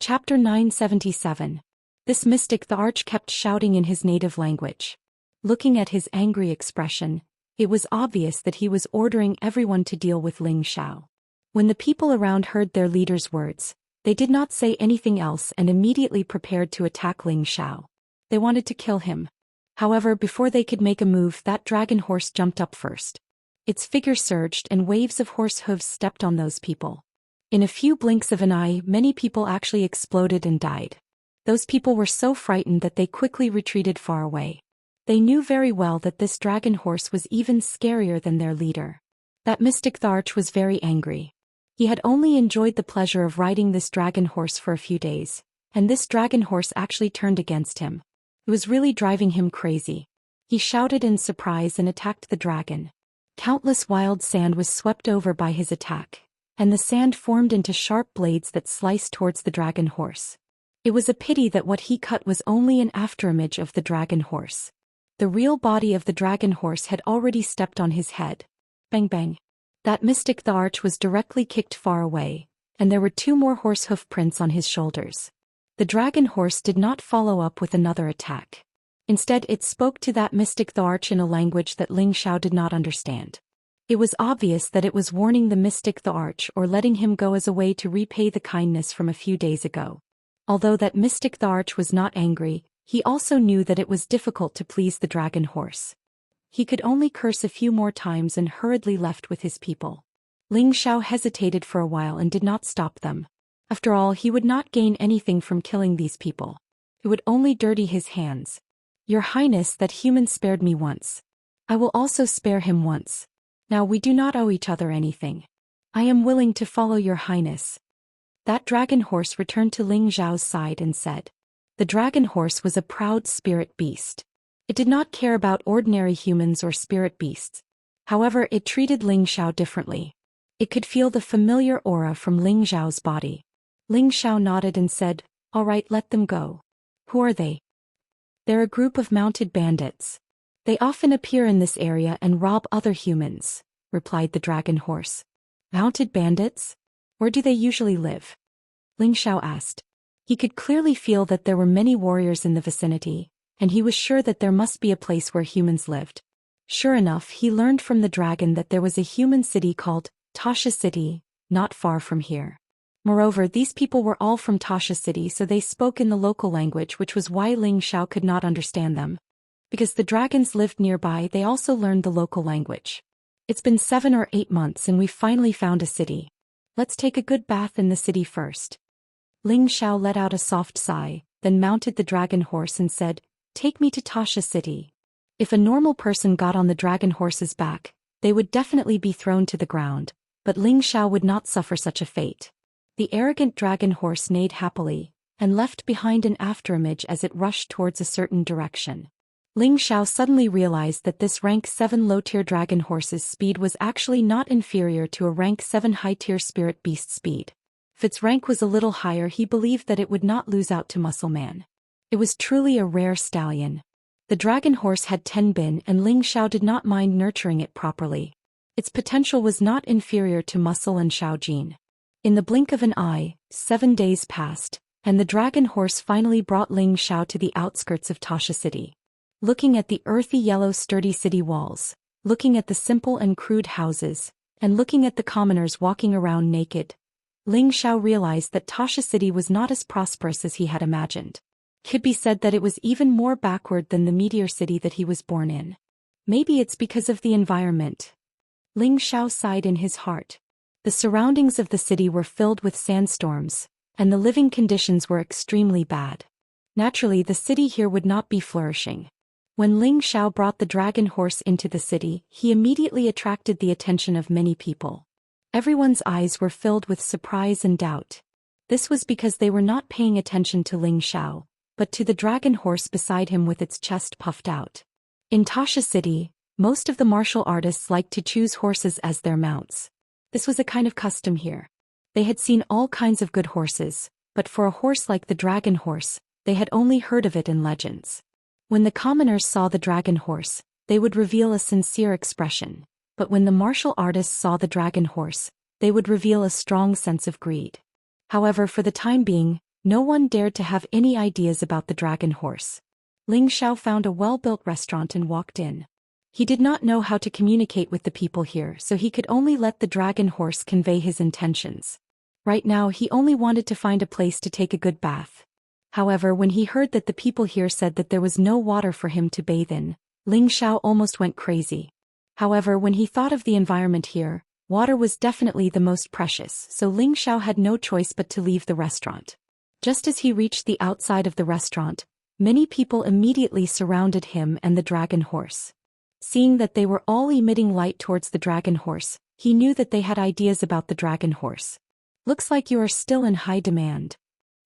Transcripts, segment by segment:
Chapter 977. This mystic the arch kept shouting in his native language. Looking at his angry expression, it was obvious that he was ordering everyone to deal with Ling Xiao. When the people around heard their leader's words, they did not say anything else and immediately prepared to attack Ling Xiao. They wanted to kill him. However, before they could make a move, that dragon horse jumped up first. Its figure surged and waves of horse hooves stepped on those people. In a few blinks of an eye, many people actually exploded and died. Those people were so frightened that they quickly retreated far away. They knew very well that this dragon horse was even scarier than their leader. That mystic Tharch was very angry. He had only enjoyed the pleasure of riding this dragon horse for a few days, and this dragon horse actually turned against him. It was really driving him crazy. He shouted in surprise and attacked the dragon. Countless wild sand was swept over by his attack, and the sand formed into sharp blades that sliced towards the dragon horse. It was a pity that what he cut was only an afterimage of the dragon horse. The real body of the dragon horse had already stepped on his head. Bang bang. That mystic the arch was directly kicked far away, and there were 2 more horse hoof prints on his shoulders. The dragon horse did not follow up with another attack. Instead, it spoke to that mystic the arch in a language that Ling Xiao did not understand. It was obvious that it was warning the mystic the arch or letting him go as a way to repay the kindness from a few days ago. Although that mystic the arch was not angry, he also knew that it was difficult to please the dragon horse. He could only curse a few more times and hurriedly left with his people. Ling Xiao hesitated for a while and did not stop them. After all, he would not gain anything from killing these people. It would only dirty his hands. Your Highness, that human spared me once. I will also spare him once. Now we do not owe each other anything. I am willing to follow your Highness. That dragon horse returned to Ling Xiao's side and said. The dragon horse was a proud spirit beast. It did not care about ordinary humans or spirit beasts. However, it treated Ling Xiao differently. It could feel the familiar aura from Ling Xiao's body. Ling Xiao nodded and said, "All right, let them go." Who are they? They're a group of mounted bandits. They often appear in this area and rob other humans, replied the dragon horse. Mounted bandits? Where do they usually live? Ling Xiao asked. He could clearly feel that there were many warriors in the vicinity, and he was sure that there must be a place where humans lived. Sure enough, he learned from the dragon that there was a human city called Tasha City, not far from here. Moreover, these people were all from Tasha City, so they spoke in the local language, which was why Ling Xiao could not understand them. Because the dragons lived nearby, they also learned the local language. It's been 7 or 8 months and we finally found a city. Let's take a good bath in the city first. Ling Xiao let out a soft sigh, then mounted the dragon horse and said, "Take me to Tasha City." If a normal person got on the dragon horse's back, they would definitely be thrown to the ground, but Ling Xiao would not suffer such a fate. The arrogant dragon horse neighed happily, and left behind an afterimage as it rushed towards a certain direction. Ling Xiao suddenly realized that this rank 7 low-tier dragon horse's speed was actually not inferior to a rank 7 high-tier spirit beast speed. If its rank was a little higher, he believed that it would not lose out to Muscle Man. It was truly a rare stallion. The dragon horse had 10 bin and Ling Xiao did not mind nurturing it properly. Its potential was not inferior to Muscle and Xiaojin. In the blink of an eye, 7 days passed, and the dragon horse finally brought Ling Xiao to the outskirts of Tasha City. Looking at the earthy yellow sturdy city walls, looking at the simple and crude houses, and looking at the commoners walking around naked, Ling Xiao realized that Tasha City was not as prosperous as he had imagined. It could be said that it was even more backward than the meteor city that he was born in. Maybe it's because of the environment. Ling Xiao sighed in his heart. The surroundings of the city were filled with sandstorms, and the living conditions were extremely bad. Naturally, the city here would not be flourishing. When Ling Xiao brought the dragon horse into the city, he immediately attracted the attention of many people. Everyone's eyes were filled with surprise and doubt. This was because they were not paying attention to Ling Xiao, but to the dragon horse beside him with its chest puffed out. In Tasha City, most of the martial artists liked to choose horses as their mounts. This was a kind of custom here. They had seen all kinds of good horses, but for a horse like the dragon horse, they had only heard of it in legends. When the commoners saw the dragon horse, they would reveal a sincere expression, but when the martial artists saw the dragon horse, they would reveal a strong sense of greed. However, for the time being, No one dared to have any ideas about the dragon horse. Ling Xiao found a well-built restaurant and walked in. He did not know how to communicate with the people here, so he could only let the dragon horse convey his intentions. Right now he only wanted to find a place to take a good bath. However, when he heard that the people here said that there was no water for him to bathe in, Ling Xiao almost went crazy. However, when he thought of the environment here, water was definitely the most precious, so Ling Xiao had no choice but to leave the restaurant. Just as he reached the outside of the restaurant, many people immediately surrounded him and the dragon horse. Seeing that they were all emitting light towards the dragon horse, he knew that they had ideas about the dragon horse. Looks like you are still in high demand.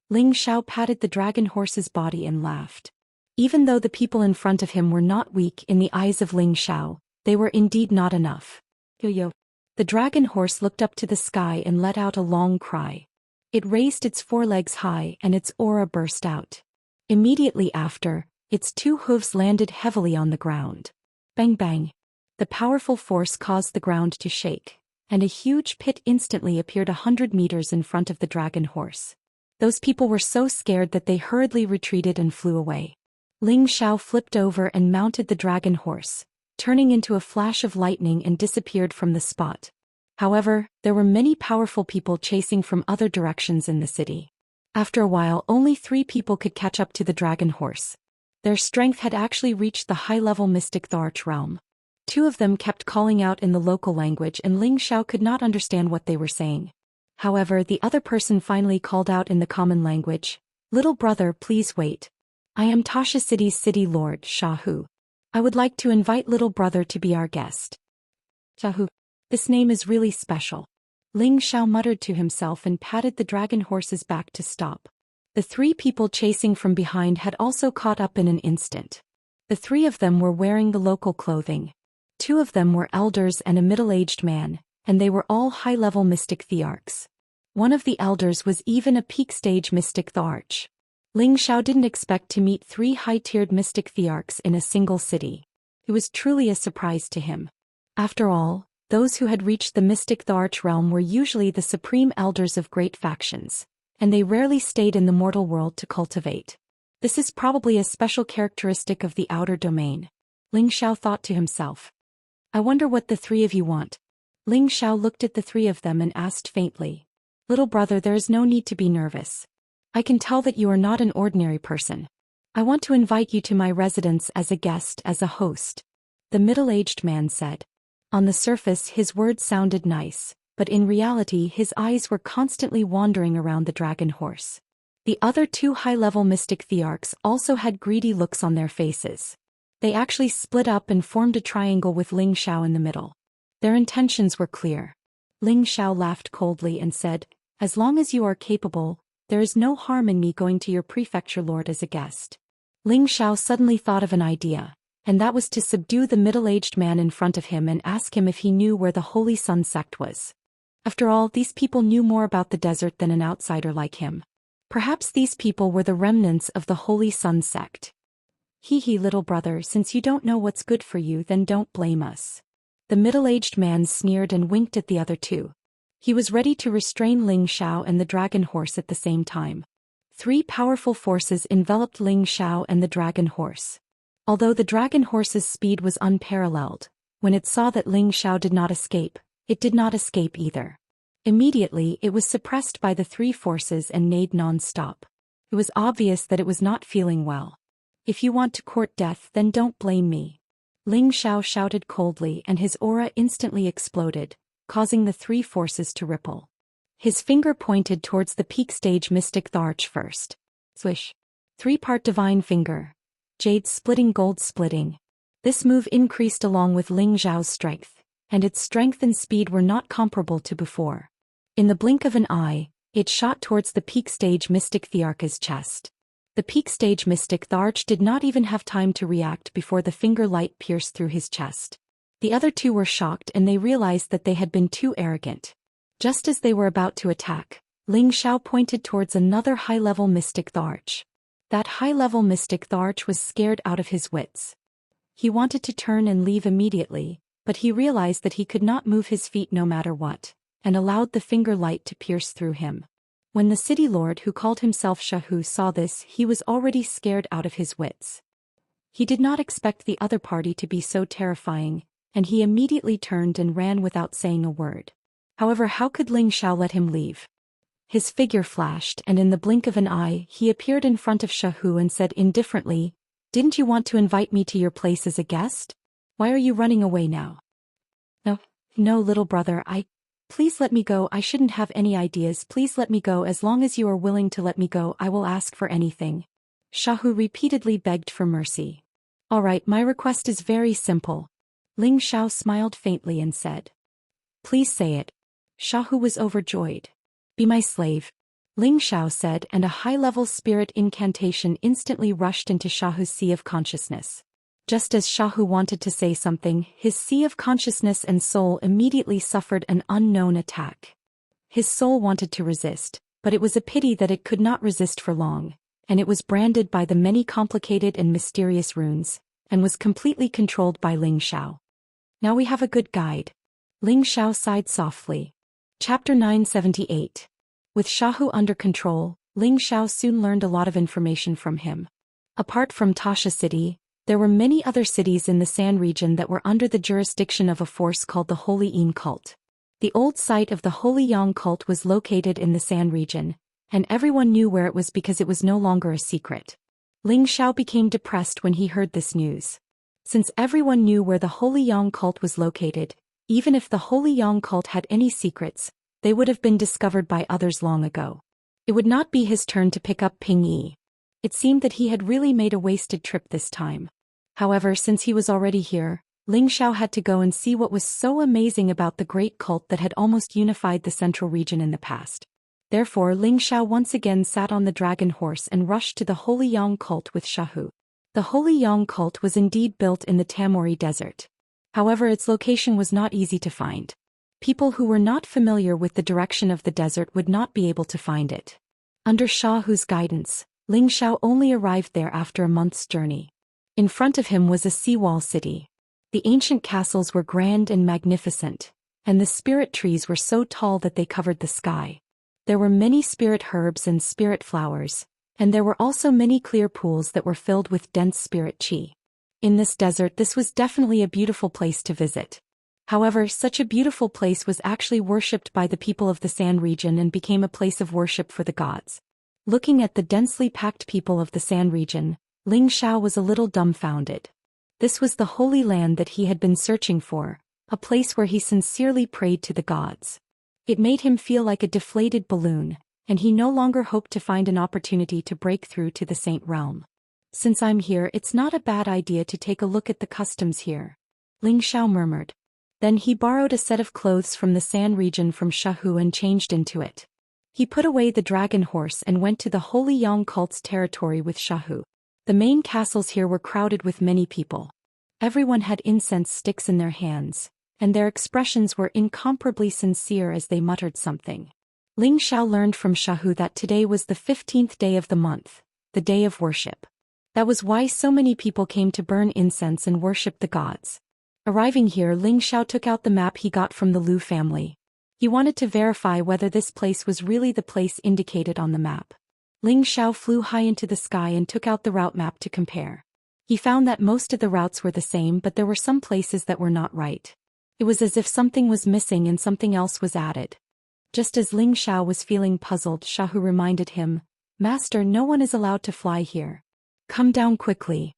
Ling Xiao patted the dragon horse's body and laughed. Even though the people in front of him were not weak in the eyes of Ling Xiao, they were indeed not enough. Yo-yo. The dragon horse looked up to the sky and let out a long cry. It raised its forelegs high and its aura burst out. Immediately after, its two hooves landed heavily on the ground. Bang bang. The powerful force caused the ground to shake, and a huge pit instantly appeared 100 meters in front of the dragon horse. Those people were so scared that they hurriedly retreated and flew away. Ling Xiao flipped over and mounted the dragon horse, turning into a flash of lightning and disappeared from the spot. However, there were many powerful people chasing from other directions in the city. After a while, only 3 people could catch up to the dragon horse. Their strength had actually reached the high-level mystic Tharch realm. 2 of them kept calling out in the local language and Ling Xiao could not understand what they were saying. However, the other person finally called out in the common language, "Little brother, please wait. I am Tasha City's city lord, Shahu. I would like to invite little brother to be our guest." Shahu. This name is really special. Ling Xiao muttered to himself and patted the dragon horse's back to stop. The 3 people chasing from behind had also caught up in an instant. The 3 of them were wearing the local clothing. 2 of them were elders and a middle-aged man, and they were all high-level mystic Thearchs. One of the elders was even a peak-stage mystic Tharch. Ling Xiao didn't expect to meet 3 high-tiered mystic Thearchs in a single city. It was truly a surprise to him. After all, those who had reached the mystic Tharch realm were usually the supreme elders of great factions, and they rarely stayed in the mortal world to cultivate. This is probably a special characteristic of the outer domain. Ling Xiao thought to himself. I wonder what the 3 of you want. Ling Xiao looked at the 3 of them and asked faintly. Little brother, there is no need to be nervous. I can tell that you are not an ordinary person. I want to invite you to my residence as a guest, as a host. The middle-aged man said. On the surface his words sounded nice, but in reality his eyes were constantly wandering around the dragon horse. The other 2 high-level mystic Thearchs also had greedy looks on their faces. They actually split up and formed a triangle with Ling Xiao in the middle. Their intentions were clear. Ling Xiao laughed coldly and said, as long as you are capable, there is no harm in me going to your prefecture lord as a guest. Ling Xiao suddenly thought of an idea, and that was to subdue the middle-aged man in front of him and ask him if he knew where the Holy Sun sect was. After all, these people knew more about the desert than an outsider like him. Perhaps these people were the remnants of the Holy Sun sect. Hee hee, little brother, since you don't know what's good for you, then don't blame us. The middle-aged man sneered and winked at the other 2. He was ready to restrain Ling Xiao and the dragon horse at the same time. 3 powerful forces enveloped Ling Xiao and the dragon horse. Although the dragon horse's speed was unparalleled, when it saw that Ling Xiao did not escape, it did not escape either. Immediately it was suppressed by the 3 forces and neighed non-stop. It was obvious that it was not feeling well. If you want to court death, then don't blame me. Ling Xiao shouted coldly and his aura instantly exploded, causing the 3 forces to ripple. His finger pointed towards the peak stage mystic Tharch first. Swish. 3-part divine finger. Jade splitting, gold splitting. This move increased along with Ling Xiao's strength, and its strength and speed were not comparable to before. In the blink of an eye, it shot towards the peak stage mystic Thearch's chest. The peak stage mystic Tharch did not even have time to react before the finger light pierced through his chest. The other 2 were shocked and they realized that they had been too arrogant. Just as they were about to attack, Ling Xiao pointed towards another high-level mystic Tharch. That high-level mystic Tharch was scared out of his wits. He wanted to turn and leave immediately, but he realized that he could not move his feet no matter what, and allowed the finger light to pierce through him. When the city lord who called himself Shahu saw this, he was already scared out of his wits. He did not expect the other party to be so terrifying, and he immediately turned and ran without saying a word. However, how could Ling Xiao let him leave? His figure flashed, and in the blink of an eye, he appeared in front of Shahu and said indifferently, "Didn't you want to invite me to your place as a guest? Why are you running away now?" No, little brother, please let me go. I shouldn't have any ideas. Please let me go. As long as you are willing to let me go, I will ask for anything." Shahu repeatedly begged for mercy. "All right, my request is very simple." Ling Xiao smiled faintly and said, "Please say it." Shahu was overjoyed. "Be my slave," Ling Xiao said, and a high-level spirit incantation instantly rushed into Shahu's sea of consciousness. Just as Shahu wanted to say something, his sea of consciousness and soul immediately suffered an unknown attack. His soul wanted to resist, but it was a pity that it could not resist for long, and it was branded by the many complicated and mysterious runes, and was completely controlled by Ling Xiao. "Now we have a good guide." Ling Xiao sighed softly. Chapter 978. With Shahu under control, Ling Xiao soon learned a lot of information from him. Apart from Tasha City, there were many other cities in the San region that were under the jurisdiction of a force called the Holy Yin cult. The old site of the Holy Yang cult was located in the San region, and everyone knew where it was because it was no longer a secret. Ling Xiao became depressed when he heard this news. Since everyone knew where the Holy Yang cult was located, even if the Holy Yang cult had any secrets, they would have been discovered by others long ago. It would not be his turn to pick up Ping Yi. It seemed that he had really made a wasted trip this time. However, since he was already here, Ling Xiao had to go and see what was so amazing about the great cult that had almost unified the central region in the past. Therefore, Ling Xiao once again sat on the dragon horse and rushed to the Holy Yang cult with Shahu. The Holy Yang cult was indeed built in the Tamori Desert. However, its location was not easy to find. People who were not familiar with the direction of the desert would not be able to find it. Under Shahu's guidance, Ling Xiao only arrived there after a month's journey. In front of him was a seawall city. The ancient castles were grand and magnificent, and the spirit trees were so tall that they covered the sky. There were many spirit herbs and spirit flowers, and there were also many clear pools that were filled with dense spirit qi. In this desert, this was definitely a beautiful place to visit. However, such a beautiful place was actually worshipped by the people of the San region and became a place of worship for the gods. Looking at the densely packed people of the San region, Ling Xiao was a little dumbfounded. This was the holy land that he had been searching for, a place where he sincerely prayed to the gods. It made him feel like a deflated balloon, and he no longer hoped to find an opportunity to break through to the Saint realm. "Since I'm here, it's not a bad idea to take a look at the customs here," Ling Xiao murmured. Then he borrowed a set of clothes from the San region from Shahu and changed into it. He put away the dragon horse and went to the Holy Yang cult's territory with Shahu. The main castles here were crowded with many people. Everyone had incense sticks in their hands, and their expressions were incomparably sincere as they muttered something. Ling Xiao learned from Shahu that today was the 15th day of the month, the day of worship. That was why so many people came to burn incense and worship the gods. Arriving here, Ling Xiao took out the map he got from the Lu family. He wanted to verify whether this place was really the place indicated on the map. Ling Xiao flew high into the sky and took out the route map to compare. He found that most of the routes were the same, but there were some places that were not right. It was as if something was missing and something else was added. Just as Ling Xiao was feeling puzzled, Shahu reminded him, "Master, no one is allowed to fly here. Come down quickly."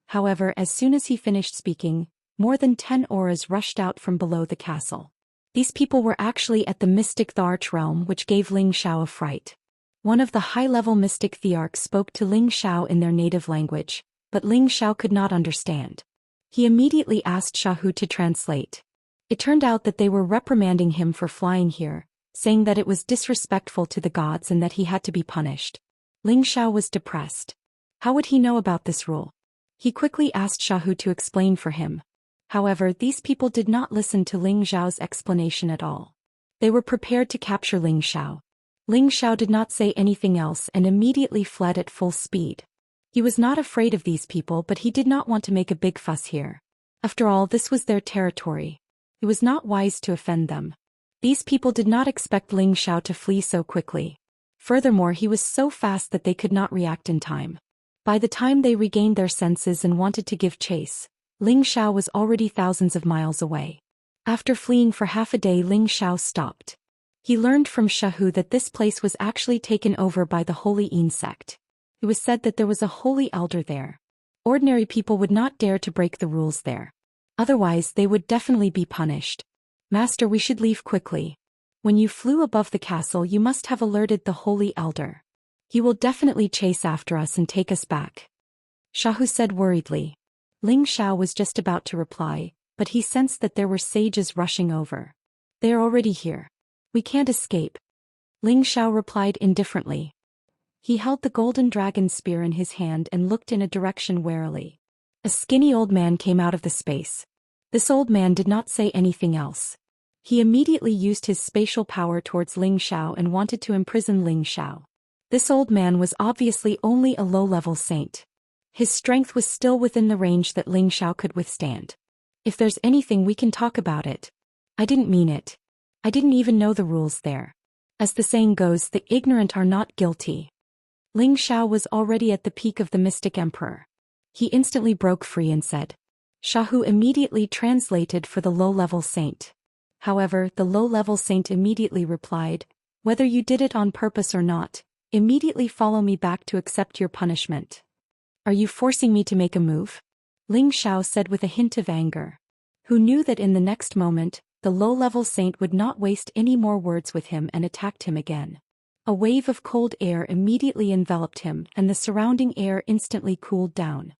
However, as soon as he finished speaking, more than 10 auras rushed out from below the castle. These people were actually at the mystic Tharch realm, which gave Ling Xiao a fright. One of the high-level mystic Thearchs spoke to Ling Xiao in their native language, but Ling Xiao could not understand. He immediately asked Shahu to translate. It turned out that they were reprimanding him for flying here, saying that it was disrespectful to the gods and that he had to be punished. Ling Xiao was depressed. How would he know about this rule? He quickly asked Shahu to explain for him. However, these people did not listen to Ling Xiao's explanation at all. They were prepared to capture Ling Xiao. Ling Xiao did not say anything else and immediately fled at full speed. He was not afraid of these people, but he did not want to make a big fuss here. After all, this was their territory. It was not wise to offend them. These people did not expect Ling Xiao to flee so quickly. Furthermore, he was so fast that they could not react in time. By the time they regained their senses and wanted to give chase, Ling Xiao was already thousands of miles away. After fleeing for half a day, Ling Xiao stopped. He learned from Shahu that this place was actually taken over by the Holy Insect. It was said that there was a holy elder there. Ordinary people would not dare to break the rules there. Otherwise, they would definitely be punished. Master, we should leave quickly. When you flew above the castle, you must have alerted the Holy Elder. He will definitely chase after us and take us back. Shahu said worriedly. Ling Xiao was just about to reply, but he sensed that there were sages rushing over. They are already here. We can't escape. Ling Xiao replied indifferently. He held the golden dragon spear in his hand and looked in a direction warily. A skinny old man came out of the space. This old man did not say anything else. He immediately used his spatial power towards Ling Xiao and wanted to imprison Ling Xiao. This old man was obviously only a low-level saint. His strength was still within the range that Ling Xiao could withstand. If there's anything, we can talk about it. I didn't mean it. I didn't even know the rules there. As the saying goes, the ignorant are not guilty. Ling Xiao was already at the peak of the Mystic Emperor. He instantly broke free and said. Shahu immediately translated for the low-level saint. However, the low-level saint immediately replied, whether you did it on purpose or not, immediately follow me back to accept your punishment. Are you forcing me to make a move? Ling Xiao said with a hint of anger. Who knew that in the next moment, the low-level saint would not waste any more words with him and attacked him again. A wave of cold air immediately enveloped him and the surrounding air instantly cooled down.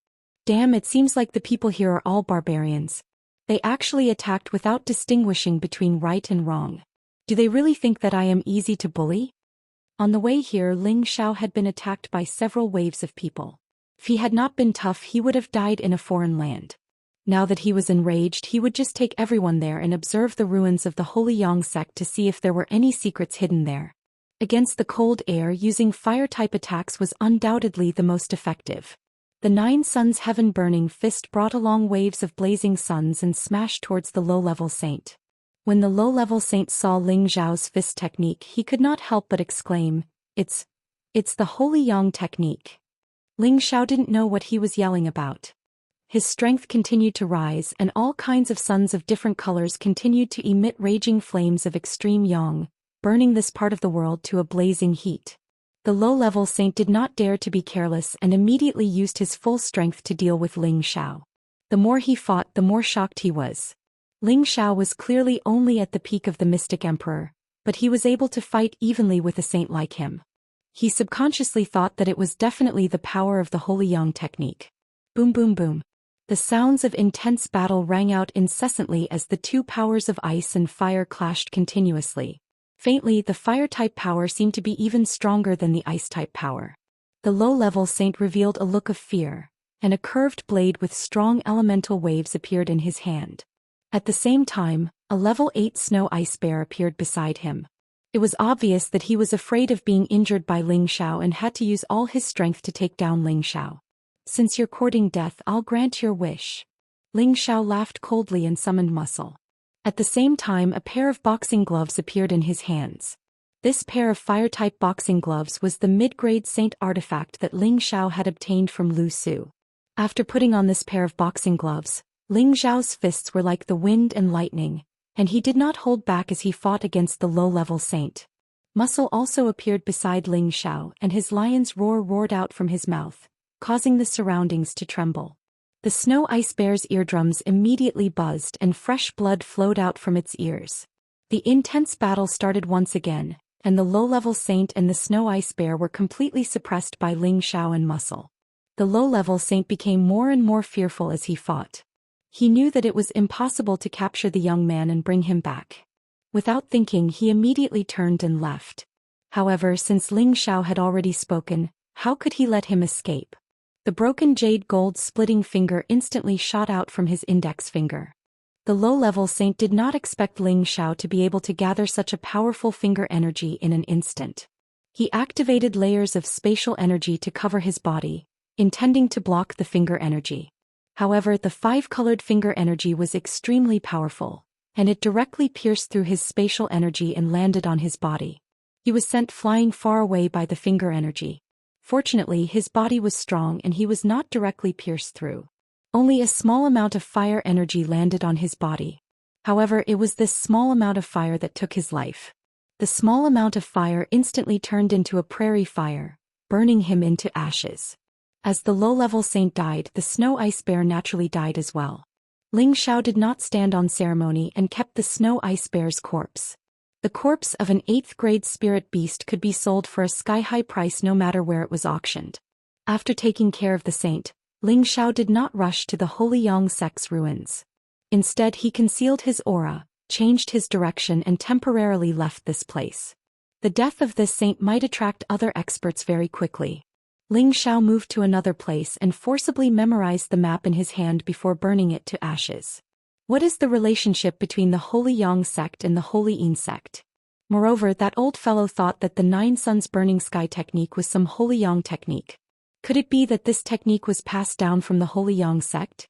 Damn, it seems like the people here are all barbarians. They actually attacked without distinguishing between right and wrong. Do they really think that I am easy to bully? On the way here, Ling Xiao had been attacked by several waves of people. If he had not been tough, he would have died in a foreign land. Now that he was enraged, he would just take everyone there and observe the ruins of the Holy Yang sect to see if there were any secrets hidden there. Against the cold air, using fire-type attacks was undoubtedly the most effective. The 9 suns heaven-burning fist brought along waves of blazing suns and smashed towards the low-level saint. When the low-level saint saw Ling Xiao's fist technique, he could not help but exclaim, It's the Holy Yang technique. Ling Xiao didn't know what he was yelling about. His strength continued to rise and all kinds of suns of different colors continued to emit raging flames of extreme yang, burning this part of the world to a blazing heat. The low-level saint did not dare to be careless and immediately used his full strength to deal with Ling Xiao. The more he fought, the more shocked he was. Ling Xiao was clearly only at the peak of the Mystic Emperor, but he was able to fight evenly with a saint like him. He subconsciously thought that it was definitely the power of the Holy Yang technique. Boom boom boom. The sounds of intense battle rang out incessantly as the 2 powers of ice and fire clashed continuously. Faintly, the fire-type power seemed to be even stronger than the ice-type power. The low-level saint revealed a look of fear, and a curved blade with strong elemental waves appeared in his hand. At the same time, a level 8 snow ice bear appeared beside him. It was obvious that he was afraid of being injured by Ling Xiao and had to use all his strength to take down Ling Xiao. Since you're courting death, I'll grant your wish. Ling Xiao laughed coldly and summoned muscle. At the same time, a pair of boxing gloves appeared in his hands. This pair of fire-type boxing gloves was the mid-grade saint artifact that Ling Xiao had obtained from Lu Su. After putting on this pair of boxing gloves, Ling Xiao's fists were like the wind and lightning, and he did not hold back as he fought against the low-level saint. Muscle also appeared beside Ling Xiao and his lion's roar roared out from his mouth, causing the surroundings to tremble. The snow ice bear's eardrums immediately buzzed and fresh blood flowed out from its ears. The intense battle started once again, and the low-level saint and the snow ice bear were completely suppressed by Ling Xiao and Muscle. The low-level saint became more and more fearful as he fought. He knew that it was impossible to capture the young man and bring him back. Without thinking, he immediately turned and left. However, since Ling Xiao had already spoken, how could he let him escape? The broken jade gold splitting finger instantly shot out from his index finger. The low-level saint did not expect Ling Xiao to be able to gather such a powerful finger energy in an instant. He activated layers of spatial energy to cover his body, intending to block the finger energy. However, the 5-colored finger energy was extremely powerful, and it directly pierced through his spatial energy and landed on his body. He was sent flying far away by the finger energy. Fortunately, his body was strong and he was not directly pierced through. Only a small amount of fire energy landed on his body. However, it was this small amount of fire that took his life. The small amount of fire instantly turned into a prairie fire, burning him into ashes. As the low-level saint died, the snow ice bear naturally died as well. Ling Xiao did not stand on ceremony and kept the snow ice bear's corpse. The corpse of an 8th grade spirit beast could be sold for a sky-high price no matter where it was auctioned. After taking care of the saint, Ling Xiao did not rush to the Holy Yang sect's ruins. Instead, he concealed his aura, changed his direction and temporarily left this place. The death of this saint might attract other experts very quickly. Ling Xiao moved to another place and forcibly memorized the map in his hand before burning it to ashes. What is the relationship between the Holy Yang sect and the Holy Yin sect? Moreover, that old fellow thought that the 9 suns burning sky technique was some Holy Yang technique. Could it be that this technique was passed down from the Holy Yang sect?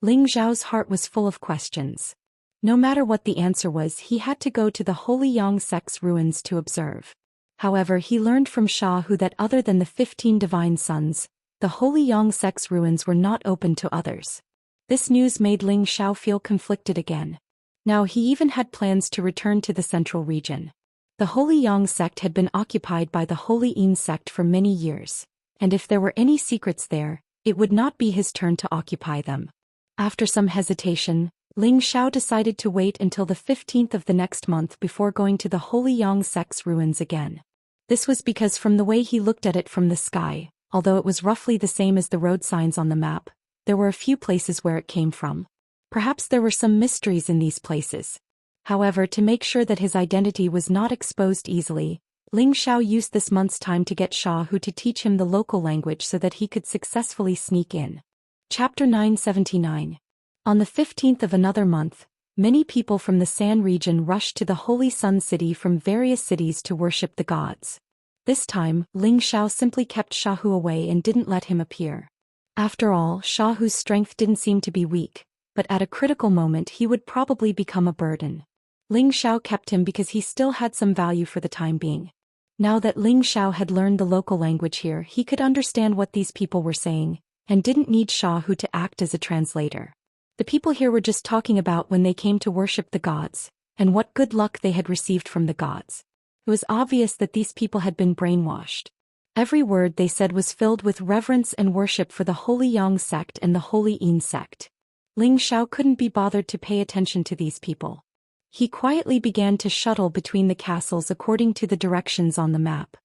Ling Xiao's heart was full of questions. No matter what the answer was, he had to go to the Holy Yang sect's ruins to observe. However, he learned from Shahu that other than the 15 divine suns, the Holy Yang sect's ruins were not open to others. This news made Ling Xiao feel conflicted again. Now he even had plans to return to the central region. The Holy Yang sect had been occupied by the Holy Yin sect for many years, and if there were any secrets there, it would not be his turn to occupy them. After some hesitation, Ling Xiao decided to wait until the 15th of the next month before going to the Holy Yang sect's ruins again. This was because from the way he looked at it from the sky, although it was roughly the same as the road signs on the map, there were a few places where it came from. Perhaps there were some mysteries in these places. However, to make sure that his identity was not exposed easily, Ling Xiao used this month's time to get Shahu to teach him the local language so that he could successfully sneak in. Chapter 979. On the 15th of another month, many people from the San region rushed to the Holy Sun City from various cities to worship the gods. This time, Ling Xiao simply kept Shahu away and didn't let him appear. After all, Shahu's strength didn't seem to be weak, but at a critical moment he would probably become a burden. Ling Xiao kept him because he still had some value for the time being. Now that Ling Xiao had learned the local language here, he could understand what these people were saying, and didn't need Shahu to act as a translator. The people here were just talking about when they came to worship the gods, and what good luck they had received from the gods. It was obvious that these people had been brainwashed. Every word they said was filled with reverence and worship for the Holy Yang sect and the Holy Yin sect. Ling Xiao couldn't be bothered to pay attention to these people. He quietly began to shuttle between the castles according to the directions on the map.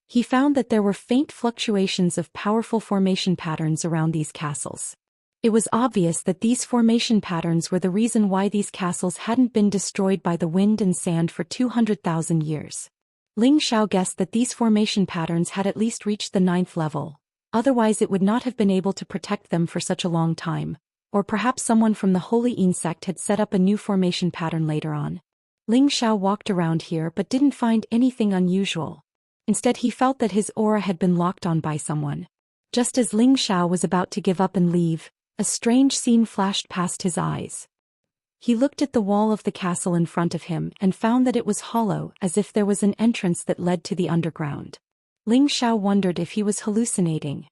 He found that there were faint fluctuations of powerful formation patterns around these castles. It was obvious that these formation patterns were the reason why these castles hadn't been destroyed by the wind and sand for 200,000 years. Ling Xiao guessed that these formation patterns had at least reached the 9th level, otherwise it would not have been able to protect them for such a long time, or perhaps someone from the Holy Yin sect had set up a new formation pattern later on. Ling Xiao walked around here but didn't find anything unusual. Instead, he felt that his aura had been locked on by someone. Just as Ling Xiao was about to give up and leave, a strange scene flashed past his eyes. He looked at the wall of the castle in front of him and found that it was hollow, as if there was an entrance that led to the underground. Ling Xiao wondered if he was hallucinating.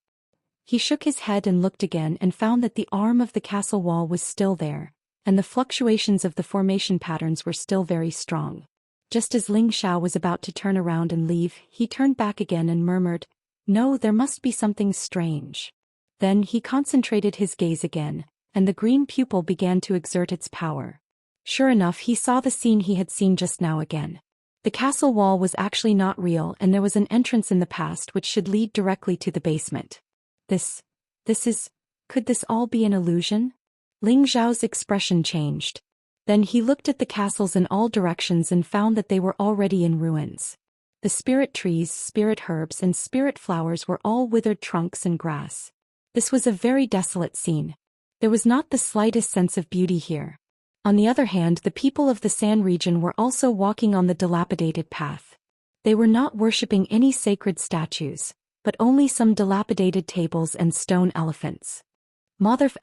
He shook his head and looked again and found that the arm of the castle wall was still there, and the fluctuations of the formation patterns were still very strong. Just as Ling Xiao was about to turn around and leave, he turned back again and murmured, "No, there must be something strange." Then he concentrated his gaze again, and the green pupil began to exert its power. Sure enough, he saw the scene he had seen just now again. The castle wall was actually not real, and there was an entrance in the past which should lead directly to the basement. Could this all be an illusion? Ling Xiao's expression changed. Then he looked at the castles in all directions and found that they were already in ruins. The spirit trees, spirit herbs and spirit flowers were all withered trunks and grass. This was a very desolate scene. There was not the slightest sense of beauty here. On the other hand, the people of the San region were also walking on the dilapidated path. They were not worshipping any sacred statues, but only some dilapidated tables and stone elephants. Mother****,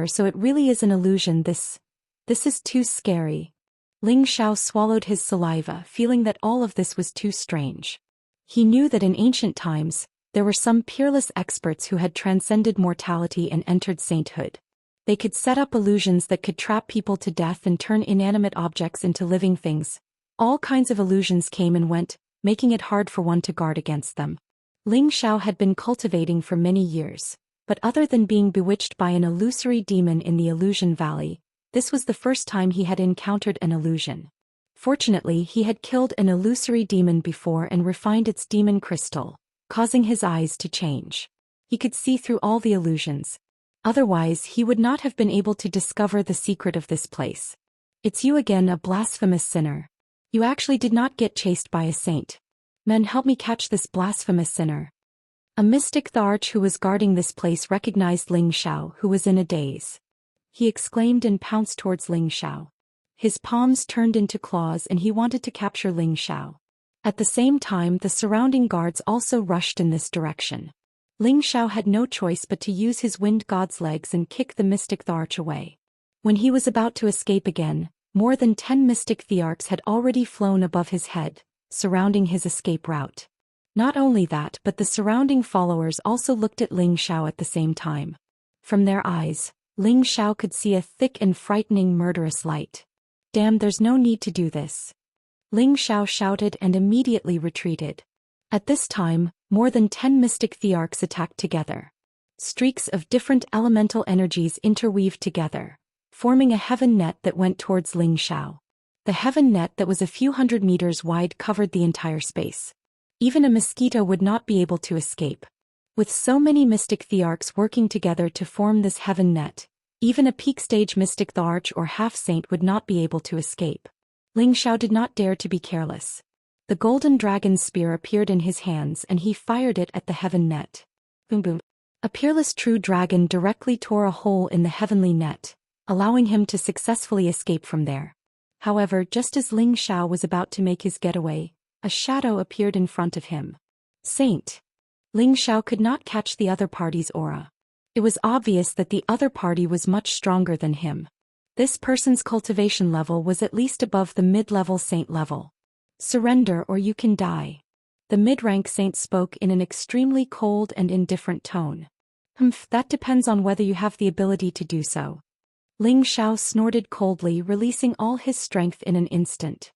so it really is an illusion. This is too scary. Ling Xiao swallowed his saliva, feeling that all of this was too strange. He knew that in ancient times, there were some peerless experts who had transcended mortality and entered sainthood. They could set up illusions that could trap people to death and turn inanimate objects into living things. All kinds of illusions came and went, making it hard for one to guard against them. Ling Xiao had been cultivating for many years, but other than being bewitched by an illusory demon in the Illusion Valley, this was the first time he had encountered an illusion. Fortunately, he had killed an illusory demon before and refined its demon crystal, causing his eyes to change. He could see through all the illusions. Otherwise, he would not have been able to discover the secret of this place. It's you again, a blasphemous sinner. You actually did not get chased by a saint. Men, help me catch this blasphemous sinner. A mystic Tharch who was guarding this place recognized Ling Xiao, who was in a daze. He exclaimed and pounced towards Ling Xiao. His palms turned into claws and he wanted to capture Ling Xiao. At the same time, the surrounding guards also rushed in this direction. Ling Xiao had no choice but to use his wind god's legs and kick the mystic Tharch away. When he was about to escape again, more than 10 mystic Tharks had already flown above his head, surrounding his escape route. Not only that, but the surrounding followers also looked at Ling Xiao at the same time. From their eyes, Ling Xiao could see a thick and frightening murderous light. Damn, there's no need to do this. Ling Xiao shouted and immediately retreated. At this time, more than 10 mystic Tharks attacked together. Streaks of different elemental energies interweaved together, forming a heaven net that went towards Ling Xiao. The heaven net that was a few hundred meters wide covered the entire space. Even a mosquito would not be able to escape. With so many mystic Tharks working together to form this heaven net, even a peak stage mystic Tharch or half-saint would not be able to escape. Ling Xiao did not dare to be careless. The golden dragon's spear appeared in his hands and he fired it at the heaven net. Boom boom. A peerless true dragon directly tore a hole in the heavenly net, allowing him to successfully escape from there. However, just as Ling Xiao was about to make his getaway, a shadow appeared in front of him. Saint. Ling Xiao could not catch the other party's aura. It was obvious that the other party was much stronger than him. This person's cultivation level was at least above the mid-level saint level. Surrender or you can die. The mid-rank saint spoke in an extremely cold and indifferent tone. That depends on whether you have the ability to do so. Ling Xiao snorted coldly, releasing all his strength in an instant.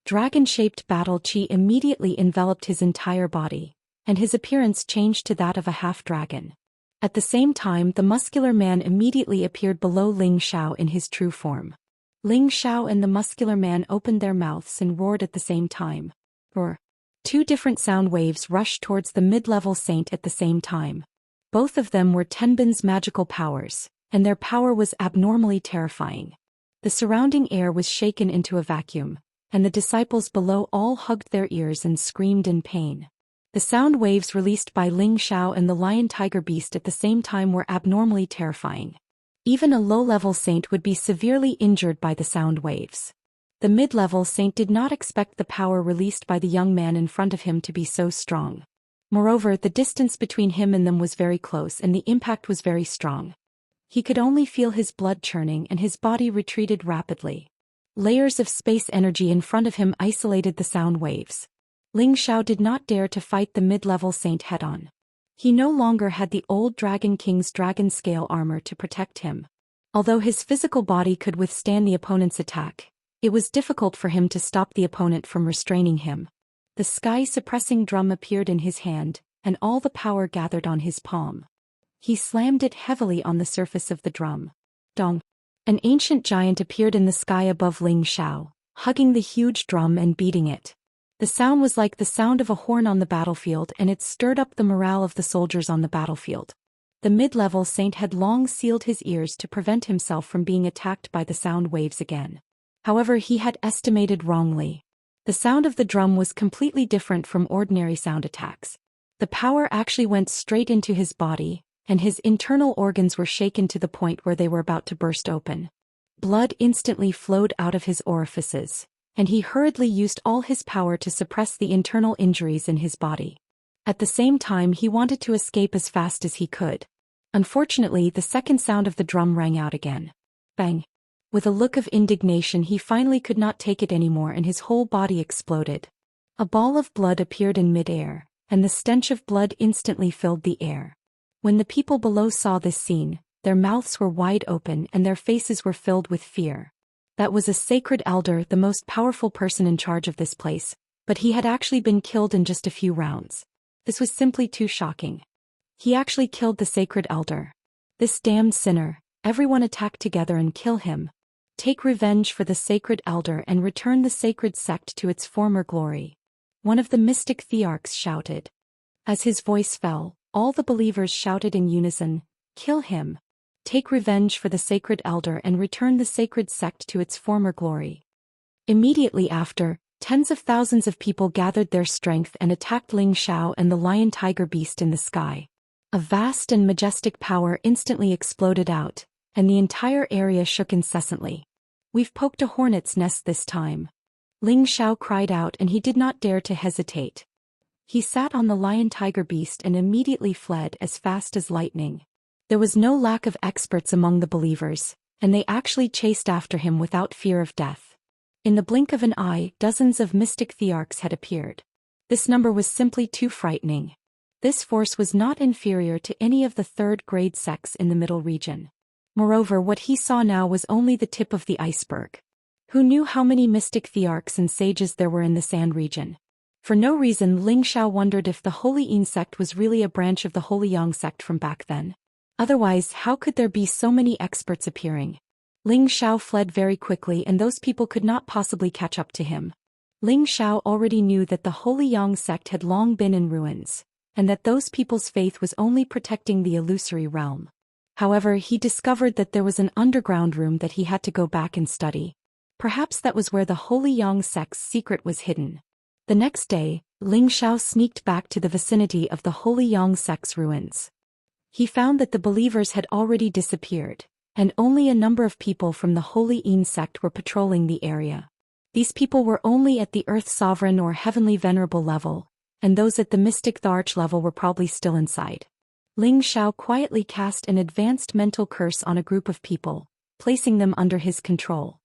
Dragon-shaped battle chi immediately enveloped his entire body, and his appearance changed to that of a half-dragon. At the same time, the muscular man immediately appeared below Ling Xiao in his true form. Ling Xiao and the muscular man opened their mouths and roared at the same time. Roar. Two different sound waves rushed towards the mid-level saint at the same time. Both of them were Tenbin's magical powers, and their power was abnormally terrifying. The surrounding air was shaken into a vacuum, and the disciples below all hugged their ears and screamed in pain. The sound waves released by Ling Xiao and the lion-tiger beast at the same time were abnormally terrifying. Even a low-level saint would be severely injured by the sound waves. The mid-level saint did not expect the power released by the young man in front of him to be so strong. Moreover, the distance between him and them was very close and the impact was very strong. He could only feel his blood churning and his body retreated rapidly. Layers of space energy in front of him isolated the sound waves. Ling Xiao did not dare to fight the mid-level saint head-on. He no longer had the old Dragon King's dragon scale armor to protect him. Although his physical body could withstand the opponent's attack, it was difficult for him to stop the opponent from restraining him. The sky-suppressing drum appeared in his hand, and all the power gathered on his palm. He slammed it heavily on the surface of the drum. Dong! An ancient giant appeared in the sky above Ling Xiao, hugging the huge drum and beating it. The sound was like the sound of a horn on the battlefield, and it stirred up the morale of the soldiers on the battlefield. The mid-level saint had long sealed his ears to prevent himself from being attacked by the sound waves again. However, he had estimated wrongly. The sound of the drum was completely different from ordinary sound attacks. The power actually went straight into his body, and his internal organs were shaken to the point where they were about to burst open. Blood instantly flowed out of his orifices, and he hurriedly used all his power to suppress the internal injuries in his body. At the same time, he wanted to escape as fast as he could. Unfortunately, the second sound of the drum rang out again. Bang! With a look of indignation, he finally could not take it anymore and his whole body exploded. A ball of blood appeared in mid-air, and the stench of blood instantly filled the air. When the people below saw this scene, their mouths were wide open and their faces were filled with fear. That was a sacred elder, the most powerful person in charge of this place, but he had actually been killed in just a few rounds. This was simply too shocking. He actually killed the sacred elder. This damned sinner, everyone attack together and kill him. Take revenge for the sacred elder and return the sacred sect to its former glory. One of the mystic thearchs shouted. As his voice fell, all the believers shouted in unison, "Kill him! Take revenge for the sacred elder and return the sacred sect to its former glory." Immediately after, tens of thousands of people gathered their strength and attacked Ling Xiao and the lion tiger beast in the sky. A vast and majestic power instantly exploded out, and the entire area shook incessantly. "We've poked a hornet's nest this time." Ling Xiao cried out, and he did not dare to hesitate. He sat on the lion tiger beast and immediately fled as fast as lightning. There was no lack of experts among the believers, and they actually chased after him without fear of death. In the blink of an eye, dozens of mystic thearchs had appeared. This number was simply too frightening. This force was not inferior to any of the third-grade sects in the middle region. Moreover, what he saw now was only the tip of the iceberg. Who knew how many mystic thearchs and sages there were in the Sand region? For no reason, Ling Xiao wondered if the Holy Yin sect was really a branch of the Holy Yang sect from back then. Otherwise, how could there be so many experts appearing? Ling Xiao fled very quickly and those people could not possibly catch up to him. Ling Xiao already knew that the Holy Yang sect had long been in ruins, and that those people's faith was only protecting the illusory realm. However, he discovered that there was an underground room that he had to go back and study. Perhaps that was where the Holy Yang sect's secret was hidden. The next day, Ling Xiao sneaked back to the vicinity of the Holy Yang sect's ruins. He found that the believers had already disappeared, and only a number of people from the Holy Yin sect were patrolling the area. These people were only at the Earth Sovereign or Heavenly Venerable level, and those at the Mystic Tharch level were probably still inside. Ling Xiao quietly cast an advanced mental curse on a group of people, placing them under his control.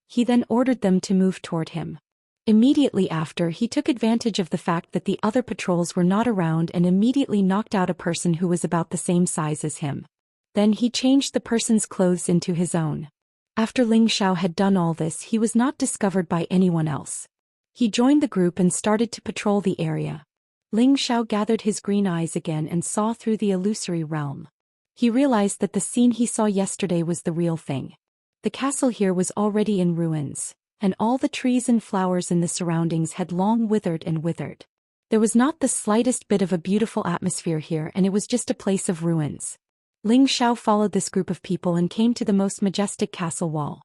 He then ordered them to move toward him. Immediately after, he took advantage of the fact that the other patrols were not around and immediately knocked out a person who was about the same size as him. Then he changed the person's clothes into his own. After Ling Xiao had done all this, he was not discovered by anyone else. He joined the group and started to patrol the area. Ling Xiao gathered his green eyes again and saw through the illusory realm. He realized that the scene he saw yesterday was the real thing. The castle here was already in ruins, and all the trees and flowers in the surroundings had long withered and withered. There was not the slightest bit of a beautiful atmosphere here, and it was just a place of ruins. Ling Xiao followed this group of people and came to the most majestic castle wall.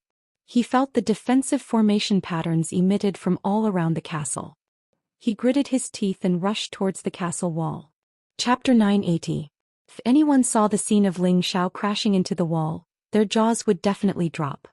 He felt the defensive formation patterns emitted from all around the castle. He gritted his teeth and rushed towards the castle wall. Chapter 980. If anyone saw the scene of Ling Xiao crashing into the wall, their jaws would definitely drop.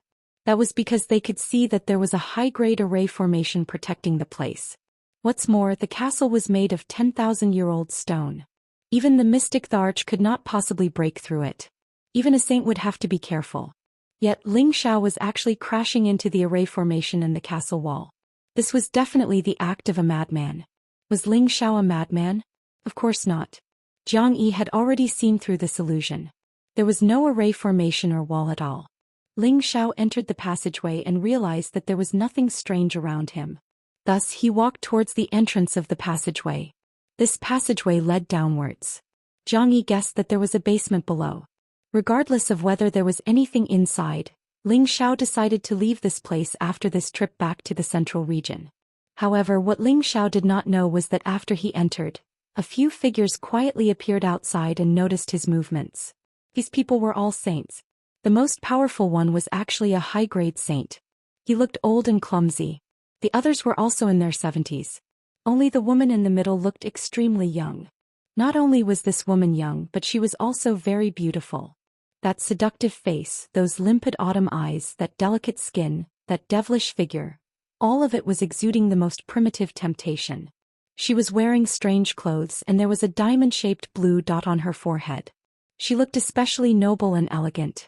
That was because they could see that there was a high-grade array formation protecting the place. What's more, the castle was made of 10,000-year-old stone. Even the mystic Tharch could not possibly break through it. Even a saint would have to be careful. Yet Ling Xiao was actually crashing into the array formation in the castle wall. This was definitely the act of a madman. Was Ling Xiao a madman? Of course not. Jiang Yi had already seen through this illusion. There was no array formation or wall at all. Ling Xiao entered the passageway and realized that there was nothing strange around him. Thus he walked towards the entrance of the passageway. This passageway led downwards. Jiang Yi guessed that there was a basement below. Regardless of whether there was anything inside, Ling Xiao decided to leave this place after this trip back to the central region. However, what Ling Xiao did not know was that after he entered, a few figures quietly appeared outside and noticed his movements. These people were all saints. The most powerful one was actually a high-grade saint. He looked old and clumsy. The others were also in their 70s. Only the woman in the middle looked extremely young. Not only was this woman young, but she was also very beautiful. That seductive face, those limpid autumn eyes, that delicate skin, that devilish figure, all of it was exuding the most primitive temptation. She was wearing strange clothes and there was a diamond-shaped blue dot on her forehead. She looked especially noble and elegant.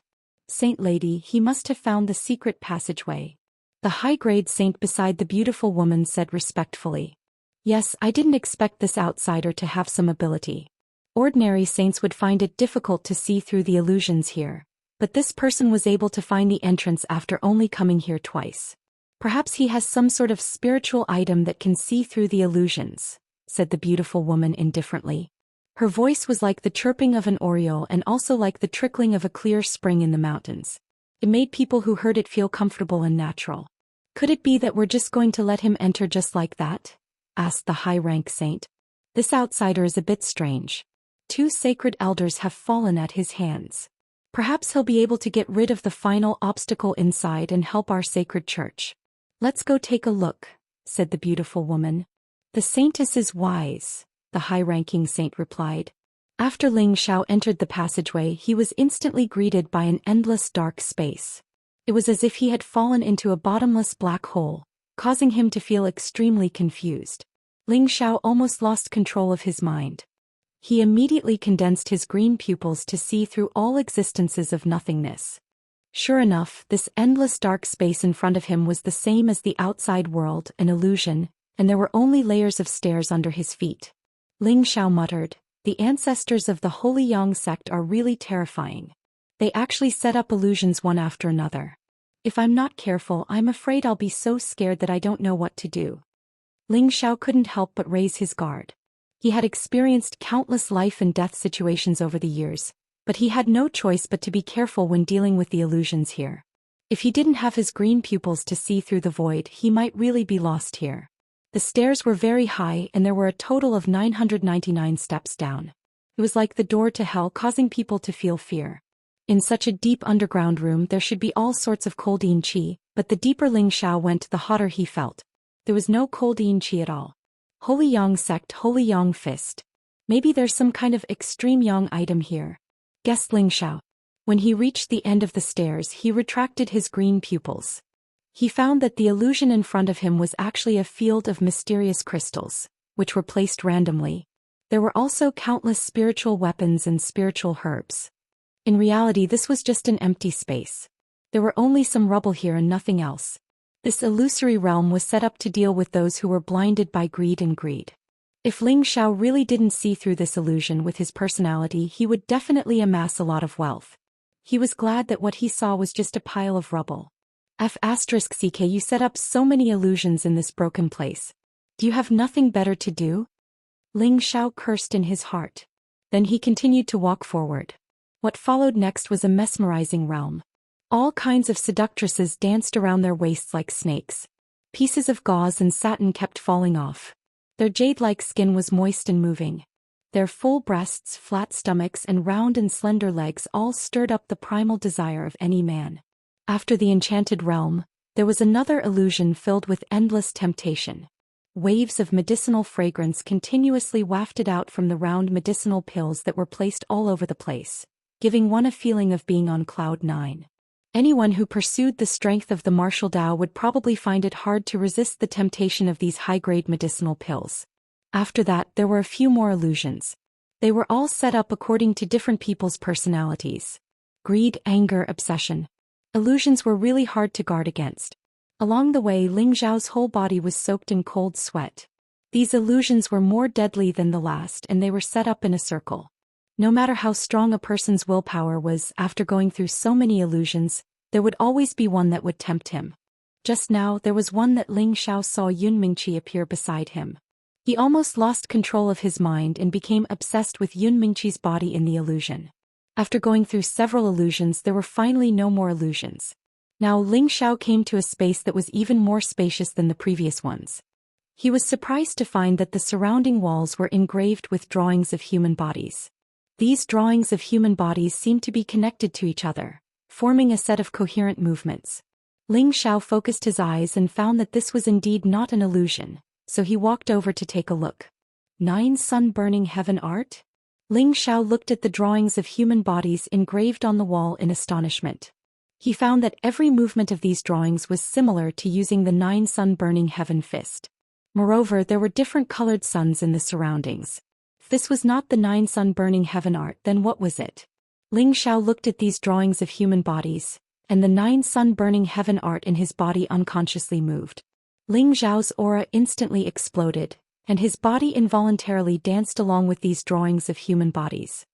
Saint lady, he must have found the secret passageway. The high-grade saint beside the beautiful woman said respectfully. Yes, I didn't expect this outsider to have some ability. Ordinary saints would find it difficult to see through the illusions here, but this person was able to find the entrance after only coming here twice. Perhaps he has some sort of spiritual item that can see through the illusions, said the beautiful woman indifferently. Her voice was like the chirping of an oriole and also like the trickling of a clear spring in the mountains. It made people who heard it feel comfortable and natural. Could it be that we're just going to let him enter just like that? Asked the high-rank saint. This outsider is a bit strange. 2 sacred elders have fallen at his hands. Perhaps he'll be able to get rid of the final obstacle inside and help our sacred church. Let's go take a look, said the beautiful woman. The saintess is wise, the high-ranking saint replied. After Ling Xiao entered the passageway, he was instantly greeted by an endless dark space. It was as if he had fallen into a bottomless black hole, causing him to feel extremely confused. Ling Xiao almost lost control of his mind. He immediately condensed his green pupils to see through all existences of nothingness. Sure enough, this endless dark space in front of him was the same as the outside world, an illusion, and there were only layers of stairs under his feet. Ling Xiao muttered, "The ancestors of the Holy Yang sect are really terrifying. They actually set up illusions one after another. If I'm not careful, I'm afraid I'll be so scared that I don't know what to do." Ling Xiao couldn't help but raise his guard. He had experienced countless life and death situations over the years, but he had no choice but to be careful when dealing with the illusions here. If he didn't have his green pupils to see through the void, he might really be lost here. The stairs were very high and there were a total of 999 steps down. It was like the door to hell, causing people to feel fear. In such a deep underground room there should be all sorts of coldine qi, but the deeper Ling Xiao went the hotter he felt. There was no coldine qi at all. Holy Yang sect, Holy Yang fist. Maybe there's some kind of extreme Yang item here, guessed Ling Xiao. When he reached the end of the stairs, he retracted his green pupils. He found that the illusion in front of him was actually a field of mysterious crystals, which were placed randomly. There were also countless spiritual weapons and spiritual herbs. In reality, this was just an empty space. There were only some rubble here and nothing else. This illusory realm was set up to deal with those who were blinded by greed and greed. If Ling Xiao really didn't see through this illusion with his personality, he would definitely amass a lot of wealth. He was glad that what he saw was just a pile of rubble. F***ck, you set up so many illusions in this broken place. Do you have nothing better to do? Ling Xiao cursed in his heart. Then he continued to walk forward. What followed next was a mesmerizing realm. All kinds of seductresses danced around their waists like snakes. Pieces of gauze and satin kept falling off. Their jade-like skin was moist and moving. Their full breasts, flat stomachs, and round and slender legs all stirred up the primal desire of any man. After the enchanted realm, there was another illusion filled with endless temptation. Waves of medicinal fragrance continuously wafted out from the round medicinal pills that were placed all over the place, giving one a feeling of being on cloud 9. Anyone who pursued the strength of the martial Tao would probably find it hard to resist the temptation of these high-grade medicinal pills. After that, there were a few more illusions. They were all set up according to different people's personalities. Greed, anger, obsession. Illusions were really hard to guard against. Along the way, Ling Xiao's whole body was soaked in cold sweat. These illusions were more deadly than the last, and they were set up in a circle. No matter how strong a person's willpower was, after going through so many illusions, there would always be one that would tempt him. Just now, there was one that Ling Xiao saw Yunmingqi appear beside him. He almost lost control of his mind and became obsessed with Yunmingqi's body in the illusion. After going through several illusions, there were finally no more illusions. Now Ling Xiao came to a space that was even more spacious than the previous ones. He was surprised to find that the surrounding walls were engraved with drawings of human bodies. These drawings of human bodies seemed to be connected to each other, forming a set of coherent movements. Ling Xiao focused his eyes and found that this was indeed not an illusion, so he walked over to take a look. 9 sun-burning heaven art? Ling Xiao looked at the drawings of human bodies engraved on the wall in astonishment. He found that every movement of these drawings was similar to using the 9 sun-burning heaven fist. Moreover, there were different colored suns in the surroundings. If this was not the 9 sun-burning heaven art, then what was it? Ling Xiao looked at these drawings of human bodies, and the 9 sun-burning heaven art in his body unconsciously moved. Ling Xiao's aura instantly exploded, and his body involuntarily danced along with these drawings of human bodies.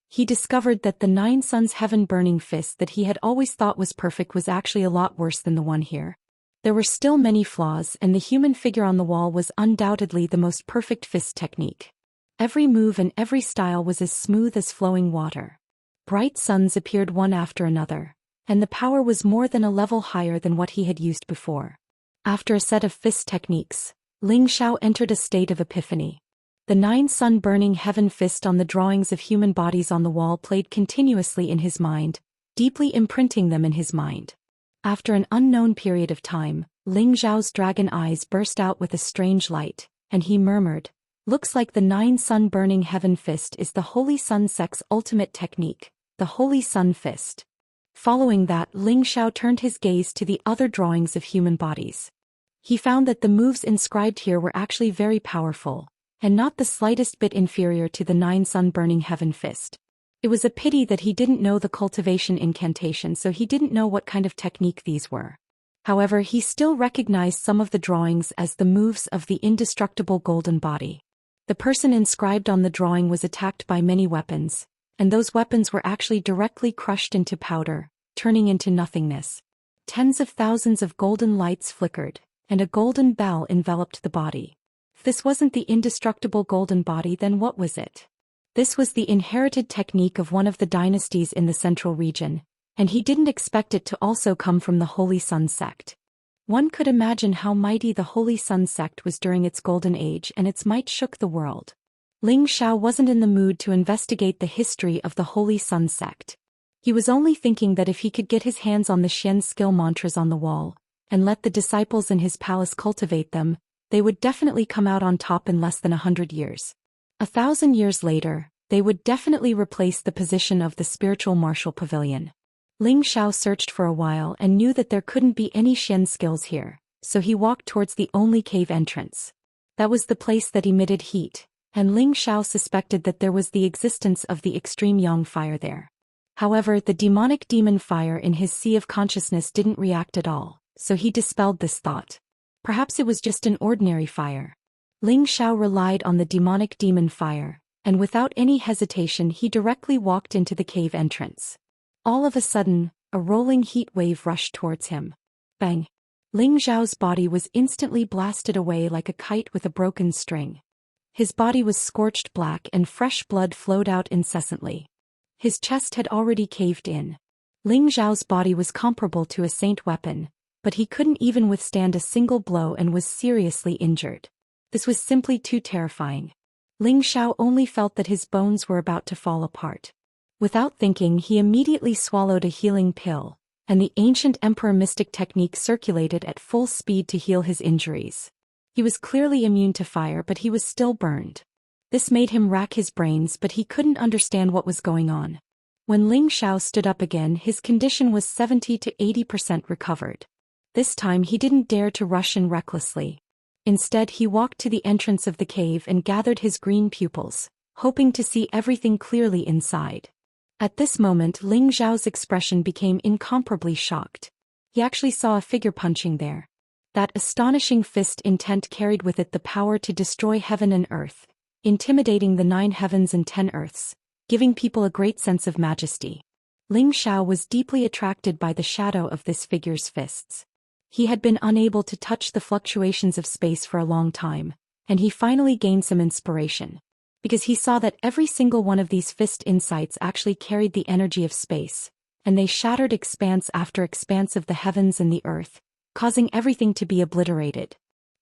He discovered that the 9 suns heaven-burning fist that he had always thought was perfect was actually a lot worse than the one here. There were still many flaws, and the human figure on the wall was undoubtedly the most perfect fist technique. Every move and every style was as smooth as flowing water. Bright suns appeared one after another, and the power was more than a level higher than what he had used before. After a set of fist techniques, Ling Xiao entered a state of epiphany. The 9 sun-burning heaven fist on the drawings of human bodies on the wall played continuously in his mind, deeply imprinting them in his mind. After an unknown period of time, Ling Xiao's dragon eyes burst out with a strange light, and he murmured, "Looks like the 9 sun-burning heaven fist is the Holy Sun sect's ultimate technique, the Holy Sun fist." Following that, Ling Xiao turned his gaze to the other drawings of human bodies. He found that the moves inscribed here were actually very powerful, and not the slightest bit inferior to the 9 sun-burning heaven fist. It was a pity that he didn't know the cultivation incantation, so he didn't know what kind of technique these were. However, he still recognized some of the drawings as the moves of the indestructible golden body. The person inscribed on the drawing was attacked by many weapons, and those weapons were actually directly crushed into powder, turning into nothingness. Tens of thousands of golden lights flickered, and a golden bell enveloped the body. If this wasn't the indestructible golden body, then what was it? This was the inherited technique of one of the dynasties in the central region, and he didn't expect it to also come from the Holy Sun sect. One could imagine how mighty the Holy Sun sect was during its golden age, and its might shook the world. Ling Xiao wasn't in the mood to investigate the history of the Holy Sun sect. He was only thinking that if he could get his hands on the Xian skill mantras on the wall, and let the disciples in his palace cultivate them, they would definitely come out on top in less than 100 years. 1,000 years later, they would definitely replace the position of the spiritual martial pavilion. Ling Xiao searched for a while and knew that there couldn't be any Xian skills here, so he walked towards the only cave entrance. That was the place that emitted heat, and Ling Xiao suspected that there was the existence of the extreme yang fire there. However, the demonic demon fire in his sea of consciousness didn't react at all, so he dispelled this thought. Perhaps it was just an ordinary fire. Ling Xiao relied on the demonic demon fire, and without any hesitation he directly walked into the cave entrance. All of a sudden, a rolling heat wave rushed towards him. Bang! Ling Xiao's body was instantly blasted away like a kite with a broken string. His body was scorched black and fresh blood flowed out incessantly. His chest had already caved in. Ling Xiao's body was comparable to a saint weapon, but he couldn't even withstand a single blow and was seriously injured. This was simply too terrifying. Ling Xiao only felt that his bones were about to fall apart. Without thinking, he immediately swallowed a healing pill, and the ancient emperor mystic technique circulated at full speed to heal his injuries. He was clearly immune to fire, but he was still burned. This made him rack his brains, but he couldn't understand what was going on. When Ling Xiao stood up again, his condition was 70 to 80% recovered. This time he didn't dare to rush in recklessly. Instead, he walked to the entrance of the cave and gathered his green pupils, hoping to see everything clearly inside. At this moment, Ling Xiao's expression became incomparably shocked. He actually saw a figure punching there. That astonishing fist intent carried with it the power to destroy heaven and earth, intimidating the 9 heavens and 10 earths, giving people a great sense of majesty. Ling Xiao was deeply attracted by the shadow of this figure's fists. He had been unable to touch the fluctuations of space for a long time, and he finally gained some inspiration. Because he saw that every single one of these fist insights actually carried the energy of space, and they shattered expanse after expanse of the heavens and the earth, causing everything to be obliterated.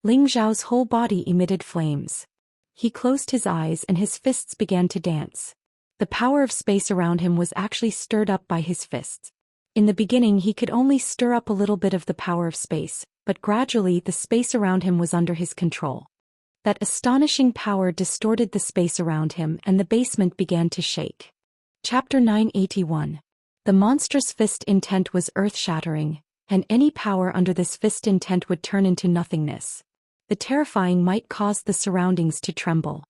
Ling Xiao's whole body emitted flames. He closed his eyes and his fists began to dance. The power of space around him was actually stirred up by his fists. In the beginning he could only stir up a little bit of the power of space, but gradually the space around him was under his control. That astonishing power distorted the space around him and the basement began to shake. Chapter 981. The monstrous fist intent was earth-shattering, and any power under this fist intent would turn into nothingness. The terrifying might caused the surroundings to tremble.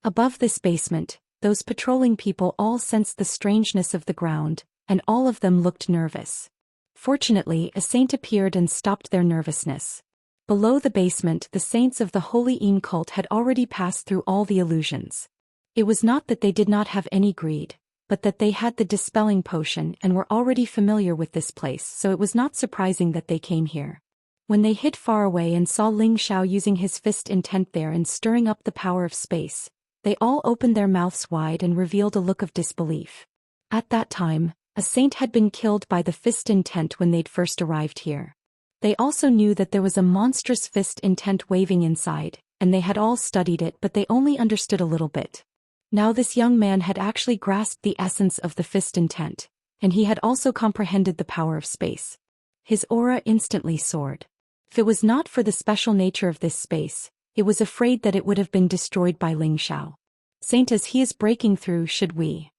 Above this basement, Those patrolling people all sensed the strangeness of the ground, and all of them looked nervous. Fortunately, a saint appeared and stopped their nervousness. Below the basement, the saints of the Holy Yin cult had already passed through all the illusions. It was not that they did not have any greed, but that they had the dispelling potion and were already familiar with this place, so it was not surprising that they came here. When they hid far away and saw Ling Xiao using his fist intent there and stirring up the power of space, they all opened their mouths wide and revealed a look of disbelief. At that time, a saint had been killed by the fist intent when they'd first arrived here. They also knew that there was a monstrous fist intent waving inside, and they had all studied it, but they only understood a little bit. Now this young man had actually grasped the essence of the fist intent, and he had also comprehended the power of space. His aura instantly soared. If it was not for the special nature of this space, it was afraid that it would have been destroyed by Ling Xiao. Saint, as he is breaking through, should we?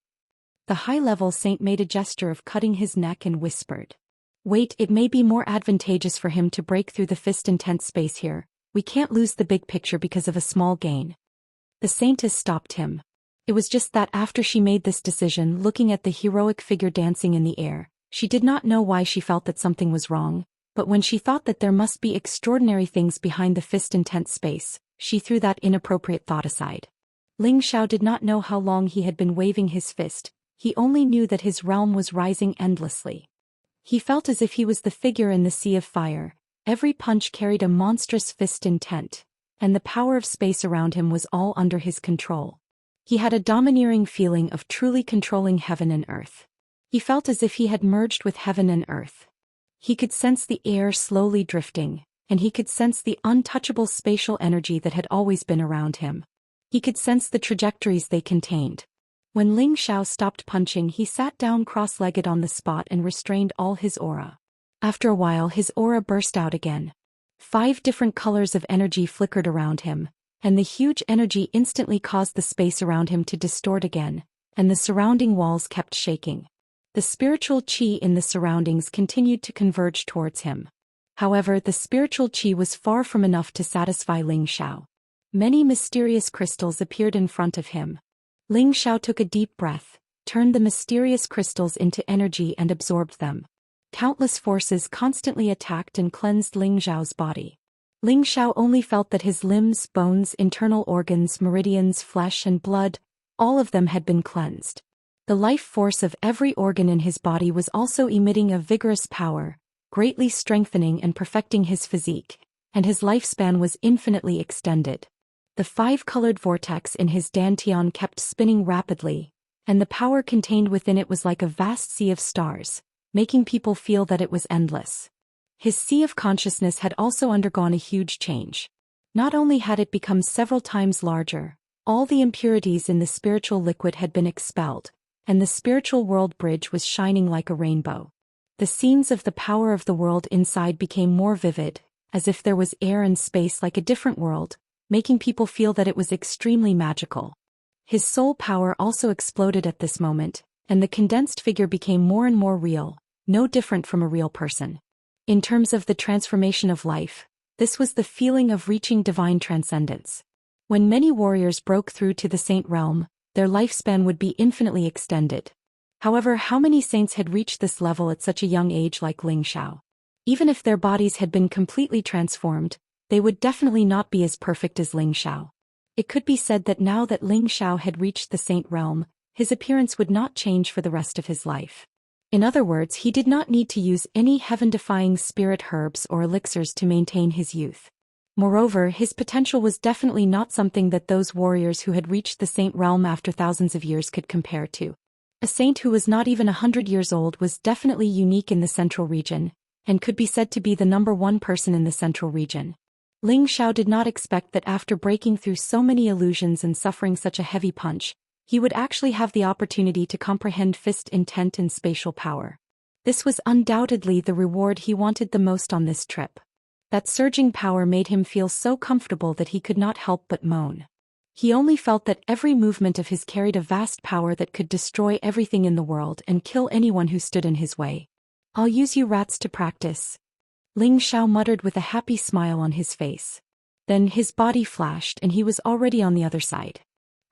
The high-level saint made a gesture of cutting his neck and whispered. Wait, it may be more advantageous for him to break through the fist intent space here. We can't lose the big picture because of a small gain. The saintess stopped him. It was just that after she made this decision, looking at the heroic figure dancing in the air, she did not know why she felt that something was wrong, but when she thought that there must be extraordinary things behind the fist intent space, she threw that inappropriate thought aside. Ling Xiao did not know how long he had been waving his fist, he only knew that his realm was rising endlessly. He felt as if he was the figure in the sea of fire. Every punch carried a monstrous fist intent, and the power of space around him was all under his control. He had a domineering feeling of truly controlling heaven and earth. He felt as if he had merged with heaven and earth. He could sense the air slowly drifting, and he could sense the untouchable spatial energy that had always been around him. He could sense the trajectories they contained. When Ling Xiao stopped punching, he sat down cross-legged on the spot and restrained all his aura. After a while, his aura burst out again. 5 different colors of energy flickered around him, and the huge energy instantly caused the space around him to distort again, and the surrounding walls kept shaking. The spiritual qi in the surroundings continued to converge towards him. However, the spiritual qi was far from enough to satisfy Ling Xiao. Many mysterious crystals appeared in front of him. Ling Xiao took a deep breath, turned the mysterious crystals into energy and absorbed them. Countless forces constantly attacked and cleansed Ling Xiao's body. Ling Xiao only felt that his limbs, bones, internal organs, meridians, flesh and blood, all of them had been cleansed. The life force of every organ in his body was also emitting a vigorous power, greatly strengthening and perfecting his physique, and his lifespan was infinitely extended. The 5-colored vortex in his dantian kept spinning rapidly, and the power contained within it was like a vast sea of stars, making people feel that it was endless. His sea of consciousness had also undergone a huge change. Not only had it become several times larger, all the impurities in the spiritual liquid had been expelled, and the spiritual world bridge was shining like a rainbow. The scenes of the power of the world inside became more vivid, as if there was air and space like a different world, making people feel that it was extremely magical. His soul power also exploded at this moment, and the condensed figure became more and more real, no different from a real person. In terms of the transformation of life, this was the feeling of reaching divine transcendence. When many warriors broke through to the saint realm, their lifespan would be infinitely extended. However, how many saints had reached this level at such a young age like Ling Xiao? Even if their bodies had been completely transformed, they would definitely not be as perfect as Ling Xiao. It could be said that now that Ling Xiao had reached the saint realm, his appearance would not change for the rest of his life. In other words, he did not need to use any heaven-defying spirit herbs or elixirs to maintain his youth. Moreover, his potential was definitely not something that those warriors who had reached the saint realm after thousands of years could compare to. A saint who was not even 100 years old was definitely unique in the central region, and could be said to be the #1 person in the central region. Ling Xiao did not expect that after breaking through so many illusions and suffering such a heavy punch, he would actually have the opportunity to comprehend fist intent and spatial power. This was undoubtedly the reward he wanted the most on this trip. That surging power made him feel so comfortable that he could not help but moan. He only felt that every movement of his carried a vast power that could destroy everything in the world and kill anyone who stood in his way. "I'll use you rats to practice," Ling Xiao muttered with a happy smile on his face. Then his body flashed and he was already on the other side.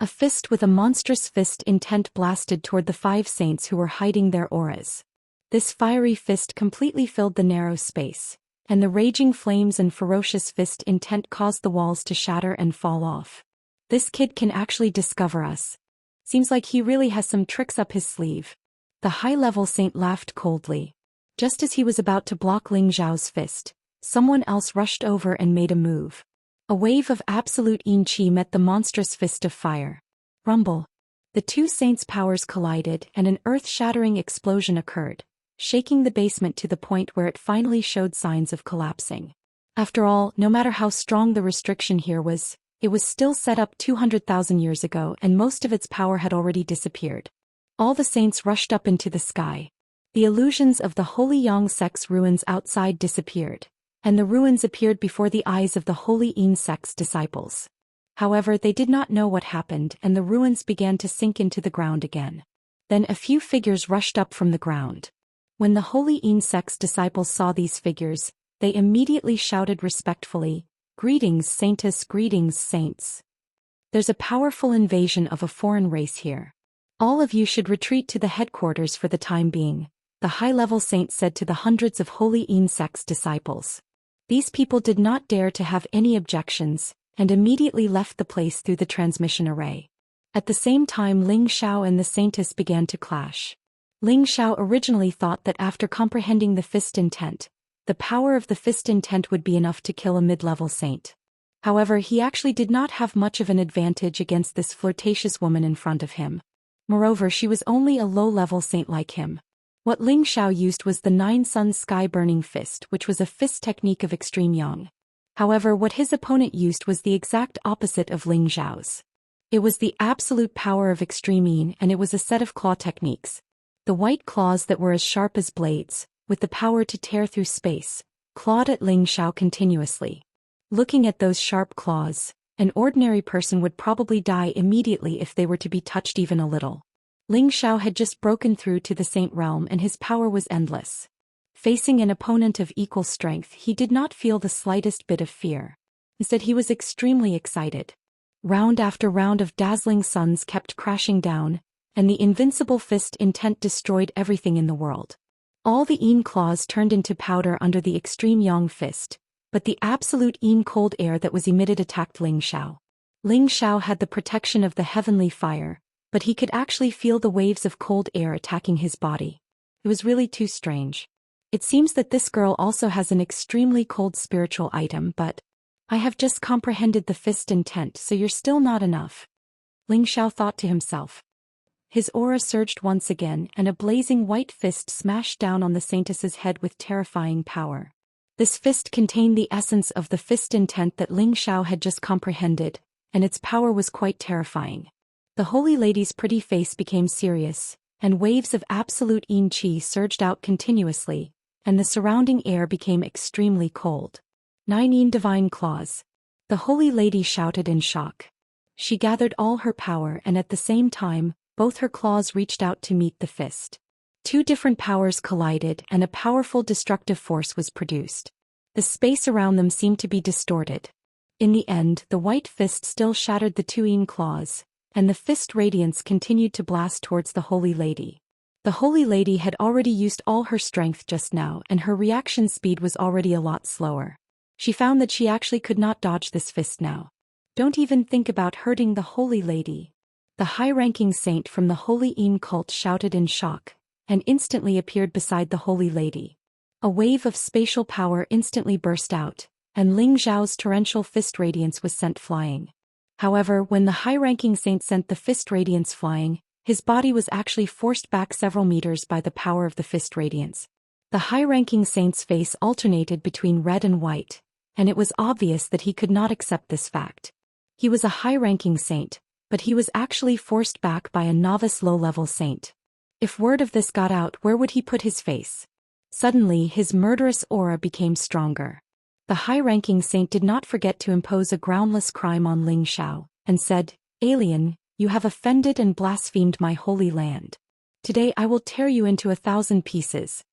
A fist with a monstrous fist intent blasted toward the 5 saints who were hiding their auras. This fiery fist completely filled the narrow space, and the raging flames and ferocious fist intent caused the walls to shatter and fall off. This kid can actually discover us. Seems like he really has some tricks up his sleeve. The high-level saint laughed coldly. Just as he was about to block Ling Xiao's fist, someone else rushed over and made a move. A wave of absolute yin qi met the monstrous fist of fire. Rumble. The 2 saints' powers collided and an earth-shattering explosion occurred, shaking the basement to the point where it finally showed signs of collapsing. After all, no matter how strong the restriction here was, it was still set up 200,000 years ago and most of its power had already disappeared. All the saints rushed up into the sky. The illusions of the Holy Yang sect's ruins outside disappeared, and the ruins appeared before the eyes of the Holy Yin sect's disciples. However, they did not know what happened and the ruins began to sink into the ground again. Then a few figures rushed up from the ground. When the Holy Yin sect's disciples saw these figures, they immediately shouted respectfully, "Greetings, Saintess, greetings, saints. There's a powerful invasion of a foreign race here. All of you should retreat to the headquarters for the time being," the high-level saint said to the hundreds of Holy Yin sect's disciples. These people did not dare to have any objections, and immediately left the place through the transmission array. At the same time, Ling Xiao and the Saintess began to clash. Ling Xiao originally thought that after comprehending the fist intent, the power of the fist intent would be enough to kill a mid-level saint. However, he actually did not have much of an advantage against this flirtatious woman in front of him. Moreover, she was only a low-level saint like him. What Ling Xiao used was the 9 Sun Sky-Burning Fist, which was a fist technique of extreme yang. However, what his opponent used was the exact opposite of Ling Xiao's. It was the absolute power of extreme yin, and it was a set of claw techniques. The white claws that were as sharp as blades, with the power to tear through space, clawed at Ling Xiao continuously. Looking at those sharp claws, an ordinary person would probably die immediately if they were to be touched even a little. Ling Xiao had just broken through to the saint realm and his power was endless. Facing an opponent of equal strength, he did not feel the slightest bit of fear. Instead, he was extremely excited. Round after round of dazzling suns kept crashing down, and the invincible fist intent destroyed everything in the world. All the yin claws turned into powder under the extreme yang fist, but the absolute yin cold air that was emitted attacked Ling Xiao. Ling Xiao had the protection of the heavenly fire, but he could actually feel the waves of cold air attacking his body. It was really too strange. It seems that this girl also has an extremely cold spiritual item, but I have just comprehended the fist intent, so you're still not enough. Ling Xiao thought to himself. His aura surged once again, and a blazing white fist smashed down on the saintess's head with terrifying power. This fist contained the essence of the fist intent that Ling Xiao had just comprehended, and its power was quite terrifying. The Holy Lady's pretty face became serious, and waves of absolute yin qi surged out continuously, and the surrounding air became extremely cold. 9 yin divine claws. The Holy Lady shouted in shock. She gathered all her power and at the same time, both her claws reached out to meet the fist. 2 different powers collided and a powerful destructive force was produced. The space around them seemed to be distorted. In the end, the white fist still shattered the 2 yin claws, and the fist radiance continued to blast towards the Holy Lady. The Holy Lady had already used all her strength just now and her reaction speed was already a lot slower. She found that she actually could not dodge this fist now. Don't even think about hurting the Holy Lady. The high-ranking saint from the Holy Yin cult shouted in shock, and instantly appeared beside the Holy Lady. A wave of spatial power instantly burst out, and Ling Xiao's torrential fist radiance was sent flying. However, when the high-ranking saint sent the fist radiance flying, his body was actually forced back several meters by the power of the fist radiance. The high-ranking saint's face alternated between red and white, and it was obvious that he could not accept this fact. He was a high-ranking saint, but he was actually forced back by a novice low-level saint. If word of this got out, where would he put his face? Suddenly, his murderous aura became stronger. The high-ranking saint did not forget to impose a groundless crime on Ling Xiao, and said, "Alien, you have offended and blasphemed my holy land. Today I will tear you into 1,000 pieces."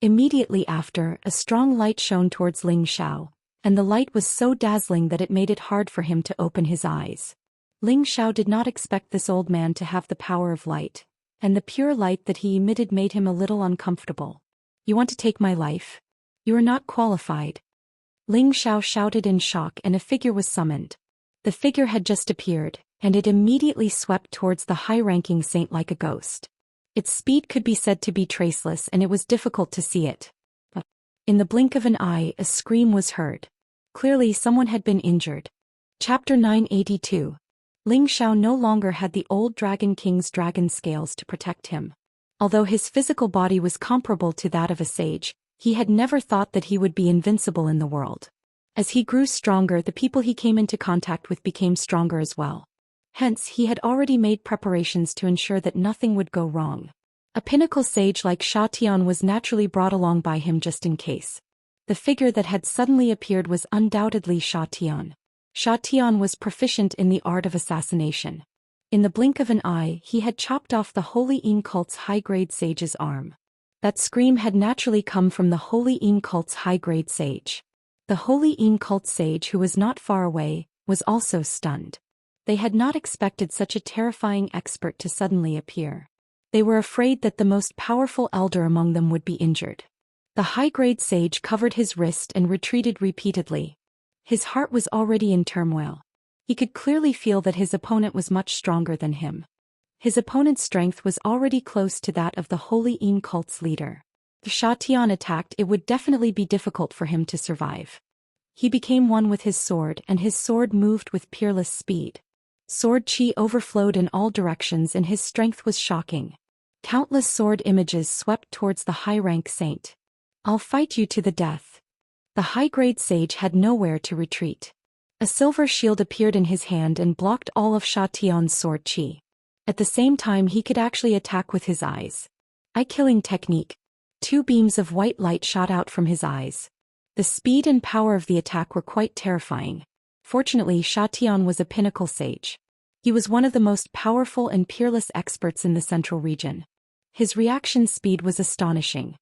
Immediately after, a strong light shone towards Ling Xiao, and the light was so dazzling that it made it hard for him to open his eyes. Ling Xiao did not expect this old man to have the power of light, and the pure light that he emitted made him a little uncomfortable. You want to take my life? You are not qualified. Ling Xiao shouted in shock, and a figure was summoned. The figure had just appeared, and it immediately swept towards the high-ranking saint like a ghost. Its speed could be said to be traceless, and it was difficult to see it. In the blink of an eye, a scream was heard. Clearly someone had been injured. Chapter 982. Ling Xiao no longer had the old Dragon King's dragon scales to protect him. Although his physical body was comparable to that of a sage, he had never thought that he would be invincible in the world. As he grew stronger, the people he came into contact with became stronger as well. Hence, he had already made preparations to ensure that nothing would go wrong. A pinnacle sage like Xian was naturally brought along by him just in case. The figure that had suddenly appeared was undoubtedly Xian. Xian was proficient in the art of assassination. In the blink of an eye, he had chopped off the Holy Yin cult's high-grade sage's arm. That scream had naturally come from the Holy Yin cult's high-grade sage. The Holy Yin cult sage, who was not far away, was also stunned. They had not expected such a terrifying expert to suddenly appear. They were afraid that the most powerful elder among them would be injured. The high-grade sage covered his wrist and retreated repeatedly. His heart was already in turmoil. He could clearly feel that his opponent was much stronger than him. His opponent's strength was already close to that of the Holy Yin cult's leader. If Xian attacked, it would definitely be difficult for him to survive. He became one with his sword, and his sword moved with peerless speed. Sword chi overflowed in all directions, and his strength was shocking. Countless sword images swept towards the high-rank saint. I'll fight you to the death. The high-grade sage had nowhere to retreat. A silver shield appeared in his hand and blocked all of Xian's sword chi. At the same time, he could actually attack with his eyes. Eye-killing technique. 2 beams of white light shot out from his eyes. The speed and power of the attack were quite terrifying. Fortunately, Xian was a pinnacle sage. He was one of the most powerful and peerless experts in the central region. His reaction speed was astonishing.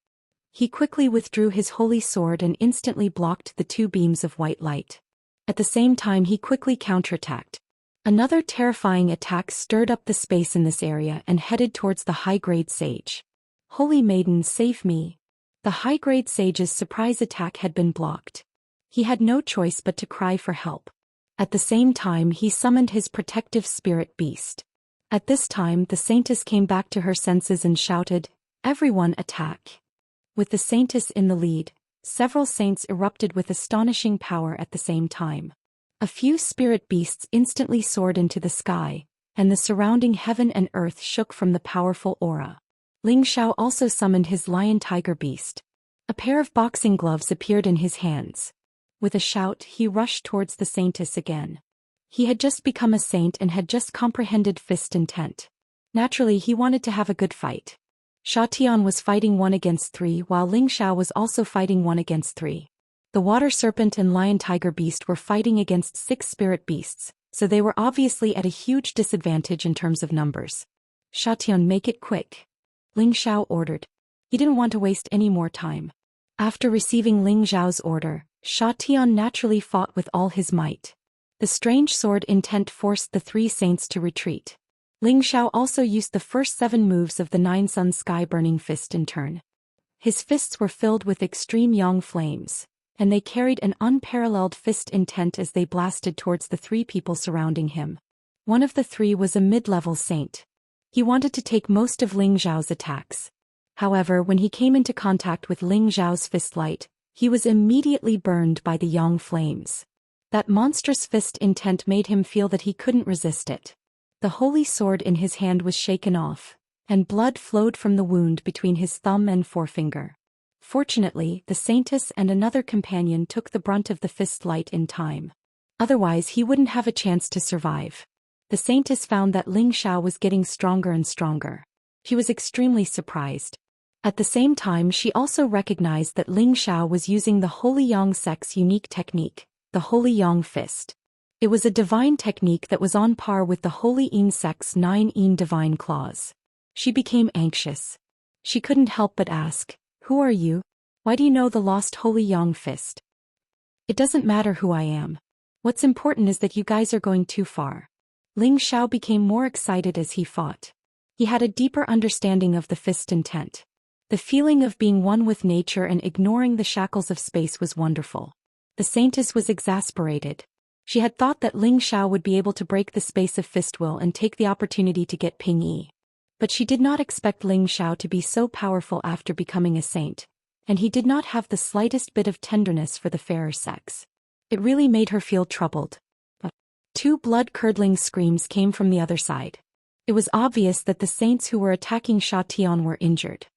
He quickly withdrew his holy sword and instantly blocked the 2 beams of white light. At the same time, he quickly counterattacked. Another terrifying attack stirred up the space in this area and headed towards the high-grade sage. Holy Maiden, save me. The high-grade sage's surprise attack had been blocked. He had no choice but to cry for help. At the same time, he summoned his protective spirit beast. At this time, the saintess came back to her senses and shouted, "Everyone attack!" With the saintess in the lead, several saints erupted with astonishing power at the same time. A few spirit beasts instantly soared into the sky, and the surrounding heaven and earth shook from the powerful aura. Ling Xiao also summoned his lion-tiger beast. A pair of boxing gloves appeared in his hands. With a shout, he rushed towards the saintess again. He had just become a saint and had just comprehended fist intent. Naturally, he wanted to have a good fight. Xian was fighting 1 against 3, while Ling Xiao was also fighting 1 against 3. The water serpent and lion-tiger beast were fighting against 6 spirit beasts, so they were obviously at a huge disadvantage in terms of numbers. Xian, make it quick, Ling Xiao ordered. He didn't want to waste any more time. After receiving Ling Xiao's order, Xian naturally fought with all his might. The strange sword intent forced the 3 saints to retreat. Ling Xiao also used the first 7 moves of the 9 Sun Sky Burning Fist in turn. His fists were filled with extreme yang flames, and they carried an unparalleled fist intent as they blasted towards the 3 people surrounding him. One of the 3 was a mid-level saint. He wanted to take most of Ling Xiao's attacks. However, when he came into contact with Ling Xiao's fist light, he was immediately burned by the yang flames. That monstrous fist intent made him feel that he couldn't resist it. The holy sword in his hand was shaken off, and blood flowed from the wound between his thumb and forefinger. Fortunately, the saintess and another companion took the brunt of the fist light in time. Otherwise, he wouldn't have a chance to survive. The saintess found that Ling Xiao was getting stronger and stronger. She was extremely surprised. At the same time, she also recognized that Ling Xiao was using the Holy Yang Sect's unique technique, the Holy Yang Fist. It was a divine technique that was on par with the Holy Yin Sect's 9 Yin Divine Claws. She became anxious. She couldn't help but ask, "Who are you? Why do you know the lost Holy Yang Fist?" "It doesn't matter who I am. What's important is that you guys are going too far. Ling Xiao became more excited as he fought. He had a deeper understanding of the fist intent. The feeling of being one with nature and ignoring the shackles of space was wonderful. The saintess was exasperated. She had thought that Ling Xiao would be able to break the space of fist will and take the opportunity to get Ping Yi. But she did not expect Ling Xiao to be so powerful after becoming a saint, and he did not have the slightest bit of tenderness for the fairer sex. It really made her feel troubled. Two blood-curdling screams came from the other side. It was obvious that the saints who were attacking Sha Tian were injured.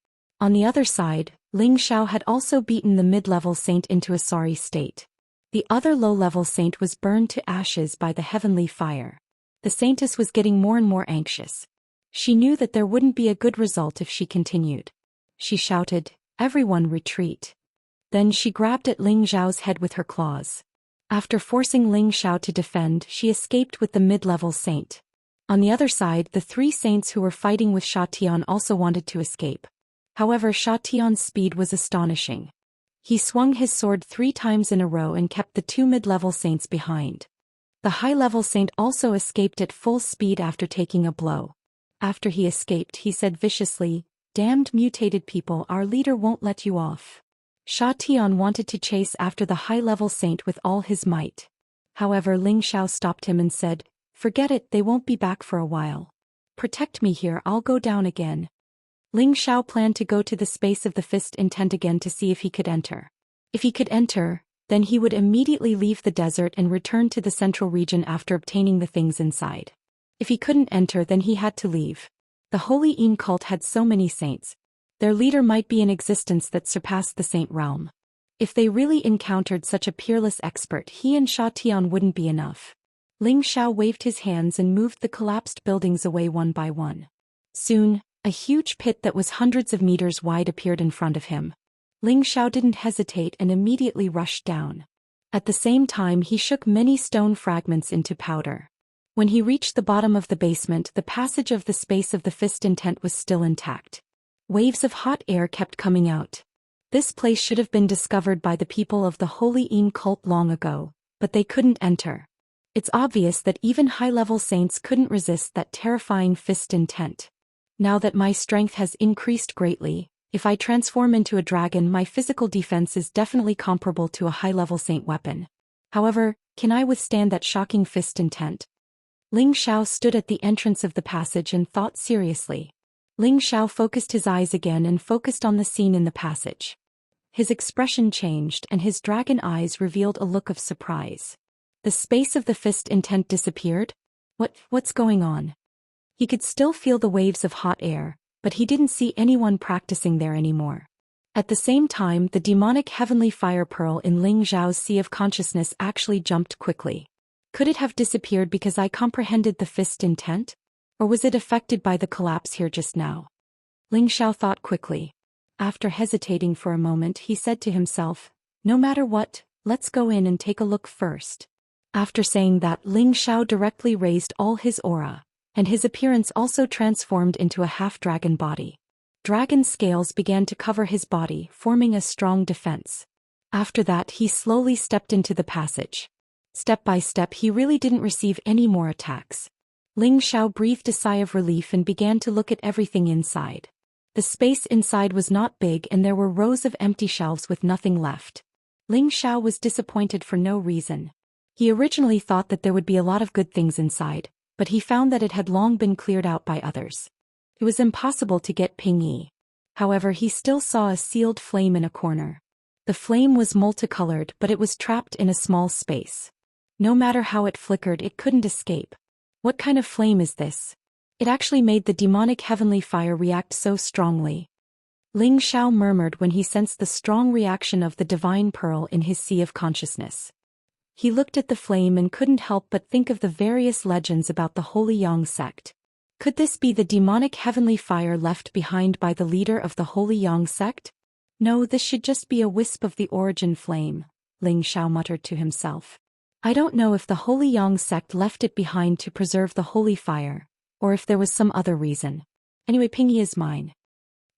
On the other side, Ling Xiao had also beaten the mid-level saint into a sorry state. The other low-level saint was burned to ashes by the heavenly fire. The saintess was getting more and more anxious. She knew that there wouldn't be a good result if she continued. She shouted, "Everyone retreat." Then she grabbed at Ling Xiao's head with her claws. After forcing Ling Xiao to defend, she escaped with the mid-level saint. On the other side, the three saints who were fighting with Sha Tian also wanted to escape. However, Sha Tian's speed was astonishing. He swung his sword 3 times in a row and kept the 2 mid-level saints behind. The high-level saint also escaped at full speed after taking a blow. After he escaped, he said viciously, "Damned mutated people, our leader won't let you off." Sha Tian wanted to chase after the high-level saint with all his might. However, Ling Xiao stopped him and said, "Forget it, they won't be back for a while. Protect me here, I'll go down again." Ling Xiao planned to go to the space of the fist intent again to see if he could enter. If he could enter, then he would immediately leave the desert and return to the central region after obtaining the things inside. If he couldn't enter, then he had to leave. The Holy Yin cult had so many saints. Their leader might be an existence that surpassed the saint realm. If they really encountered such a peerless expert, he and Sha Tian wouldn't be enough. Ling Xiao waved his hands and moved the collapsed buildings away one by one. Soon, a huge pit that was hundreds of meters wide appeared in front of him. Ling Xiao didn't hesitate and immediately rushed down. At the same time, he shook many stone fragments into powder. When he reached the bottom of the basement, the passage of the space of the fist intent was still intact. Waves of hot air kept coming out. This place should have been discovered by the people of the Holy Yin cult long ago, but they couldn't enter. It's obvious that even high-level saints couldn't resist that terrifying fist intent. Now that my strength has increased greatly, if I transform into a dragon, my physical defense is definitely comparable to a high-level saint weapon. However, can I withstand that shocking fist intent? Ling Xiao stood at the entrance of the passage and thought seriously. Ling Xiao focused his eyes again and focused on the scene in the passage. His expression changed and his dragon eyes revealed a look of surprise. The space of the fist intent disappeared? What's going on? He could still feel the waves of hot air, but he didn't see anyone practicing there anymore. At the same time, the demonic heavenly fire pearl in Ling Xiao's sea of consciousness actually jumped quickly. Could it have disappeared because I comprehended the fist intent? Or was it affected by the collapse here just now? Ling Xiao thought quickly. After hesitating for a moment, he said to himself, "No matter what, let's go in and take a look first." After saying that, Ling Xiao directly raised all his aura, and his appearance also transformed into a half-dragon body. Dragon scales began to cover his body, forming a strong defense. After that, he slowly stepped into the passage. Step by step, he really didn't receive any more attacks. Ling Xiao breathed a sigh of relief and began to look at everything inside. The space inside was not big and there were rows of empty shelves with nothing left. Ling Xiao was disappointed for no reason. He originally thought that there would be a lot of good things inside, but he found that it had long been cleared out by others. It was impossible to get Ping Yi. However, he still saw a sealed flame in a corner. The flame was multicolored, but it was trapped in a small space. No matter how it flickered, it couldn't escape. What kind of flame is this? It actually made the demonic heavenly fire react so strongly. Ling Xiao murmured when he sensed the strong reaction of the divine pearl in his sea of consciousness. He looked at the flame and couldn't help but think of the various legends about the Holy Yang sect. Could this be the demonic heavenly fire left behind by the leader of the Holy Yang sect? No, this should just be a wisp of the origin flame, Ling Xiao muttered to himself. I don't know if the Holy Yang sect left it behind to preserve the holy fire, or if there was some other reason. Anyway, Ping Yi is mine.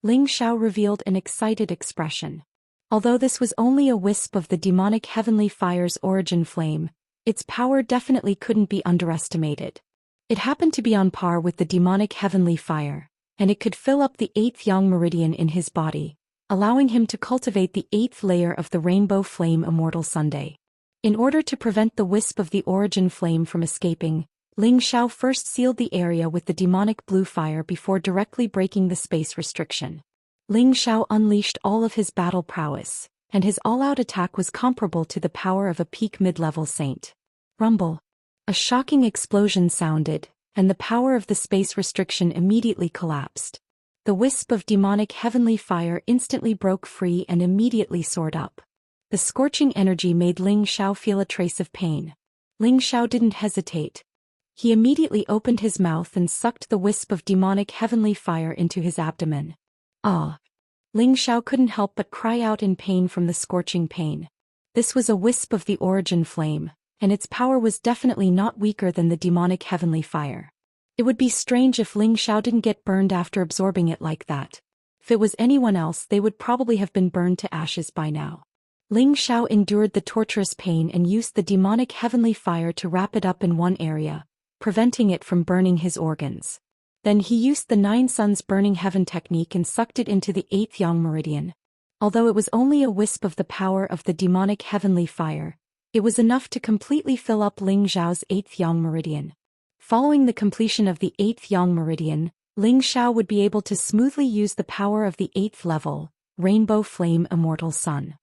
Ling Xiao revealed an excited expression. Although this was only a wisp of the demonic heavenly fire's origin flame, its power definitely couldn't be underestimated. It happened to be on par with the demonic heavenly fire, and it could fill up the 8th yang meridian in his body, allowing him to cultivate the 8th layer of the rainbow flame Immortal Sunday. In order to prevent the wisp of the origin flame from escaping, Ling Xiao first sealed the area with the demonic blue fire before directly breaking the space restriction. Ling Xiao unleashed all of his battle prowess, and his all-out attack was comparable to the power of a peak mid-level saint. Rumble. A shocking explosion sounded, and the power of the space restriction immediately collapsed. The wisp of demonic heavenly fire instantly broke free and immediately soared up. The scorching energy made Ling Xiao feel a trace of pain. Ling Xiao didn't hesitate. He immediately opened his mouth and sucked the wisp of demonic heavenly fire into his abdomen. Ah! Ling Xiao couldn't help but cry out in pain from the scorching pain. This was a wisp of the origin flame, and its power was definitely not weaker than the demonic heavenly fire. It would be strange if Ling Xiao didn't get burned after absorbing it like that. If it was anyone else, they would probably have been burned to ashes by now. Ling Xiao endured the torturous pain and used the demonic heavenly fire to wrap it up in one area, preventing it from burning his organs. Then he used the 9 suns burning heaven technique and sucked it into the 8th yang meridian. Although it was only a wisp of the power of the demonic heavenly fire, it was enough to completely fill up Ling Xiao's 8th yang meridian. Following the completion of the 8th yang meridian, Ling Xiao would be able to smoothly use the power of the 8th level, Rainbow Flame Immortal Sun.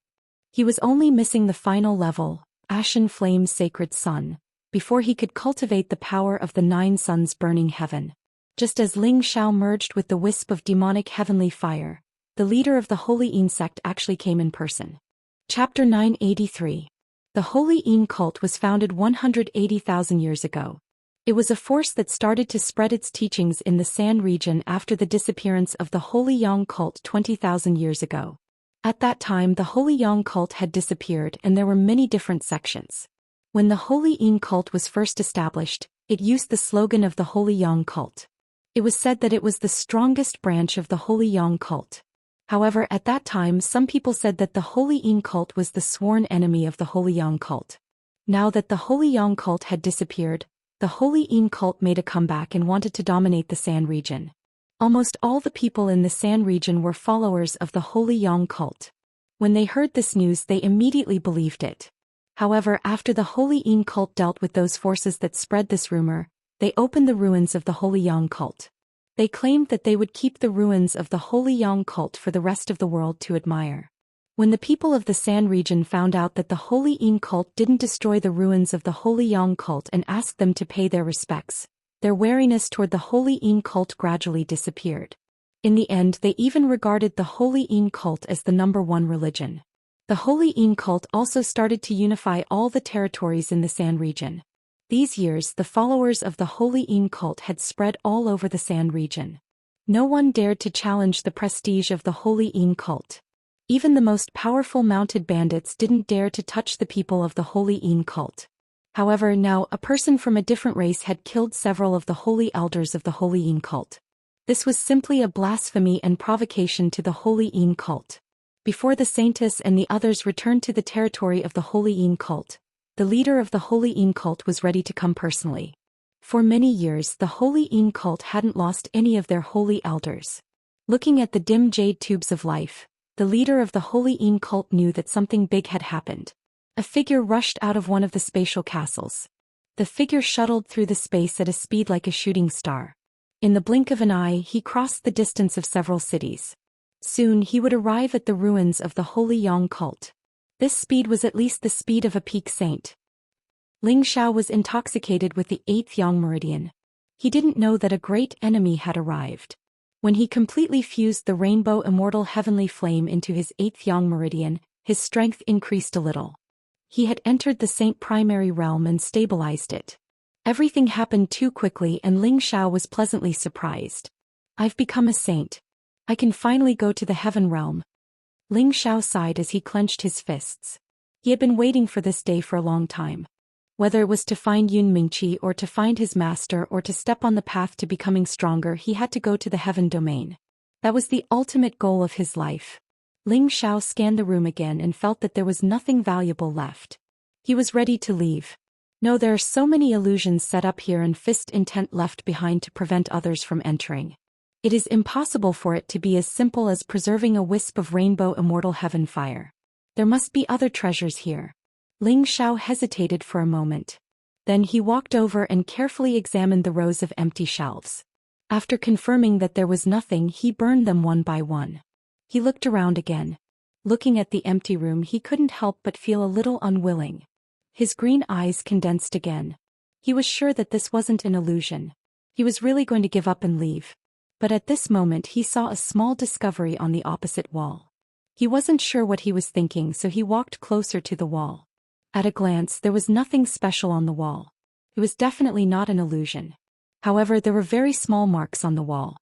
He was only missing the final level, Ashen Flame Sacred Sun, before he could cultivate the power of the 9 suns burning heaven. Just as Ling Xiao merged with the wisp of demonic heavenly fire, the leader of the Holy Yin sect actually came in person. Chapter 983. The Holy Yin cult was founded 180,000 years ago. It was a force that started to spread its teachings in the San region after the disappearance of the Holy Yang cult 20,000 years ago. At that time, the Holy Yang cult had disappeared and there were many different sections. When the Holy Yin cult was first established, it used the slogan of the Holy Yang cult. It was said that it was the strongest branch of the Holy Yang cult. However, at that time some people said that the Holy Yin cult was the sworn enemy of the Holy Yang cult. Now that the Holy Yang cult had disappeared, the Holy Yin cult made a comeback and wanted to dominate the San region. Almost all the people in the San region were followers of the Holy Yang cult. When they heard this news, they immediately believed it. However, after the Holy Yin cult dealt with those forces that spread this rumor, they opened the ruins of the Holy Yang cult. They claimed that they would keep the ruins of the Holy Yang cult for the rest of the world to admire. When the people of the San region found out that the Holy Yin cult didn't destroy the ruins of the Holy Yang cult and asked them to pay their respects, their wariness toward the Holy Yin cult gradually disappeared. In the end, they even regarded the Holy Yin cult as the #1 religion. The Holy Yin cult also started to unify all the territories in the San region. These years, the followers of the Holy Yin cult had spread all over the San region. No one dared to challenge the prestige of the Holy Yin cult. Even the most powerful mounted bandits didn't dare to touch the people of the Holy Yin cult. However, now a person from a different race had killed several of the holy elders of the Holy Yin cult. This was simply a blasphemy and provocation to the Holy Yin cult. Before the saintess and the others returned to the territory of the Holy Yin cult, the leader of the Holy Yin cult was ready to come personally. For many years, the Holy Yin cult hadn't lost any of their holy elders. Looking at the dim jade tubes of life, the leader of the Holy Yin cult knew that something big had happened. A figure rushed out of one of the spatial castles. The figure shuttled through the space at a speed like a shooting star. In the blink of an eye, he crossed the distance of several cities. Soon he would arrive at the ruins of the Holy Yang cult. This speed was at least the speed of a peak saint. Ling Xiao was intoxicated with the 8th yang meridian. He didn't know that a great enemy had arrived. When he completely fused the rainbow immortal heavenly flame into his 8th yang meridian, his strength increased a little. He had entered the saint primary realm and stabilized it. Everything happened too quickly and Ling Xiao was pleasantly surprised. I've become a saint. I can finally go to the heaven realm. Ling Xiao sighed as he clenched his fists. He had been waiting for this day for a long time. Whether it was to find Yun Mingqi or to find his master or to step on the path to becoming stronger, he had to go to the heaven domain. That was the ultimate goal of his life. Ling Xiao scanned the room again and felt that there was nothing valuable left. He was ready to leave. No, there are so many illusions set up here and fist intent left behind to prevent others from entering. It is impossible for it to be as simple as preserving a wisp of rainbow immortal heaven fire. There must be other treasures here. Ling Xiao hesitated for a moment. Then he walked over and carefully examined the rows of empty shelves. After confirming that there was nothing, he burned them one by one. He looked around again. Looking at the empty room, he couldn't help but feel a little unwilling. His green eyes condensed again. He was sure that this wasn't an illusion. He was really going to give up and leave. But at this moment he saw a small discovery on the opposite wall. He wasn't sure what he was thinking, so he walked closer to the wall. At a glance, there was nothing special on the wall. It was definitely not an illusion. However, there were very small marks on the wall.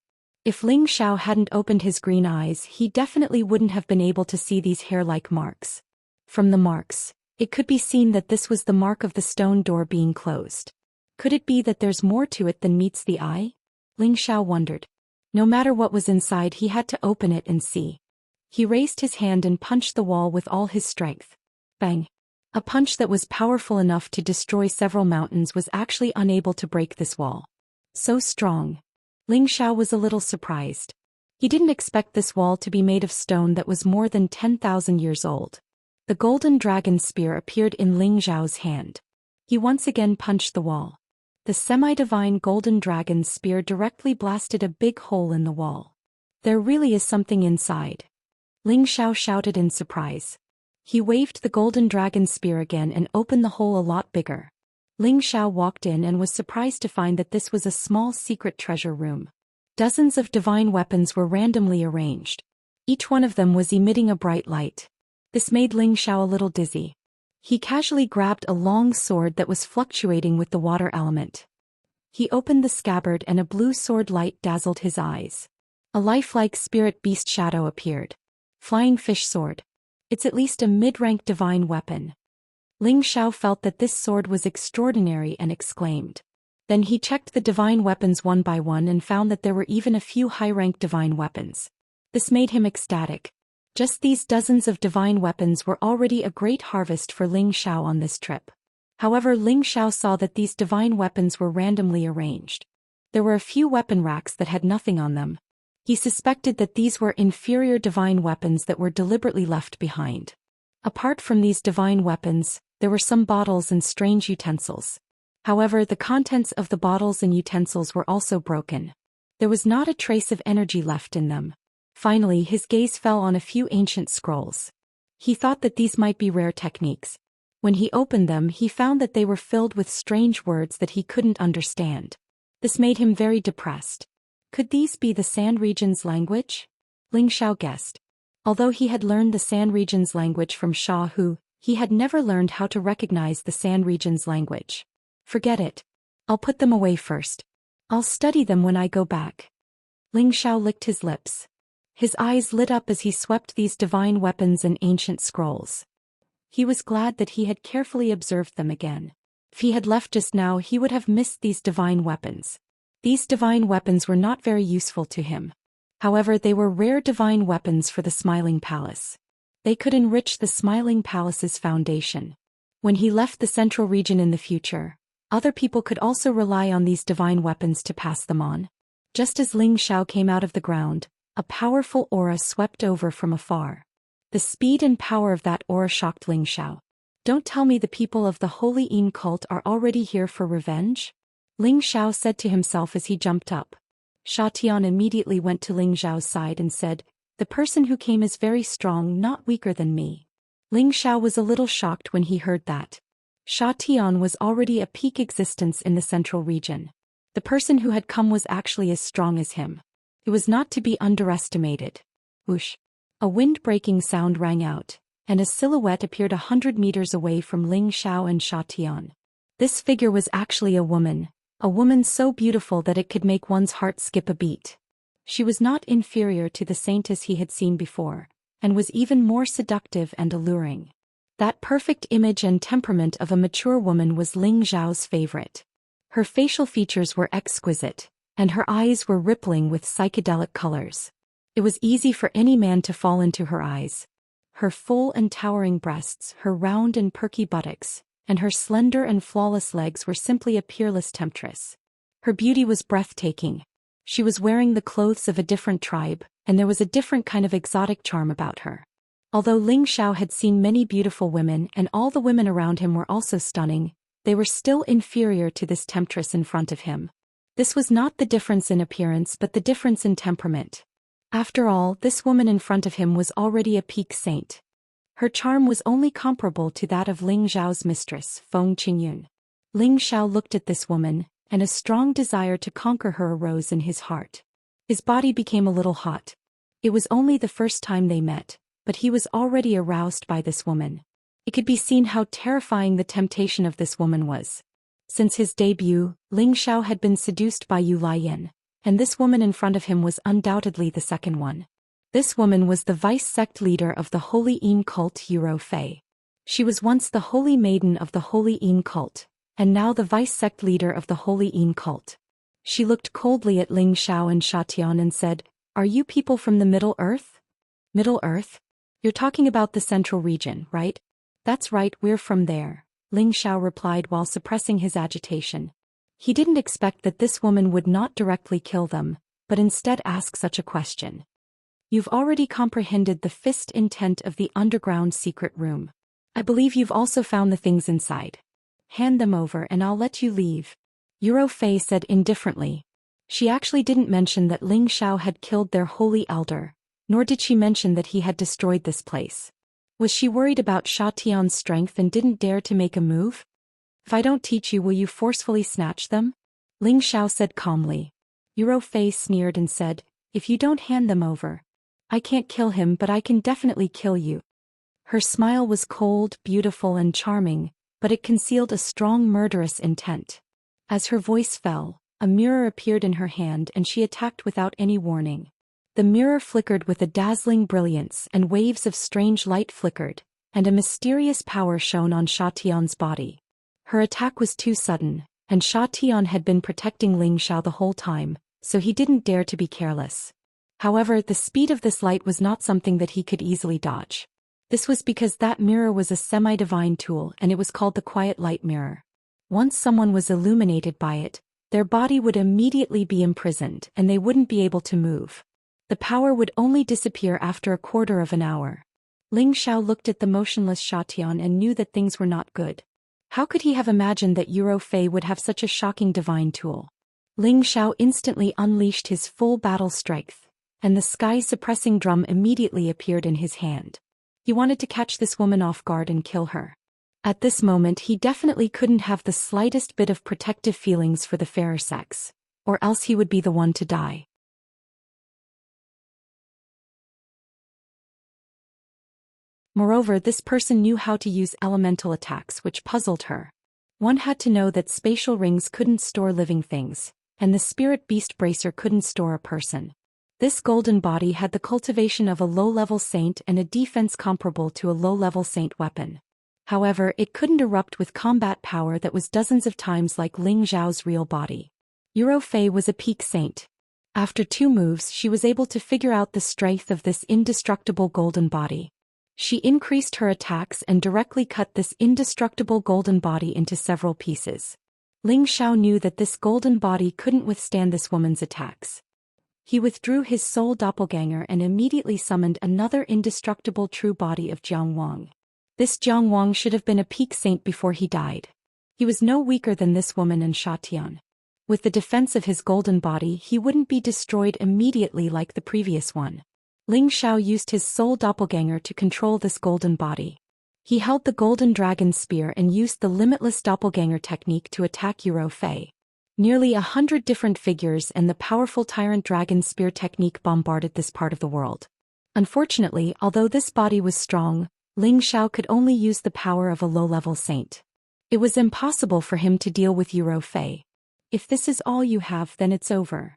If Ling Xiao hadn't opened his green eyes, he definitely wouldn't have been able to see these hair-like marks. From the marks, it could be seen that this was the mark of the stone door being closed. Could it be that there's more to it than meets the eye? Ling Xiao wondered. No matter what was inside, he had to open it and see. He raised his hand and punched the wall with all his strength. Bang! A punch that was powerful enough to destroy several mountains was actually unable to break this wall. So strong. Ling Xiao was a little surprised. He didn't expect this wall to be made of stone that was more than 10,000 years old. The golden dragon spear appeared in Ling Xiao's hand. He once again punched the wall. The semi-divine golden dragon spear directly blasted a big hole in the wall. There really is something inside. Ling Xiao shouted in surprise. He waved the golden dragon spear again and opened the hole a lot bigger. Ling Xiao walked in and was surprised to find that this was a small secret treasure room. Dozens of divine weapons were randomly arranged. Each one of them was emitting a bright light. This made Ling Xiao a little dizzy. He casually grabbed a long sword that was fluctuating with the water element. He opened the scabbard and a blue sword light dazzled his eyes. A lifelike spirit beast shadow appeared. Flying fish sword. It's at least a mid-rank divine weapon. Ling Xiao felt that this sword was extraordinary and exclaimed. Then he checked the divine weapons one by one and found that there were even a few high-rank divine weapons. This made him ecstatic. Just these dozens of divine weapons were already a great harvest for Ling Xiao on this trip. However, Ling Xiao saw that these divine weapons were randomly arranged. There were a few weapon racks that had nothing on them. He suspected that these were inferior divine weapons that were deliberately left behind. Apart from these divine weapons, there were some bottles and strange utensils. However, the contents of the bottles and utensils were also broken. There was not a trace of energy left in them. Finally, his gaze fell on a few ancient scrolls. He thought that these might be rare techniques. When he opened them, he found that they were filled with strange words that he couldn't understand. This made him very depressed. Could these be the Sand Region's language? Ling Xiao guessed. Although he had learned the Sand Region's language from Sha Hu, he had never learned how to recognize the Sand Region's language. Forget it. I'll put them away first. I'll study them when I go back. Ling Xiao licked his lips. His eyes lit up as he swept these divine weapons and ancient scrolls. He was glad that he had carefully observed them again. If he had left just now, he would have missed these divine weapons. These divine weapons were not very useful to him. However, they were rare divine weapons for the Smiling Palace. They could enrich the Smiling Palace's foundation. When he left the Central Region in the future, other people could also rely on these divine weapons to pass them on. Just as Ling Xiao came out of the ground, a powerful aura swept over from afar. The speed and power of that aura shocked Ling Xiao. Don't tell me the people of the Holy Yin cult are already here for revenge? Ling Xiao said to himself as he jumped up. Sha Tian immediately went to Ling Xiao's side and said, "The person who came is very strong, not weaker than me." Ling Xiao was a little shocked when he heard that. Sha Tian was already a peak existence in the Central Region. The person who had come was actually as strong as him. It was not to be underestimated. Whoosh! A wind-breaking sound rang out, and a silhouette appeared 100 meters away from Ling Xiao and Sha Tian. This figure was actually a woman so beautiful that it could make one's heart skip a beat. She was not inferior to the saintess he had seen before, and was even more seductive and alluring. That perfect image and temperament of a mature woman was Ling Xiao's favorite. Her facial features were exquisite, and her eyes were rippling with psychedelic colors. It was easy for any man to fall into her eyes. Her full and towering breasts, her round and perky buttocks, and her slender and flawless legs were simply a peerless temptress. Her beauty was breathtaking. She was wearing the clothes of a different tribe, and there was a different kind of exotic charm about her. Although Ling Xiao had seen many beautiful women and all the women around him were also stunning, they were still inferior to this temptress in front of him. This was not the difference in appearance but the difference in temperament. After all, this woman in front of him was already a peak saint. Her charm was only comparable to that of Ling Xiao's mistress, Feng Qingyun. Ling Xiao looked at this woman, and a strong desire to conquer her arose in his heart. His body became a little hot. It was only the first time they met, but he was already aroused by this woman. It could be seen how terrifying the temptation of this woman was. Since his debut, Ling Xiao had been seduced by Yu Laiyan, and this woman in front of him was undoubtedly the second one. This woman was the vice-sect leader of the Holy Yin cult, Yuro Fei. She was once the holy maiden of the Holy Yin cult, and now the vice-sect leader of the Holy Yin cult. She looked coldly at Ling Xiao and Xiatian and said, "Are you people from the Middle Earth?" "Middle Earth? You're talking about the Central region, right?" "That's right, we're from there," Ling Xiao replied while suppressing his agitation. He didn't expect that this woman would not directly kill them, but instead ask such a question. "You've already comprehended the fist intent of the underground secret room. I believe you've also found the things inside. Hand them over and I'll let you leave," Yuro Fei said indifferently. She actually didn't mention that Ling Xiao had killed their holy elder, nor did she mention that he had destroyed this place. Was she worried about Sha Tian's strength and didn't dare to make a move? "If I don't teach you, will you forcefully snatch them?" Ling Xiao said calmly. Yuro Fei sneered and said, "If you don't hand them over, I can't kill him, but I can definitely kill you." Her smile was cold, beautiful and charming, but it concealed a strong murderous intent. As her voice fell, a mirror appeared in her hand and she attacked without any warning. The mirror flickered with a dazzling brilliance and waves of strange light flickered, and a mysterious power shone on Sha Tian's body. Her attack was too sudden, and Sha Tian had been protecting Ling Xiao the whole time, so he didn't dare to be careless. However, the speed of this light was not something that he could easily dodge. This was because that mirror was a semi-divine tool and it was called the Quiet Light Mirror. Once someone was illuminated by it, their body would immediately be imprisoned and they wouldn't be able to move. The power would only disappear after a quarter of an hour. Ling Xiao looked at the motionless Sha Tian and knew that things were not good. How could he have imagined that Yuro Fei would have such a shocking divine tool? Ling Xiao instantly unleashed his full battle strength, and the sky-suppressing drum immediately appeared in his hand. He wanted to catch this woman off guard and kill her. At this moment he definitely couldn't have the slightest bit of protective feelings for the fairer sex, or else he would be the one to die. Moreover, this person knew how to use elemental attacks, which puzzled her. One had to know that spatial rings couldn't store living things, and the spirit beast bracer couldn't store a person. This golden body had the cultivation of a low-level saint and a defense comparable to a low-level saint weapon. However, it couldn't erupt with combat power that was dozens of times like Ling Xiao's real body. Yuro Fei was a peak saint. After 2 moves she was able to figure out the strength of this indestructible golden body. She increased her attacks and directly cut this indestructible golden body into several pieces. Ling Xiao knew that this golden body couldn't withstand this woman's attacks. He withdrew his soul doppelganger and immediately summoned another indestructible true body of Jiang Wang. This Jiang Wang should have been a peak saint before he died. He was no weaker than this woman and Sha Tian. With the defense of his golden body he wouldn't be destroyed immediately like the previous one. Ling Xiao used his soul doppelganger to control this golden body. He held the golden dragon spear and used the limitless doppelganger technique to attack Yuro Fei. Nearly 100 different figures and the powerful tyrant dragon spear technique bombarded this part of the world. Unfortunately, although this body was strong, Ling Xiao could only use the power of a low-level saint. It was impossible for him to deal with Yuro Fei. "If this is all you have, then it's over."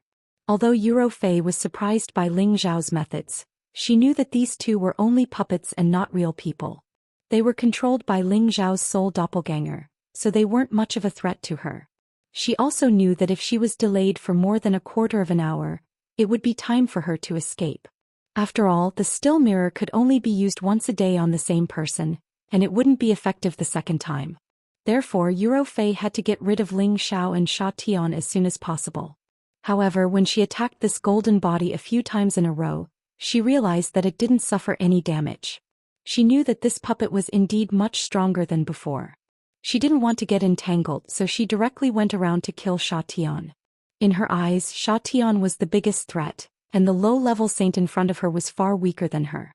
Although Yuro Fei was surprised by Ling Xiao's methods, she knew that these two were only puppets and not real people. They were controlled by Ling Xiao's soul doppelganger, so they weren't much of a threat to her. She also knew that if she was delayed for more than a quarter of an hour, it would be time for her to escape. After all, the still mirror could only be used once a day on the same person, and it wouldn't be effective the second time. Therefore Fei had to get rid of Ling Xiao and Sha Tian as soon as possible. However, when she attacked this golden body a few times in a row, she realized that it didn't suffer any damage. She knew that this puppet was indeed much stronger than before. She didn't want to get entangled, so she directly went around to kill Sha Tian. In her eyes, Sha Tian was the biggest threat, and the low-level saint in front of her was far weaker than her.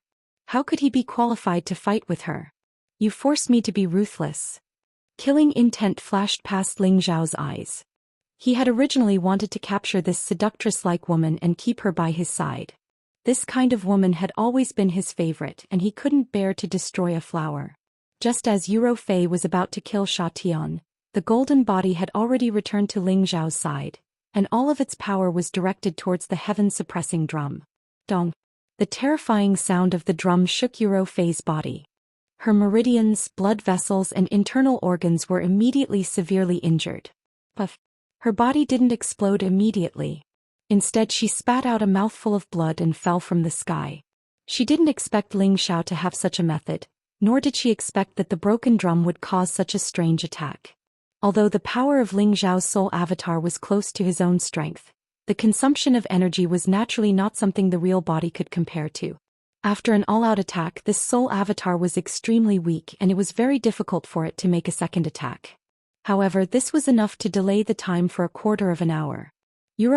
How could he be qualified to fight with her? You force me to be ruthless. Killing intent flashed past Ling Xiao's eyes. He had originally wanted to capture this seductress-like woman and keep her by his side. This kind of woman had always been his favorite, and he couldn't bear to destroy a flower. Just as Fei was about to kill Sha Tian, the golden body had already returned to Ling Xiao's side, and all of its power was directed towards the heaven-suppressing drum. Dong. The terrifying sound of the drum shook Fei's body. Her meridians, blood vessels and internal organs were immediately severely injured. Puff. Her body didn't explode immediately. Instead she spat out a mouthful of blood and fell from the sky. She didn't expect Ling Xiao to have such a method, nor did she expect that the broken drum would cause such a strange attack. Although the power of Ling Xiao's soul avatar was close to his own strength, the consumption of energy was naturally not something the real body could compare to. After an all-out attack, this soul avatar was extremely weak and it was very difficult for it to make a second attack. However, this was enough to delay the time for a quarter of an hour.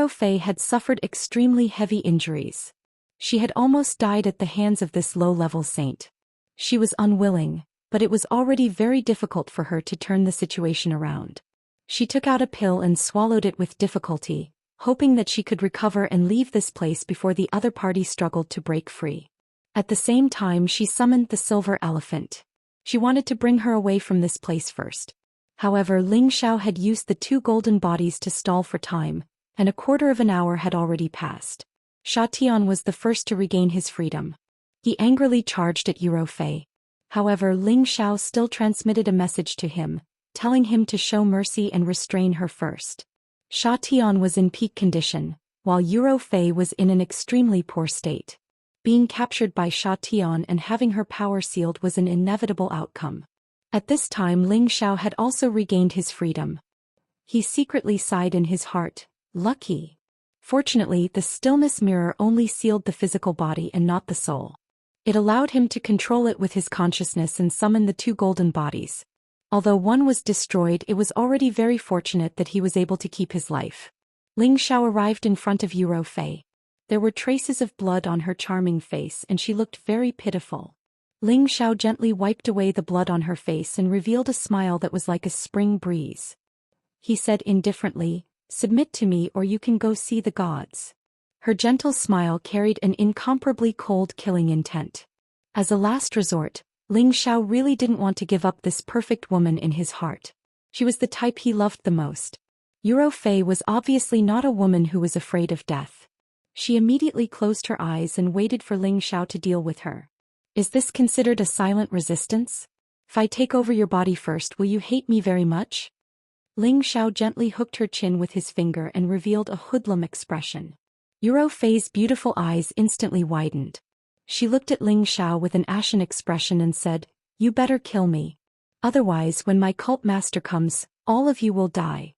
Fei had suffered extremely heavy injuries. She had almost died at the hands of this low-level saint. She was unwilling, but it was already very difficult for her to turn the situation around. She took out a pill and swallowed it with difficulty, hoping that she could recover and leave this place before the other party struggled to break free. At the same time she summoned the silver elephant. She wanted to bring her away from this place first. However, Ling Xiao had used the two golden bodies to stall for time, and a quarter of an hour had already passed. Sha Tian was the first to regain his freedom. He angrily charged at Fei. However, Ling Xiao still transmitted a message to him, telling him to show mercy and restrain her first. Sha Tian was in peak condition, while Fei was in an extremely poor state. Being captured by Sha Tian and having her power sealed was an inevitable outcome. At this time Ling Xiao had also regained his freedom. He secretly sighed in his heart, lucky. Fortunately, the stillness mirror only sealed the physical body and not the soul. It allowed him to control it with his consciousness and summon the two golden bodies. Although one was destroyed, it was already very fortunate that he was able to keep his life. Ling Xiao arrived in front of Fei. There were traces of blood on her charming face and she looked very pitiful. Ling Xiao gently wiped away the blood on her face and revealed a smile that was like a spring breeze. He said indifferently, "Submit to me or you can go see the gods." Her gentle smile carried an incomparably cold killing intent. As a last resort, Ling Xiao really didn't want to give up this perfect woman in his heart. She was the type he loved the most. Fei was obviously not a woman who was afraid of death. She immediately closed her eyes and waited for Ling Xiao to deal with her. Is this considered a silent resistance? If I take over your body first, will you hate me very much? Ling Xiao gently hooked her chin with his finger and revealed a hoodlum expression. Fei's beautiful eyes instantly widened. She looked at Ling Xiao with an ashen expression and said, "You better kill me. Otherwise, when my cult master comes, all of you will die."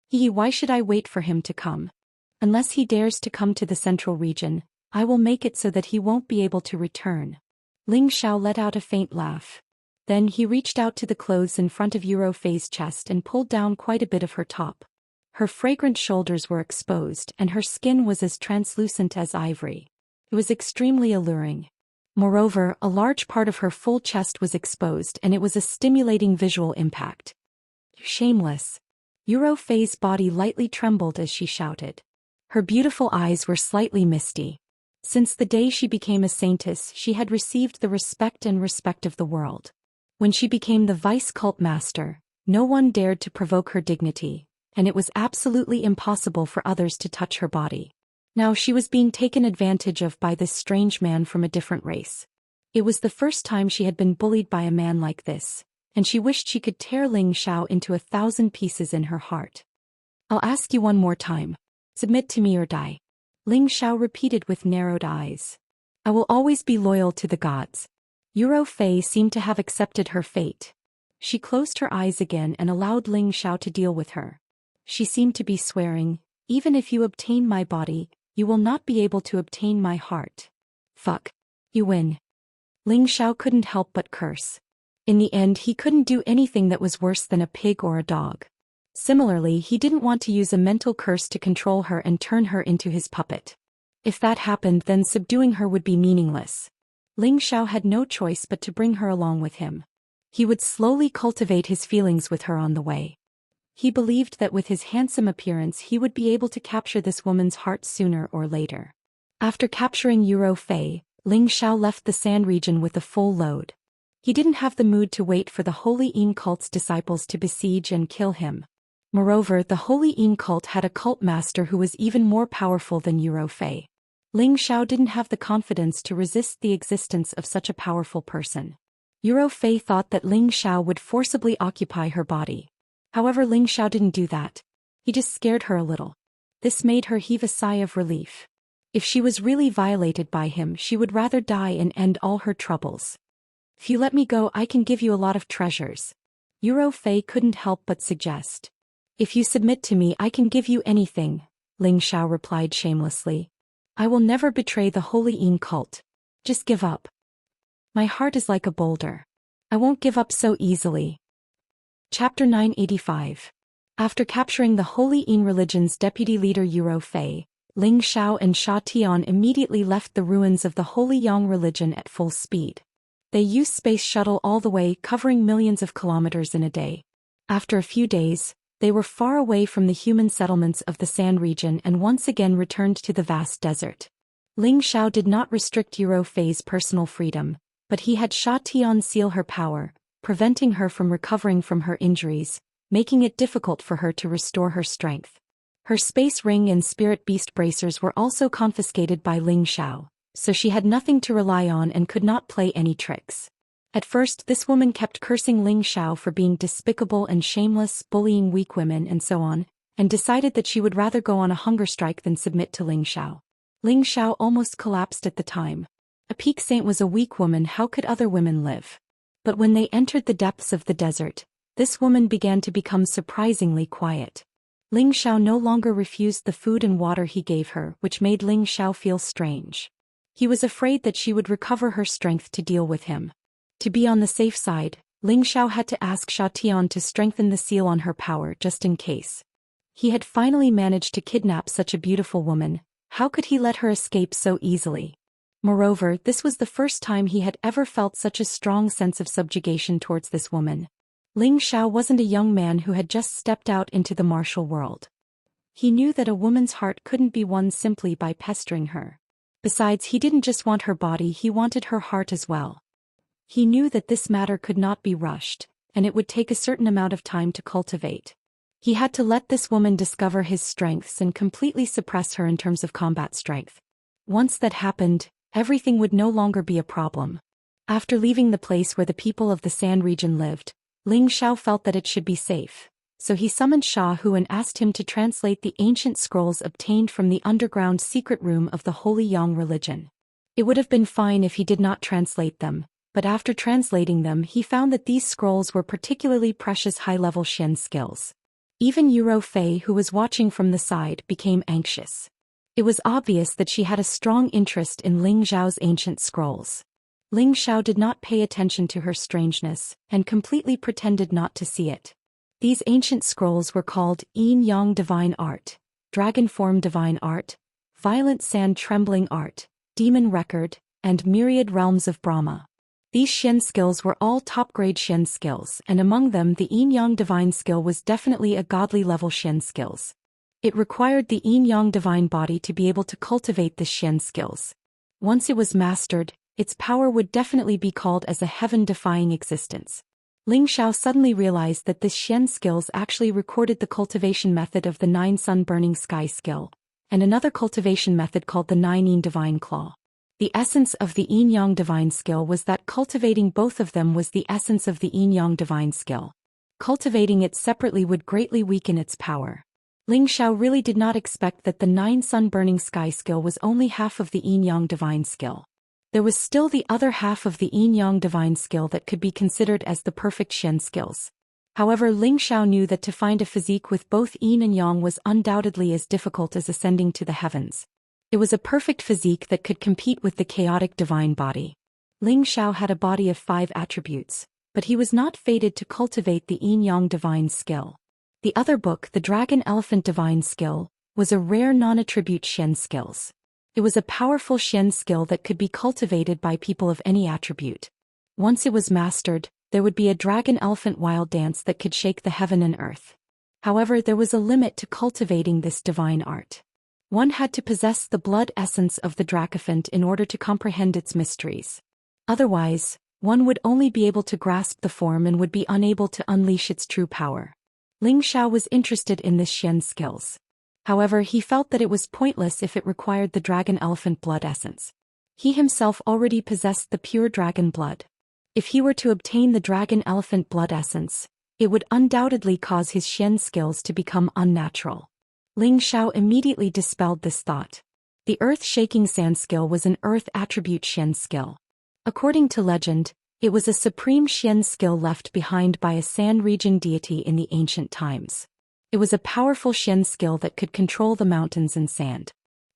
Why should I wait for him to come? Unless he dares to come to the central region, I will make it so that he won't be able to return. Ling Xiao let out a faint laugh. Then he reached out to the clothes in front of Fei's chest and pulled down quite a bit of her top. Her fragrant shoulders were exposed and her skin was as translucent as ivory. It was extremely alluring. Moreover, a large part of her full chest was exposed and it was a stimulating visual impact. Shameless. Fei's body lightly trembled as she shouted. Her beautiful eyes were slightly misty. Since the day she became a saintess, she had received the respect of the world. When she became the vice cult master, no one dared to provoke her dignity, and it was absolutely impossible for others to touch her body. Now she was being taken advantage of by this strange man from a different race. It was the first time she had been bullied by a man like this, and she wished she could tear Ling Xiao into 1,000 pieces in her heart. I'll ask you one more time. Submit to me or die. Ling Xiao repeated with narrowed eyes. I will always be loyal to the gods. Fei seemed to have accepted her fate. She closed her eyes again and allowed Ling Xiao to deal with her. She seemed to be swearing, "Even if you obtain my body, you will not be able to obtain my heart. Fuck. You win." Ling Xiao couldn't help but curse. In the end, he couldn't do anything that was worse than a pig or a dog. Similarly, he didn't want to use a mental curse to control her and turn her into his puppet. If that happened, then subduing her would be meaningless. Ling Xiao had no choice but to bring her along with him. He would slowly cultivate his feelings with her on the way. He believed that with his handsome appearance he would be able to capture this woman's heart sooner or later. After capturing Yuro Fei, Ling Xiao left the sand region with a full load. He didn't have the mood to wait for the Holy Yin cult's disciples to besiege and kill him. Moreover, the Holy Yin cult had a cult master who was even more powerful than Yuro Fei. Ling Xiao didn't have the confidence to resist the existence of such a powerful person. Yuro Fei thought that Ling Xiao would forcibly occupy her body. However, Ling Xiao didn't do that. He just scared her a little. This made her heave a sigh of relief. If she was really violated by him, she would rather die and end all her troubles. "If you let me go, I can give you a lot of treasures," Yuro Fei couldn't help but suggest. "If you submit to me, I can give you anything," Ling Xiao replied shamelessly. "I will never betray the Holy Yin cult. Just give up. My heart is like a boulder. I won't give up so easily." Chapter 985. After capturing the Holy Yin religion's deputy leader Yuro Fei, Ling Xiao and Sha Tian immediately left the ruins of the Holy Yang religion at full speed. They used space shuttle all the way, covering millions of kilometers in a day. After a few days, they were far away from the human settlements of the sand region and once again returned to the vast desert. Ling Xiao did not restrict Yuro Fei's personal freedom, but he had Sha Tian seal her power, preventing her from recovering from her injuries, making it difficult for her to restore her strength. Her space ring and spirit beast bracers were also confiscated by Ling Xiao, so she had nothing to rely on and could not play any tricks. At first, this woman kept cursing Ling Xiao for being despicable and shameless, bullying weak women and so on, and decided that she would rather go on a hunger strike than submit to Ling Xiao. Ling Xiao almost collapsed at the time. A peak saint was a weak woman, how could other women live? But when they entered the depths of the desert, this woman began to become surprisingly quiet. Ling Xiao no longer refused the food and water he gave her, which made Ling Xiao feel strange. He was afraid that she would recover her strength to deal with him. To be on the safe side, Ling Xiao had to ask Sha Tian to strengthen the seal on her power just in case. He had finally managed to kidnap such a beautiful woman, how could he let her escape so easily? Moreover, this was the first time he had ever felt such a strong sense of subjugation towards this woman. Ling Xiao wasn't a young man who had just stepped out into the martial world. He knew that a woman's heart couldn't be won simply by pestering her. Besides, he didn't just want her body, he wanted her heart as well. He knew that this matter could not be rushed, and it would take a certain amount of time to cultivate. He had to let this woman discover his strengths and completely suppress her in terms of combat strength. Once that happened, everything would no longer be a problem. After leaving the place where the people of the sand region lived, Ling Xiao felt that it should be safe, so he summoned Sha Hu and asked him to translate the ancient scrolls obtained from the underground secret room of the Holy Yang religion. It would have been fine if he did not translate them, but after translating them he found that these scrolls were particularly precious high-level Xian skills. Even Yuro Fei, who was watching from the side, became anxious. It was obvious that she had a strong interest in Ling Xiao's ancient scrolls. Ling Xiao did not pay attention to her strangeness, and completely pretended not to see it. These ancient scrolls were called Yin Yang Divine Art, Dragon Form Divine Art, Violent Sand Trembling Art, Demon Record, and Myriad Realms of Brahma. These Xian skills were all top-grade Xian skills, and among them the Yin Yang Divine skill was definitely a godly-level Xian skills. It required the Yin Yang Divine body to be able to cultivate the Xian skills. Once it was mastered, its power would definitely be called as a heaven-defying existence. Ling Xiao suddenly realized that this Xian skills actually recorded the cultivation method of the 9 Sun Burning Sky skill, and another cultivation method called the 9 Yin Divine Claw. The essence of the Yin Yang Divine skill was that cultivating both of them was the essence of the Yin Yang Divine skill. Cultivating it separately would greatly weaken its power. Ling Xiao really did not expect that the 9 Sun Burning Sky skill was only half of the Yin Yang Divine skill. There was still the other half of the yin-yang divine skill that could be considered as the perfect Xian skills. However, Ling Xiao knew that to find a physique with both yin and yang was undoubtedly as difficult as ascending to the heavens. It was a perfect physique that could compete with the chaotic divine body. Ling Xiao had a body of 5 attributes, but he was not fated to cultivate the yin-yang divine skill. The other book, the Dragon Elephant Divine Skill, was a rare non-attribute Xian skills. It was a powerful Xian skill that could be cultivated by people of any attribute. Once it was mastered, there would be a dragon-elephant wild dance that could shake the heaven and earth. However, there was a limit to cultivating this divine art. One had to possess the blood essence of the dracophant in order to comprehend its mysteries. Otherwise, one would only be able to grasp the form and would be unable to unleash its true power. Ling Xiao was interested in this Xian skills. However, he felt that it was pointless if it required the dragon-elephant blood essence. He himself already possessed the pure dragon blood. If he were to obtain the dragon-elephant blood essence, it would undoubtedly cause his Xian skills to become unnatural. Ling Xiao immediately dispelled this thought. The earth-shaking sand skill was an earth attribute Xian skill. According to legend, it was a supreme Xian skill left behind by a sand region deity in the ancient times. It was a powerful Xian skill that could control the mountains and sand.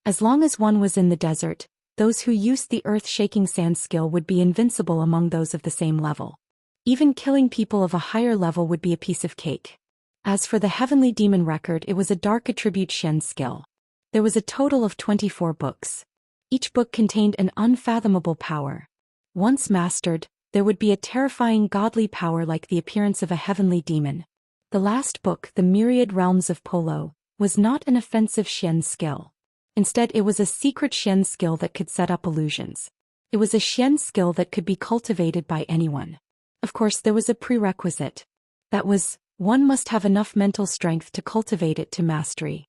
As long as one was in the desert, those who used the earth-shaking sand skill would be invincible among those of the same level. Even killing people of a higher level would be a piece of cake. As for the heavenly demon record, it was a dark attribute Xian skill. There was a total of 24 books. Each book contained an unfathomable power. Once mastered, there would be a terrifying godly power like the appearance of a heavenly demon. The last book, The Myriad Realms of Polo, was not an offensive Xian skill. Instead, it was a secret Xian skill that could set up illusions. It was a Xian skill that could be cultivated by anyone. Of course, there was a prerequisite. That was, one must have enough mental strength to cultivate it to mastery.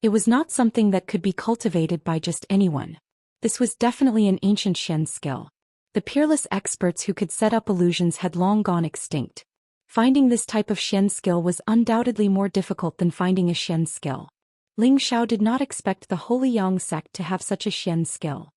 It was not something that could be cultivated by just anyone. This was definitely an ancient Xian skill. The peerless experts who could set up illusions had long gone extinct. Finding this type of Xian skill was undoubtedly more difficult than finding a Xian skill. Ling Xiao did not expect the Holy Yang sect to have such a Xian skill.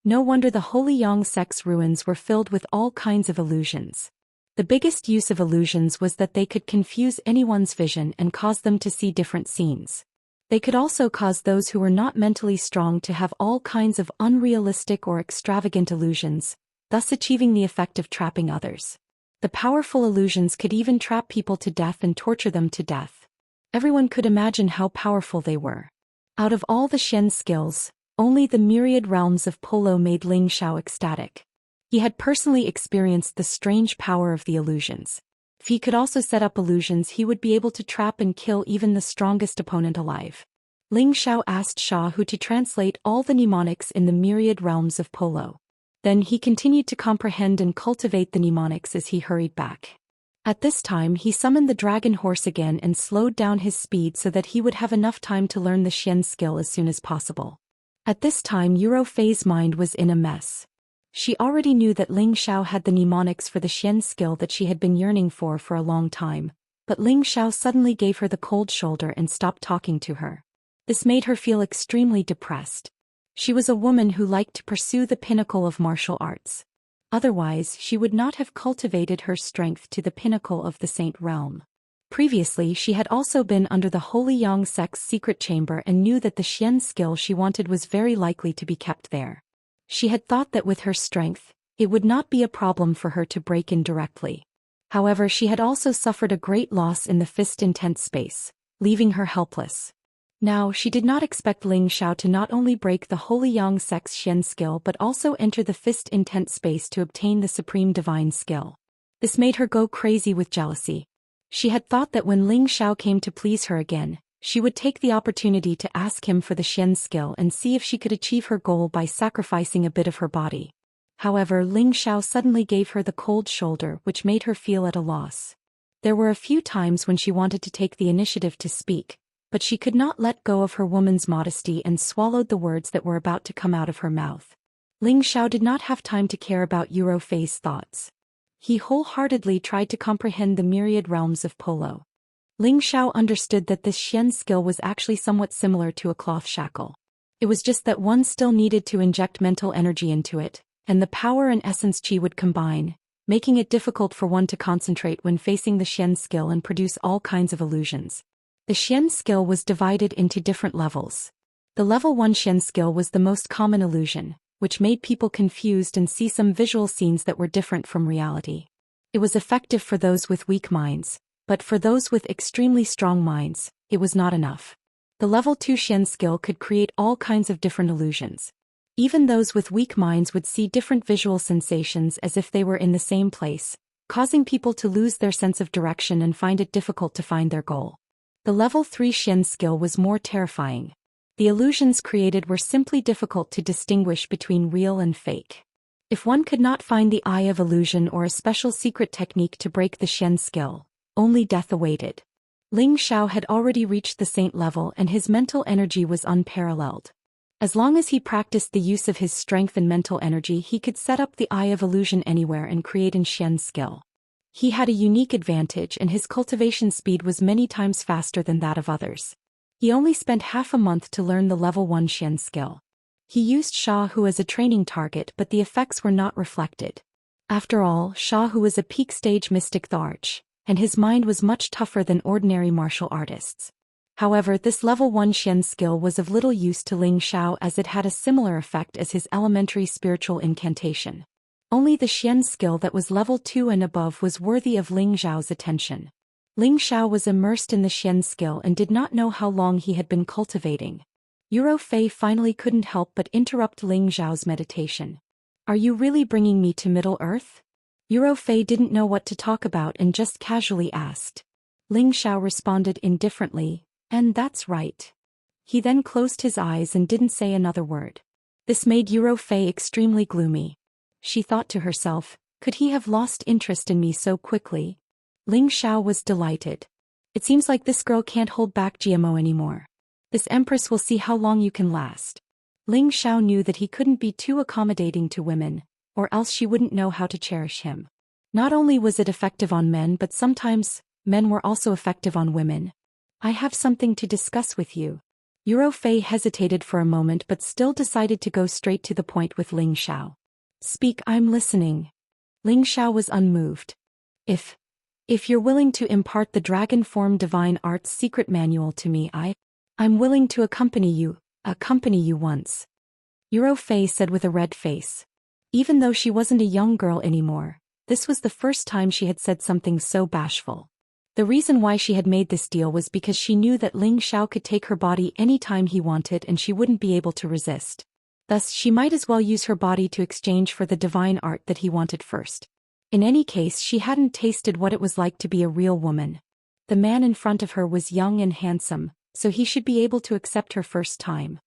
No wonder the Holy Yang sect's ruins were filled with all kinds of illusions. The biggest use of illusions was that they could confuse anyone's vision and cause them to see different scenes. They could also cause those who were not mentally strong to have all kinds of unrealistic or extravagant illusions, thus achieving the effect of trapping others. The powerful illusions could even trap people to death and torture them to death. Everyone could imagine how powerful they were. Out of all the Xian skills, only the Myriad Realms of Polo made Ling Xiao ecstatic. He had personally experienced the strange power of the illusions. If he could also set up illusions, he would be able to trap and kill even the strongest opponent alive. Ling Xiao asked Sha Hu to translate all the mnemonics in the Myriad Realms of Polo. Then he continued to comprehend and cultivate the mnemonics as he hurried back. At this time he summoned the dragon horse again and slowed down his speed so that he would have enough time to learn the Xian skill as soon as possible. At this time Yuro Fei's mind was in a mess. She already knew that Ling Xiao had the mnemonics for the Xian skill that she had been yearning for a long time, but Ling Xiao suddenly gave her the cold shoulder and stopped talking to her. This made her feel extremely depressed. She was a woman who liked to pursue the pinnacle of martial arts. Otherwise, she would not have cultivated her strength to the pinnacle of the Saint Realm. Previously, she had also been under the Holy Yang sect's secret chamber and knew that the Xian skill she wanted was very likely to be kept there. She had thought that with her strength, it would not be a problem for her to break in directly. However, she had also suffered a great loss in the fist intense space, leaving her helpless. Now, she did not expect Ling Xiao to not only break the Holy Yang sect's Xian skill but also enter the fist intense space to obtain the supreme divine skill. This made her go crazy with jealousy. She had thought that when Ling Xiao came to please her again, she would take the opportunity to ask him for the Xian skill and see if she could achieve her goal by sacrificing a bit of her body. However, Ling Xiao suddenly gave her the cold shoulder, which made her feel at a loss. There were a few times when she wanted to take the initiative to speak, but she could not let go of her woman's modesty and swallowed the words that were about to come out of her mouth. Ling Xiao did not have time to care about Yuro Fei's thoughts. He wholeheartedly tried to comprehend the myriad realms of Polo. Ling Xiao understood that this Xian skill was actually somewhat similar to a cloth shackle. It was just that one still needed to inject mental energy into it, and the power and essence qi would combine, making it difficult for one to concentrate when facing the Xian skill and produce all kinds of illusions. The Xian skill was divided into different levels. The level 1 Xian skill was the most common illusion, which made people confused and see some visual scenes that were different from reality. It was effective for those with weak minds, but for those with extremely strong minds, it was not enough. The level 2 Xian skill could create all kinds of different illusions. Even those with weak minds would see different visual sensations as if they were in the same place, causing people to lose their sense of direction and find it difficult to find their goal. The level 3 Xian skill was more terrifying. The illusions created were simply difficult to distinguish between real and fake. If one could not find the eye of illusion or a special secret technique to break the Xian skill, only death awaited. Ling Xiao had already reached the saint level and his mental energy was unparalleled. As long as he practiced the use of his strength and mental energy, he could set up the eye of illusion anywhere and create an Xian skill. He had a unique advantage and his cultivation speed was many times faster than that of others. He only spent half a month to learn the level 1 Xian skill. He used Shahu as a training target, but the effects were not reflected. After all, Shahu was a peak stage mystic Tharch, and his mind was much tougher than ordinary martial artists. However, this level 1 Xian skill was of little use to Ling Xiao as it had a similar effect as his elementary spiritual incantation. Only the Xian skill that was level 2 and above was worthy of Ling Xiao's attention. Ling Xiao was immersed in the Xian skill and did not know how long he had been cultivating. Yuro Fei finally couldn't help but interrupt Ling Xiao's meditation. "Are you really bringing me to Middle-earth?" Yuro Fei didn't know what to talk about and just casually asked. Ling Xiao responded indifferently, "And that's right." He then closed his eyes and didn't say another word. This made Yuro Fei extremely gloomy. She thought to herself, could he have lost interest in me so quickly? Ling Xiao was delighted. It seems like this girl can't hold back GMO anymore. This empress will see how long you can last. Ling Xiao knew that he couldn't be too accommodating to women, or else she wouldn't know how to cherish him. Not only was it effective on men, but sometimes, men were also effective on women. "I have something to discuss with you." Yuro Fei hesitated for a moment but still decided to go straight to the point with Ling Xiao. "Speak, I'm listening." Ling Xiao was unmoved. If you're willing to impart the dragon form divine art's secret manual to me, I'm willing to accompany you once. Yuro Fei said with a red face. Even though she wasn't a young girl anymore, this was the first time she had said something so bashful. The reason why she had made this deal was because she knew that Ling Xiao could take her body any time he wanted and she wouldn't be able to resist. Thus, she might as well use her body to exchange for the divine art that he wanted first. In any case, she hadn't tasted what it was like to be a real woman. The man in front of her was young and handsome, so he should be able to accept her first time.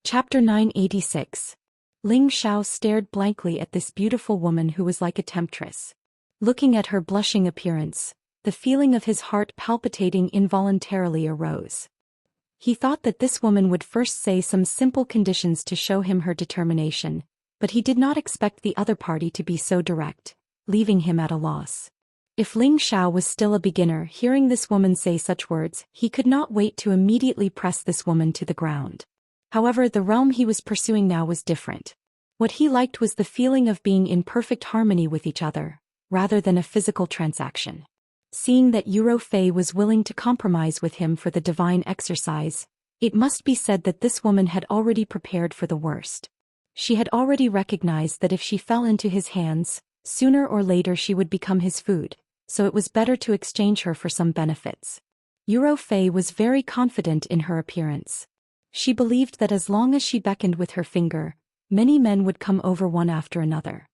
Chapter 986. Ling Xiao stared blankly at this beautiful woman who was like a temptress. Looking at her blushing appearance, the feeling of his heart palpitating involuntarily arose. He thought that this woman would first say some simple conditions to show him her determination, but he did not expect the other party to be so direct, leaving him at a loss. If Ling Xiao was still a beginner hearing this woman say such words, he could not wait to immediately press this woman to the ground. However, the realm he was pursuing now was different. What he liked was the feeling of being in perfect harmony with each other, rather than a physical transaction. Seeing that Yuro Fei was willing to compromise with him for the divine exercise, it must be said that this woman had already prepared for the worst. She had already recognized that if she fell into his hands, sooner or later she would become his food, so it was better to exchange her for some benefits. Yuro Fei was very confident in her appearance. She believed that as long as she beckoned with her finger, many men would come over one after another.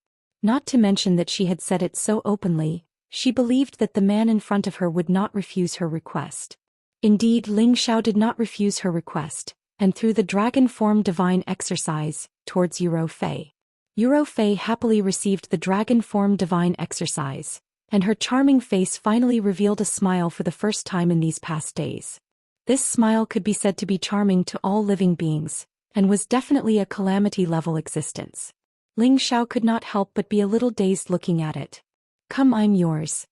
Not to mention that she had said it so openly, she believed that the man in front of her would not refuse her request. Indeed, Ling Xiao did not refuse her request, and through the dragon form divine exercise, towards Yuro Fei. Yuro Fei happily received the dragon form divine exercise, and her charming face finally revealed a smile for the first time in these past days. This smile could be said to be charming to all living beings, and was definitely a calamity-level existence. Ling Xiao could not help but be a little dazed looking at it. "Come, I'm yours."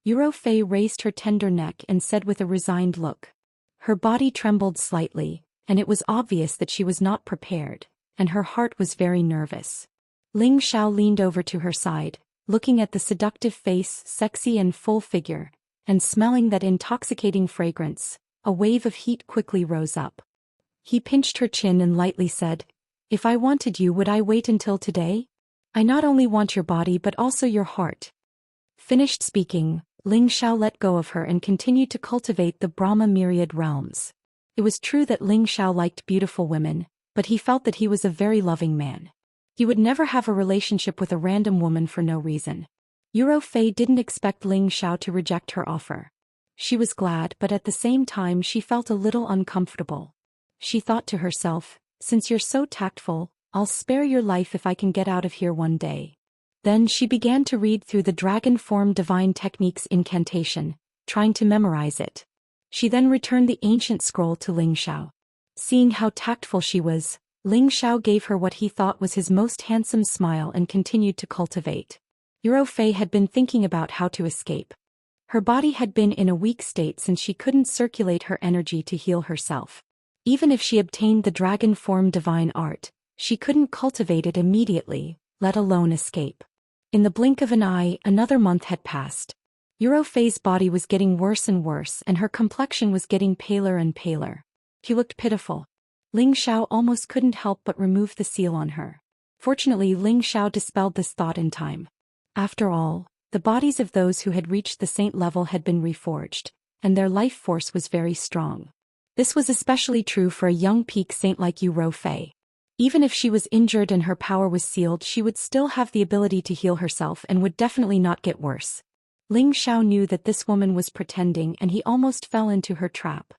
Yuro Fei raised her tender neck and said with a resigned look. Her body trembled slightly, and it was obvious that she was not prepared, and her heart was very nervous. Ling Xiao leaned over to her side, looking at the seductive face, sexy and full figure, and smelling that intoxicating fragrance. A wave of heat quickly rose up. He pinched her chin and lightly said, "If I wanted you, would I wait until today? I not only want your body but also your heart." Finished speaking, Ling Xiao let go of her and continued to cultivate the Brahma myriad realms. It was true that Ling Xiao liked beautiful women, but he felt that he was a very loving man. He would never have a relationship with a random woman for no reason. Yuro Fei didn't expect Ling Xiao to reject her offer. She was glad, but at the same time she felt a little uncomfortable. She thought to herself, "Since you're so tactful, I'll spare your life if I can get out of here one day." Then she began to read through the dragon form divine techniques incantation, trying to memorize it. She then returned the ancient scroll to Ling Xiao. Seeing how tactful she was, Ling Xiao gave her what he thought was his most handsome smile and continued to cultivate. Yuro Fei had been thinking about how to escape. Her body had been in a weak state since she couldn't circulate her energy to heal herself. Even if she obtained the dragon form divine art, she couldn't cultivate it immediately, let alone escape. In the blink of an eye, another month had passed. Yuro Fei's body was getting worse and worse and her complexion was getting paler and paler. She looked pitiful. Ling Xiao almost couldn't help but remove the seal on her. Fortunately, Ling Xiao dispelled this thought in time. After all, the bodies of those who had reached the saint level had been reforged, and their life force was very strong. This was especially true for a young peak saint like Yuro Fei. Even if she was injured and her power was sealed, she would still have the ability to heal herself and would definitely not get worse. Ling Xiao knew that this woman was pretending and he almost fell into her trap.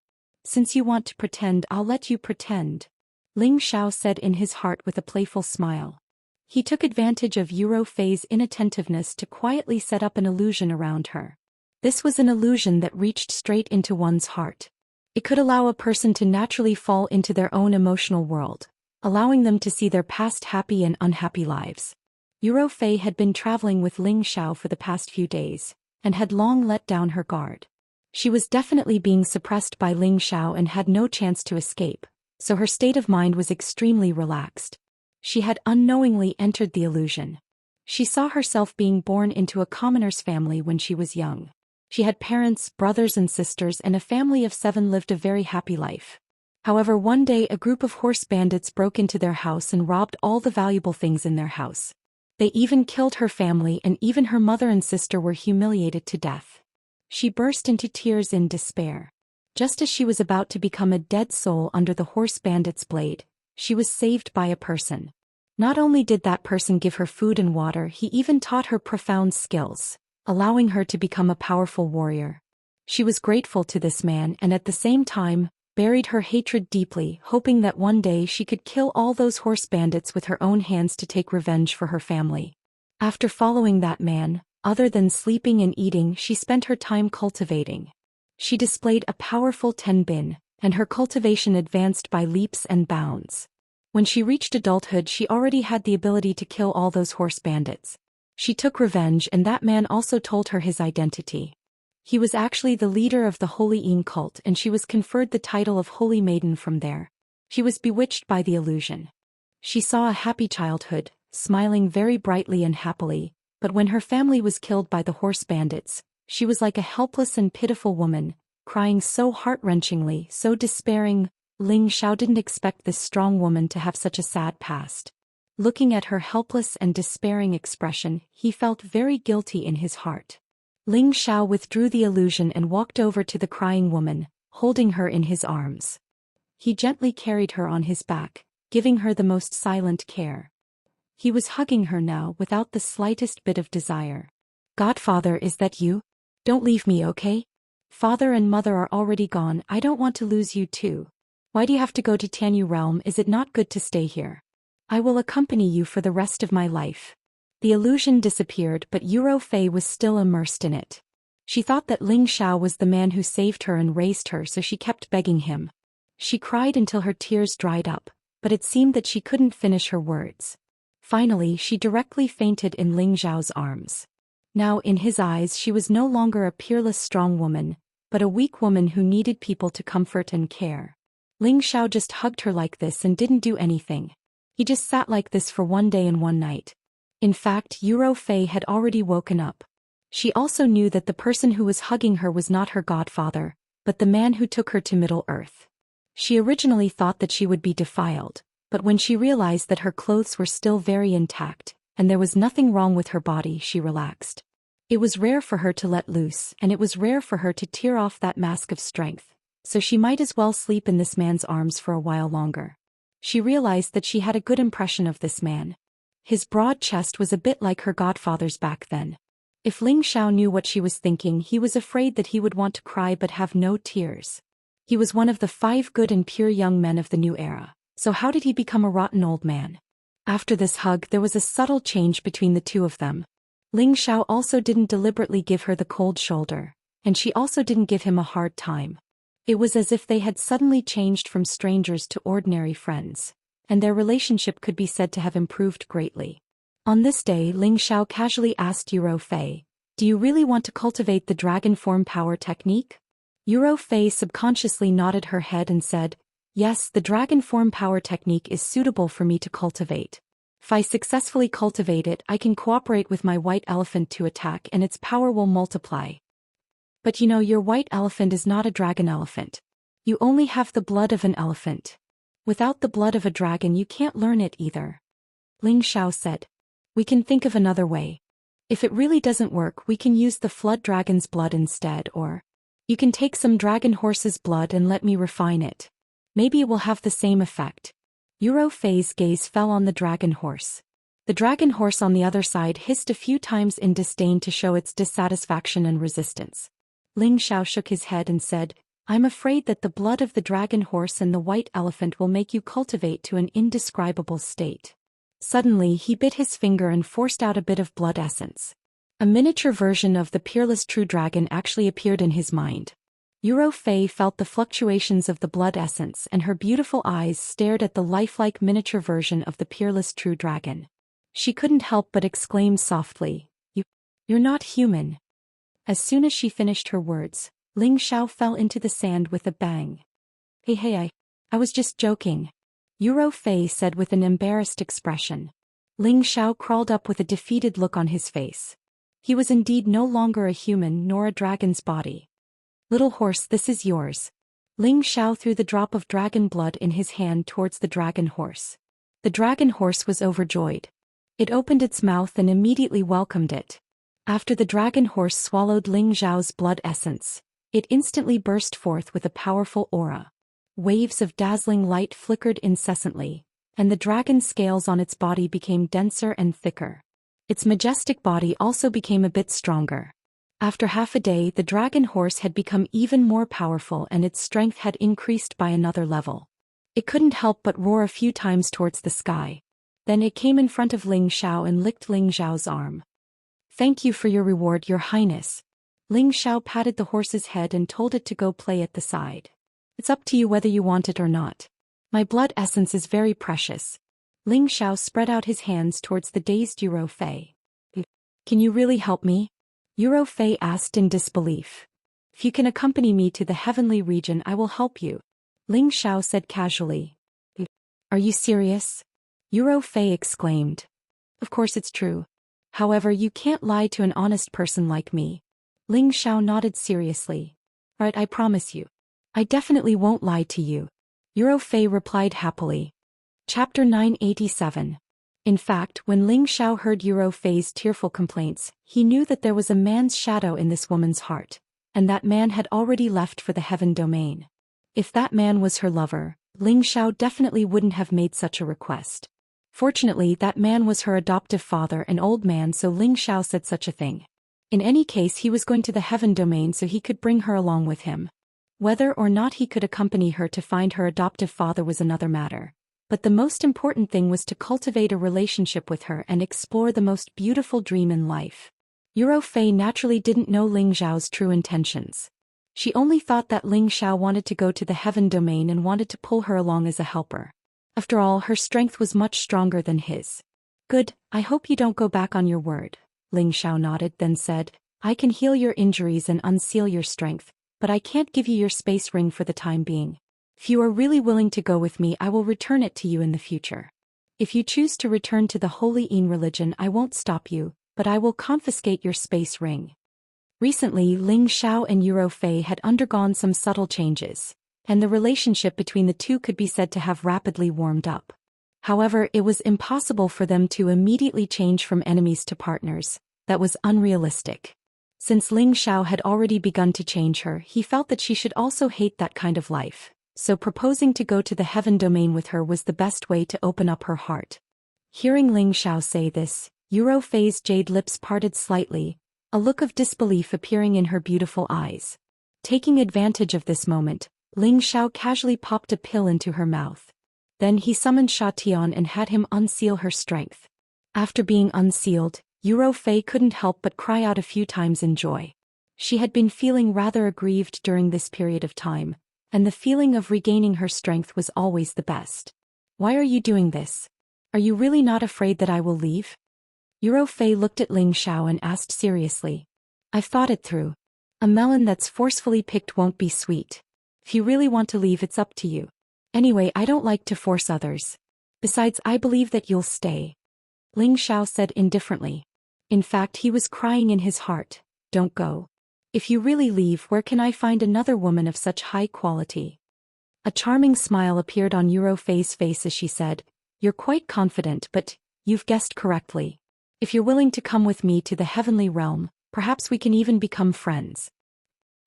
"Since you want to pretend, I'll let you pretend," Ling Xiao said in his heart with a playful smile. He took advantage of Yuro Fei's inattentiveness to quietly set up an illusion around her. This was an illusion that reached straight into one's heart. It could allow a person to naturally fall into their own emotional world, allowing them to see their past happy and unhappy lives. Yuro Fei had been traveling with Ling Xiao for the past few days, and had long let down her guard. She was definitely being suppressed by Ling Xiao and had no chance to escape, so her state of mind was extremely relaxed. She had unknowingly entered the illusion. She saw herself being born into a commoner's family when she was young. She had parents, brothers and sisters, and a family of 7 lived a very happy life. However, one day a group of horse bandits broke into their house and robbed all the valuable things in their house. They even killed her family, and even her mother and sister were humiliated to death. She burst into tears in despair. Just as she was about to become a dead soul under the horse bandit's blade, she was saved by a person. Not only did that person give her food and water, he even taught her profound skills, allowing her to become a powerful warrior. She was grateful to this man and at the same time, buried her hatred deeply, hoping that one day she could kill all those horse bandits with her own hands to take revenge for her family. After following that man, other than sleeping and eating, she spent her time cultivating. She displayed a powerful tenbin, and her cultivation advanced by leaps and bounds. When she reached adulthood, she already had the ability to kill all those horse bandits. She took revenge, and that man also told her his identity. He was actually the leader of the Holy Yin cult, and she was conferred the title of Holy Maiden from there. She was bewitched by the illusion. She saw a happy childhood, smiling very brightly and happily, but when her family was killed by the horse bandits, she was like a helpless and pitiful woman, crying so heart-wrenchingly, so despairing. Ling Xiao didn't expect this strong woman to have such a sad past. Looking at her helpless and despairing expression, he felt very guilty in his heart. Ling Xiao withdrew the illusion and walked over to the crying woman, holding her in his arms. He gently carried her on his back, giving her the most silent care. He was hugging her now without the slightest bit of desire. "Godfather, is that you? Don't leave me, okay? Father and mother are already gone, I don't want to lose you too. Why do you have to go to Tianyu realm? Is it not good to stay here? I will accompany you for the rest of my life." The illusion disappeared, but Yuro Fei was still immersed in it. She thought that Ling Xiao was the man who saved her and raised her, so she kept begging him. She cried until her tears dried up, but it seemed that she couldn't finish her words. Finally, she directly fainted in Ling Xiao's arms. Now in his eyes she was no longer a peerless strong woman, but a weak woman who needed people to comfort and care. Ling Xiao just hugged her like this and didn't do anything. He just sat like this for one day and one night, In fact, Yuro Fei had already woken up. She also knew that the person who was hugging her was not her godfather, but the man who took her to Middle-earth. She originally thought that she would be defiled, but when she realized that her clothes were still very intact, and there was nothing wrong with her body, she relaxed. It was rare for her to let loose, and it was rare for her to tear off that mask of strength, so she might as well sleep in this man's arms for a while longer. She realized that she had a good impression of this man. His broad chest was a bit like her godfather's back then. If Ling Xiao knew what she was thinking, he was afraid that he would want to cry but have no tears. He was one of the 5 good and pure young men of the new era, so how did he become a rotten old man? After this hug, there was a subtle change between the two of them. Ling Xiao also didn't deliberately give her the cold shoulder, and she also didn't give him a hard time. It was as if they had suddenly changed from strangers to ordinary friends, and their relationship could be said to have improved greatly. On this day, Ling Xiao casually asked Yuro Fei, "Do you really want to cultivate the dragon form power technique?" Yuro Fei subconsciously nodded her head and said, "Yes, the dragon form power technique is suitable for me to cultivate. If I successfully cultivate it, I can cooperate with my white elephant to attack and its power will multiply." "But you know, your white elephant is not a dragon elephant. You only have the blood of an elephant. Without the blood of a dragon you can't learn it either." Ling Xiao said, "We can think of another way. If it really doesn't work, we can use the flood dragon's blood instead, or you can take some dragon horse's blood and let me refine it. Maybe it will have the same effect." Yuro Fei's gaze fell on the dragon horse. The dragon horse on the other side hissed a few times in disdain to show its dissatisfaction and resistance. Ling Xiao shook his head and said, "I'm afraid that the blood of the dragon horse and the white elephant will make you cultivate to an indescribable state." Suddenly he bit his finger and forced out a bit of blood essence. A miniature version of the peerless true dragon actually appeared in his mind. Yuro Fei felt the fluctuations of the blood essence and her beautiful eyes stared at the lifelike miniature version of the peerless true dragon. She couldn't help but exclaim softly, You're not human." As soon as she finished her words, Ling Xiao fell into the sand with a bang. Hey, I was just joking," Yuro Fei said with an embarrassed expression. Ling Xiao crawled up with a defeated look on his face. He was indeed no longer a human nor a dragon's body. "Little horse, this is yours." Ling Xiao threw the drop of dragon blood in his hand towards the dragon horse. The dragon horse was overjoyed. It opened its mouth and immediately welcomed it. After the dragon horse swallowed Ling Xiao's blood essence, it instantly burst forth with a powerful aura. Waves of dazzling light flickered incessantly, and the dragon's scales on its body became denser and thicker. Its majestic body also became a bit stronger. After half a day, the dragon horse had become even more powerful and its strength had increased by another level. It couldn't help but roar a few times towards the sky. Then it came in front of Ling Xiao and licked Ling Xiao's arm. "Thank you for your reward, Your Highness." Ling Xiao patted the horse's head and told it to go play at the side. "It's up to you whether you want it or not. My blood essence is very precious." Ling Xiao spread out his hands towards the dazed Yuro Fei. "Can you really help me?" Yuro Fei asked in disbelief. "If you can accompany me to the heavenly region, I will help you," Ling Xiao said casually. "Are you serious?" Yuro Fei exclaimed. "Of course it's true. However, you can't lie to an honest person like me." Ling Xiao nodded seriously. "Right, I promise you. I definitely won't lie to you," Yuro Fei replied happily. Chapter 987. In fact, when Ling Xiao heard Yuro Fei's tearful complaints, he knew that there was a man's shadow in this woman's heart, and that man had already left for the heaven domain. If that man was her lover, Ling Xiao definitely wouldn't have made such a request. Fortunately, that man was her adoptive father, an old man, so Ling Xiao said such a thing. In any case, he was going to the heaven domain so he could bring her along with him. Whether or not he could accompany her to find her adoptive father was another matter. But the most important thing was to cultivate a relationship with her and explore the most beautiful dream in life. Yuro Fei naturally didn't know Ling Xiao's true intentions. She only thought that Ling Xiao wanted to go to the heaven domain and wanted to pull her along as a helper. After all, her strength was much stronger than his. "Good, I hope you don't go back on your word." Ling Xiao nodded, then said, "I can heal your injuries and unseal your strength, but I can't give you your space ring for the time being. If you are really willing to go with me, I will return it to you in the future." If you choose to return to the Holy Yin religion, I won't stop you, but I will confiscate your space ring. Recently, Ling Xiao and Yuro Fei had undergone some subtle changes, and the relationship between the two could be said to have rapidly warmed up. However, it was impossible for them to immediately change from enemies to partners. That was unrealistic. Since Ling Xiao had already begun to change her, he felt that she should also hate that kind of life, so proposing to go to the heaven domain with her was the best way to open up her heart. Hearing Ling Xiao say this, Yuro Fei's jade lips parted slightly, a look of disbelief appearing in her beautiful eyes. Taking advantage of this moment, Ling Xiao casually popped a pill into her mouth. Then he summoned Sha Tian and had him unseal her strength. After being unsealed, Yuro Fei couldn't help but cry out a few times in joy. She had been feeling rather aggrieved during this period of time, and the feeling of regaining her strength was always the best. Why are you doing this? Are you really not afraid that I will leave? Yuro Fei looked at Ling Xiao and asked seriously. I've thought it through. A melon that's forcefully picked won't be sweet. If you really want to leave, it's up to you. Anyway, I don't like to force others. Besides, I believe that you'll stay. Ling Xiao said indifferently. In fact, he was crying in his heart. Don't go. If you really leave, where can I find another woman of such high quality? A charming smile appeared on Yuro Fei's face as she said, You're quite confident, but you've guessed correctly. If you're willing to come with me to the heavenly realm, perhaps we can even become friends.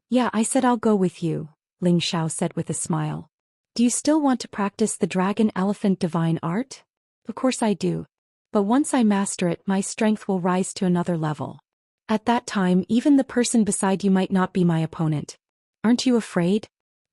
Yeah, I said I'll go with you, Ling Xiao said with a smile. Do you still want to practice the dragon elephant divine art? Of course I do. But once I master it, my strength will rise to another level. At that time, even the person beside you might not be my opponent. Aren't you afraid?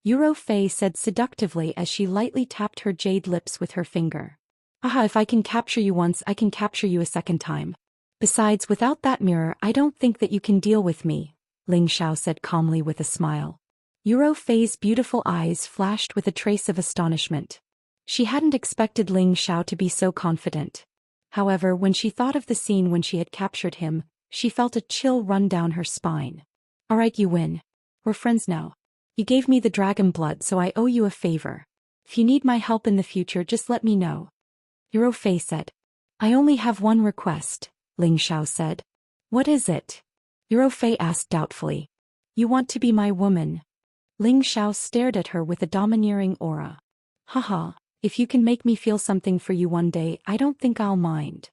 Yuro Fei said seductively as she lightly tapped her jade lips with her finger. Aha, if I can capture you once, I can capture you a second time. Besides, without that mirror, I don't think that you can deal with me, Ling Xiao said calmly with a smile. Yuro Fei's beautiful eyes flashed with a trace of astonishment. She hadn't expected Ling Xiao to be so confident. However, when she thought of the scene when she had captured him, she felt a chill run down her spine. Alright, you win. We're friends now. You gave me the dragon blood, so I owe you a favor. If you need my help in the future, just let me know. Yuro Fei said. I only have one request, Ling Xiao said. What is it? Yuro Fei asked doubtfully. You want to be my woman? Ling Xiao stared at her with a domineering aura. Haha, if you can make me feel something for you one day, I don't think I'll mind.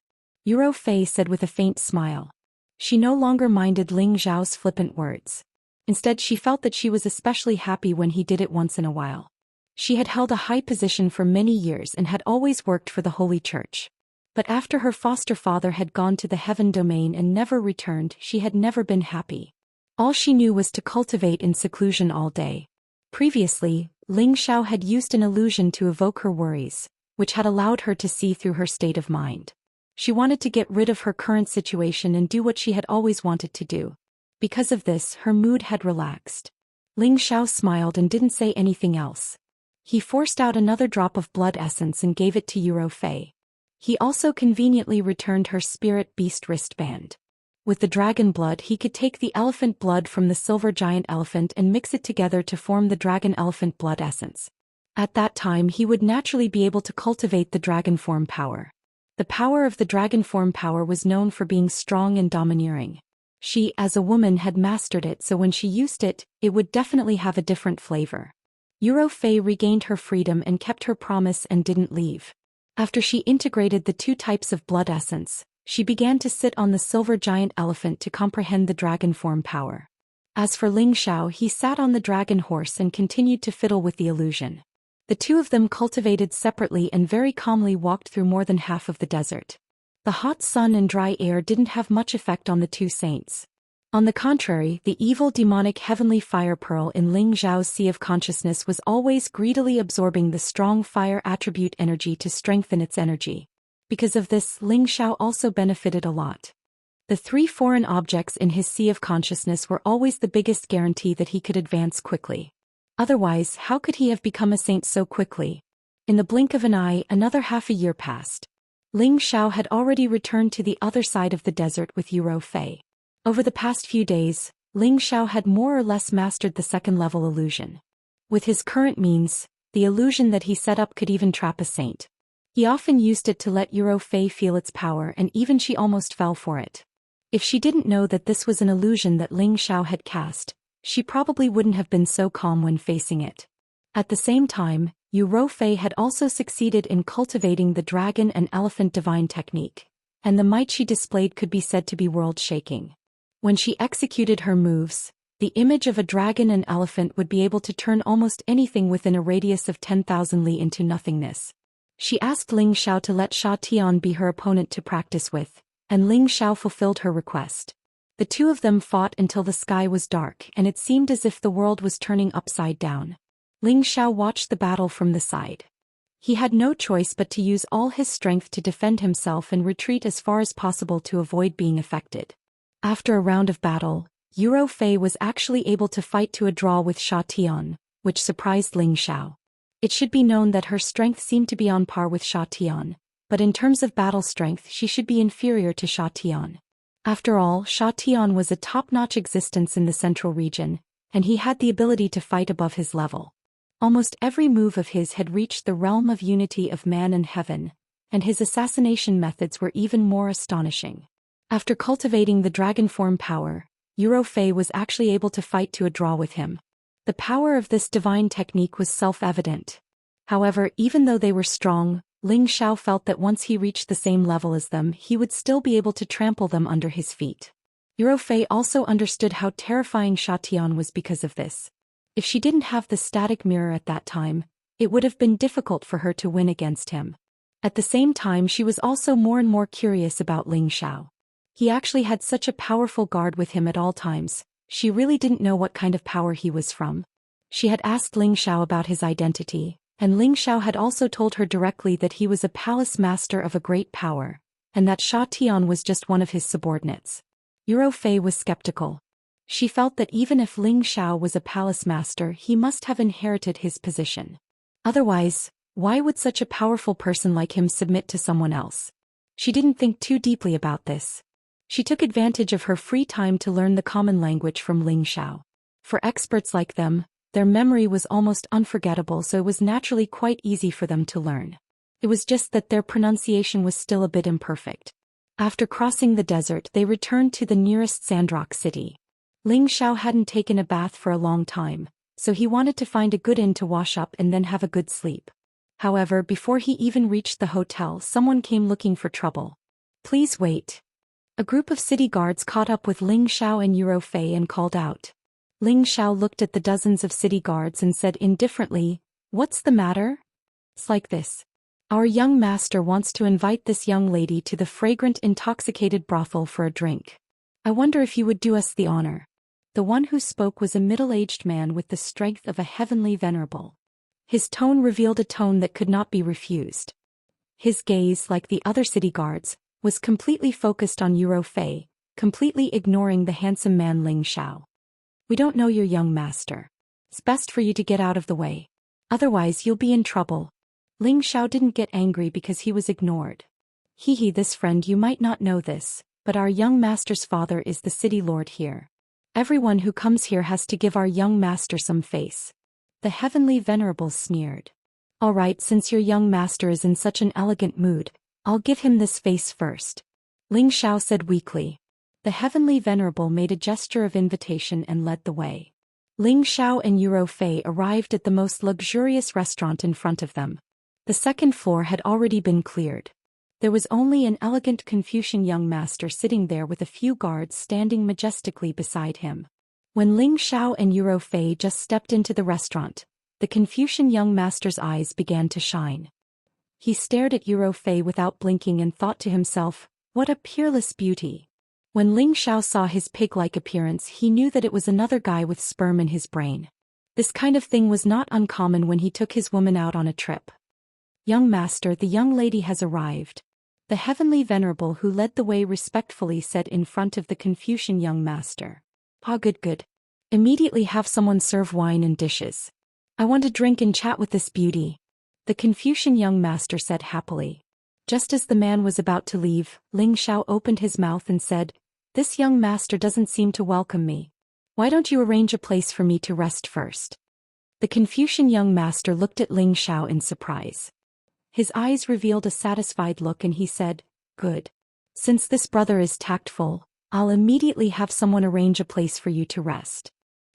Yuro Fei said with a faint smile. She no longer minded Ling Xiao's flippant words. Instead, she felt that she was especially happy when he did it once in a while. She had held a high position for many years and had always worked for the Holy Church. But after her foster father had gone to the heaven domain and never returned, she had never been happy. All she knew was to cultivate in seclusion all day. Previously, Ling Xiao had used an illusion to evoke her worries, which had allowed her to see through her state of mind. She wanted to get rid of her current situation and do what she had always wanted to do. Because of this, her mood had relaxed. Ling Xiao smiled and didn't say anything else. He forced out another drop of blood essence and gave it to Yuro Fei. He also conveniently returned her spirit beast wristband. With the dragon blood, he could take the elephant blood from the silver giant elephant and mix it together to form the dragon elephant blood essence. At that time, he would naturally be able to cultivate the dragon form power. The power of the dragon form power was known for being strong and domineering. She, as a woman, had mastered it, so when she used it, it would definitely have a different flavor. Yuro Fei regained her freedom and kept her promise and didn't leave. After she integrated the two types of blood essence, she began to sit on the silver giant elephant to comprehend the dragon form power. As for Ling Xiao, he sat on the dragon horse and continued to fiddle with the illusion. The two of them cultivated separately and very calmly walked through more than half of the desert. The hot sun and dry air didn't have much effect on the two saints. On the contrary, the evil demonic heavenly fire pearl in Ling Xiao's sea of consciousness was always greedily absorbing the strong fire attribute energy to strengthen its energy. Because of this, Ling Xiao also benefited a lot. The three foreign objects in his sea of consciousness were always the biggest guarantee that he could advance quickly. Otherwise, how could he have become a saint so quickly? In the blink of an eye, another half a year passed. Ling Xiao had already returned to the other side of the desert with Yuro Fei. Over the past few days, Ling Xiao had more or less mastered the second-level illusion. With his current means, the illusion that he set up could even trap a saint. He often used it to let Yuro Fei feel its power, and even she almost fell for it. If she didn't know that this was an illusion that Ling Xiao had cast, she probably wouldn't have been so calm when facing it. At the same time, Yuro Fei had also succeeded in cultivating the dragon and elephant divine technique, and the might she displayed could be said to be world-shaking. When she executed her moves, the image of a dragon and elephant would be able to turn almost anything within a radius of 10,000 li into nothingness. She asked Ling Xiao to let Sha Tian be her opponent to practice with, and Ling Xiao fulfilled her request. The two of them fought until the sky was dark and it seemed as if the world was turning upside down. Ling Xiao watched the battle from the side. He had no choice but to use all his strength to defend himself and retreat as far as possible to avoid being affected. After a round of battle, Yuro Fei was actually able to fight to a draw with Sha Tian, which surprised Ling Xiao. It should be known that her strength seemed to be on par with Sha Tian, but in terms of battle strength she should be inferior to Sha Tian. After all, Sha Tian was a top-notch existence in the central region, and he had the ability to fight above his level. Almost every move of his had reached the realm of unity of man and heaven, and his assassination methods were even more astonishing. After cultivating the dragon form power, Yuro Fei was actually able to fight to a draw with him. The power of this divine technique was self-evident. However, even though they were strong, Ling Xiao felt that once he reached the same level as them, he would still be able to trample them under his feet. Yuro Fei also understood how terrifying Sha Tian was because of this. If she didn't have the static mirror at that time, it would have been difficult for her to win against him. At the same time, she was also more and more curious about Ling Xiao. He actually had such a powerful guard with him at all times. She really didn't know what kind of power he was from. She had asked Ling Xiao about his identity, and Ling Xiao had also told her directly that he was a palace master of a great power, and that Sha Tian was just one of his subordinates. Yuro Fei was skeptical. She felt that even if Ling Xiao was a palace master, he must have inherited his position. Otherwise, why would such a powerful person like him submit to someone else? She didn't think too deeply about this. She took advantage of her free time to learn the common language from Ling Xiao. For experts like them, their memory was almost unforgettable, so it was naturally quite easy for them to learn. It was just that their pronunciation was still a bit imperfect. After crossing the desert, they returned to the nearest sandrock city. Ling Xiao hadn't taken a bath for a long time, so he wanted to find a good inn to wash up and then have a good sleep. However, before he even reached the hotel, someone came looking for trouble. "Please wait." A group of city guards caught up with Ling Xiao and Yuro Fei and called out. Ling Xiao looked at the dozens of city guards and said indifferently, "What's the matter?" "It's like this. Our young master wants to invite this young lady to the fragrant intoxicated brothel for a drink. I wonder if you would do us the honor." The one who spoke was a middle-aged man with the strength of a heavenly venerable. His tone revealed a tone that could not be refused. His gaze, like the other city guards, was completely focused on Yuro Fei, completely ignoring the handsome man Ling Xiao. "We don't know your young master. It's best for you to get out of the way. Otherwise you'll be in trouble." Ling Xiao didn't get angry because he was ignored. This friend, you might not know this, but our young master's father is the city lord here. Everyone who comes here has to give our young master some face." The heavenly venerable sneered. "All right, since your young master is in such an elegant mood, I'll give him this face first," Ling Xiao said weakly. The heavenly venerable made a gesture of invitation and led the way. Ling Xiao and Yuro Fei arrived at the most luxurious restaurant in front of them. The second floor had already been cleared. There was only an elegant Confucian young master sitting there with a few guards standing majestically beside him. When Ling Xiao and Yuro Fei just stepped into the restaurant, the Confucian young master's eyes began to shine. He stared at Yuro Fei without blinking and thought to himself, "What a peerless beauty." When Ling Xiao saw his pig-like appearance, he knew that it was another guy with sperm in his brain. This kind of thing was not uncommon when he took his woman out on a trip. "Young master, the young lady has arrived," the heavenly venerable who led the way respectfully said in front of the Confucian young master. "Ah, good. Immediately have someone serve wine and dishes. I want to drink and chat with this beauty," the Confucian young master said happily. Just as the man was about to leave, Ling Xiao opened his mouth and said, "This young master doesn't seem to welcome me. Why don't you arrange a place for me to rest first?" The Confucian young master looked at Ling Xiao in surprise. His eyes revealed a satisfied look and he said, "Good. Since this brother is tactful, I'll immediately have someone arrange a place for you to rest.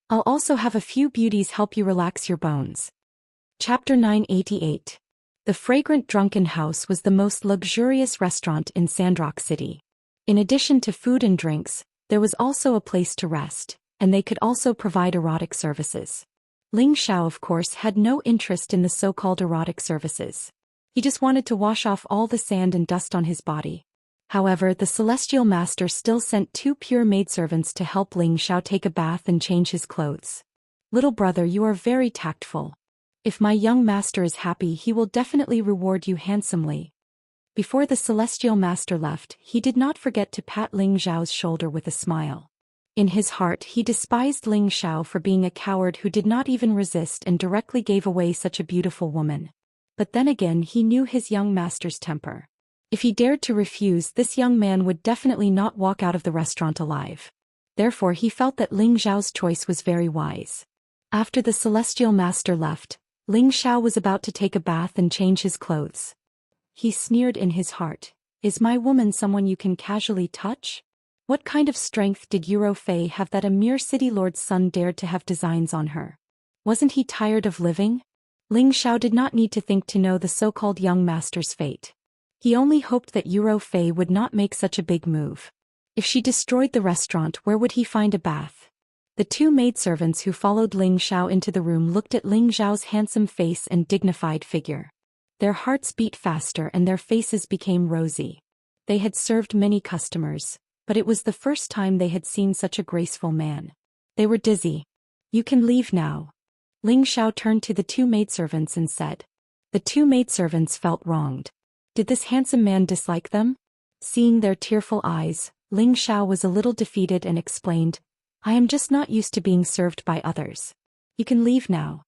I'll also have a few beauties help you relax your bones." Chapter 988. The fragrant Drunken House was the most luxurious restaurant in Sandrock City. In addition to food and drinks, there was also a place to rest, and they could also provide erotic services. Ling Xiao, of course, had no interest in the so-called erotic services. He just wanted to wash off all the sand and dust on his body. However, the Celestial Master still sent 2 pure maidservants to help Ling Xiao take a bath and change his clothes. "Little brother, you are very tactful. If my young master is happy, he will definitely reward you handsomely." Before the Celestial Master left, he did not forget to pat Ling Xiao's shoulder with a smile. In his heart, he despised Ling Xiao for being a coward who did not even resist and directly gave away such a beautiful woman. But then again, he knew his young master's temper. If he dared to refuse, this young man would definitely not walk out of the restaurant alive. Therefore, he felt that Ling Xiao's choice was very wise. After the Celestial Master left, Ling Xiao was about to take a bath and change his clothes. He sneered in his heart, "Is my woman someone you can casually touch? What kind of strength did Yuro Fei have that a mere city lord's son dared to have designs on her? Wasn't he tired of living?" Ling Xiao did not need to think to know the so-called young master's fate. He only hoped that Yuro Fei would not make such a big move. If she destroyed the restaurant, where would he find a bath? The 2 maidservants who followed Ling Xiao into the room looked at Ling Xiao's handsome face and dignified figure. Their hearts beat faster and their faces became rosy. They had served many customers, but it was the first time they had seen such a graceful man. They were dizzy. "You can leave now." Ling Xiao turned to the 2 maidservants and said. The 2 maidservants felt wronged. Did this handsome man dislike them? Seeing their tearful eyes, Ling Xiao was a little defeated and explained, "I am just not used to being served by others. You can leave now."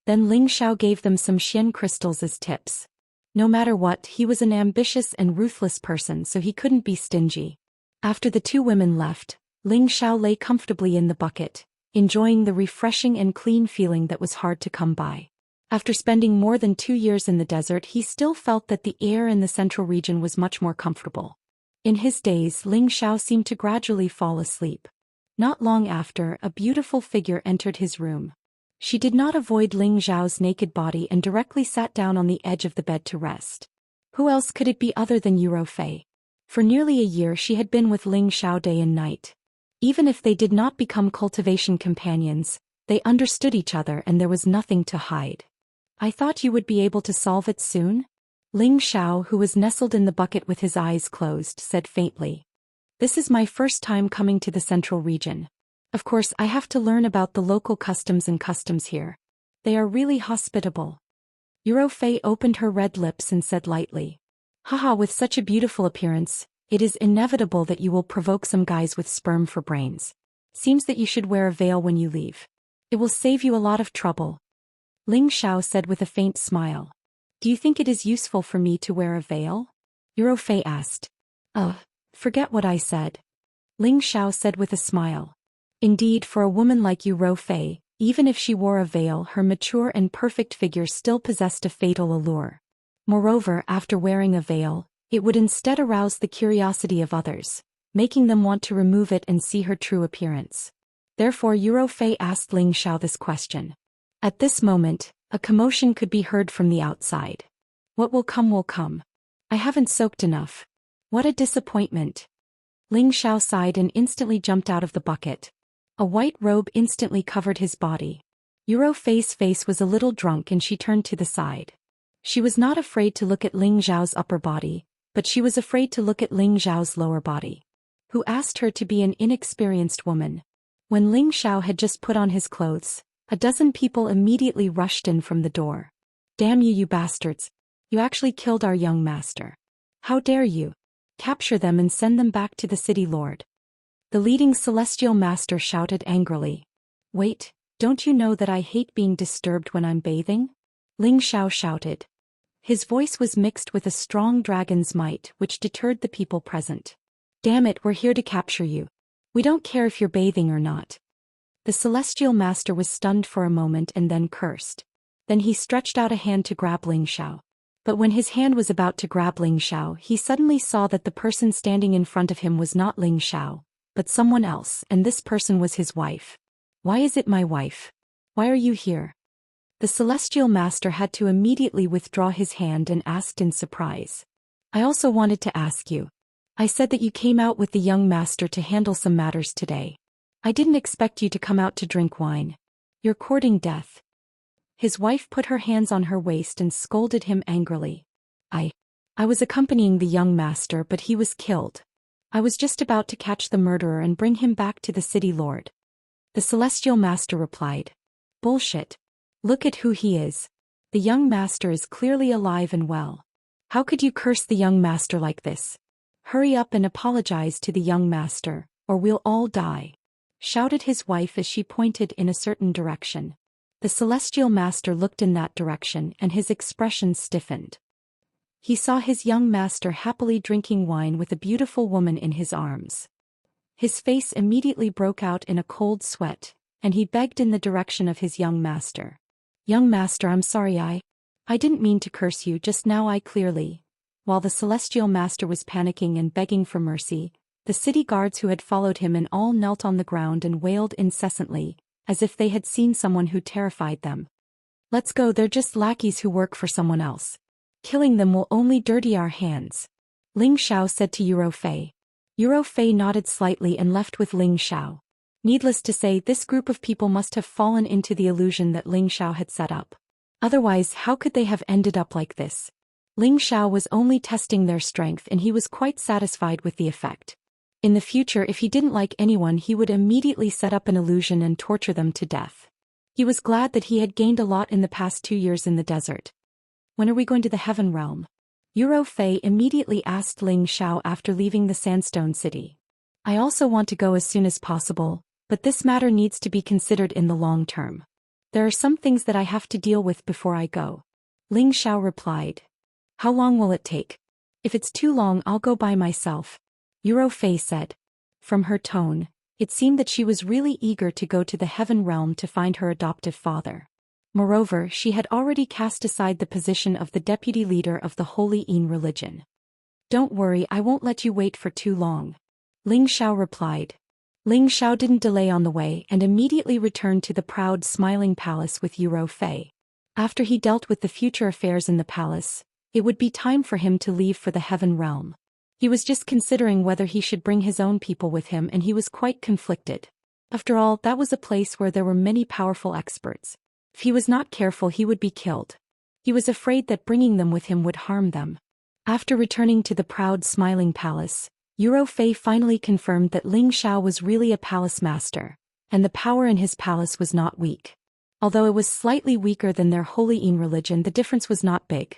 Then Ling Xiao gave them some Xian crystals as tips. No matter what, he was an ambitious and ruthless person, so he couldn't be stingy. After the 2 women left, Ling Xiao lay comfortably in the bucket, enjoying the refreshing and clean feeling that was hard to come by. After spending more than 2 years in the desert, he still felt that the air in the central region was much more comfortable. In his days, Ling Xiao seemed to gradually fall asleep. Not long after, a beautiful figure entered his room. She did not avoid Ling Xiao's naked body and directly sat down on the edge of the bed to rest. Who else could it be other than Yuro Fei? For nearly a year she had been with Ling Xiao day and night. Even if they did not become cultivation companions, they understood each other and there was nothing to hide. "I thought you would be able to solve it soon?" Ling Xiao, who was nestled in the bucket with his eyes closed, said faintly. "This is my first time coming to the central region. Of course, I have to learn about the local customs here. They are really hospitable." Yuro Fei opened her red lips and said lightly, "Haha, with such a beautiful appearance, it is inevitable that you will provoke some guys with sperm for brains. Seems that you should wear a veil when you leave. It will save you a lot of trouble." Ling Xiao said with a faint smile. "Do you think it is useful for me to wear a veil?" Yuro Fei asked. Forget what I said." Ling Xiao said with a smile. Indeed, for a woman like Yuro Fei, even if she wore a veil, her mature and perfect figure still possessed a fatal allure. Moreover, after wearing a veil, it would instead arouse the curiosity of others, making them want to remove it and see her true appearance. Therefore Yuro Fei asked Ling Xiao this question. At this moment, a commotion could be heard from the outside. "What will come will come. I haven't soaked enough. What a disappointment." Ling Xiao sighed and instantly jumped out of the bucket. A white robe instantly covered his body. Yuro Fei's face was a little drunk and she turned to the side. She was not afraid to look at Ling Xiao's upper body, but she was afraid to look at Ling Xiao's lower body. Who asked her to be an inexperienced woman? When Ling Xiao had just put on his clothes, a dozen people immediately rushed in from the door. "Damn you, you bastards! You actually killed our young master. How dare you? Capture them and send them back to the city lord." The leading celestial master shouted angrily. "Wait, don't you know that I hate being disturbed when I'm bathing?" Ling Xiao shouted. His voice was mixed with a strong dragon's might which deterred the people present. "Damn it, we're here to capture you. We don't care if you're bathing or not." The celestial master was stunned for a moment and then cursed. Then he stretched out a hand to grab Ling Xiao. But when his hand was about to grab Ling Xiao, he suddenly saw that the person standing in front of him was not Ling Xiao, but someone else, and this person was his wife. "Why is it my wife? Why are you here?" The celestial master had to immediately withdraw his hand and asked in surprise. "I also wanted to ask you. I said that you came out with the young master to handle some matters today. I didn't expect you to come out to drink wine. You're courting death." His wife put her hands on her waist and scolded him angrily. I was accompanying the young master, but he was killed. I was just about to catch the murderer and bring him back to the city lord." The celestial master replied. "Bullshit. Look at who he is. The young master is clearly alive and well. How could you curse the young master like this? Hurry up and apologize to the young master, or we'll all die," shouted his wife as she pointed in a certain direction. The celestial master looked in that direction and his expression stiffened. He saw his young master happily drinking wine with a beautiful woman in his arms. His face immediately broke out in a cold sweat, and he begged in the direction of his young master. "Young master, I'm sorry, I didn't mean to curse you just now, I clearly." While the celestial master was panicking and begging for mercy, the city guards who had followed him and all knelt on the ground and wailed incessantly, as if they had seen someone who terrified them. "Let's go, they're just lackeys who work for someone else. Killing them will only dirty our hands," Ling Xiao said to Eurofei. Eurofei nodded slightly and left with Ling Xiao. Needless to say, this group of people must have fallen into the illusion that Ling Xiao had set up. Otherwise, how could they have ended up like this? Ling Xiao was only testing their strength and he was quite satisfied with the effect. In the future, if he didn't like anyone, he would immediately set up an illusion and torture them to death. He was glad that he had gained a lot in the past 2 years in the desert. "When are we going to the Heaven Realm?" Eurofei immediately asked Ling Xiao after leaving the Sandstone City. "I also want to go as soon as possible, but this matter needs to be considered in the long term. There are some things that I have to deal with before I go," Ling Xiao replied. "How long will it take?" "If it's too long, I'll go by myself," Eurofei said. From her tone, it seemed that she was really eager to go to the Heaven Realm to find her adoptive father. Moreover, she had already cast aside the position of the deputy leader of the Holy Yin religion. "Don't worry, I won't let you wait for too long," Ling Xiao replied. Ling Xiao didn't delay on the way and immediately returned to the proud smiling palace with Eurofei. After he dealt with the future affairs in the palace, it would be time for him to leave for the Heaven Realm. He was just considering whether he should bring his own people with him, and he was quite conflicted. After all, that was a place where there were many powerful experts. If he was not careful, he would be killed. He was afraid that bringing them with him would harm them. After returning to the proud smiling palace, Eurofei finally confirmed that Ling Xiao was really a palace master, and the power in his palace was not weak. Although it was slightly weaker than their Holy Yin religion, the difference was not big.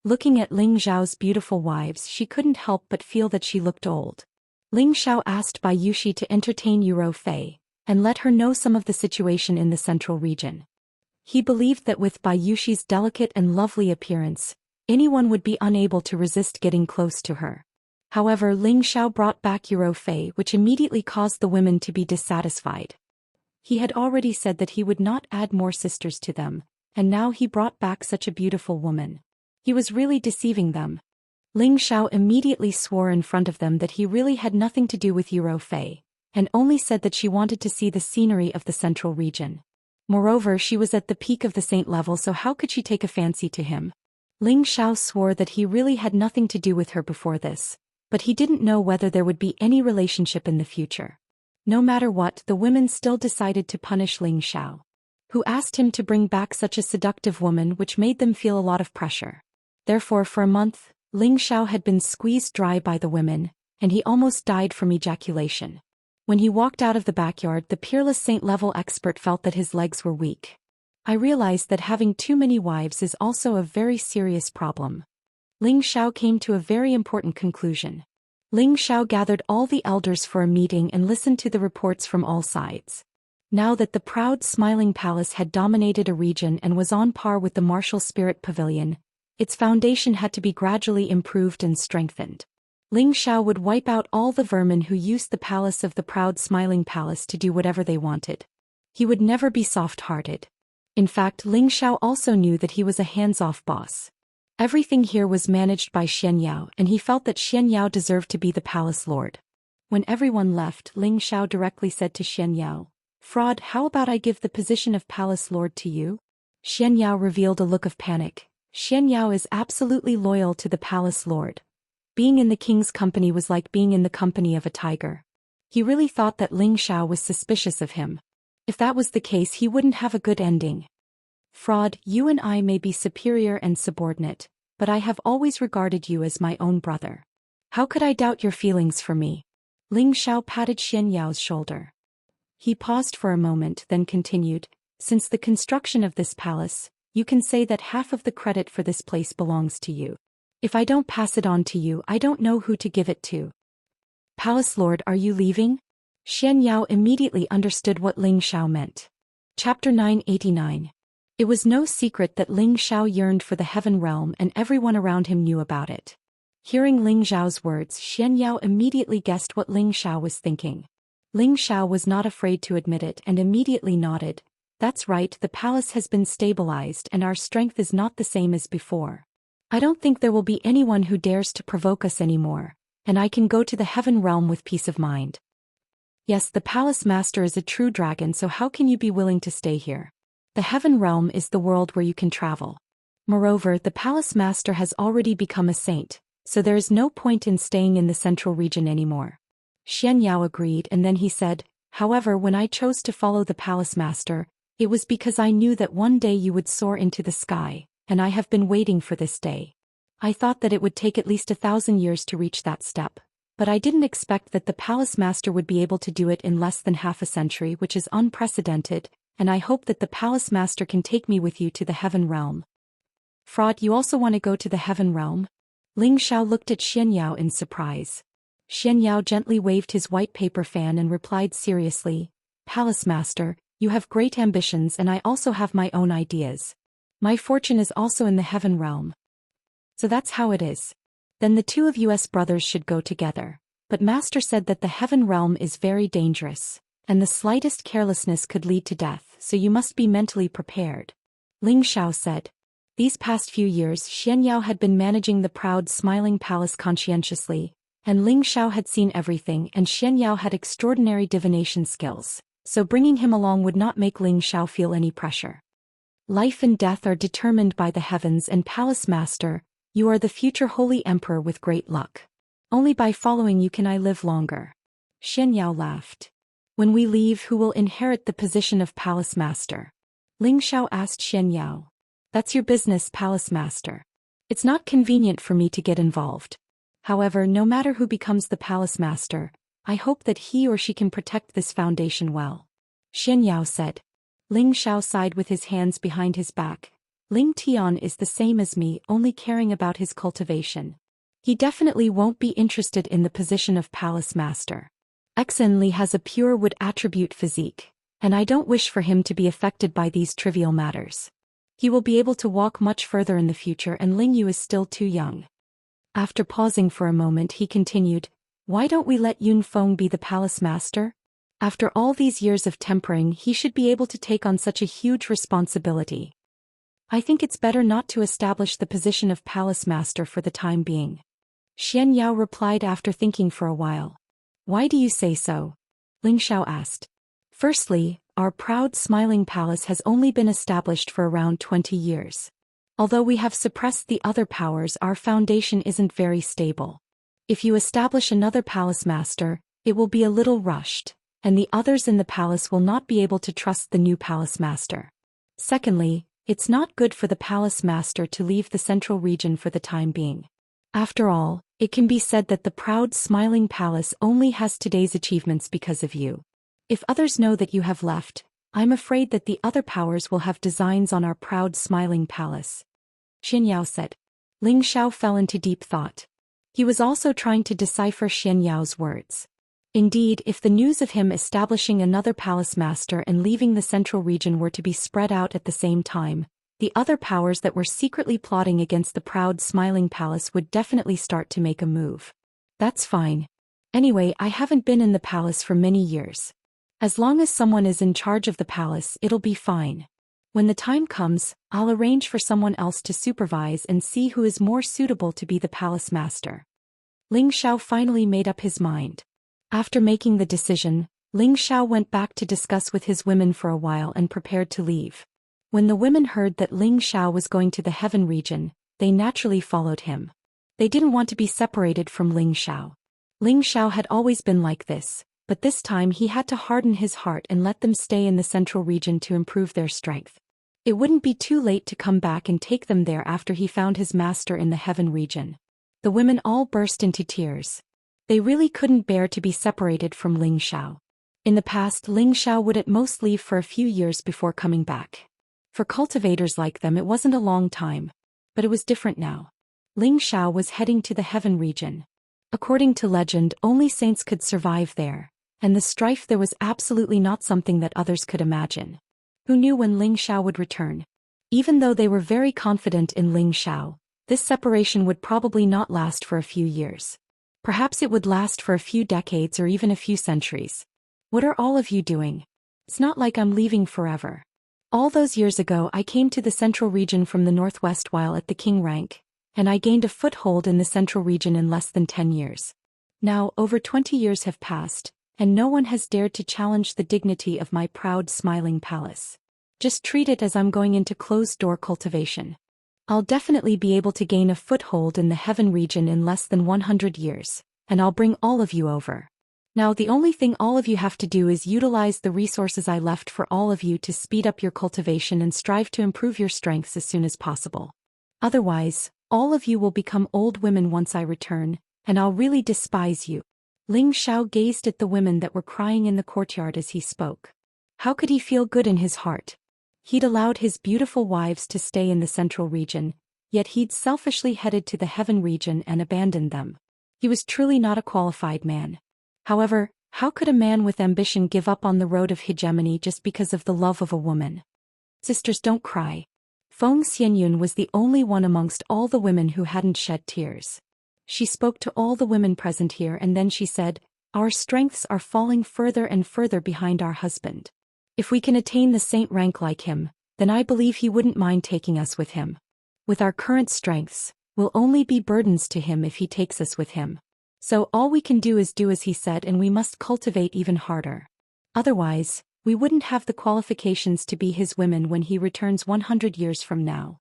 Looking at Ling Xiao's beautiful wives, she couldn't help but feel that she looked old. Ling Xiao asked Bai Yushi to entertain Eurofei, and let her know some of the situation in the central region. He believed that with Bai Yushi's delicate and lovely appearance, anyone would be unable to resist getting close to her. However, Ling Xiao brought back Eurofei, which immediately caused the women to be dissatisfied. He had already said that he would not add more sisters to them, and now he brought back such a beautiful woman. He was really deceiving them. Ling Xiao immediately swore in front of them that he really had nothing to do with Eurofei, and only said that she wanted to see the scenery of the central region. Moreover, she was at the peak of the saint level, so how could she take a fancy to him? Ling Xiao swore that he really had nothing to do with her before this, but he didn't know whether there would be any relationship in the future. No matter what, the women still decided to punish Ling Xiao, who asked him to bring back such a seductive woman, which made them feel a lot of pressure. Therefore, for a month, Ling Xiao had been squeezed dry by the women, and he almost died from ejaculation. When he walked out of the backyard, the peerless saint-level expert felt that his legs were weak. "I realized that having too many wives is also a very serious problem." Ling Xiao came to a very important conclusion. Ling Xiao gathered all the elders for a meeting and listened to the reports from all sides. Now that the proud smiling palace had dominated a region and was on par with the martial spirit pavilion, its foundation had to be gradually improved and strengthened. Ling Xiao would wipe out all the vermin who used the palace of the proud smiling palace to do whatever they wanted. He would never be soft-hearted. In fact, Ling Xiao also knew that he was a hands-off boss. Everything here was managed by Xianyao, and he felt that Xianyao deserved to be the palace lord. When everyone left, Ling Xiao directly said to Xianyao, "Fraud, how about I give the position of palace lord to you?" Xianyao revealed a look of panic. Xianyao is absolutely loyal to the palace lord. Being in the king's company was like being in the company of a tiger. He really thought that Ling Xiao was suspicious of him. If that was the case, he wouldn't have a good ending. "Fraud, you and I may be superior and subordinate, but I have always regarded you as my own brother. How could I doubt your feelings for me?" Ling Xiao patted Xianyao's shoulder. He paused for a moment, then continued, "Since the construction of this palace, you can say that half of the credit for this place belongs to you. If I don't pass it on to you, I don't know who to give it to." "Palace Lord, are you leaving?" Xianyao immediately understood what Ling Xiao meant. Chapter 989. It was no secret that Ling Xiao yearned for the heaven realm, and everyone around him knew about it. Hearing Ling Xiao's words, Xianyao immediately guessed what Ling Xiao was thinking. Ling Xiao was not afraid to admit it and immediately nodded. "That's right, the palace has been stabilized and our strength is not the same as before. I don't think there will be anyone who dares to provoke us anymore, and I can go to the heaven realm with peace of mind." "Yes, the palace master is a true dragon, so how can you be willing to stay here? The heaven realm is the world where you can travel. Moreover, the palace master has already become a saint, so there is no point in staying in the central region anymore." Xianyao agreed, and then he said, "However, when I chose to follow the palace master, it was because I knew that one day you would soar into the sky, and I have been waiting for this day. I thought that it would take at least 1,000 years to reach that step, but I didn't expect that the palace master would be able to do it in less than half a century, which is unprecedented, and I hope that the palace master can take me with you to the heaven realm." "Fraud, you also want to go to the heaven realm?" Ling Xiao looked at Xianyao in surprise. Xianyao gently waved his white paper fan and replied seriously, "Palace master, you have great ambitions and I also have my own ideas. My fortune is also in the heaven realm." "So that's how it is. Then the two of you as brothers should go together. But master said that the heaven realm is very dangerous, and the slightest carelessness could lead to death, so you must be mentally prepared," Ling Xiao said. These past few years Xianyao had been managing the proud smiling palace conscientiously, and Ling Xiao had seen everything, and Xianyao had extraordinary divination skills, so bringing him along would not make Ling Xiao feel any pressure. "Life and death are determined by the heavens, and palace master, you are the future holy emperor with great luck. Only by following you can I live longer." Xianyao laughed. "When we leave, who will inherit the position of palace master?" Ling Xiao asked Xianyao. "That's your business, palace master. It's not convenient for me to get involved. However, no matter who becomes the palace master, I hope that he or she can protect this foundation well," Xianyao said. Ling Xiao sighed with his hands behind his back. "Ling Tian is the same as me, only caring about his cultivation. He definitely won't be interested in the position of palace master. Xen Li has a pure wood attribute physique, and I don't wish for him to be affected by these trivial matters. He will be able to walk much further in the future, and Ling Yu is still too young." After pausing for a moment, he continued, "Why don't we let Yun Feng be the palace master? After all these years of tempering, he should be able to take on such a huge responsibility. I think it's better not to establish the position of palace master for the time being." Xianyao replied after thinking for a while. "Why do you say so?" Ling Xiao asked. "Firstly, our proud smiling palace has only been established for around 20 years. Although we have suppressed the other powers, our foundation isn't very stable. If you establish another palace master, it will be a little rushed, and the others in the palace will not be able to trust the new palace master. Secondly, it's not good for the palace master to leave the central region for the time being. After all, it can be said that the proud smiling palace only has today's achievements because of you. If others know that you have left, I'm afraid that the other powers will have designs on our proud smiling palace," Xianyao said. Ling Xiao fell into deep thought. He was also trying to decipher Xianyao's words. Indeed, if the news of him establishing another palace master and leaving the central region were to be spread out at the same time, the other powers that were secretly plotting against the proud smiling palace would definitely start to make a move. That's fine. Anyway, I haven't been in the palace for many years. As long as someone is in charge of the palace, it'll be fine. When the time comes, I'll arrange for someone else to supervise and see who is more suitable to be the palace master. Ling Xiao finally made up his mind. After making the decision, Ling Xiao went back to discuss with his women for a while and prepared to leave. When the women heard that Ling Xiao was going to the heaven region, they naturally followed him. They didn't want to be separated from Ling Xiao. Ling Xiao had always been like this, but this time he had to harden his heart and let them stay in the central region to improve their strength. It wouldn't be too late to come back and take them there after he found his master in the heaven region. The women all burst into tears. They really couldn't bear to be separated from Ling Xiao. In the past, Ling Xiao would at most leave for a few years before coming back. For cultivators like them, it wasn't a long time. But it was different now. Ling Xiao was heading to the heaven region. According to legend, only saints could survive there, and the strife there was absolutely not something that others could imagine. Who knew when Ling Xiao would return? Even though they were very confident in Ling Xiao, this separation would probably not last for a few years. Perhaps it would last for a few decades or even a few centuries. What are all of you doing? It's not like I'm leaving forever. All those years ago I came to the central region from the northwest while at the king rank, and I gained a foothold in the central region in less than 10 years. Now, over 20 years have passed, and no one has dared to challenge the dignity of my proud smiling palace. Just treat it as I'm going into closed-door cultivation. I'll definitely be able to gain a foothold in the heaven region in less than 100 years, and I'll bring all of you over. Now the only thing all of you have to do is utilize the resources I left for all of you to speed up your cultivation and strive to improve your strengths as soon as possible. Otherwise, all of you will become old women once I return, and I'll really despise you. Ling Xiao gazed at the women that were crying in the courtyard as he spoke. How could he feel good in his heart? He'd allowed his beautiful wives to stay in the central region, yet he'd selfishly headed to the heaven region and abandoned them. He was truly not a qualified man. However, how could a man with ambition give up on the road of hegemony just because of the love of a woman? Sisters, don't cry. Feng Xianyun was the only one amongst all the women who hadn't shed tears. She spoke to all the women present here and then she said, "Our strengths are falling further and further behind our husband. If we can attain the saint rank like him, then I believe he wouldn't mind taking us with him. With our current strengths, we'll only be burdens to him if he takes us with him. So all we can do is do as he said, and we must cultivate even harder. Otherwise, we wouldn't have the qualifications to be his women when he returns 100 years from now."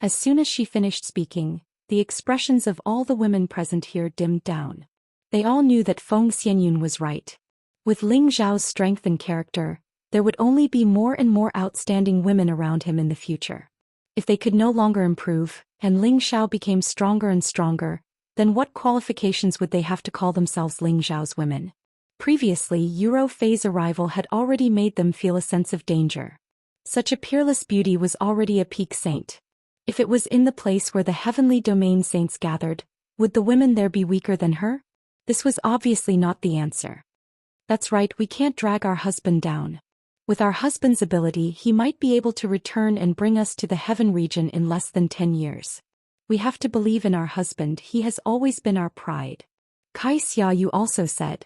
As soon as she finished speaking, the expressions of all the women present here dimmed down. They all knew that Feng Xianyun was right. With Ling Zhao's strength and character, there would only be more and more outstanding women around him in the future. If they could no longer improve, and Ling Xiao became stronger and stronger, then what qualifications would they have to call themselves Ling Zhao's women? Previously, Euro Fei's arrival had already made them feel a sense of danger. Such a peerless beauty was already a peak saint. If it was in the place where the heavenly domain saints gathered, would the women there be weaker than her? This was obviously not the answer. That's right, we can't drag our husband down. With our husband's ability, he might be able to return and bring us to the heaven region in less than 10 years. We have to believe in our husband, he has always been our pride. Kai Xiaoyu also said.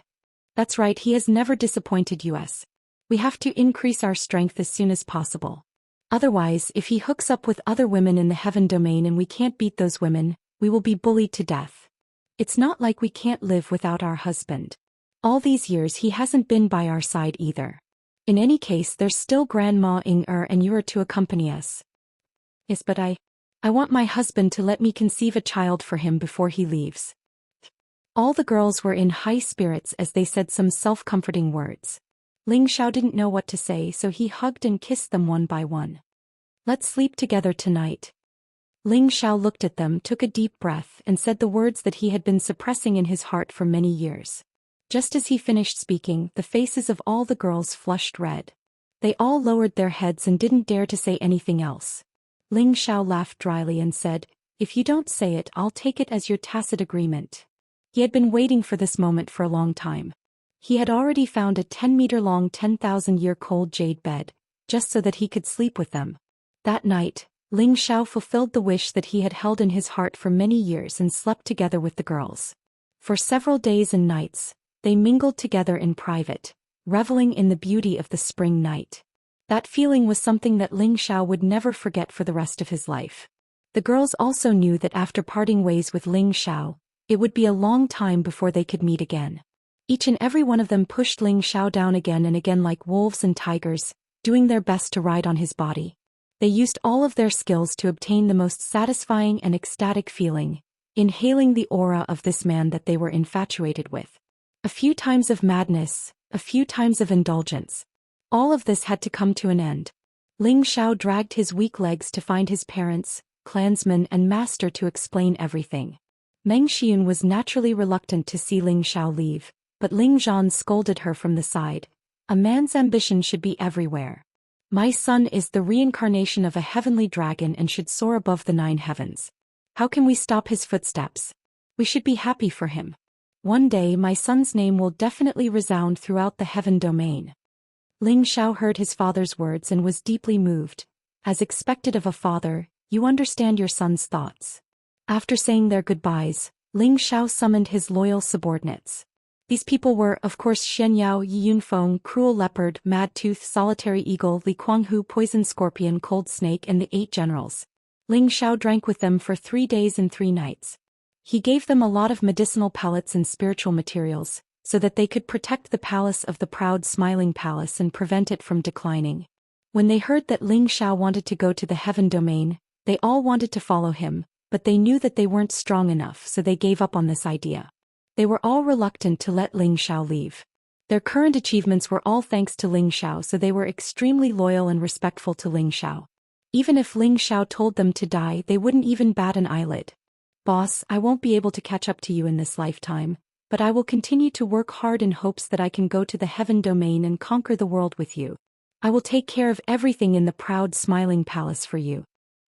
That's right, he has never disappointed us. We have to increase our strength as soon as possible. Otherwise, if he hooks up with other women in the heaven domain and we can't beat those women, we will be bullied to death. It's not like we can't live without our husband. All these years he hasn't been by our side either. In any case, there's still Grandma Ing-er and you are to accompany us. Yes, but I want my husband to let me conceive a child for him before he leaves. All the girls were in high spirits as they said some self-comforting words. Ling Xiao didn't know what to say, so he hugged and kissed them one by one. Let's sleep together tonight. Ling Xiao looked at them, took a deep breath, and said the words that he had been suppressing in his heart for many years. Just as he finished speaking, the faces of all the girls flushed red. They all lowered their heads and didn't dare to say anything else. Ling Xiao laughed dryly and said, "If you don't say it, I'll take it as your tacit agreement." He had been waiting for this moment for a long time. He had already found a 10-meter-long 10,000-year-cold jade bed, just so that he could sleep with them. That night, Ling Xiao fulfilled the wish that he had held in his heart for many years and slept together with the girls. For several days and nights, they mingled together in private, reveling in the beauty of the spring night. That feeling was something that Ling Xiao would never forget for the rest of his life. The girls also knew that after parting ways with Ling Xiao, it would be a long time before they could meet again. Each and every one of them pushed Ling Xiao down again and again like wolves and tigers, doing their best to ride on his body. They used all of their skills to obtain the most satisfying and ecstatic feeling, inhaling the aura of this man that they were infatuated with. A few times of madness, a few times of indulgence. All of this had to come to an end. Ling Xiao dragged his weak legs to find his parents, clansmen and master to explain everything. Meng Xian was naturally reluctant to see Ling Xiao leave, but Ling Zhan scolded her from the side. A man's ambition should be everywhere. My son is the reincarnation of a heavenly dragon and should soar above the 9 heavens. How can we stop his footsteps? We should be happy for him. One day my son's name will definitely resound throughout the heaven domain. Ling Xiao heard his father's words and was deeply moved. As expected of a father, you understand your son's thoughts. After saying their goodbyes, Ling Xiao summoned his loyal subordinates. These people were, of course, Xianyao, Yi Yunfeng, Cruel Leopard, Mad Tooth, Solitary Eagle, Li Kuanghu, Poison Scorpion, Cold Snake and the 8 generals. Ling Xiao drank with them for 3 days and 3 nights. He gave them a lot of medicinal pellets and spiritual materials, so that they could protect the palace of the proud Smiling Palace and prevent it from declining. When they heard that Ling Xiao wanted to go to the heaven domain, they all wanted to follow him, but they knew that they weren't strong enough, so they gave up on this idea. They were all reluctant to let Ling Xiao leave. Their current achievements were all thanks to Ling Xiao, so they were extremely loyal and respectful to Ling Xiao. Even if Ling Xiao told them to die, they wouldn't even bat an eyelid. Boss, I won't be able to catch up to you in this lifetime, but I will continue to work hard in hopes that I can go to the heaven domain and conquer the world with you. I will take care of everything in the proud Smiling Palace for you.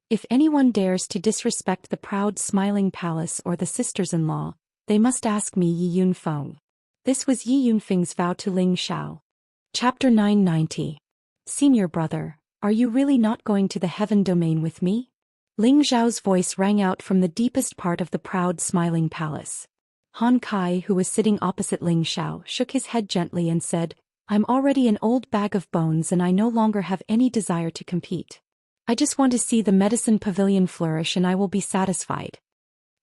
If anyone dares to disrespect the proud Smiling Palace or the sisters-in-law, they must ask me, Yi Yunfeng. This was Yi Yunfeng's vow to Ling Xiao. Chapter 990. Senior brother, are you really not going to the heaven domain with me? Ling Xiao's voice rang out from the deepest part of the proud Smiling Palace. Han Kai, who was sitting opposite Ling Xiao, shook his head gently and said, I'm already an old bag of bones and I no longer have any desire to compete. I just want to see the medicine pavilion flourish and I will be satisfied.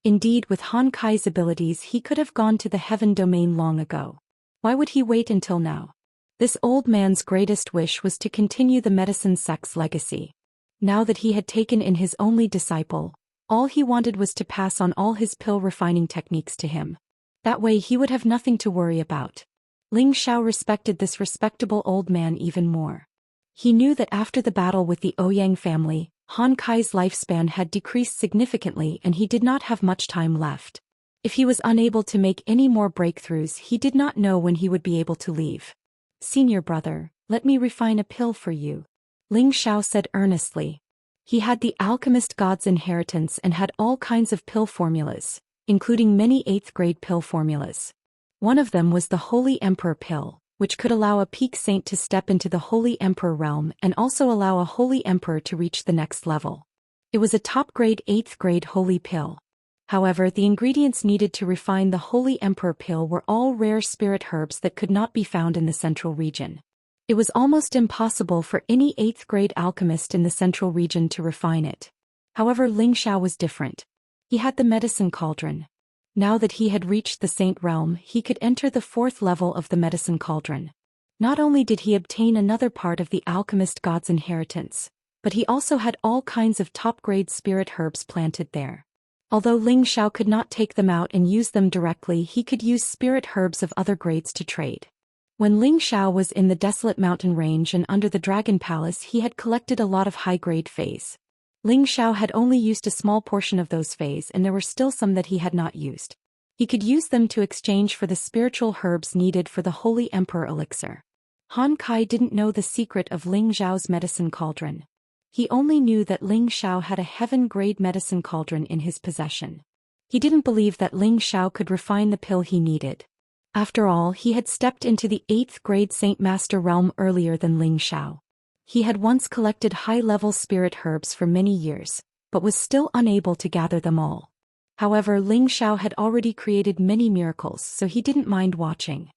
Indeed, with Han Kai's abilities he could have gone to the heaven domain long ago. Why would he wait until now? This old man's greatest wish was to continue the medicine sect's legacy. Now that he had taken in his only disciple, all he wanted was to pass on all his pill refining techniques to him. That way he would have nothing to worry about. Ling Xiao respected this respectable old man even more. He knew that after the battle with the Ouyang family, Han Kai's lifespan had decreased significantly and he did not have much time left. If he was unable to make any more breakthroughs, he did not know when he would be able to leave. Senior brother, let me refine a pill for you. Ling Xiao said earnestly. He had the alchemist god's inheritance and had all kinds of pill formulas, including many 8th grade pill formulas. One of them was the Holy Emperor pill, which could allow a peak saint to step into the Holy Emperor realm and also allow a Holy Emperor to reach the next level. It was a top-grade 8th grade holy pill. However, the ingredients needed to refine the Holy Emperor pill were all rare spirit herbs that could not be found in the central region. It was almost impossible for any 8th grade alchemist in the central region to refine it. However, Ling Xiao was different. He had the medicine cauldron. Now that he had reached the saint realm, he could enter the 4th level of the medicine cauldron. Not only did he obtain another part of the alchemist god's inheritance, but he also had all kinds of top-grade spirit herbs planted there. Although Ling Xiao could not take them out and use them directly, he could use spirit herbs of other grades to trade. When Ling Xiao was in the desolate mountain range and under the Dragon Palace, he had collected a lot of high-grade fays. Ling Xiao had only used a small portion of those fays and there were still some that he had not used. He could use them to exchange for the spiritual herbs needed for the Holy Emperor elixir. Han Kai didn't know the secret of Ling Xiao's medicine cauldron. He only knew that Ling Xiao had a heaven-grade medicine cauldron in his possession. He didn't believe that Ling Xiao could refine the pill he needed. After all, he had stepped into the 8th grade Saint Master realm earlier than Ling Xiao. He had once collected high-level spirit herbs for many years, but was still unable to gather them all. However, Ling Xiao had already created many miracles, so he didn't mind watching.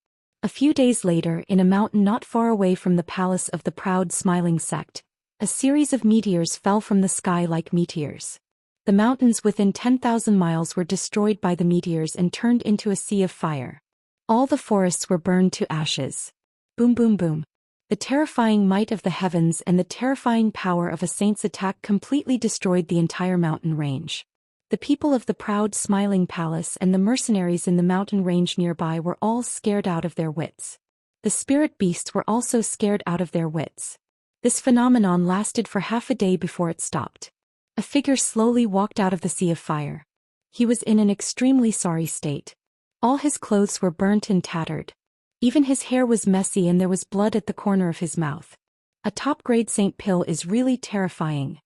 A few days later, in a mountain not far away from the palace of the proud smiling sect, a series of meteors fell from the sky like meteors. The mountains within 10,000 miles were destroyed by the meteors and turned into a sea of fire. All the forests were burned to ashes. Boom boom boom. The terrifying might of the heavens and the terrifying power of a saint's attack completely destroyed the entire mountain range. The people of the proud smiling palace and the mercenaries in the mountain range nearby were all scared out of their wits. The spirit beasts were also scared out of their wits. This phenomenon lasted for half a day before it stopped. A figure slowly walked out of the sea of fire. He was in an extremely sorry state. All his clothes were burnt and tattered. Even his hair was messy and there was blood at the corner of his mouth. A top-grade saint pill is really terrifying.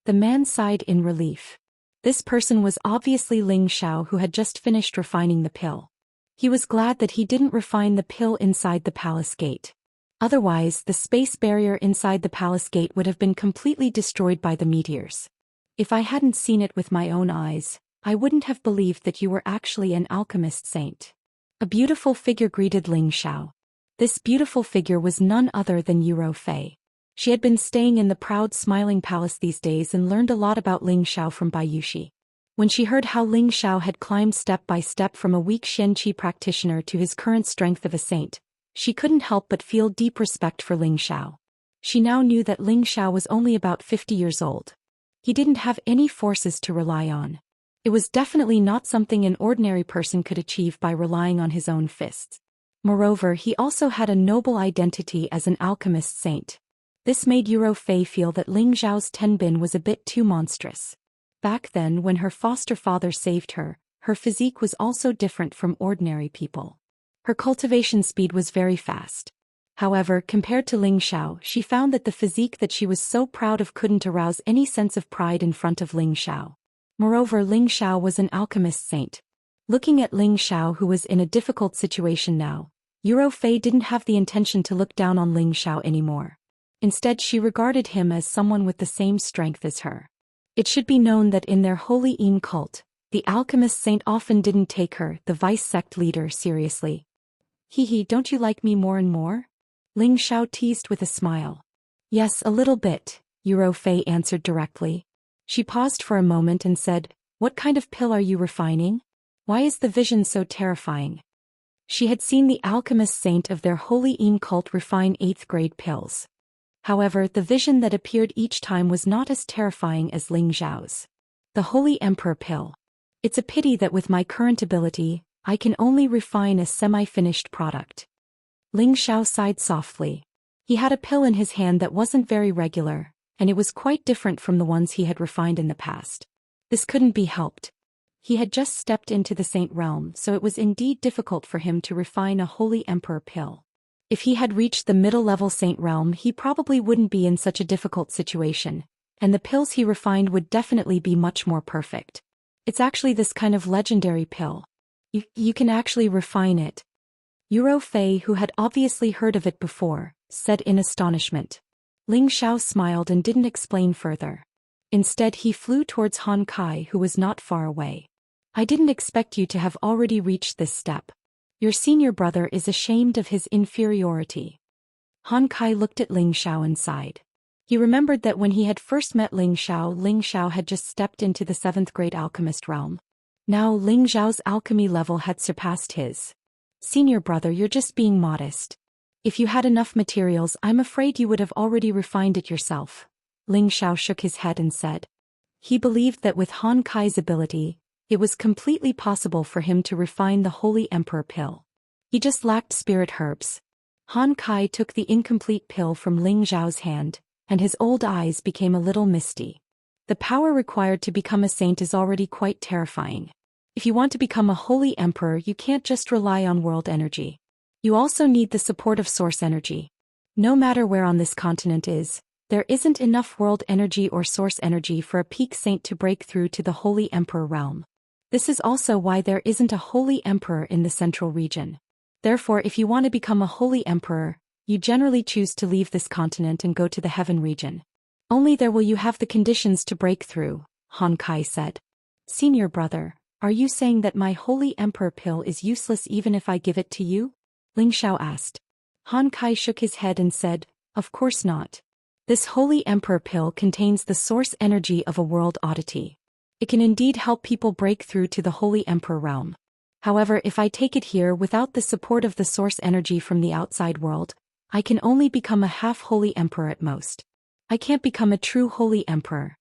The man sighed in relief. This person was obviously Ling Xiao, who had just finished refining the pill. He was glad that he didn't refine the pill inside the palace gate. Otherwise, the space barrier inside the palace gate would have been completely destroyed by the meteors. If I hadn't seen it with my own eyes, I wouldn't have believed that you were actually an alchemist saint. A beautiful figure greeted Ling Xiao. This beautiful figure was none other than Yuro Fei. She had been staying in the proud smiling palace these days and learned a lot about Ling Xiao from Bayushi. When she heard how Ling Xiao had climbed step by step from a weak Xianxia practitioner to his current strength of a saint, she couldn't help but feel deep respect for Ling Xiao. She now knew that Ling Xiao was only about 50 years old. He didn't have any forces to rely on. It was definitely not something an ordinary person could achieve by relying on his own fists. Moreover, he also had a noble identity as an alchemist saint. This made Yuro Fei feel that Ling Xiao's tenbin was a bit too monstrous. Back then, when her foster father saved her, her physique was also different from ordinary people. Her cultivation speed was very fast. However, compared to Ling Xiao, she found that the physique that she was so proud of couldn't arouse any sense of pride in front of Ling Xiao. Moreover, Ling Xiao was an alchemist saint. Looking at Ling Xiao, who was in a difficult situation now, Yuro Fei didn't have the intention to look down on Ling Xiao anymore. Instead, she regarded him as someone with the same strength as her. It should be known that in their holy Yin cult, the alchemist saint often didn't take her, the vice sect leader, seriously. Hee, don't you like me more and more? Ling Xiao teased with a smile. Yes, a little bit, Yuro Fei answered directly. She paused for a moment and said, What kind of pill are you refining? Why is the vision so terrifying? She had seen the alchemist saint of their holy Yin cult refine 8th grade pills. However, the vision that appeared each time was not as terrifying as Ling Xiao's. The Holy Emperor pill. It's a pity that with my current ability, I can only refine a semi-finished product. Ling Xiao sighed softly. He had a pill in his hand that wasn't very regular, and it was quite different from the ones he had refined in the past. This couldn't be helped. He had just stepped into the saint realm, so it was indeed difficult for him to refine a Holy Emperor pill. If he had reached the middle-level saint realm, he probably wouldn't be in such a difficult situation, and the pills he refined would definitely be much more perfect. It's actually this kind of legendary pill. You can actually refine it. Yuro Fei, who had obviously heard of it before, said in astonishment. Ling Xiao smiled and didn't explain further. Instead, he flew towards Han Kai, who was not far away. I didn't expect you to have already reached this step. Your senior brother is ashamed of his inferiority. Han Kai looked at Ling Xiao and sighed. He remembered that when he had first met Ling Xiao had just stepped into the 7th grade alchemist realm. Now Ling Xiao's alchemy level had surpassed his. Senior brother, you're just being modest. If you had enough materials, I'm afraid you would have already refined it yourself. Ling Xiao shook his head and said. He believed that with Han Kai's ability, it was completely possible for him to refine the Holy Emperor pill. He just lacked spirit herbs. Han Kai took the incomplete pill from Ling Xiao's hand, and his old eyes became a little misty. The power required to become a saint is already quite terrifying. If you want to become a Holy Emperor, you can't just rely on world energy. You also need the support of source energy. No matter where on this continent is, there isn't enough world energy or source energy for a peak saint to break through to the Holy Emperor realm. This is also why there isn't a Holy Emperor in the central region. Therefore, if you want to become a Holy Emperor, you generally choose to leave this continent and go to the Heaven region. Only there will you have the conditions to break through, Han Kai said. Senior brother, are you saying that my Holy Emperor pill is useless even if I give it to you? Ling Xiao asked. Han Kai shook his head and said, "Of course not. This Holy Emperor pill contains the source energy of a world oddity. It can indeed help people break through to the Holy Emperor realm. However, if I take it here without the support of the source energy from the outside world, I can only become a half-holy emperor at most. I can't become a true holy emperor."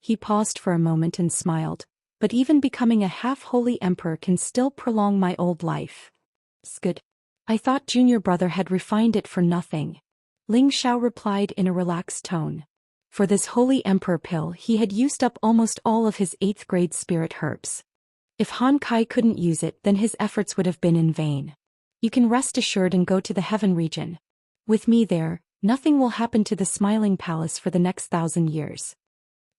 He paused for a moment and smiled. "But even becoming a half-holy emperor can still prolong my old life." "Good. I thought junior brother had refined it for nothing," Ling Xiao replied in a relaxed tone. For this holy emperor pill he had used up almost all of his 8th grade spirit herbs. If Han Kai couldn't use it, then his efforts would have been in vain. "You can rest assured and go to the heaven region. With me there, nothing will happen to the Smiling Palace for the next 1,000 years."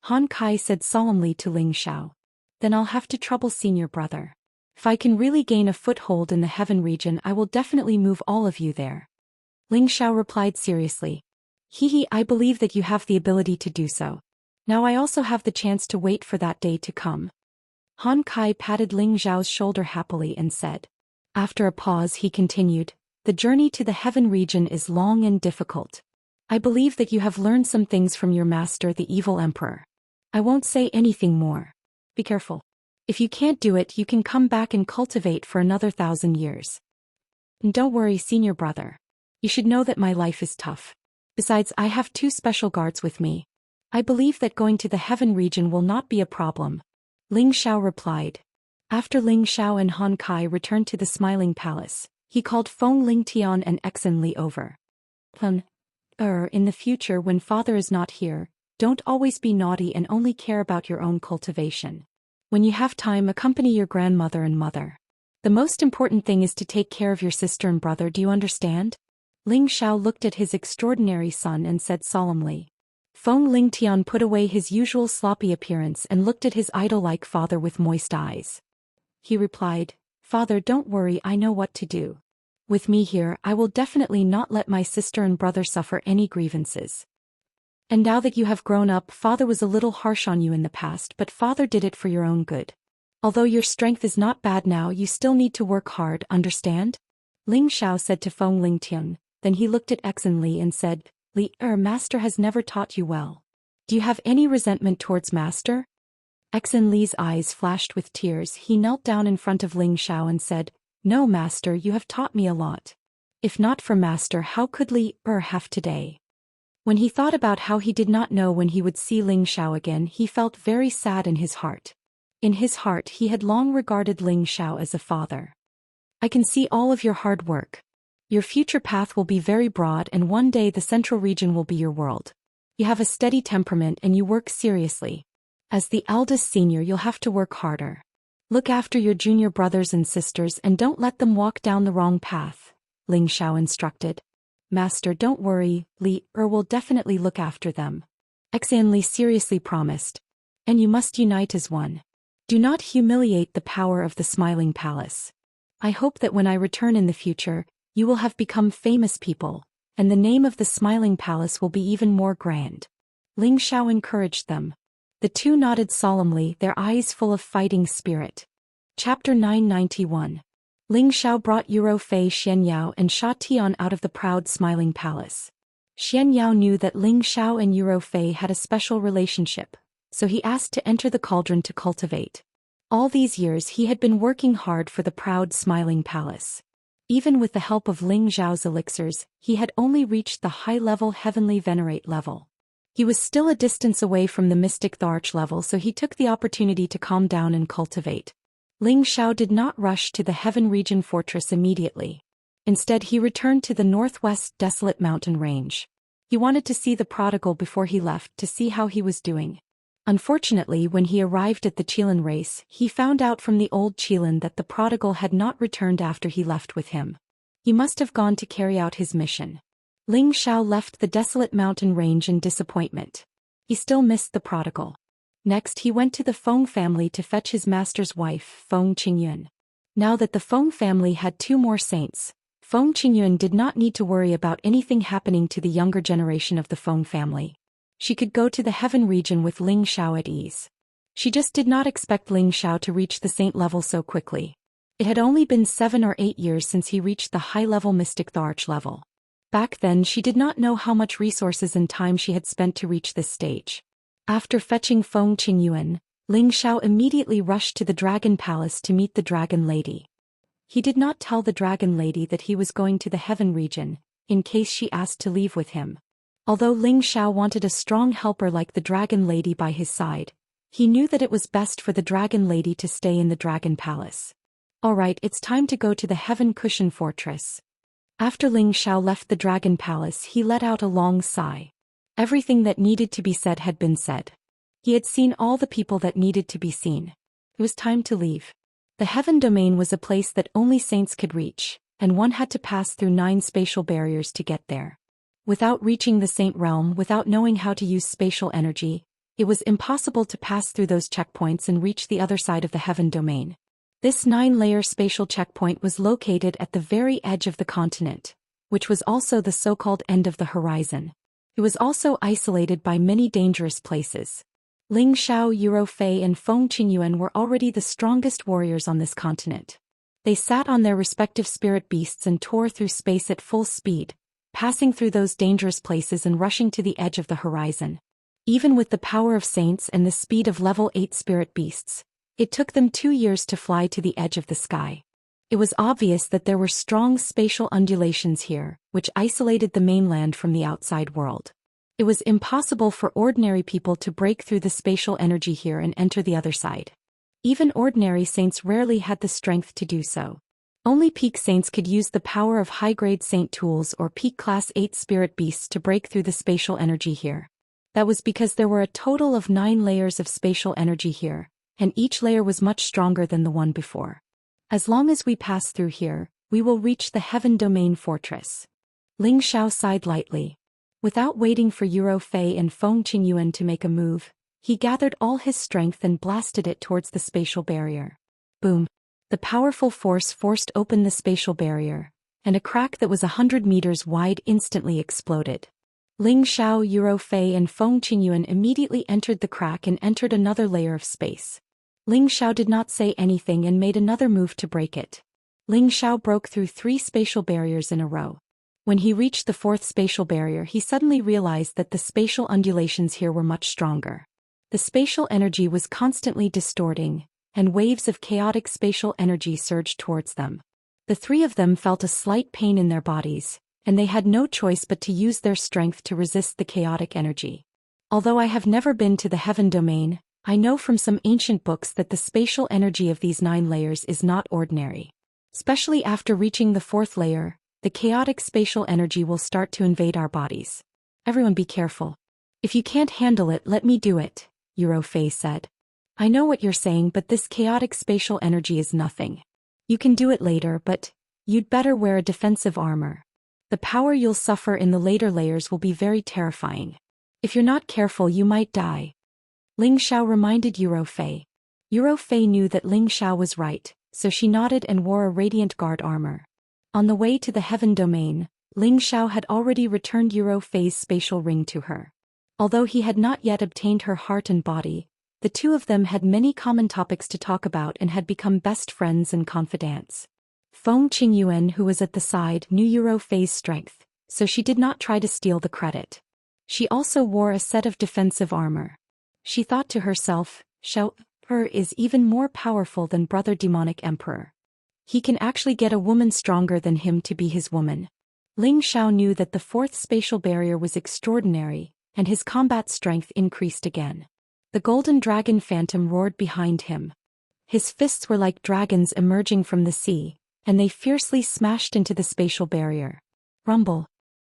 Han Kai said solemnly to Ling Xiao. "Then I'll have to trouble senior brother. If I can really gain a foothold in the heaven region, I will definitely move all of you there." Ling Xiao replied seriously. I believe that you have the ability to do so. Now I also have the chance to wait for that day to come." Han Kai patted Ling Xiao's shoulder happily and said. After a pause he continued, "The journey to the heaven region is long and difficult. I believe that you have learned some things from your master, the evil emperor. I won't say anything more. Be careful. If you can't do it, you can come back and cultivate for another 1,000 years. And don't worry, senior brother. You should know that my life is tough. Besides, I have 2 special guards with me. I believe that going to the heaven region will not be a problem," Ling Xiao replied. After Ling Xiao and Han Kai returned to the Smiling Palace, he called Feng Lingtian and Exen Li over. In the future when father is not here, don't always be naughty and only care about your own cultivation. When you have time, accompany your grandmother and mother. The most important thing is to take care of your sister and brother, do you understand?" Ling Xiao looked at his extraordinary son and said solemnly. Feng Lingtian put away his usual sloppy appearance and looked at his idol-like father with moist eyes. He replied, "Father, don't worry, I know what to do. With me here, I will definitely not let my sister and brother suffer any grievances. And now that you have grown up, father was a little harsh on you in the past, but father did it for your own good. Although your strength is not bad now, you still need to work hard, understand?" Ling Xiao said to Feng Lingtian. Then he looked at Exen Li and said, Master has never taught you well. Do you have any resentment towards master?" Exen Li's eyes flashed with tears. He knelt down in front of Ling Xiao and said, "No, master, you have taught me a lot. If not for master, how could have today?" When he thought about how he did not know when he would see Ling Xiao again, he felt very sad in his heart. In his heart he had long regarded Ling Xiao as a father. "I can see all of your hard work. Your future path will be very broad, and one day the central region will be your world. You have a steady temperament and you work seriously. As the eldest senior, you'll have to work harder. Look after your junior brothers and sisters and don't let them walk down the wrong path," Ling Xiao instructed. "Master, don't worry, will definitely look after them," Exan Li seriously promised. "And you must unite as one. Do not humiliate the power of the Smiling Palace. I hope that when I return in the future, you will have become famous people, and the name of the Smiling Palace will be even more grand." Ling Xiao encouraged them. The 2 nodded solemnly, their eyes full of fighting spirit. Chapter 991. Ling Xiao brought Yuro Fei, Xianyao and Sha Tian out of the proud Smiling Palace. Xianyao knew that Ling Xiao and Yuro Fei had a special relationship, so he asked to enter the cauldron to cultivate. All these years he had been working hard for the proud Smiling Palace. Even with the help of Ling Xiao's elixirs, he had only reached the high-level heavenly venerate level. He was still a distance away from the mystic Tharch level, so he took the opportunity to calm down and cultivate. Ling Xiao did not rush to the heaven region fortress immediately. Instead he returned to the northwest desolate mountain range. He wanted to see the prodigal before he left, to see how he was doing. Unfortunately, when he arrived at the Qilin race, he found out from the old Qilin that the prodigal had not returned after he left with him. He must have gone to carry out his mission. Ling Xiao left the desolate mountain range in disappointment. He still missed the prodigal. Next he went to the Feng family to fetch his master's wife, Feng Qingyun. Now that the Feng family had 2 more saints, Feng Qingyun did not need to worry about anything happening to the younger generation of the Feng family. She could go to the heaven region with Ling Xiao at ease. She just did not expect Ling Xiao to reach the saint level so quickly. It had only been 7 or 8 years since he reached the high-level Mystic Tharch level. Back then she did not know how much resources and time she had spent to reach this stage. After fetching Feng Qingyuan, Ling Xiao immediately rushed to the Dragon Palace to meet the Dragon Lady. He did not tell the Dragon Lady that he was going to the Heaven region, in case she asked to leave with him. Although Ling Xiao wanted a strong helper like the Dragon Lady by his side, he knew that it was best for the Dragon Lady to stay in the Dragon Palace. Alright, it's time to go to the Heaven Cushion Fortress. After Ling Xiao left the Dragon Palace, he let out a long sigh. Everything that needed to be said had been said. He had seen all the people that needed to be seen. It was time to leave. The Heaven Domain was a place that only saints could reach, and one had to pass through 9 spatial barriers to get there. Without reaching the Saint Realm, without knowing how to use spatial energy, it was impossible to pass through those checkpoints and reach the other side of the Heaven Domain. This 9-layer spatial checkpoint was located at the very edge of the continent, which was also the so-called end of the horizon. It was also isolated by many dangerous places. Ling Xiao, Yuro Fei and Feng Qingyuan were already the strongest warriors on this continent. They sat on their respective spirit beasts and tore through space at full speed, passing through those dangerous places and rushing to the edge of the horizon. Even with the power of saints and the speed of level 8 spirit beasts, it took them 2 years to fly to the edge of the sky. It was obvious that there were strong spatial undulations here, which isolated the mainland from the outside world. It was impossible for ordinary people to break through the spatial energy here and enter the other side. Even ordinary saints rarely had the strength to do so. Only peak saints could use the power of high-grade saint tools or peak class 8 spirit beasts to break through the spatial energy here. That was because there were a total of 9 layers of spatial energy here, and each layer was much stronger than the one before. As long as we pass through here, we will reach the Heaven Domain Fortress. Ling Xiao sighed lightly. Without waiting for Yuro Fei and Feng Qingyuan to make a move, he gathered all his strength and blasted it towards the spatial barrier. Boom! The powerful force forced open the spatial barrier, and a crack that was 100 meters wide instantly exploded. Ling Xiao, Yuro Fei and Feng Qingyuan immediately entered the crack and entered another layer of space. Ling Xiao did not say anything and made another move to break it. Ling Xiao broke through 3 spatial barriers in a row. When he reached the 4th spatial barrier, he suddenly realized that the spatial undulations here were much stronger. The spatial energy was constantly distorting, and waves of chaotic spatial energy surged towards them. The 3 of them felt a slight pain in their bodies, and they had no choice but to use their strength to resist the chaotic energy. Although I have never been to the Heaven Domain, I know from some ancient books that the spatial energy of these 9 layers is not ordinary. Especially after reaching the 4th layer, the chaotic spatial energy will start to invade our bodies. Everyone be careful. If you can't handle it, let me do it, Yuro Fei said. I know what you're saying, but this chaotic spatial energy is nothing. You can do it later, but you'd better wear a defensive armor. The power you'll suffer in the later layers will be very terrifying. If you're not careful, you might die. Ling Xiao reminded Yuro Fei. Yuro Fei knew that Ling Xiao was right, so she nodded and wore a radiant guard armor. On the way to the Heaven Domain, Ling Xiao had already returned Yuro Fei's spatial ring to her. Although he had not yet obtained her heart and body, the 2 of them had many common topics to talk about and had become best friends and confidants. Feng Qingyuan, who was at the side, knew Yuro Fei's strength, so she did not try to steal the credit. She also wore a set of defensive armor. She thought to herself, Xiao is even more powerful than Brother Demonic Emperor. He can actually get a woman stronger than him to be his woman. Ling Xiao knew that the 4th spatial barrier was extraordinary, and his combat strength increased again. The golden dragon phantom roared behind him. His fists were like dragons emerging from the sea, and they fiercely smashed into the spatial barrier. Rumble.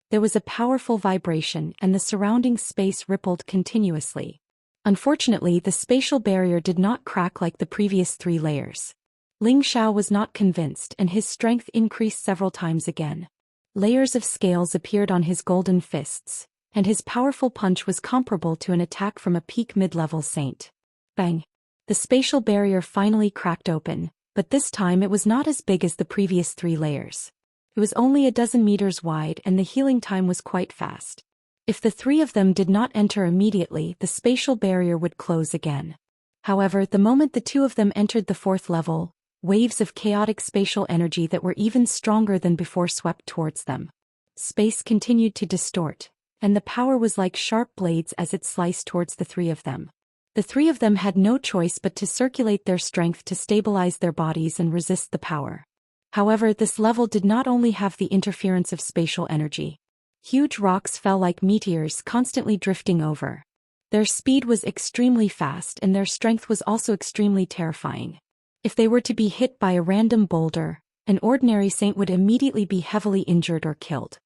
There was a powerful vibration and the surrounding space rippled continuously. Unfortunately, the spatial barrier did not crack like the previous 3 layers. Ling Xiao was not convinced and his strength increased several times again. Layers of scales appeared on his golden fists, and his powerful punch was comparable to an attack from a peak mid-level saint. Bang! The spatial barrier finally cracked open, but this time it was not as big as the previous 3 layers. It was only a dozen meters wide and the healing time was quite fast. If the 3 of them did not enter immediately, the spatial barrier would close again. However, the moment the 2 of them entered the 4th level, waves of chaotic spatial energy that were even stronger than before swept towards them. Space continued to distort, and the power was like sharp blades as it sliced towards the three of them. The three of them had no choice but to circulate their strength to stabilize their bodies and resist the power. However, this level did not only have the interference of spatial energy. Huge rocks fell like meteors, constantly drifting over. Their speed was extremely fast and their strength was also extremely terrifying. If they were to be hit by a random boulder, an ordinary saint would immediately be heavily injured or killed.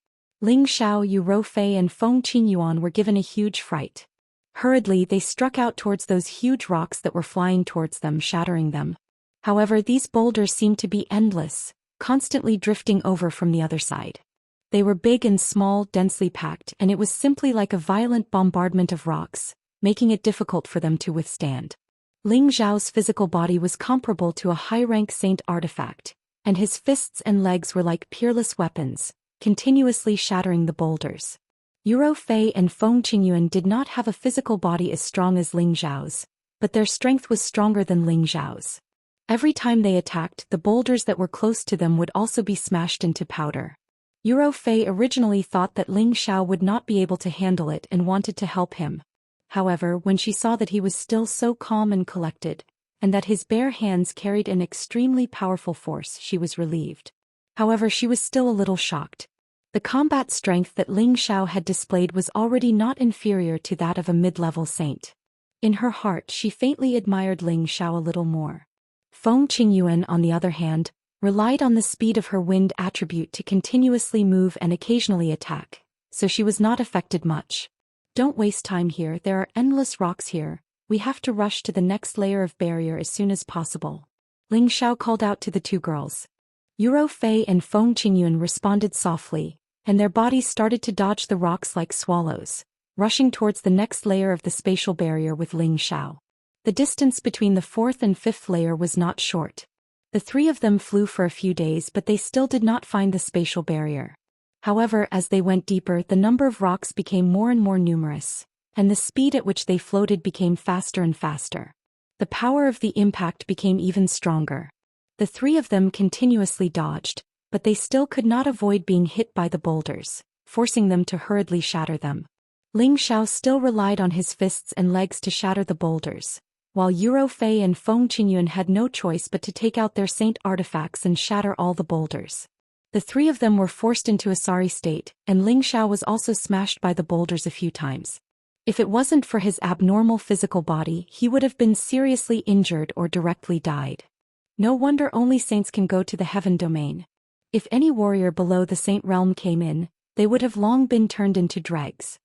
Ling Xiao, Yu Rofei and Feng Qingyuan were given a huge fright. Hurriedly, they struck out towards those huge rocks that were flying towards them, shattering them. However, these boulders seemed to be endless, constantly drifting over from the other side. They were big and small, densely packed, and it was simply like a violent bombardment of rocks, making it difficult for them to withstand. Ling Xiao's physical body was comparable to a high-rank saint artifact, and his fists and legs were like peerless weapons, continuously shattering the boulders. Yu Rofei and Feng Qingyuan did not have a physical body as strong as Ling Xiao's, but their strength was stronger than Ling Xiao's. Every time they attacked, the boulders that were close to them would also be smashed into powder. Yu Rofei originally thought that Ling Xiao would not be able to handle it and wanted to help him. However, when she saw that he was still so calm and collected, and that his bare hands carried an extremely powerful force, she was relieved. However, she was still a little shocked. The combat strength that Ling Xiao had displayed was already not inferior to that of a mid-level saint. In her heart, she faintly admired Ling Xiao a little more. Feng Qingyuan, on the other hand, relied on the speed of her wind attribute to continuously move and occasionally attack, so she was not affected much. Don't waste time here, there are endless rocks here, we have to rush to the next layer of barrier as soon as possible. Ling Xiao called out to the two girls. Yu Rofei and Feng Qingyuan responded softly, and their bodies started to dodge the rocks like swallows, rushing towards the next layer of the spatial barrier with Ling Xiao. The distance between the fourth and fifth layer was not short. The three of them flew for a few days, but they still did not find the spatial barrier. However, as they went deeper, the number of rocks became more and more numerous, and the speed at which they floated became faster and faster. The power of the impact became even stronger. The three of them continuously dodged, but they still could not avoid being hit by the boulders, forcing them to hurriedly shatter them. Ling Xiao still relied on his fists and legs to shatter the boulders, while Yu Rofei and Feng Qingyuan had no choice but to take out their saint artifacts and shatter all the boulders. The three of them were forced into a sorry state, and Ling Xiao was also smashed by the boulders a few times. If it wasn't for his abnormal physical body, he would have been seriously injured or directly died. No wonder only saints can go to the heaven domain. If any warrior below the saint realm came in, they would have long been turned into dregs.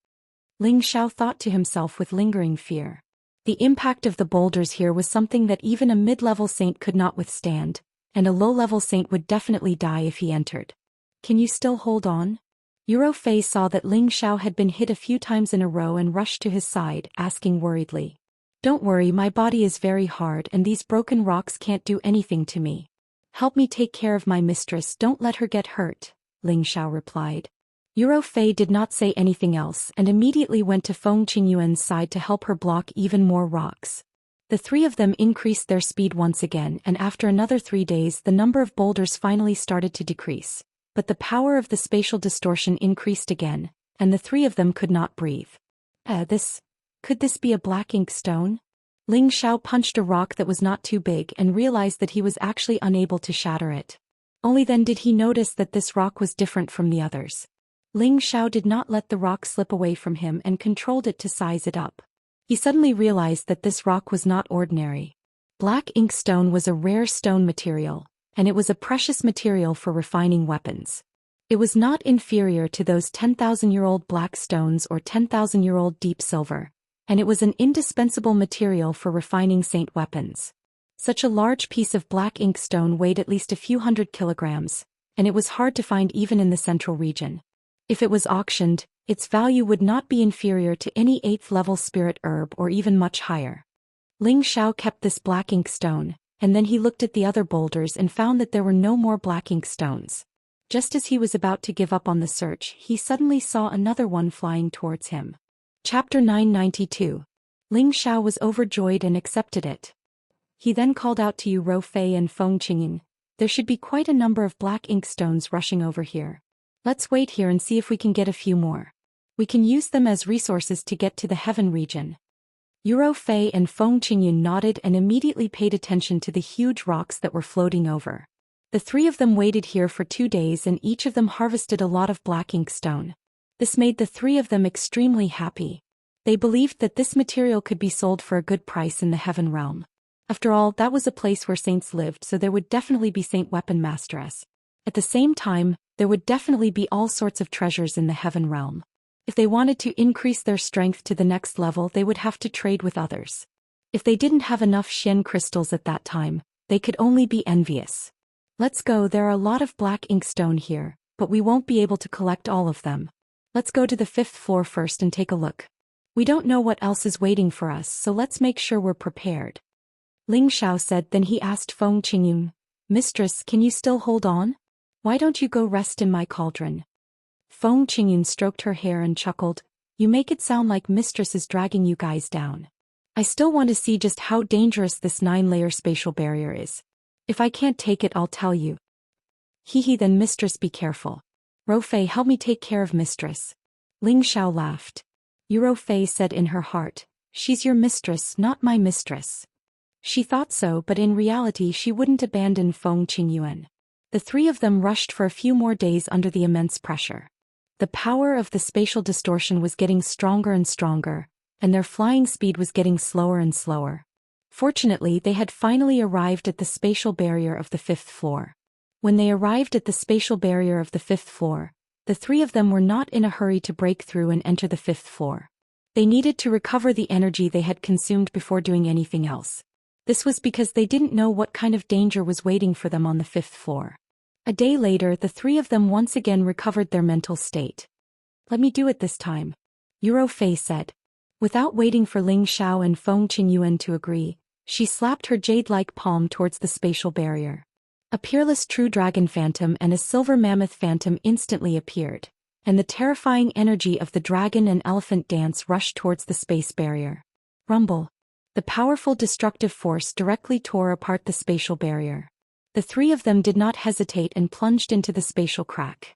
Ling Xiao thought to himself with lingering fear. The impact of the boulders here was something that even a mid-level saint could not withstand, and a low-level saint would definitely die if he entered. Can you still hold on? Yu Rofei saw that Ling Xiao had been hit a few times in a row and rushed to his side, asking worriedly. Don't worry, my body is very hard and these broken rocks can't do anything to me. Help me take care of my mistress, don't let her get hurt, Ling Xiao replied. Yu Rofei did not say anything else and immediately went to Feng Qingyuan's side to help her block even more rocks. The three of them increased their speed once again, and after another 3 days the number of boulders finally started to decrease, but the power of the spatial distortion increased again, and the three of them could not breathe. Could this be a black ink stone? Ling Xiao punched a rock that was not too big and realized that he was actually unable to shatter it. Only then did he notice that this rock was different from the others. Ling Xiao did not let the rock slip away from him and controlled it to size it up. He suddenly realized that this rock was not ordinary. Black ink stone was a rare stone material, and it was a precious material for refining weapons. It was not inferior to those 10,000-year-old black stones or 10,000-year-old deep silver, and it was an indispensable material for refining saint weapons. Such a large piece of black ink stone weighed at least a few hundred kilograms, and it was hard to find even in the central region. If it was auctioned, its value would not be inferior to any 8th-level spirit herb or even much higher. Ling Xiao kept this black ink stone, and then he looked at the other boulders and found that there were no more black ink stones. Just as he was about to give up on the search, he suddenly saw another one flying towards him. Chapter 992. Ling Xiao was overjoyed and accepted it. He then called out to Yu Rofei and Feng Qingyun. There should be quite a number of black ink stones rushing over here. Let's wait here and see if we can get a few more. We can use them as resources to get to the heaven region. Yu Rofei and Feng Qingyun nodded and immediately paid attention to the huge rocks that were floating over. The three of them waited here for 2 days and each of them harvested a lot of black ink stone. This made the three of them extremely happy. They believed that this material could be sold for a good price in the heaven realm. After all, that was a place where saints lived, so there would definitely be saint weapon masters. At the same time, there would definitely be all sorts of treasures in the heaven realm. If they wanted to increase their strength to the next level, they would have to trade with others. If they didn't have enough Xian crystals at that time, they could only be envious. Let's go, there are a lot of black ink stone here, but we won't be able to collect all of them. Let's go to the 5th floor first and take a look. We don't know what else is waiting for us, so let's make sure we're prepared. Ling Xiao said. Then he asked Feng Qingyun, Mistress, can you still hold on? Why don't you go rest in my cauldron? Feng Qingyun stroked her hair and chuckled. You make it sound like Mistress is dragging you guys down. I still want to see just how dangerous this 9-layer spatial barrier is. If I can't take it, I'll tell you. Hee, then Mistress, be careful. Rofei, help me take care of Mistress. Ling Xiao laughed. Yu Rofei said in her heart, she's your mistress, not my mistress. She thought so, but in reality she wouldn't abandon Feng Qingyun. The three of them rushed for a few more days under the immense pressure. The power of the spatial distortion was getting stronger and stronger, and their flying speed was getting slower and slower. Fortunately, they had finally arrived at the spatial barrier of the 5th floor. When they arrived at the spatial barrier of the 5th floor, the three of them were not in a hurry to break through and enter the 5th floor. They needed to recover the energy they had consumed before doing anything else. This was because they didn't know what kind of danger was waiting for them on the 5th floor. A day later, the three of them once again recovered their mental state. Let me do it this time, Yu Rofei said. Without waiting for Ling Xiao and Feng Qingyun to agree, she slapped her jade-like palm towards the spatial barrier. A peerless true dragon phantom and a silver mammoth phantom instantly appeared, and the terrifying energy of the dragon and elephant dance rushed towards the space barrier. Rumble. The powerful destructive force directly tore apart the spatial barrier. The three of them did not hesitate and plunged into the spatial crack.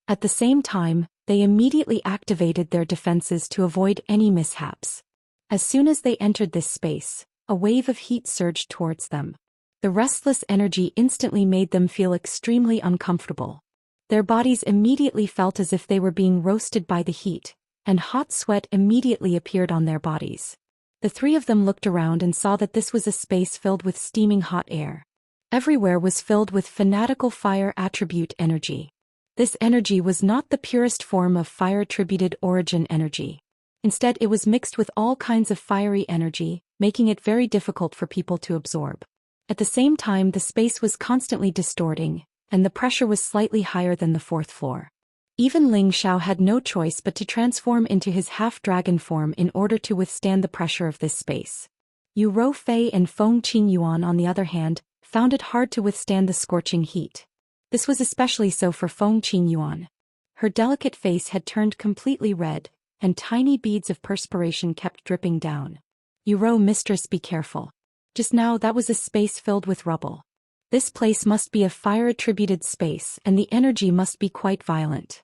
At the same time, they immediately activated their defenses to avoid any mishaps. As soon as they entered this space, a wave of heat surged towards them. The restless energy instantly made them feel extremely uncomfortable. Their bodies immediately felt as if they were being roasted by the heat, and hot sweat immediately appeared on their bodies. The three of them looked around and saw that this was a space filled with steaming hot air. Everywhere was filled with fanatical fire attribute energy. This energy was not the purest form of fire-attributed origin energy. Instead, it was mixed with all kinds of fiery energy, making it very difficult for people to absorb. At the same time, the space was constantly distorting, and the pressure was slightly higher than the 4th floor. Even Ling Xiao had no choice but to transform into his half-dragon form in order to withstand the pressure of this space. Yu Rofei and Feng Qingyun, on the other hand, found it hard to withstand the scorching heat. This was especially so for Feng Qingyun. Her delicate face had turned completely red, and tiny beads of perspiration kept dripping down. Yu Ro, Mistress, be careful. Just now that was a space filled with rubble. This place must be a fire-attributed space, and the energy must be quite violent.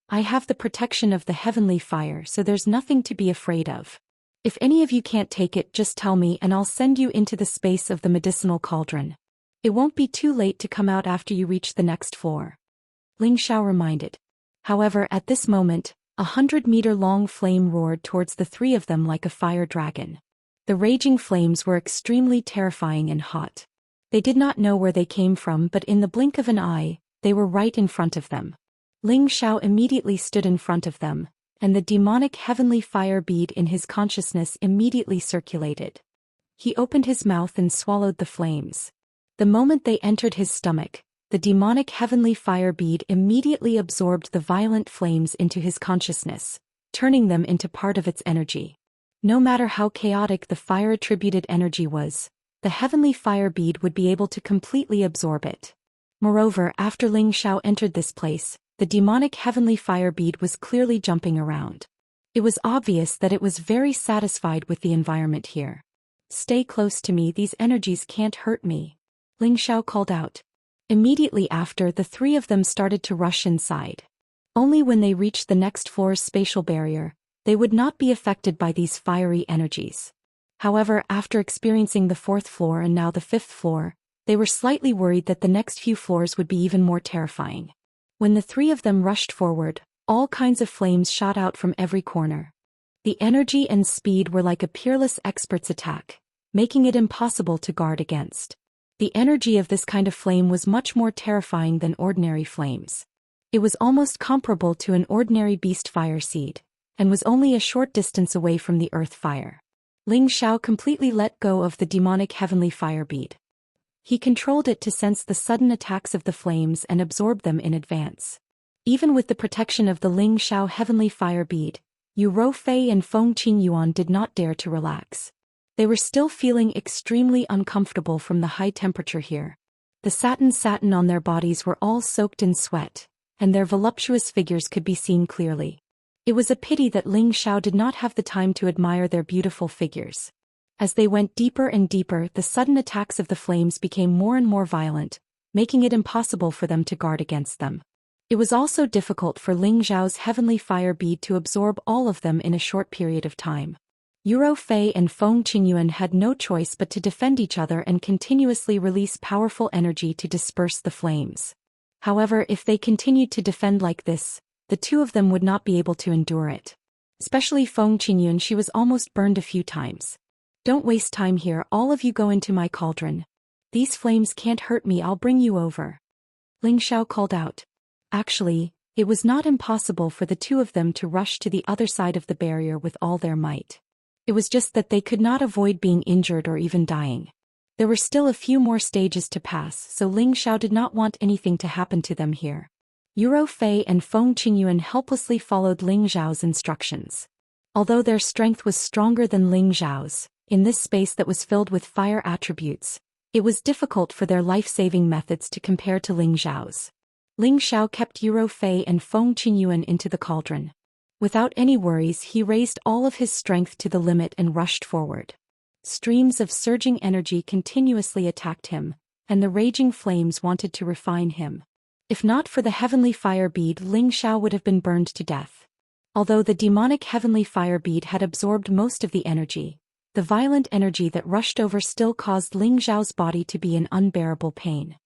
I have the protection of the heavenly fire, so there's nothing to be afraid of. If any of you can't take it, just tell me and I'll send you into the space of the medicinal cauldron. It won't be too late to come out after you reach the next floor. Ling Xiao reminded. However, at this moment, 100-meter-long flame roared towards the three of them like a fire dragon. The raging flames were extremely terrifying and hot. They did not know where they came from, but in the blink of an eye, they were right in front of them. Ling Xiao immediately stood in front of them, and the demonic heavenly fire bead in his consciousness immediately circulated. He opened his mouth and swallowed the flames. The moment they entered his stomach, the demonic heavenly fire bead immediately absorbed the violent flames into his consciousness, turning them into part of its energy. No matter how chaotic the fire-attributed energy was, the heavenly fire bead would be able to completely absorb it. Moreover, after Ling Xiao entered this place, the demonic heavenly fire bead was clearly jumping around. It was obvious that it was very satisfied with the environment here. Stay close to me, these energies can't hurt me. Ling Xiao called out. Immediately after, the three of them started to rush inside. Only when they reached the next floor's spatial barrier, they would not be affected by these fiery energies. However, after experiencing the 4th floor and now the 5th floor, they were slightly worried that the next few floors would be even more terrifying. When the three of them rushed forward, all kinds of flames shot out from every corner. The energy and speed were like a peerless expert's attack, making it impossible to guard against. The energy of this kind of flame was much more terrifying than ordinary flames. It was almost comparable to an ordinary beast fire seed, and was only a short distance away from the earth fire. Ling Xiao completely let go of the demonic heavenly fire bead. He controlled it to sense the sudden attacks of the flames and absorb them in advance. Even with the protection of the Ling Xiao heavenly fire bead, Yu Rofei and Feng Qingyuan did not dare to relax. They were still feeling extremely uncomfortable from the high temperature here. The satin on their bodies were all soaked in sweat, and their voluptuous figures could be seen clearly. It was a pity that Ling Xiao did not have the time to admire their beautiful figures. As they went deeper and deeper, the sudden attacks of the flames became more and more violent, making it impossible for them to guard against them. It was also difficult for Ling Xiao's heavenly fire bead to absorb all of them in a short period of time. Yu Rofei and Feng Qingyuan had no choice but to defend each other and continuously release powerful energy to disperse the flames. However, if they continued to defend like this, the two of them would not be able to endure it. Especially Feng Qingyuan, she was almost burned a few times. Don't waste time here, all of you go into my cauldron. These flames can't hurt me, I'll bring you over. Ling Xiao called out. Actually, it was not impossible for the two of them to rush to the other side of the barrier with all their might. It was just that they could not avoid being injured or even dying. There were still a few more stages to pass, so Ling Xiao did not want anything to happen to them here. Yu Rofei and Feng Qingyuan helplessly followed Ling Xiao's instructions. Although their strength was stronger than Ling Xiao's, in this space that was filled with fire attributes, it was difficult for their life-saving methods to compare to Ling Xiao's. Ling Xiao kept Yu Rofei and Feng Qingyuan into the cauldron. Without any worries, he raised all of his strength to the limit and rushed forward. Streams of surging energy continuously attacked him, and the raging flames wanted to refine him. If not for the heavenly fire bead, Ling Xiao would have been burned to death. Although the demonic heavenly fire bead had absorbed most of the energy, the violent energy that rushed over still caused Ling Xiao's body to be in unbearable pain.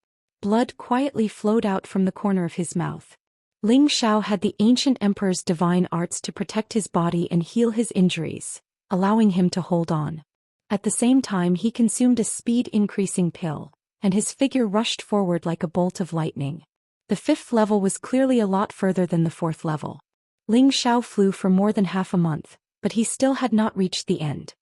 Blood quietly flowed out from the corner of his mouth. Ling Xiao had the ancient emperor's divine arts to protect his body and heal his injuries, allowing him to hold on. At the same time, he consumed a speed-increasing pill, and his figure rushed forward like a bolt of lightning. The 5th level was clearly a lot further than the 4th level. Ling Xiao flew for more than half a month, but he still had not reached the end.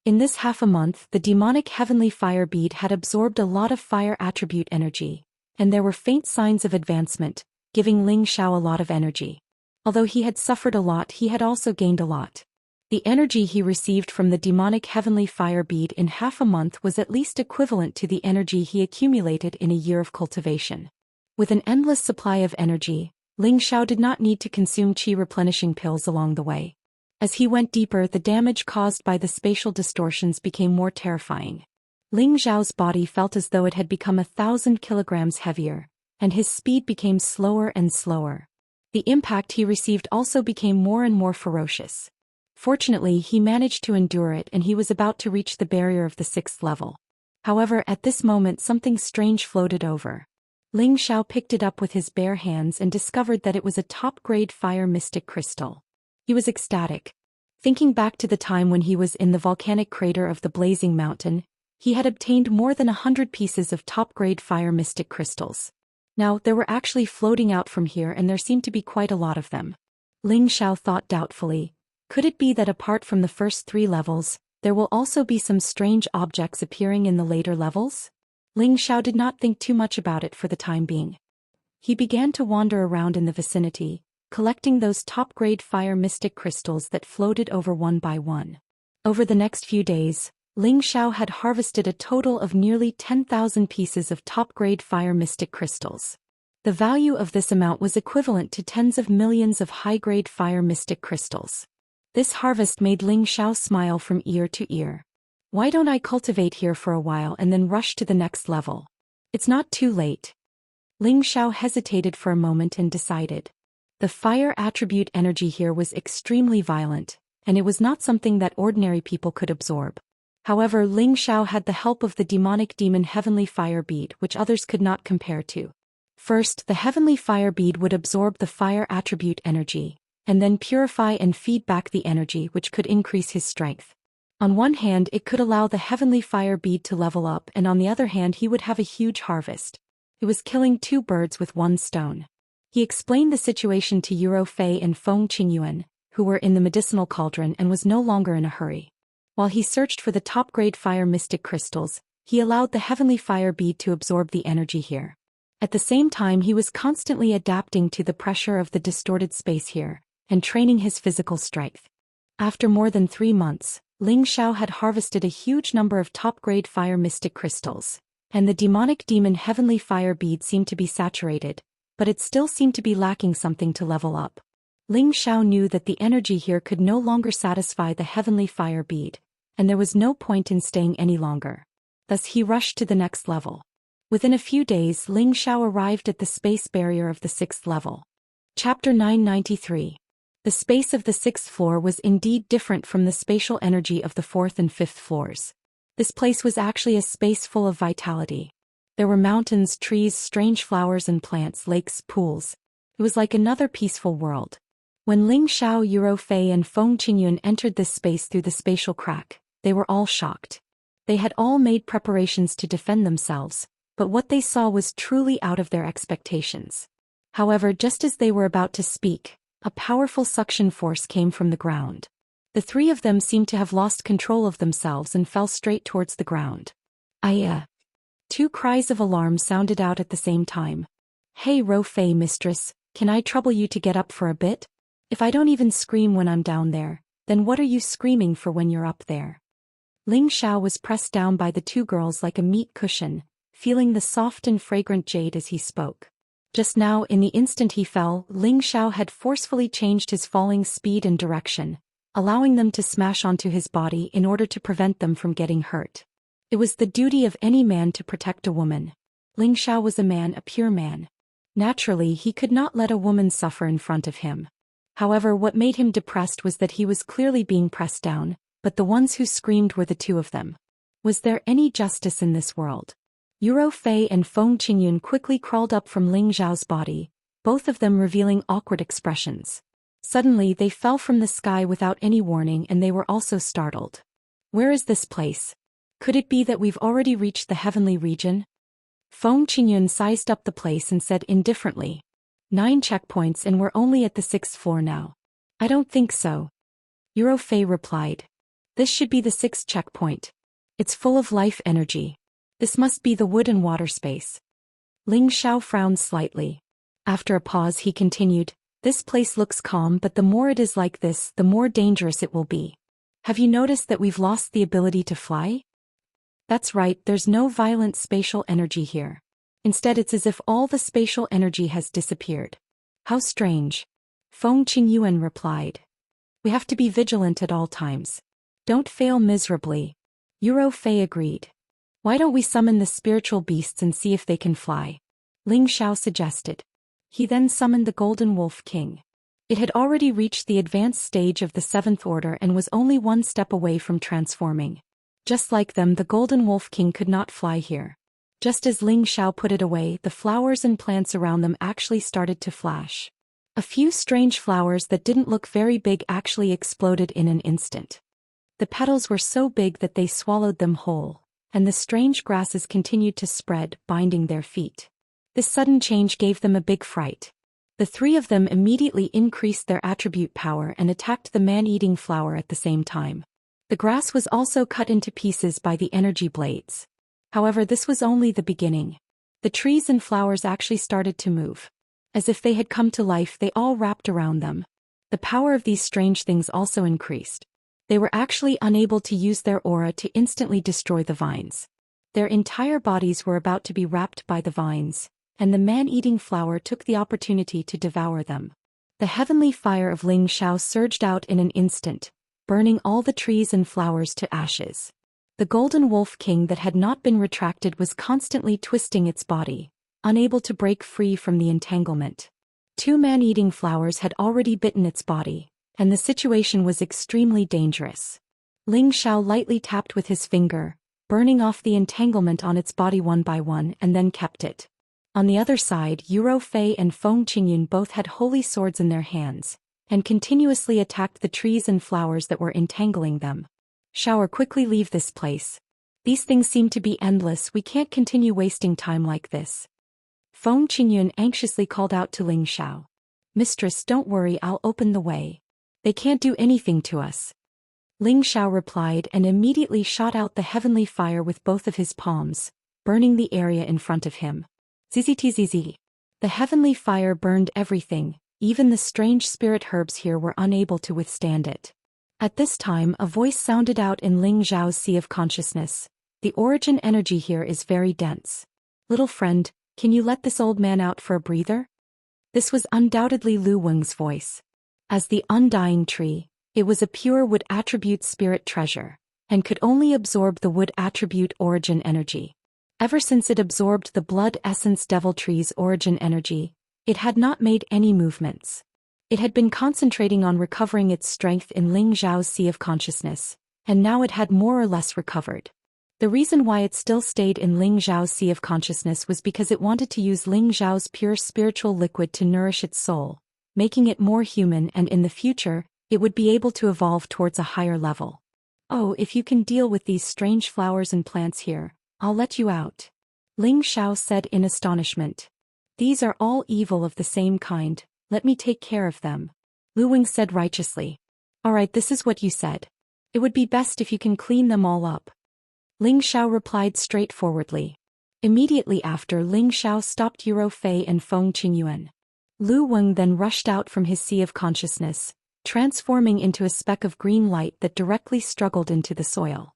In this half a month, the demonic heavenly fire bead had absorbed a lot of fire attribute energy, and there were faint signs of advancement, giving Ling Xiao a lot of energy. Although he had suffered a lot, he had also gained a lot. The energy he received from the demonic heavenly fire bead in half a month was at least equivalent to the energy he accumulated in a year of cultivation. With an endless supply of energy, Ling Xiao did not need to consume qi replenishing pills along the way. As he went deeper, the damage caused by the spatial distortions became more terrifying. Ling Xiao's body felt as though it had become 1,000 kilograms heavier, and his speed became slower and slower. The impact he received also became more and more ferocious. Fortunately, he managed to endure it, and he was about to reach the barrier of the 6th level. However, at this moment something strange floated over. Ling Xiao picked it up with his bare hands and discovered that it was a top-grade fire mystic crystal. He was ecstatic. Thinking back to the time when he was in the volcanic crater of the Blazing Mountain, he had obtained more than 100 pieces of top-grade fire mystic crystals. Now, they were actually floating out from here, and there seemed to be quite a lot of them. Ling Xiao thought doubtfully, could it be that apart from the first 3 levels, there will also be some strange objects appearing in the later levels? Ling Xiao did not think too much about it for the time being. He began to wander around in the vicinity, collecting those top-grade fire mystic crystals that floated over one by one. Over the next few days, Ling Xiao had harvested a total of nearly 10,000 pieces of top-grade fire mystic crystals. The value of this amount was equivalent to tens of millions of high-grade fire mystic crystals. This harvest made Ling Xiao smile from ear to ear. Why don't I cultivate here for a while and then rush to the next level? It's not too late. Ling Xiao hesitated for a moment and decided. The fire attribute energy here was extremely violent, and it was not something that ordinary people could absorb. However, Ling Xiao had the help of the demonic demon heavenly fire bead, which others could not compare to. First, the heavenly fire bead would absorb the fire attribute energy, and then purify and feed back the energy, which could increase his strength. On one hand, it could allow the heavenly fire bead to level up, and on the other hand he would have a huge harvest. It was killing two birds with one stone. He explained the situation to Yuro Fei and Feng Qingyuan, who were in the medicinal cauldron, and was no longer in a hurry. While he searched for the top-grade fire mystic crystals, he allowed the heavenly fire bead to absorb the energy here. At the same time, he was constantly adapting to the pressure of the distorted space here, and training his physical strength. After more than 3 months, Ling Xiao had harvested a huge number of top-grade fire mystic crystals, and the demonic demon heavenly fire bead seemed to be saturated, but it still seemed to be lacking something to level up. Ling Xiao knew that the energy here could no longer satisfy the heavenly fire bead, and there was no point in staying any longer. Thus he rushed to the next level. Within a few days, Ling Xiao arrived at the space barrier of the 6th level. Chapter 993. The space of the 6th floor was indeed different from the spatial energy of the 4th and 5th floors. This place was actually a space full of vitality. There were mountains, trees, strange flowers and plants, lakes, pools. It was like another peaceful world. When Ling Xiao, Yuro Fei and Feng Qingyuan entered this space through the spatial crack, they were all shocked. They had all made preparations to defend themselves, but what they saw was truly out of their expectations. However, just as they were about to speak, a powerful suction force came from the ground. The 3 of them seemed to have lost control of themselves and fell straight towards the ground. Aya! 2 cries of alarm sounded out at the same time. Hey Ro Fei mistress, can I trouble you to get up for a bit? If I don't even scream when I'm down there, then what are you screaming for when you're up there? Ling Xiao was pressed down by the 2 girls like a meat cushion, feeling the soft and fragrant jade as he spoke. Just now, in the instant he fell, Ling Xiao had forcefully changed his falling speed and direction, allowing them to smash onto his body in order to prevent them from getting hurt. It was the duty of any man to protect a woman. Ling Xiao was a man, a pure man. Naturally, he could not let a woman suffer in front of him. However, what made him depressed was that he was clearly being pressed down, but the ones who screamed were the 2 of them. Was there any justice in this world? Yuro Fei and Feng Qingyuan quickly crawled up from Ling Xiao's body, both of them revealing awkward expressions. Suddenly they fell from the sky without any warning, and they were also startled. Where is this place? Could it be that we've already reached the heavenly region? Feng Qingyuan sized up the place and said indifferently. 9 checkpoints and we're only at the 6th floor now. I don't think so. Yuro Fei replied. This should be the 6th checkpoint. It's full of life energy. This must be the wood and water space. Ling Xiao frowned slightly. After a pause he continued, this place looks calm, but the more it is like this, the more dangerous it will be. Have you noticed that we've lost the ability to fly? That's right, there's no violent spatial energy here. Instead, it's as if all the spatial energy has disappeared. How strange. Feng Qingyuan replied. We have to be vigilant at all times. Don't fail miserably. Yuro Fei agreed. Why don't we summon the spiritual beasts and see if they can fly? Ling Xiao suggested. He then summoned the Golden Wolf King. It had already reached the advanced stage of the 7th order and was only 1 step away from transforming. Just like them, the Golden Wolf King could not fly here. Just as Ling Xiao put it away, the flowers and plants around them actually started to flash. A few strange flowers that didn't look very big actually exploded in an instant. The petals were so big that they swallowed them whole, and the strange grasses continued to spread, binding their feet. This sudden change gave them a big fright. The 3 of them immediately increased their attribute power and attacked the man-eating flower at the same time. The grass was also cut into pieces by the energy blades. However, this was only the beginning. The trees and flowers actually started to move. As if they had come to life, they all wrapped around them. The power of these strange things also increased. They were actually unable to use their aura to instantly destroy the vines. Their entire bodies were about to be wrapped by the vines, and the man-eating flower took the opportunity to devour them. The heavenly fire of Ling Xiao surged out in an instant, burning all the trees and flowers to ashes. The golden wolf king that had not been retracted was constantly twisting its body, unable to break free from the entanglement. 2 man-eating flowers had already bitten its body, and the situation was extremely dangerous. Ling Xiao lightly tapped with his finger, burning off the entanglement on its body one by one, and then kept it. On the other side, Yuro Fei and Feng Qingyun both had holy swords in their hands, and continuously attacked the trees and flowers that were entangling them. Shower, quickly leave this place. These things seem to be endless, we can't continue wasting time like this. Feng Qingyun anxiously called out to Ling Xiao. Mistress, don't worry, I'll open the way. They can't do anything to us. Ling Xiao replied and immediately shot out the heavenly fire with both of his palms, burning the area in front of him. Zzz. The heavenly fire burned everything, even the strange spirit herbs here were unable to withstand it. At this time a voice sounded out in Ling Xiao's sea of consciousness. The origin energy here is very dense. Little friend, can you let this old man out for a breather? This was undoubtedly Lu Weng's voice. As the undying tree, it was a pure wood attribute spirit treasure, and could only absorb the wood attribute origin energy. Ever since it absorbed the blood essence devil tree's origin energy, it had not made any movements. It had been concentrating on recovering its strength in Ling Xiao's sea of consciousness, and now it had more or less recovered. The reason why it still stayed in Ling Xiao's sea of consciousness was because it wanted to use Ling Xiao's pure spiritual liquid to nourish its soul, making it more human, and in the future, it would be able to evolve towards a higher level. Oh, if you can deal with these strange flowers and plants here, I'll let you out. Ling Xiao said in astonishment. These are all evil of the same kind, let me take care of them. Lu Weng said righteously. Alright, this is what you said. It would be best if you can clean them all up. Ling Xiao replied straightforwardly. Immediately after, Ling Xiao stopped Yuro Fei and Feng Qingyuan. Lu Weng then rushed out from his sea of consciousness, transforming into a speck of green light that directly struggled into the soil.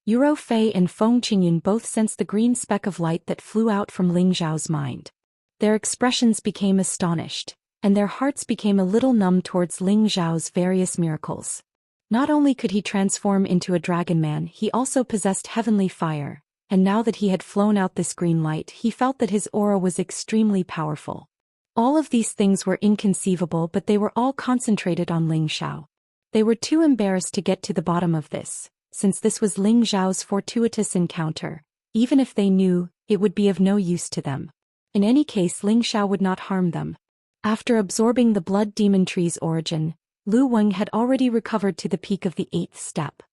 Yuro Fei and Feng Qingyun both sensed the green speck of light that flew out from Ling Xiao's mind. Their expressions became astonished, and their hearts became a little numb towards Ling Xiao's various miracles. Not only could he transform into a dragon man, he also possessed heavenly fire, and now that he had flown out this green light, he felt that his aura was extremely powerful. All of these things were inconceivable, but they were all concentrated on Ling Xiao. They were too embarrassed to get to the bottom of this, since this was Ling Xiao's fortuitous encounter. Even if they knew, it would be of no use to them. In any case, Ling Xiao would not harm them. After absorbing the blood demon tree's origin, Lu Weng had already recovered to the peak of the 8th step.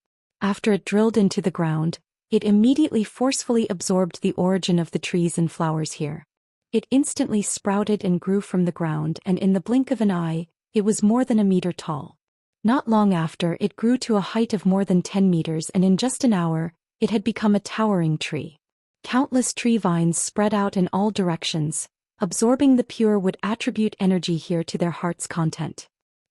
After it drilled into the ground, it immediately forcefully absorbed the origin of the trees and flowers here. It instantly sprouted and grew from the ground, and in the blink of an eye, it was more than a meter tall. Not long after, it grew to a height of more than 10 meters, and in just an hour, it had become a towering tree. Countless tree vines spread out in all directions, absorbing the pure wood attribute energy here to their heart's content.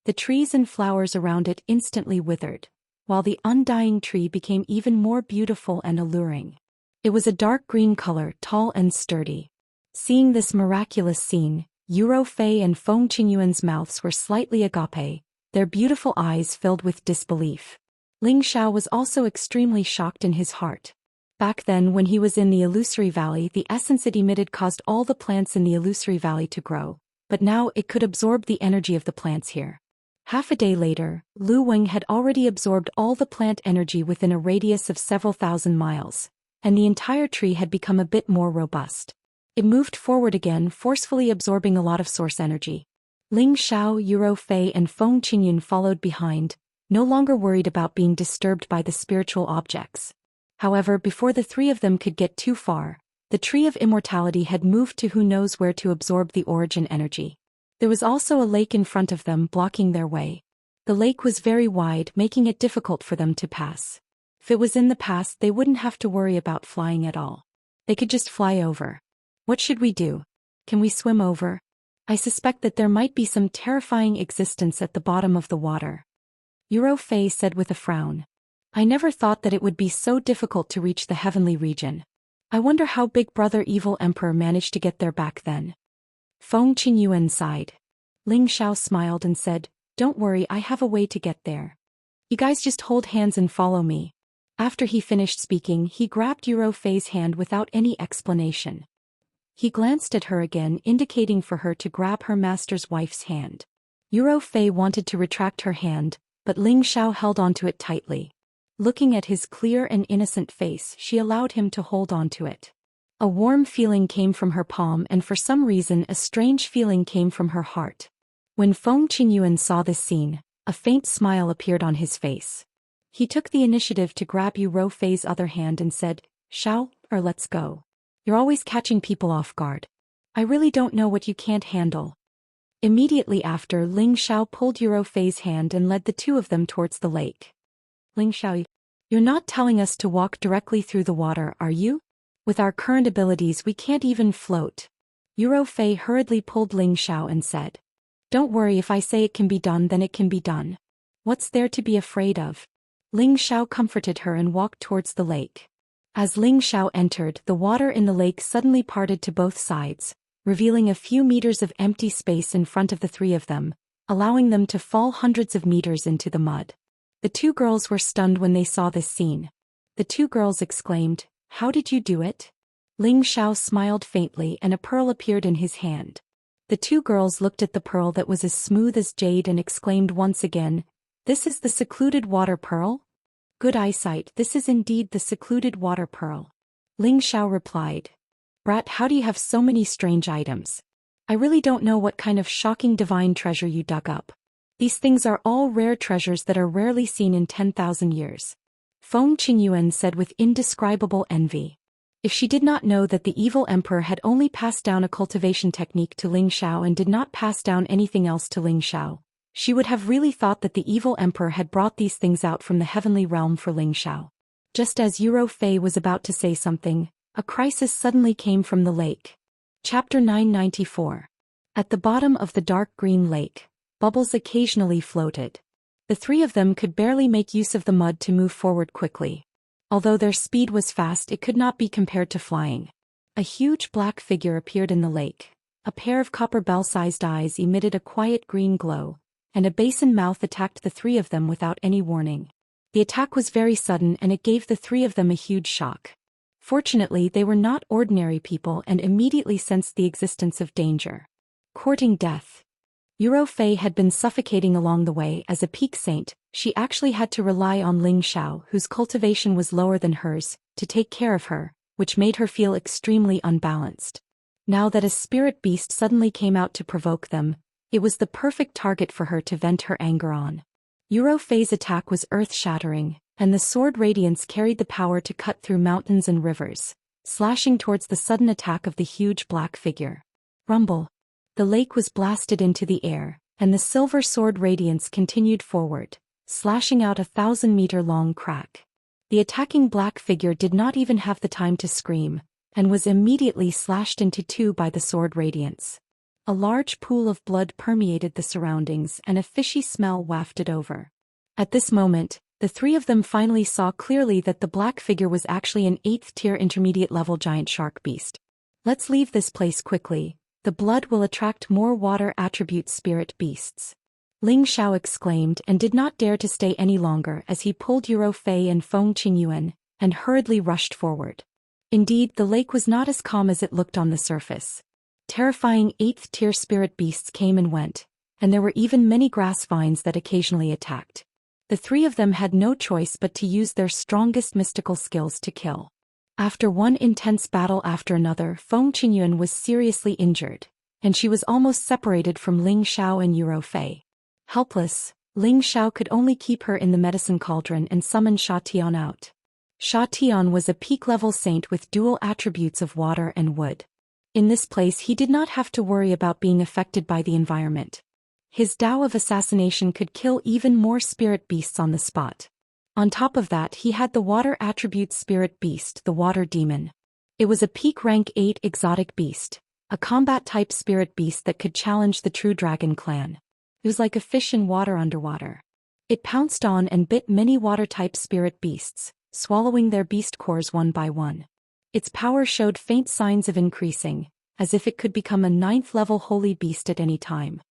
The trees and flowers around it instantly withered, while the undying tree became even more beautiful and alluring. It was a dark green color, tall and sturdy. Seeing this miraculous scene, Yuro Fei and Feng Qingyuan's mouths were slightly agape, their beautiful eyes filled with disbelief. Ling Xiao was also extremely shocked in his heart. Back then, when he was in the illusory valley, the essence it emitted caused all the plants in the illusory valley to grow, but now it could absorb the energy of the plants here. Half a day later, Lu Weng had already absorbed all the plant energy within a radius of several thousand miles, and the entire tree had become a bit more robust. It moved forward again, forcefully absorbing a lot of source energy. Ling Xiao, Yuro Fei and Feng Qingyun followed behind, no longer worried about being disturbed by the spiritual objects. However, before the three of them could get too far, the tree of immortality had moved to who knows where to absorb the origin energy. There was also a lake in front of them, blocking their way. The lake was very wide, making it difficult for them to pass. If it was in the past, they wouldn't have to worry about flying at all. They could just fly over. What should we do? Can we swim over? I suspect that there might be some terrifying existence at the bottom of the water. Yuro Fei said with a frown. I never thought that it would be so difficult to reach the heavenly region. I wonder how Big Brother Evil Emperor managed to get there back then. Feng Qingyuan sighed. Ling Xiao smiled and said, Don't worry, I have a way to get there. You guys just hold hands and follow me. After he finished speaking, he grabbed Yuro Fei's hand without any explanation. He glanced at her again, indicating for her to grab her master's wife's hand. Yuro Fei wanted to retract her hand, but Ling Xiao held onto it tightly. Looking at his clear and innocent face, she allowed him to hold onto it. A warm feeling came from her palm, and for some reason a strange feeling came from her heart. When Feng Qingyuan saw this scene, a faint smile appeared on his face. He took the initiative to grab Yuro Fei's other hand and said, "Xiao, or let's go. You're always catching people off guard. I really don't know what you can't handle." Immediately after, Ling Xiao pulled Yuro Fei's hand and led the two of them towards the lake. "Ling Xiao, you're not telling us to walk directly through the water, are you? With our current abilities we can't even float." Yuro Fei hurriedly pulled Ling Xiao and said, "Don't worry, if I say it can be done then it can be done. What's there to be afraid of?" Ling Xiao comforted her and walked towards the lake. As Ling Xiao entered, the water in the lake suddenly parted to both sides, revealing a few meters of empty space in front of the three of them, allowing them to fall hundreds of meters into the mud. The two girls were stunned when they saw this scene. The two girls exclaimed, "How did you do it?" Ling Xiao smiled faintly and a pearl appeared in his hand. The two girls looked at the pearl that was as smooth as jade and exclaimed once again, "This is the secluded water pearl?" "Good eyesight, this is indeed the secluded water pearl." Ling Xiao replied. "Brat, how do you have so many strange items? I really don't know what kind of shocking divine treasure you dug up. These things are all rare treasures that are rarely seen in 10,000 years. Feng Qingyuan said with indescribable envy. If she did not know that the evil emperor had only passed down a cultivation technique to Ling Xiao and did not pass down anything else to Ling Xiao, she would have really thought that the evil emperor had brought these things out from the heavenly realm for Ling Xiao. Just as Yuro Fei was about to say something, a crisis suddenly came from the lake. Chapter 994. At the bottom of the dark green lake, bubbles occasionally floated. The three of them could barely make use of the mud to move forward quickly. Although their speed was fast, it could not be compared to flying. A huge black figure appeared in the lake. A pair of copper bell-sized eyes emitted a quiet green glow, and a basin mouth attacked the three of them without any warning. The attack was very sudden and it gave the three of them a huge shock. Fortunately, they were not ordinary people and immediately sensed the existence of danger. Courting death. Yuro Fei had been suffocating along the way. As a peak saint, she actually had to rely on Ling Xiao, whose cultivation was lower than hers, to take care of her, which made her feel extremely unbalanced. Now that a spirit beast suddenly came out to provoke them, it was the perfect target for her to vent her anger on. Yuro Fei's attack was earth-shattering, and the sword radiance carried the power to cut through mountains and rivers, slashing towards the sudden attack of the huge black figure. Rumble. The lake was blasted into the air, and the silver sword radiance continued forward, slashing out a 1,000-meter-long crack. The attacking black figure did not even have the time to scream, and was immediately slashed into two by the sword radiance. A large pool of blood permeated the surroundings and a fishy smell wafted over. At this moment, the three of them finally saw clearly that the black figure was actually an 8th-tier intermediate-level giant shark beast. "Let's leave this place quickly. The blood will attract more water attribute spirit beasts." Ling Xiao exclaimed and did not dare to stay any longer as he pulled Yuro Fei and Feng Qingyuan and hurriedly rushed forward. Indeed, the lake was not as calm as it looked on the surface. Terrifying 8th-tier spirit beasts came and went, and there were even many grass vines that occasionally attacked. The three of them had no choice but to use their strongest mystical skills to kill. After one intense battle after another, Feng Qingyuan was seriously injured, and she was almost separated from Ling Xiao and Yuro Fei. Helpless, Ling Xiao could only keep her in the medicine cauldron and summon Sha Tian out. Sha Tian was a peak-level saint with dual attributes of water and wood. In this place he did not have to worry about being affected by the environment. His Tao of assassination could kill even more spirit beasts on the spot. On top of that, he had the water attribute spirit beast, the water demon. It was a peak rank 8 exotic beast, a combat-type spirit beast that could challenge the true dragon clan. It was like a fish in water underwater. It pounced on and bit many water-type spirit beasts, swallowing their beast cores one by one. Its power showed faint signs of increasing, as if it could become a 9th-level holy beast at any time.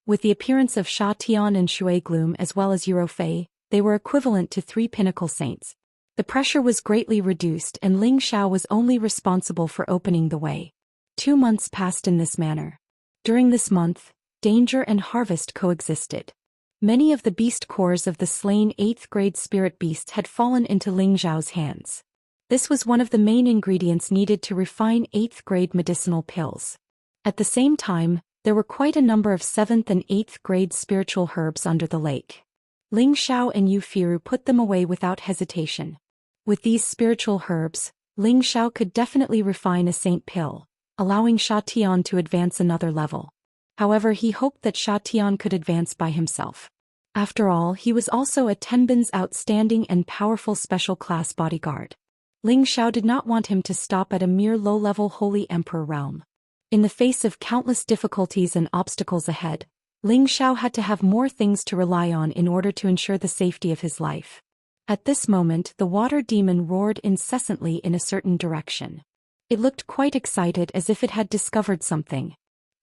With the appearance of Sha Tian and Shui Gloom as well as Yuro Fei, they were equivalent to 3 pinnacle saints. The pressure was greatly reduced and Ling Xiao was only responsible for opening the way. 2 months passed in this manner. During this month, danger and harvest coexisted. Many of the beast cores of the slain 8th grade spirit beasts had fallen into Ling Xiao's hands. This was one of the main ingredients needed to refine 8th grade medicinal pills. At the same time, there were quite a number of 7th and 8th grade spiritual herbs under the lake. Ling Xiao and Yu Firu put them away without hesitation. With these spiritual herbs, Ling Xiao could definitely refine a saint pill, allowing Sha Tian to advance another level. However, he hoped that Sha Tian could advance by himself. After all, he was also a Tenbin's outstanding and powerful special class bodyguard. Ling Xiao did not want him to stop at a mere low-level Holy Emperor realm. In the face of countless difficulties and obstacles ahead, Ling Xiao had to have more things to rely on in order to ensure the safety of his life. At this moment, the water demon roared incessantly in a certain direction. It looked quite excited, as if it had discovered something.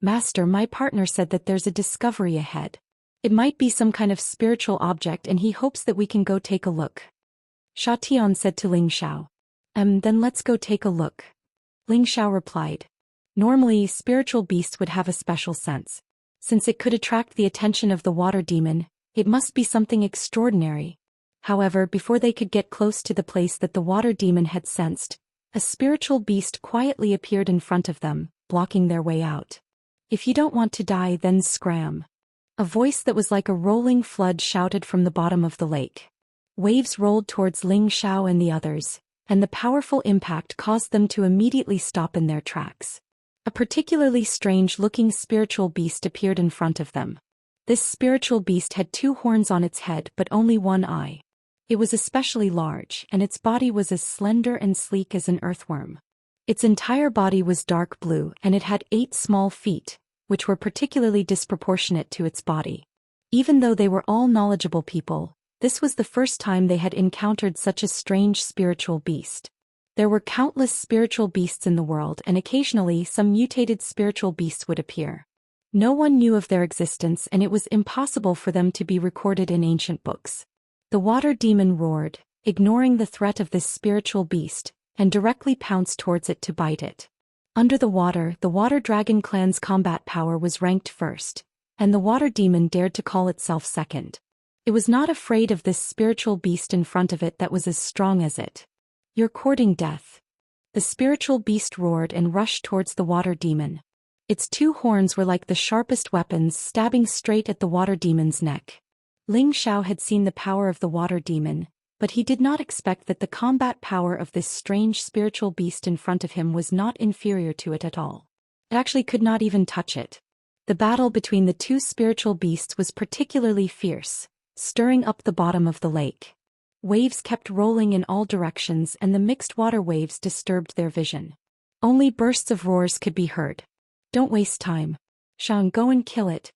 "Master, my partner said that there's a discovery ahead. It might be some kind of spiritual object and he hopes that we can go take a look." Sha Tian said to Ling Xiao. Then let's go take a look." Ling Xiao replied. Normally, spiritual beasts would have a special sense. Since it could attract the attention of the water demon, it must be something extraordinary. However, before they could get close to the place that the water demon had sensed, a spiritual beast quietly appeared in front of them, blocking their way out. "If you don't want to die, then scram." A voice that was like a rolling flood shouted from the bottom of the lake. Waves rolled towards Ling Xiao and the others, and the powerful impact caused them to immediately stop in their tracks. A particularly strange-looking spiritual beast appeared in front of them. This spiritual beast had 2 horns on its head but only 1 eye. It was especially large, and its body was as slender and sleek as an earthworm. Its entire body was dark blue, and it had 8 small feet, which were particularly disproportionate to its body. Even though they were all knowledgeable people, this was the first time they had encountered such a strange spiritual beast. There were countless spiritual beasts in the world, and occasionally some mutated spiritual beasts would appear. No one knew of their existence, and it was impossible for them to be recorded in ancient books. The water demon roared, ignoring the threat of this spiritual beast, and directly pounced towards it to bite it. Under the water dragon clan's combat power was ranked first, and the water demon dared to call itself second. It was not afraid of this spiritual beast in front of it that was as strong as it. "You're courting death." The spiritual beast roared and rushed towards the water demon. Its 2 horns were like the sharpest weapons, stabbing straight at the water demon's neck. Ling Xiao had seen the power of the water demon, but he did not expect that the combat power of this strange spiritual beast in front of him was not inferior to it at all. It actually could not even touch it. The battle between the 2 spiritual beasts was particularly fierce, stirring up the bottom of the lake. Waves kept rolling in all directions, and the mixed water waves disturbed their vision. Only bursts of roars could be heard. "Don't waste time. Xiang, go and kill it,"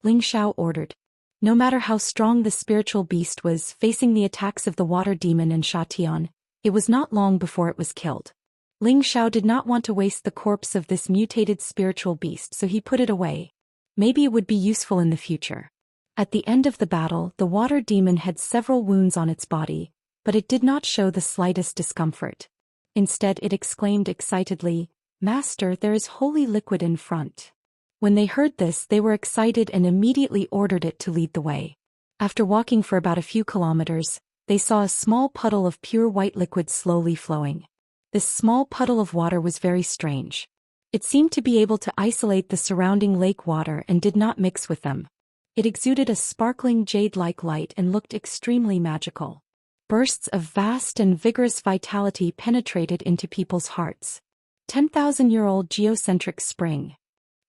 Ling Xiao ordered. No matter how strong the spiritual beast was, facing the attacks of the water demon and Sha Tian, it was not long before it was killed. Ling Xiao did not want to waste the corpse of this mutated spiritual beast, so he put it away. Maybe it would be useful in the future. At the end of the battle, the water demon had several wounds on its body, but it did not show the slightest discomfort. Instead, it exclaimed excitedly, "Master, there is holy liquid in front." When they heard this, they were excited and immediately ordered it to lead the way. After walking for about a few kilometers, they saw a small puddle of pure white liquid slowly flowing. This small puddle of water was very strange. It seemed to be able to isolate the surrounding lake water and did not mix with them. It exuded a sparkling jade-like light and looked extremely magical. Bursts of vast and vigorous vitality penetrated into people's hearts. 10,000-year-old geocentric spring.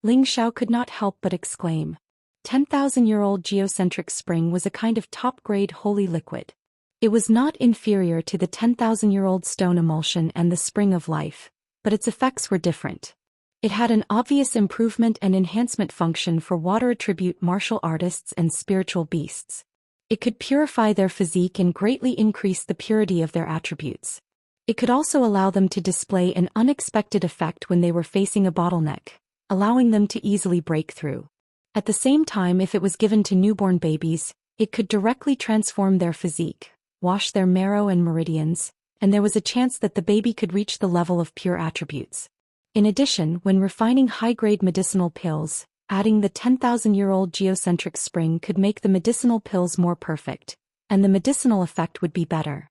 Ling Xiao could not help but exclaim. 10,000-year-old geocentric spring was a kind of top-grade holy liquid. It was not inferior to the 10,000-year-old stone emulsion and the spring of life, but its effects were different. It had an obvious improvement and enhancement function for water attribute martial artists and spiritual beasts. It could purify their physique and greatly increase the purity of their attributes. It could also allow them to display an unexpected effect when they were facing a bottleneck, allowing them to easily break through. At the same time, if it was given to newborn babies, it could directly transform their physique, wash their marrow and meridians, and there was a chance that the baby could reach the level of pure attributes. In addition, when refining high-grade medicinal pills, adding the 10,000-year-old geocentric spring could make the medicinal pills more perfect, and the medicinal effect would be better.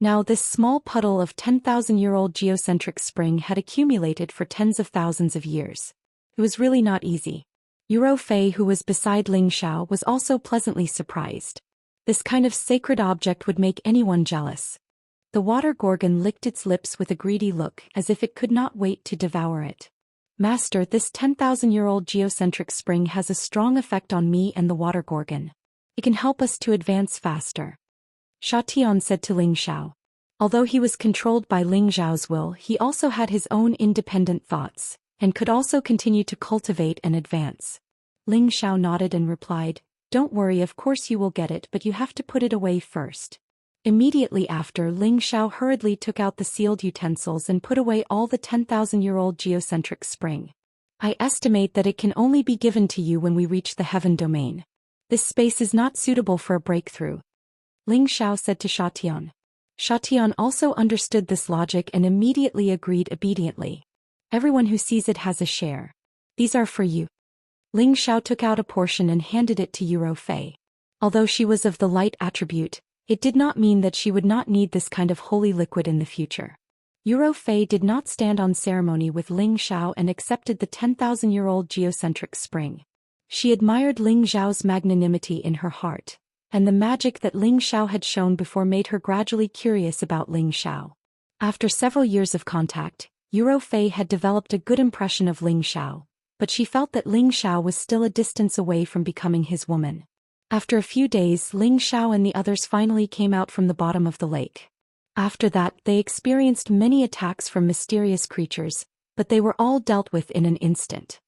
Now this small puddle of 10,000-year-old geocentric spring had accumulated for tens of thousands of years. It was really not easy. Yuro Fei, who was beside Ling Xiao, was also pleasantly surprised. This kind of sacred object would make anyone jealous. The water gorgon licked its lips with a greedy look, as if it could not wait to devour it. Master, this 10,000-year-old geocentric spring has a strong effect on me and the water gorgon. It can help us to advance faster. Xianxia said to Ling Xiao. Although he was controlled by Ling Xiao's will, he also had his own independent thoughts, and could also continue to cultivate and advance. Ling Xiao nodded and replied, "Don't worry, of course you will get it, but you have to put it away first." Immediately after, Ling Xiao hurriedly took out the sealed utensils and put away all the 10,000-year-old geocentric spring. "I estimate that it can only be given to you when we reach the heaven domain. This space is not suitable for a breakthrough," Ling Xiao said to Xianxia. Xianxia also understood this logic and immediately agreed obediently. "Everyone who sees it has a share. These are for you." Ling Xiao took out a portion and handed it to Yuro Fei. Although she was of the light attribute, it did not mean that she would not need this kind of holy liquid in the future. Yuro Fei did not stand on ceremony with Ling Xiao and accepted the 10,000-year-old geocentric spring. She admired Ling Xiao's magnanimity in her heart, and the magic that Ling Xiao had shown before made her gradually curious about Ling Xiao. After several years of contact, Yuro Fei had developed a good impression of Ling Xiao, but she felt that Ling Xiao was still a distance away from becoming his woman. After a few days, Ling Xiao and the others finally came out from the bottom of the lake. After that, they experienced many attacks from mysterious creatures, but they were all dealt with in an instant.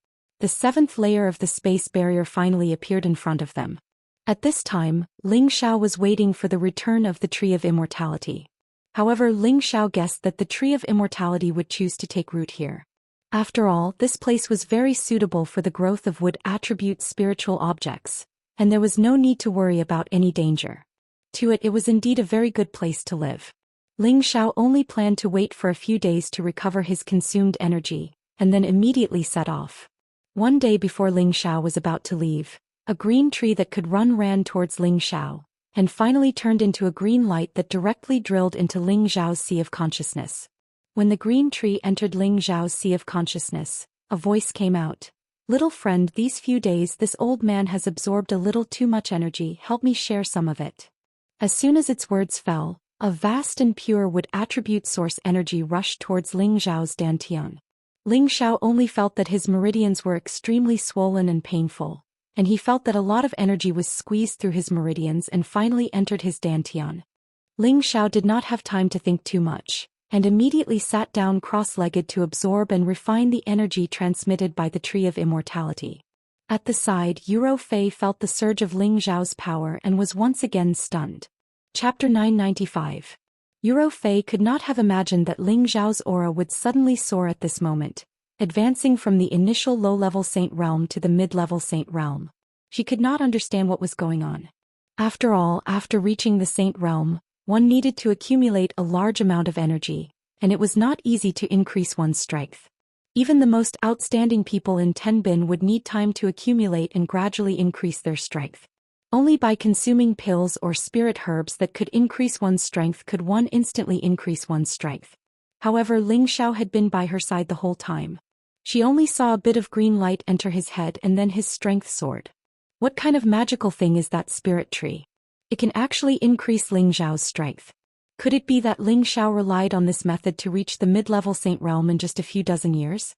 The seventh layer of the space barrier finally appeared in front of them. At this time, Ling Xiao was waiting for the return of the Tree of Immortality. However, Ling Xiao guessed that the Tree of Immortality would choose to take root here. After all, this place was very suitable for the growth of wood attribute spiritual objects, and there was no need to worry about any danger. It was indeed a very good place to live. Ling Xiao only planned to wait for a few days to recover his consumed energy, and then immediately set off. One day before Ling Xiao was about to leave, a green tree that could run ran towards Ling Xiao, and finally turned into a green light that directly drilled into Ling Xiao's sea of consciousness. When the green tree entered Ling Xiao's sea of consciousness, a voice came out. "Little friend, these few days this old man has absorbed a little too much energy, help me share some of it." As soon as its words fell, a vast and pure wood attribute source energy rushed towards Ling Xiao's dantian. Ling Xiao only felt that his meridians were extremely swollen and painful, and he felt that a lot of energy was squeezed through his meridians and finally entered his dantian. Ling Xiao did not have time to think too much, and immediately sat down cross-legged to absorb and refine the energy transmitted by the Tree of Immortality. At the side, Yuro Fei felt the surge of Ling Xiao's power and was once again stunned. Chapter 995. Yuro Fei could not have imagined that Ling Xiao's aura would suddenly soar at this moment, advancing from the initial low-level saint realm to the mid-level saint realm. She could not understand what was going on. After all, after reaching the saint realm, one needed to accumulate a large amount of energy, and it was not easy to increase one's strength. Even the most outstanding people in Tenbin would need time to accumulate and gradually increase their strength. Only by consuming pills or spirit herbs that could increase one's strength could one instantly increase one's strength. However, Ling Xiao had been by her side the whole time. She only saw a bit of green light enter his head and then his strength soared. What kind of magical thing is that spirit tree? It can actually increase Ling Xiao's strength. Could it be that Ling Xiao relied on this method to reach the mid-level saint realm in just a few dozen years?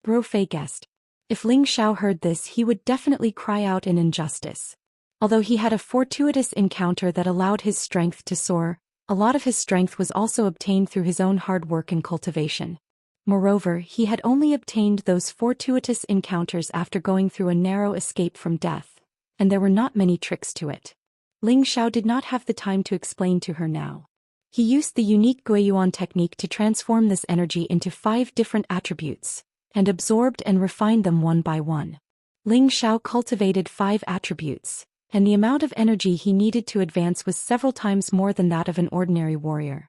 Yuro Fei guessed. If Ling Xiao heard this, he would definitely cry out in injustice. Although he had a fortuitous encounter that allowed his strength to soar, a lot of his strength was also obtained through his own hard work and cultivation. Moreover, he had only obtained those fortuitous encounters after going through a narrow escape from death, and there were not many tricks to it. Ling Xiao did not have the time to explain to her now. He used the unique Guiyuan technique to transform this energy into 5 different attributes, and absorbed and refined them one by one. Ling Xiao cultivated 5 attributes, and the amount of energy he needed to advance was several times more than that of an ordinary warrior.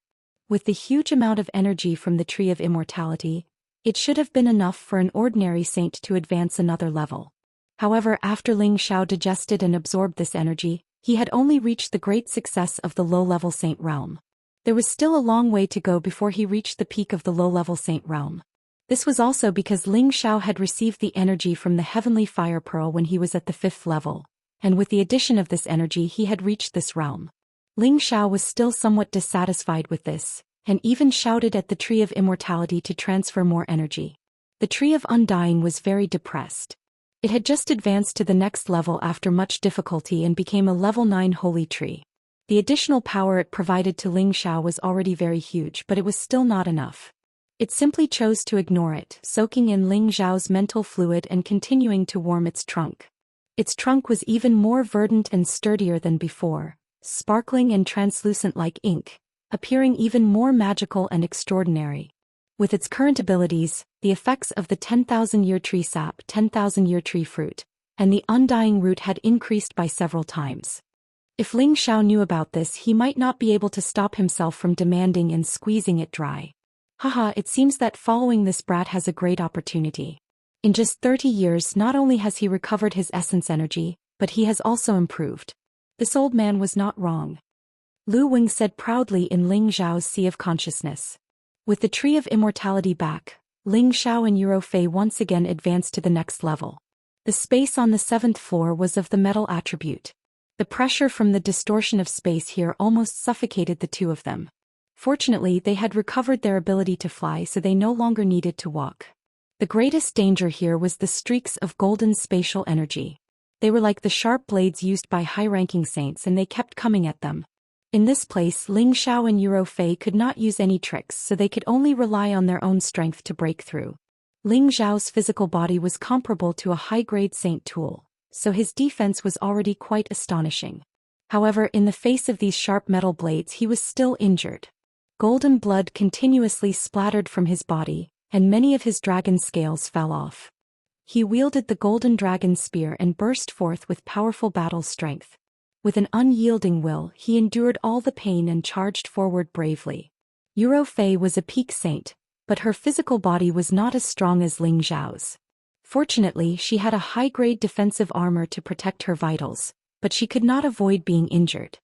With the huge amount of energy from the Tree of Immortality, it should have been enough for an ordinary saint to advance another level. However, after Ling Xiao digested and absorbed this energy, he had only reached the great success of the low-level saint realm. There was still a long way to go before he reached the peak of the low-level saint realm. This was also because Ling Xiao had received the energy from the heavenly fire pearl when he was at the 5th level, and with the addition of this energy he had reached this realm. Ling Xiao was still somewhat dissatisfied with this, and even shouted at the Tree of Immortality to transfer more energy. The Tree of Undying was very depressed. It had just advanced to the next level after much difficulty and became a level 9 holy tree. The additional power it provided to Ling Xiao was already very huge, but it was still not enough. It simply chose to ignore it, soaking in Ling Xiao's mental fluid and continuing to warm its trunk. Its trunk was even more verdant and sturdier than before, sparkling and translucent like ink, appearing even more magical and extraordinary. With its current abilities, the effects of the 10,000-year tree sap, 10,000-year tree fruit, and the undying root had increased by several times. If Ling Xiao knew about this, he might not be able to stop himself from demanding and squeezing it dry. Haha, it seems that following this brat has a great opportunity. In just 30 years, not only has he recovered his essence energy, but he has also improved. This old man was not wrong. Lu Wing said proudly in Ling Xiao's sea of consciousness. With the Tree of Immortality back, Ling Xiao and Yuro Fei once again advanced to the next level. The space on the 7th floor was of the metal attribute. The pressure from the distortion of space here almost suffocated the two of them. Fortunately, they had recovered their ability to fly, so they no longer needed to walk. The greatest danger here was the streaks of golden spatial energy. They were like the sharp blades used by high-ranking saints, and they kept coming at them. In this place, Ling Xiao and Yuro Fei could not use any tricks, so they could only rely on their own strength to break through. Ling Xiao's physical body was comparable to a high-grade saint tool, so his defense was already quite astonishing. However, in the face of these sharp metal blades, he was still injured. Golden blood continuously splattered from his body, and many of his dragon scales fell off. He wielded the golden dragon spear and burst forth with powerful battle strength. With an unyielding will, he endured all the pain and charged forward bravely. Yuro Fei was a peak saint, but her physical body was not as strong as Ling Xiao's. Fortunately, she had a high-grade defensive armor to protect her vitals, but she could not avoid being injured.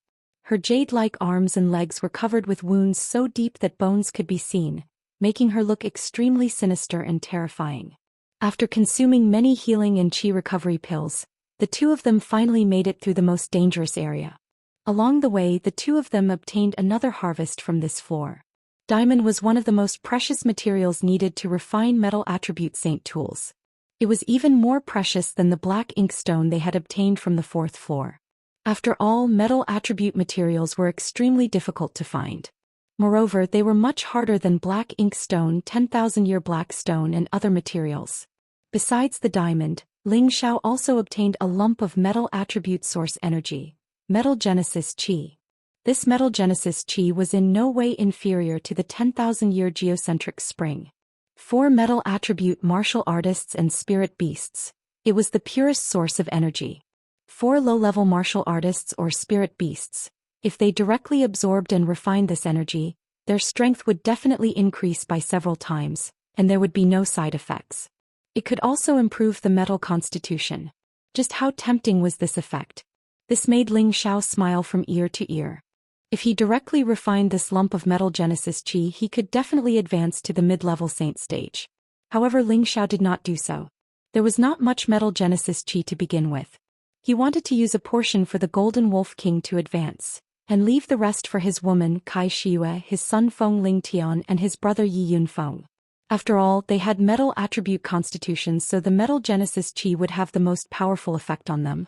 Her jade-like arms and legs were covered with wounds so deep that bones could be seen, making her look extremely sinister and terrifying. After consuming many healing and chi recovery pills, the two of them finally made it through the most dangerous area. Along the way, the two of them obtained another harvest from this floor. Diamond was one of the most precious materials needed to refine metal attribute saint tools. It was even more precious than the black inkstone they had obtained from the 4th floor. After all, metal attribute materials were extremely difficult to find. Moreover, they were much harder than black inkstone, 10,000-year black stone, and other materials. Besides the diamond, Ling Xiao also obtained a lump of metal attribute source energy, Metal Genesis Qi. This Metal Genesis Qi was in no way inferior to the 10,000-year geocentric spring. 4 metal attribute martial artists and spirit beasts. It was the purest source of energy. 4 low-level martial artists or spirit beasts. If they directly absorbed and refined this energy, their strength would definitely increase by several times, and there would be no side effects. It could also improve the metal constitution. Just how tempting was this effect? This made Ling Xiao smile from ear to ear. If he directly refined this lump of Metal Genesis Qi, he could definitely advance to the mid-level saint stage. However, Ling Xiao did not do so. There was not much Metal Genesis Qi to begin with. He wanted to use a portion for the Golden Wolf King to advance, and leave the rest for his woman Kai Shiyue, his son Feng Ling Tian, and his brother Yi Yun Feng. After all, they had metal attribute constitutions, so the Metal Genesis Qi would have the most powerful effect on them.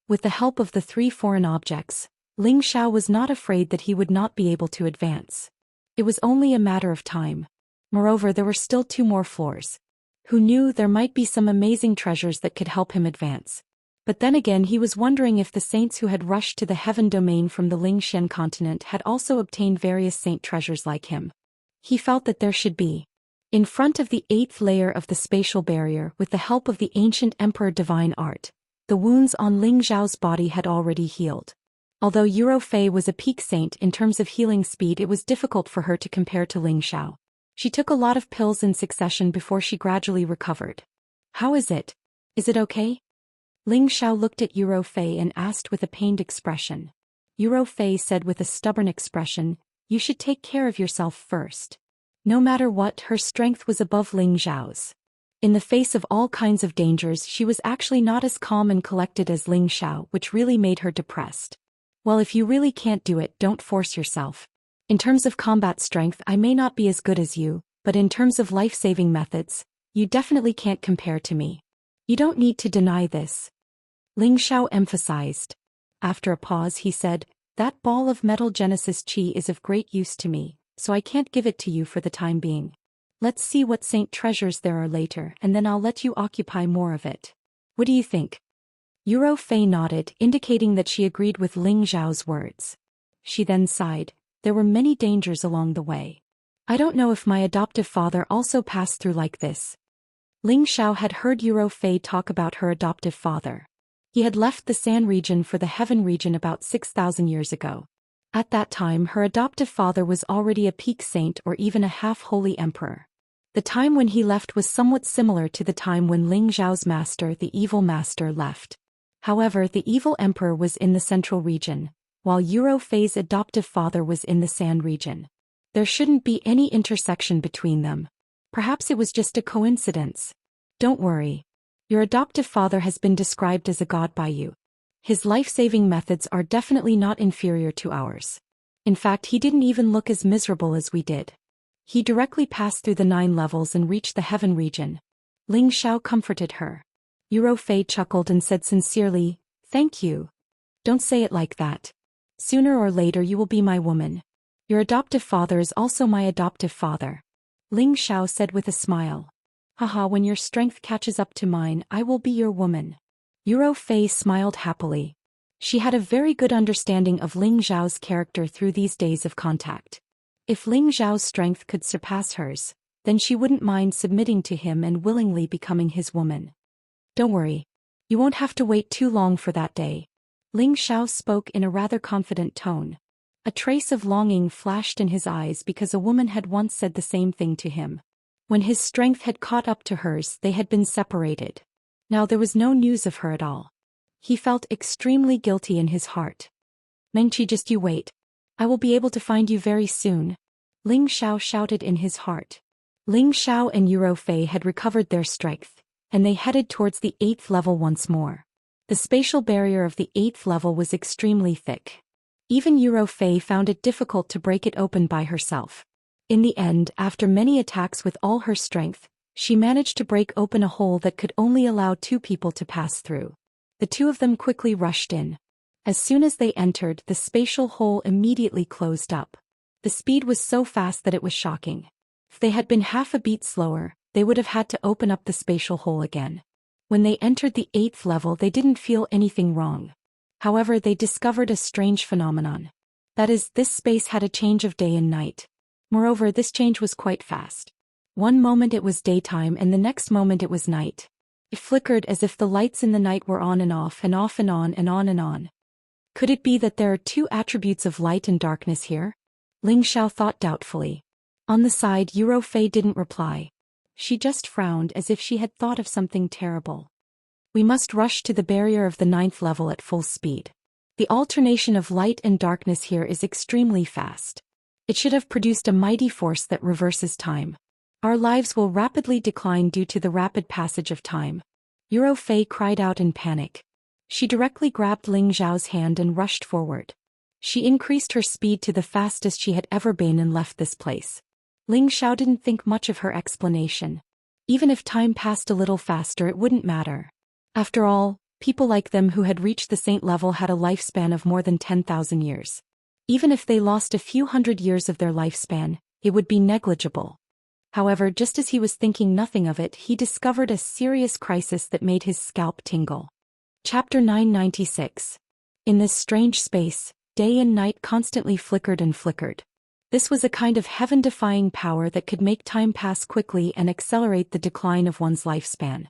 With the help of the 3 foreign objects, Ling Xiao was not afraid that he would not be able to advance. It was only a matter of time. Moreover, there were still 2 more floors. Who knew, there might be some amazing treasures that could help him advance. But then again, he was wondering if the saints who had rushed to the heaven domain from the Ling Xian continent had also obtained various saint treasures like him. He felt that there should be. In front of the 8th layer of the spatial barrier, with the help of the ancient Emperor Divine Art, The wounds on Ling Zhao's body had already healed. Although Yuro Fei was a peak saint in terms of healing speed, it was difficult for her to compare to Ling Xiao. She took a lot of pills in succession before she gradually recovered. How is it? Is it okay? Ling Xiao looked at Yuro Fei and asked with a pained expression. Yuro Fei said with a stubborn expression, "You should take care of yourself first." No matter what, her strength was above Ling Zhao's. In the face of all kinds of dangers, she was actually not as calm and collected as Ling Xiao, which really made her depressed. Well, if you really can't do it, don't force yourself. In terms of combat strength, I may not be as good as you, but in terms of life-saving methods, you definitely can't compare to me. You don't need to deny this. Ling Xiao emphasized. After a pause, he said, "That ball of metal Genesis Chi is of great use to me, so I can't give it to you for the time being. Let's see what saint treasures there are later, and then I'll let you occupy more of it. What do you think?" Yuro Fei nodded, indicating that she agreed with Ling Zhao's words. She then sighed. There were many dangers along the way. I don't know if my adoptive father also passed through like this. Ling Xiao had heard Yuro Fei talk about her adoptive father. He had left the San region for the Heaven region about 6,000 years ago. At that time, her adoptive father was already a peak saint or even a half-holy emperor. The time when he left was somewhat similar to the time when Ling Zhao's master, the evil master, left. However, the evil emperor was in the central region, while Yuro Fei's adoptive father was in the San region. There shouldn't be any intersection between them. Perhaps it was just a coincidence. Don't worry. Your adoptive father has been described as a god by you. His life-saving methods are definitely not inferior to ours. In fact, he didn't even look as miserable as we did. He directly passed through the 9 levels and reached the Heaven region. Ling Xiao comforted her. Yuro Fei chuckled and said sincerely, "Thank you. Don't say it like that. Sooner or later you will be my woman. Your adoptive father is also my adoptive father." Ling Xiao said with a smile. "Haha, when your strength catches up to mine, I will be your woman." Yuro Fei smiled happily. She had a very good understanding of Ling Zhao's character through these days of contact. If Ling Zhao's strength could surpass hers, then she wouldn't mind submitting to him and willingly becoming his woman. "Don't worry. You won't have to wait too long for that day." Ling Xiao spoke in a rather confident tone. A trace of longing flashed in his eyes because a woman had once said the same thing to him. When his strength had caught up to hers, they had been separated. Now there was no news of her at all. He felt extremely guilty in his heart. "Mengqi, just you wait. I will be able to find you very soon," Ling Xiao shouted in his heart. Ling Xiao and Yuro Fei had recovered their strength, and they headed towards the 8th level once more. The spatial barrier of the 8th level was extremely thick. Even Yuro Fei found it difficult to break it open by herself. In the end, after many attacks with all her strength, she managed to break open a hole that could only allow 2 people to pass through. The 2 of them quickly rushed in. As soon as they entered, the spatial hole immediately closed up. The speed was so fast that it was shocking. If they had been half a beat slower, they would have had to open up the spatial hole again. When they entered the 8th level, they didn't feel anything wrong. However, they discovered a strange phenomenon. That is, this space had a change of day and night. Moreover, this change was quite fast. One moment it was daytime and the next moment it was night. It flickered as if the lights in the night were on and off and off and on and on and on. Could it be that there are 2 attributes of light and darkness here? Ling Xiao thought doubtfully. On the side, Yuro Fei didn't reply. She just frowned as if she had thought of something terrible. "We must rush to the barrier of the 9th level at full speed. The alternation of light and darkness here is extremely fast. It should have produced a mighty force that reverses time. Our lives will rapidly decline due to the rapid passage of time." Yuro Fei cried out in panic. She directly grabbed Ling Zhao's hand and rushed forward. She increased her speed to the fastest she had ever been and left this place. Ling Xiao didn't think much of her explanation. Even if time passed a little faster, it wouldn't matter. After all, people like them who had reached the saint level had a lifespan of more than 10,000 years. Even if they lost a few hundred years of their lifespan, it would be negligible. However, just as he was thinking nothing of it, he discovered a serious crisis that made his scalp tingle. Chapter 996. In this strange space, day and night constantly flickered and flickered. This was a kind of heaven-defying power that could make time pass quickly and accelerate the decline of one's lifespan.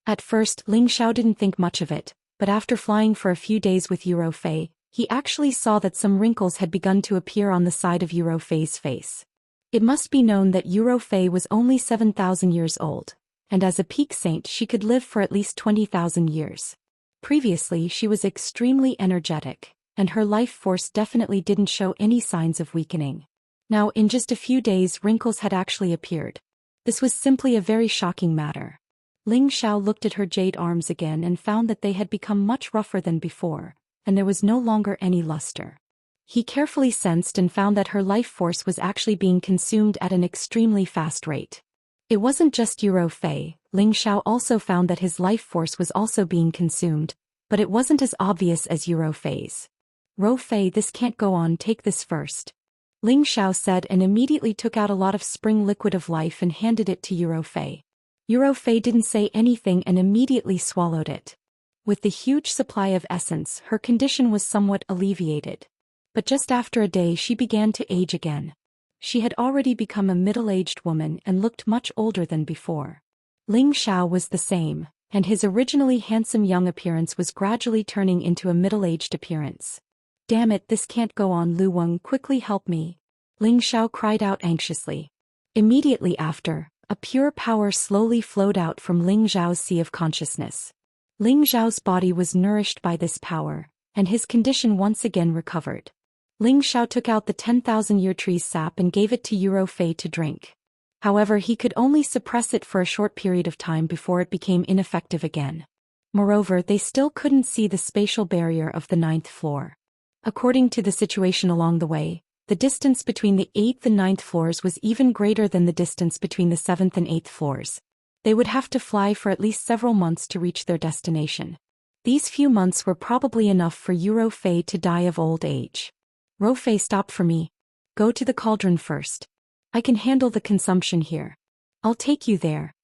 At first, Ling Xiao didn't think much of it, but after flying for a few days with Eurofei, he actually saw that some wrinkles had begun to appear on the side of Eurofei's face. It must be known that Eurofei was only 7,000 years old, and as a peak saint she could live for at least 20,000 years. Previously she was extremely energetic, and her life force definitely didn't show any signs of weakening. Now in just a few days wrinkles had actually appeared. This was simply a very shocking matter. Ling Xiao looked at her jade arms again and found that they had become much rougher than before, and there was no longer any luster. He carefully sensed and found that her life force was actually being consumed at an extremely fast rate. It wasn't just Eurofei, Ling Xiao also found that his life force was also being consumed, but it wasn't as obvious as Eurofei's. "Rofei, this can't go on, take this first," Ling Xiao said and immediately took out a lot of spring liquid of life and handed it to Eurofei. Eurofei didn't say anything and immediately swallowed it. With the huge supply of essence, her condition was somewhat alleviated. But just after a day she began to age again. She had already become a middle-aged woman and looked much older than before. Ling Xiao was the same, and his originally handsome young appearance was gradually turning into a middle-aged appearance. "Damn it, this can't go on, Lu Weng, quickly help me," Ling Xiao cried out anxiously. Immediately after, a pure power slowly flowed out from Ling Xiao's sea of consciousness. Ling Xiao's body was nourished by this power, and his condition once again recovered. Ling Xiao took out the 10,000-year tree's sap and gave it to Eurofei to drink. However, he could only suppress it for a short period of time before it became ineffective again. Moreover, they still couldn't see the spatial barrier of the 9th floor. According to the situation along the way, the distance between the 8th and 9th floors was even greater than the distance between the 7th and 8th floors. They would have to fly for at least several months to reach their destination. These few months were probably enough for Eurofei to die of old age. "Rofei, stop for me. Go to the cauldron first. I can handle the consumption here. I'll take you there,"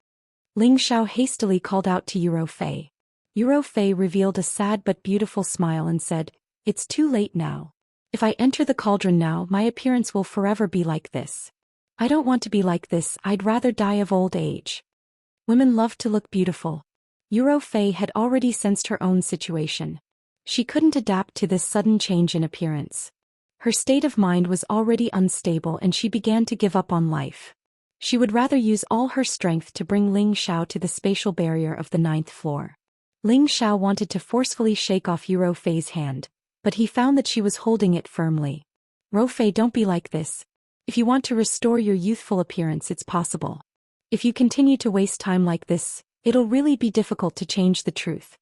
Ling Xiao hastily called out to Eurofei. Eurofei revealed a sad but beautiful smile and said, "It's too late now. If I enter the cauldron now, my appearance will forever be like this. I don't want to be like this, I'd rather die of old age." Women love to look beautiful. Eurofei had already sensed her own situation. She couldn't adapt to this sudden change in appearance. Her state of mind was already unstable and she began to give up on life. She would rather use all her strength to bring Ling Xiao to the spatial barrier of the 9th floor. Ling Xiao wanted to forcefully shake off Eurofei's hand, but he found that she was holding it firmly. "Rofei, don't be like this. If you want to restore your youthful appearance, it's possible. If you continue to waste time like this, it'll really be difficult to change the truth,"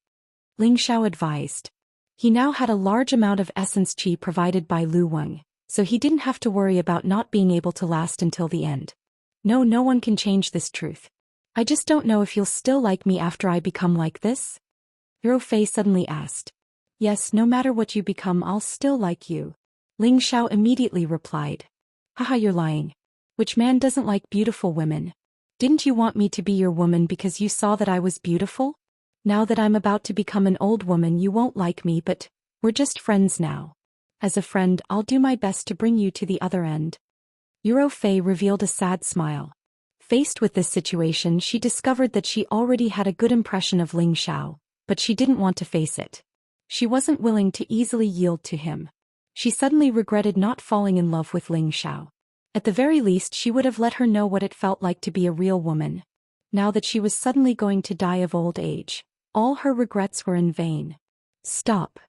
Ling Xiao advised. He now had a large amount of essence qi provided by Lu Weng, so he didn't have to worry about not being able to last until the end. "No, no one can change this truth. I just don't know if you'll still like me after I become like this?" Eurofei suddenly asked. "Yes, no matter what you become, I'll still like you," Ling Xiao immediately replied. "Haha, you're lying. Which man doesn't like beautiful women? Didn't you want me to be your woman because you saw that I was beautiful? Now that I'm about to become an old woman, you won't like me, but we're just friends now. As a friend, I'll do my best to bring you to the other end." Eurofei revealed a sad smile. Faced with this situation, she discovered that she already had a good impression of Ling Xiao, but she didn't want to face it. She wasn't willing to easily yield to him. She suddenly regretted not falling in love with Ling Xiao. At the very least, she would have let her know what it felt like to be a real woman. Now that she was suddenly going to die of old age, all her regrets were in vain. "Stop!"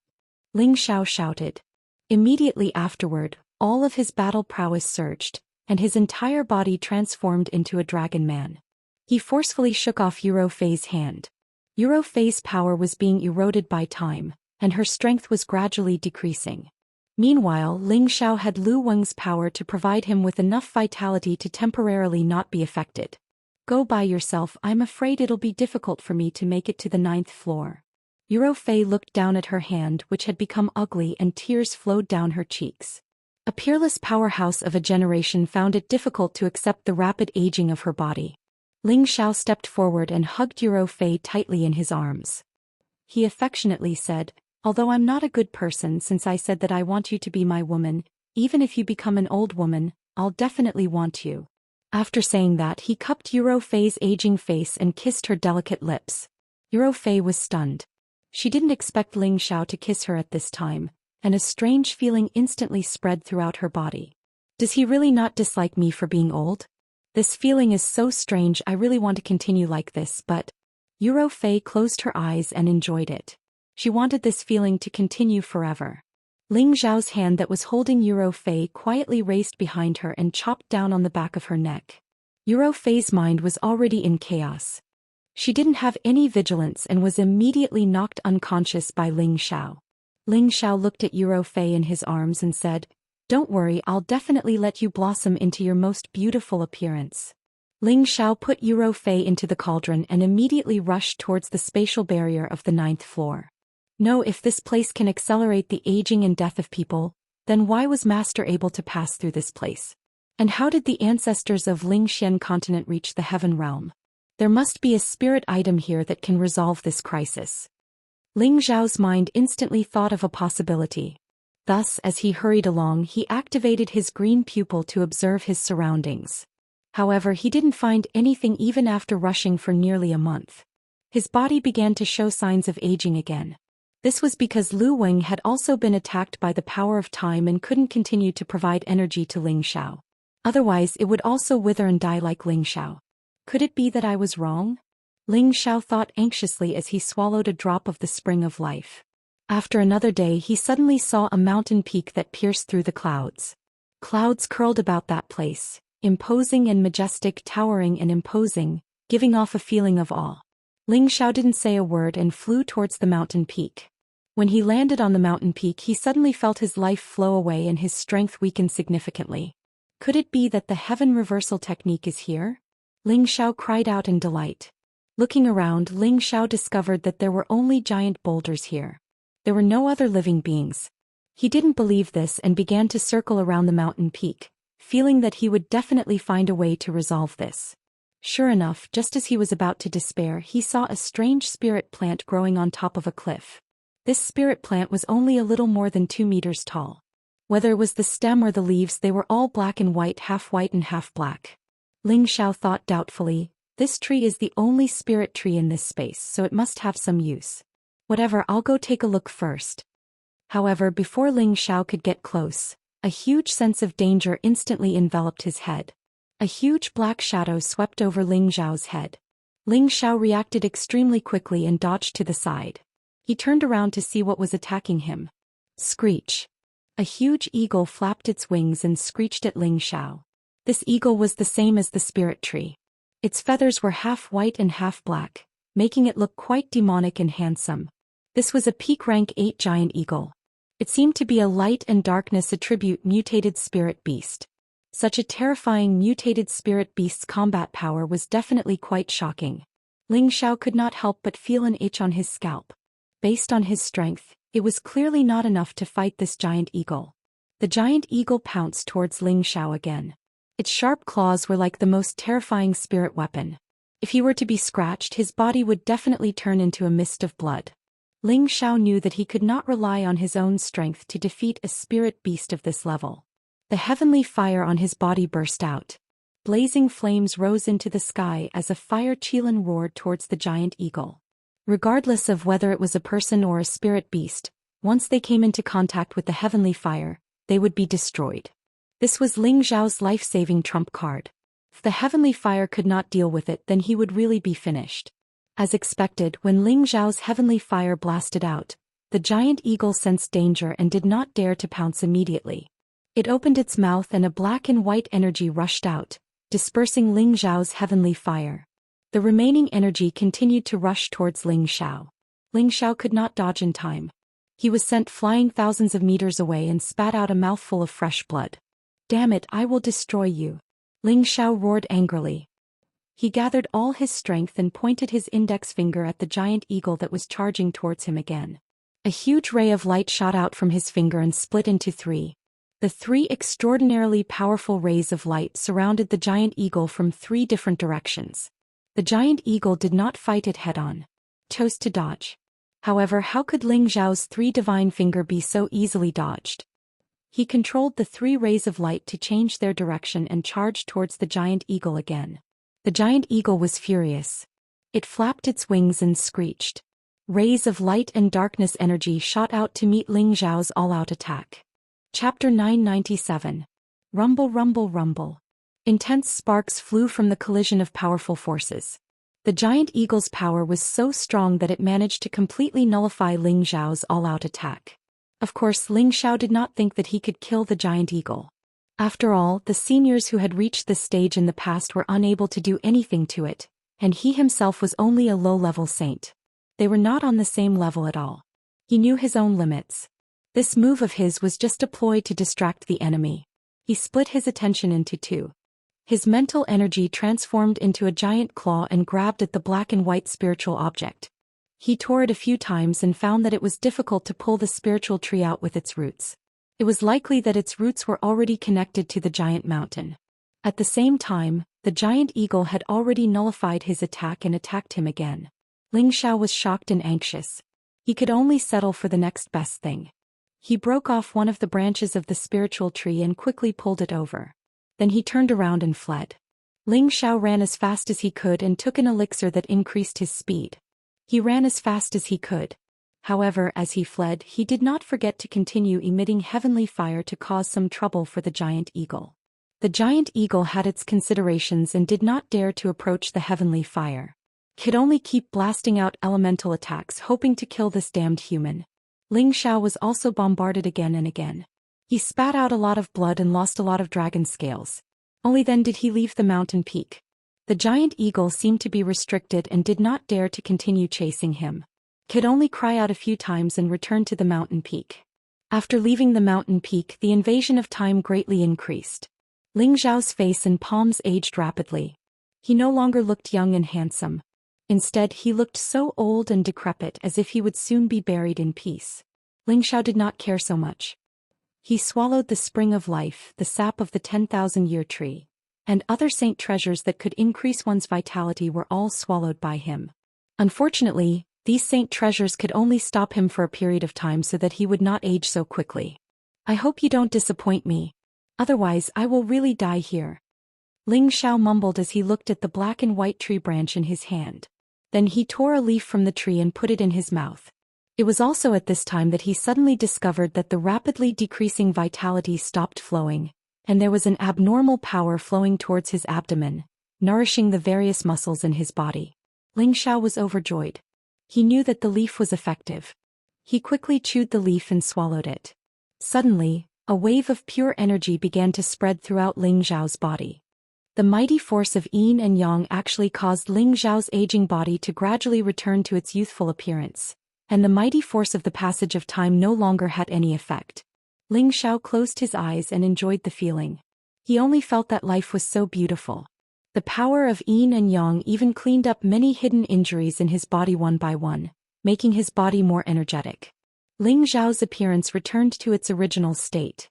Ling Xiao shouted. Immediately afterward, all of his battle prowess surged, and his entire body transformed into a dragon man. He forcefully shook off Eurofei's hand. Eurofei's power was being eroded by time, and her strength was gradually decreasing. Meanwhile, Ling Xiao had Lu Weng's power to provide him with enough vitality to temporarily not be affected. "Go by yourself, I'm afraid it'll be difficult for me to make it to the 9th floor." Eurofei looked down at her hand, which had become ugly, and tears flowed down her cheeks. A peerless powerhouse of a generation found it difficult to accept the rapid aging of her body. Ling Xiao stepped forward and hugged Eurofei tightly in his arms. He affectionately said, "Although I'm not a good person since I said that I want you to be my woman, even if you become an old woman, I'll definitely want you." After saying that, he cupped Eurofei's aging face and kissed her delicate lips. Eurofei was stunned. She didn't expect Ling Xiao to kiss her at this time, and a strange feeling instantly spread throughout her body. Does he really not dislike me for being old? This feeling is so strange. I really want to continue like this, but... Yuro Fei closed her eyes and enjoyed it. She wanted this feeling to continue forever. Ling Xiao's hand that was holding Yuro Fei quietly raced behind her and chopped down on the back of her neck. Yuro Fei's mind was already in chaos. She didn't have any vigilance and was immediately knocked unconscious by Ling Xiao. Ling Xiao looked at Yuro Fei in his arms and said, "Don't worry, I'll definitely let you blossom into your most beautiful appearance." Ling Xiao put Yuro Fei into the cauldron and immediately rushed towards the spatial barrier of the 9th floor. No, if this place can accelerate the aging and death of people, then why was Master able to pass through this place? And how did the ancestors of Ling Xian continent reach the heaven realm? There must be a spirit item here that can resolve this crisis. Ling Xiao's mind instantly thought of a possibility. Thus, as he hurried along, he activated his green pupil to observe his surroundings. However, he didn't find anything even after rushing for nearly a month. His body began to show signs of aging again. This was because Lu Weng had also been attacked by the power of time and couldn't continue to provide energy to Ling Xiao. Otherwise, it would also wither and die like Ling Xiao. Could it be that I was wrong? Ling Xiao thought anxiously as he swallowed a drop of the spring of life. After another day, he suddenly saw a mountain peak that pierced through the clouds. Clouds curled about that place, imposing and majestic, towering and imposing, giving off a feeling of awe. Ling Xiao didn't say a word and flew towards the mountain peak. When he landed on the mountain peak, he suddenly felt his life flow away and his strength weaken significantly. Could it be that the heaven reversal technique is here? Ling Xiao cried out in delight. Looking around, Ling Xiao discovered that there were only giant boulders here. There were no other living beings. He didn't believe this and began to circle around the mountain peak, feeling that he would definitely find a way to resolve this. Sure enough, just as he was about to despair, he saw a strange spirit plant growing on top of a cliff. This spirit plant was only a little more than 2 meters tall. Whether it was the stem or the leaves, they were all black and white and half black. Ling Xiao thought doubtfully, this tree is the only spirit tree in this space, so it must have some use. Whatever, I'll go take a look first. However, before Ling Xiao could get close, a huge sense of danger instantly enveloped his head. A huge black shadow swept over Ling Xiao's head. Ling Xiao reacted extremely quickly and dodged to the side. He turned around to see what was attacking him. Screech. A huge eagle flapped its wings and screeched at Ling Xiao. This eagle was the same as the spirit tree. Its feathers were half white and half black, making it look quite demonic and handsome. This was a peak rank 8 giant eagle. It seemed to be a light and darkness attribute mutated spirit beast. Such a terrifying mutated spirit beast's combat power was definitely quite shocking. Ling Xiao could not help but feel an itch on his scalp. Based on his strength, it was clearly not enough to fight this giant eagle. The giant eagle pounced towards Ling Xiao again. Its sharp claws were like the most terrifying spirit weapon. If he were to be scratched, his body would definitely turn into a mist of blood. Ling Xiao knew that he could not rely on his own strength to defeat a spirit beast of this level. The heavenly fire on his body burst out. Blazing flames rose into the sky as a fire Qilin roared towards the giant eagle. Regardless of whether it was a person or a spirit beast, once they came into contact with the heavenly fire, they would be destroyed. This was Ling Xiao's life-saving trump card. If the heavenly fire could not deal with it, then he would really be finished. As expected, when Ling Xiao's heavenly fire blasted out, the giant eagle sensed danger and did not dare to pounce immediately. It opened its mouth and a black and white energy rushed out, dispersing Ling Xiao's heavenly fire. The remaining energy continued to rush towards Ling Xiao. Ling Xiao could not dodge in time. He was sent flying thousands of meters away and spat out a mouthful of fresh blood. "Damn it, I will destroy you!" Ling Xiao roared angrily. He gathered all his strength and pointed his index finger at the giant eagle that was charging towards him again. A huge ray of light shot out from his finger and split into 3. The 3 extraordinarily powerful rays of light surrounded the giant eagle from 3 different directions. The giant eagle did not fight it head-on. Chose to dodge. However, how could Ling Xiao's 3 divine finger be so easily dodged? He controlled the 3 rays of light to change their direction and charged towards the giant eagle again. The giant eagle was furious. It flapped its wings and screeched. Rays of light and darkness energy shot out to meet Ling Xiao's all-out attack. Chapter 997. Rumble, rumble, rumble. Intense sparks flew from the collision of powerful forces. The giant eagle's power was so strong that it managed to completely nullify Ling Xiao's all-out attack. Of course, Ling Xiao did not think that he could kill the giant eagle. After all, the seniors who had reached this stage in the past were unable to do anything to it, and he himself was only a low-level saint. They were not on the same level at all. He knew his own limits. This move of his was just a ploy to distract the enemy. He split his attention into two. His mental energy transformed into a giant claw and grabbed at the black and white spiritual object. He tore it a few times and found that it was difficult to pull the spiritual tree out with its roots. It was likely that its roots were already connected to the giant mountain. At the same time, the giant eagle had already nullified his attack and attacked him again. Ling Xiao was shocked and anxious. He could only settle for the next best thing. He broke off one of the branches of the spiritual tree and quickly pulled it over. Then he turned around and fled. Ling Xiao ran as fast as he could and took an elixir that increased his speed. He ran as fast as he could. However, as he fled, he did not forget to continue emitting heavenly fire to cause some trouble for the giant eagle. The giant eagle had its considerations and did not dare to approach the heavenly fire. Could only keep blasting out elemental attacks hoping to kill this damned human. Ling Xiao was also bombarded again and again. He spat out a lot of blood and lost a lot of dragon scales. Only then did he leave the mountain peak. The giant eagle seemed to be restricted and did not dare to continue chasing him. Could only cry out a few times and return to the mountain peak. After leaving the mountain peak, the invasion of time greatly increased. Ling Xiao's face and palms aged rapidly. He no longer looked young and handsome. Instead, he looked so old and decrepit as if he would soon be buried in peace. Ling Xiao did not care so much. He swallowed the spring of life, the sap of the 10,000-year tree, and other saint treasures that could increase one's vitality were all swallowed by him. Unfortunately, these saint treasures could only stop him for a period of time so that he would not age so quickly. I hope you don't disappoint me. Otherwise, I will really die here. Ling Xiao mumbled as he looked at the black and white tree branch in his hand. Then he tore a leaf from the tree and put it in his mouth. It was also at this time that he suddenly discovered that the rapidly decreasing vitality stopped flowing, and there was an abnormal power flowing towards his abdomen, nourishing the various muscles in his body. Ling Xiao was overjoyed. He knew that the leaf was effective. He quickly chewed the leaf and swallowed it. Suddenly, a wave of pure energy began to spread throughout Ling Xiao's body. The mighty force of yin and yang actually caused Ling Xiao's aging body to gradually return to its youthful appearance, and the mighty force of the passage of time no longer had any effect. Ling Xiao closed his eyes and enjoyed the feeling. He only felt that life was so beautiful. The power of yin and yang even cleaned up many hidden injuries in his body one by one, making his body more energetic. Ling Xiao's appearance returned to its original state.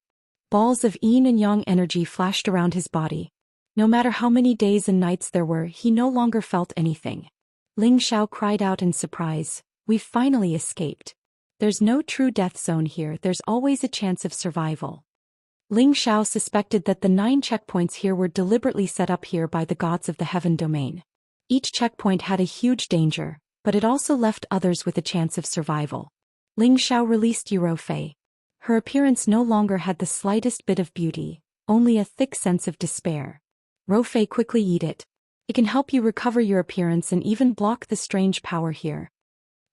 Balls of yin and yang energy flashed around his body. No matter how many days and nights there were, he no longer felt anything. Ling Xiao cried out in surprise, "We've finally escaped. There's no true death zone here, there's always a chance of survival." Ling Xiao suspected that the 9 checkpoints here were deliberately set up here by the gods of the heaven domain. Each checkpoint had a huge danger, but it also left others with a chance of survival. Ling Xiao released Eurofei. Her appearance no longer had the slightest bit of beauty, only a thick sense of despair. "Rofei, quickly eat it. It can help you recover your appearance and even block the strange power here."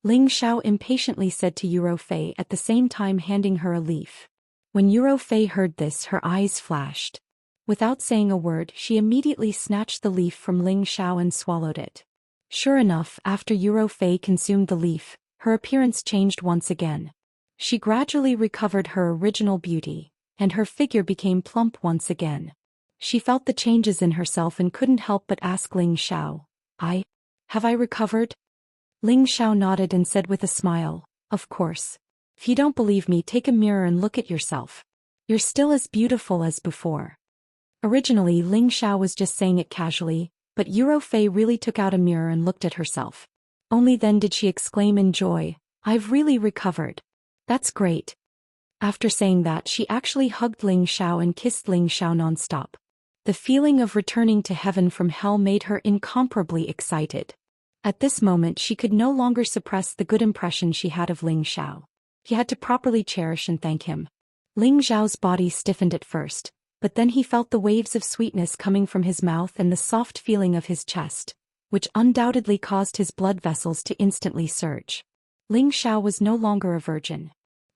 Ling Xiao impatiently said to Eurofei, at the same time handing her a leaf. When Eurofei heard this, her eyes flashed. Without saying a word, she immediately snatched the leaf from Ling Xiao and swallowed it. Sure enough, after Eurofei consumed the leaf, her appearance changed once again. She gradually recovered her original beauty, and her figure became plump once again. She felt the changes in herself and couldn't help but ask Ling Xiao, Have I recovered?" Ling Xiao nodded and said with a smile, "Of course. If you don't believe me, take a mirror and look at yourself. You're still as beautiful as before." Originally, Ling Xiao was just saying it casually, but Eurofei really took out a mirror and looked at herself. Only then did she exclaim in joy, "I've really recovered. That's great." After saying that, she actually hugged Ling Xiao and kissed Ling Xiao non-stop. The feeling of returning to heaven from hell made her incomparably excited. At this moment she could no longer suppress the good impression she had of Ling Xiao. He had to properly cherish and thank him. Ling Xiao's body stiffened at first, but then he felt the waves of sweetness coming from his mouth and the soft feeling of his chest, which undoubtedly caused his blood vessels to instantly surge. Ling Xiao was no longer a virgin.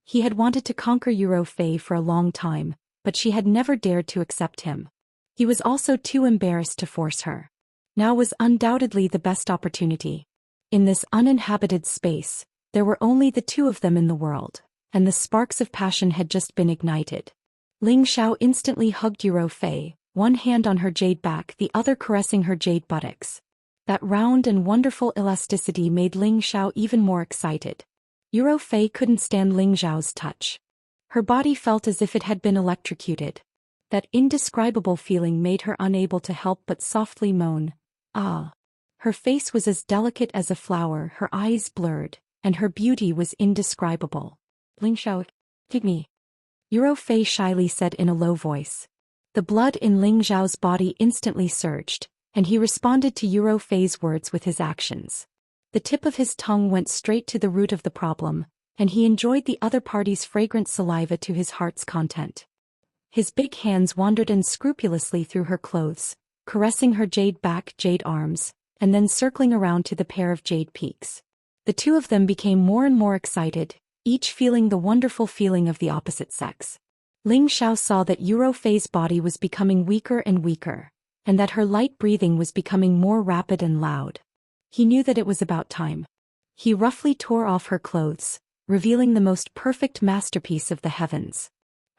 He had wanted to conquer Yuro Fei for a long time, but she had never dared to accept him. He was also too embarrassed to force her. Now was undoubtedly the best opportunity. In this uninhabited space, there were only the two of them in the world, and the sparks of passion had just been ignited. Ling Xiao instantly hugged Yuro Fei, one hand on her jade back, the other caressing her jade buttocks. That round and wonderful elasticity made Ling Xiao even more excited. Yuro Fei couldn't stand Ling Xiao's touch. Her body felt as if it had been electrocuted. That indescribable feeling made her unable to help but softly moan, "Ah." Her face was as delicate as a flower, her eyes blurred, and her beauty was indescribable. "Ling Xiao, take me," Yuro Fei shyly said in a low voice. The blood in Ling Xiao's body instantly surged, and he responded to Yuro Fei's words with his actions. The tip of his tongue went straight to the root of the problem, and he enjoyed the other party's fragrant saliva to his heart's content. His big hands wandered unscrupulously through her clothes, caressing her jade back, jade arms, and then circling around to the pair of jade peaks. The two of them became more and more excited, each feeling the wonderful feeling of the opposite sex. Ling Xiao saw that Yuro Fei's body was becoming weaker and weaker, and that her light breathing was becoming more rapid and loud. He knew that it was about time. He roughly tore off her clothes, revealing the most perfect masterpiece of the heavens.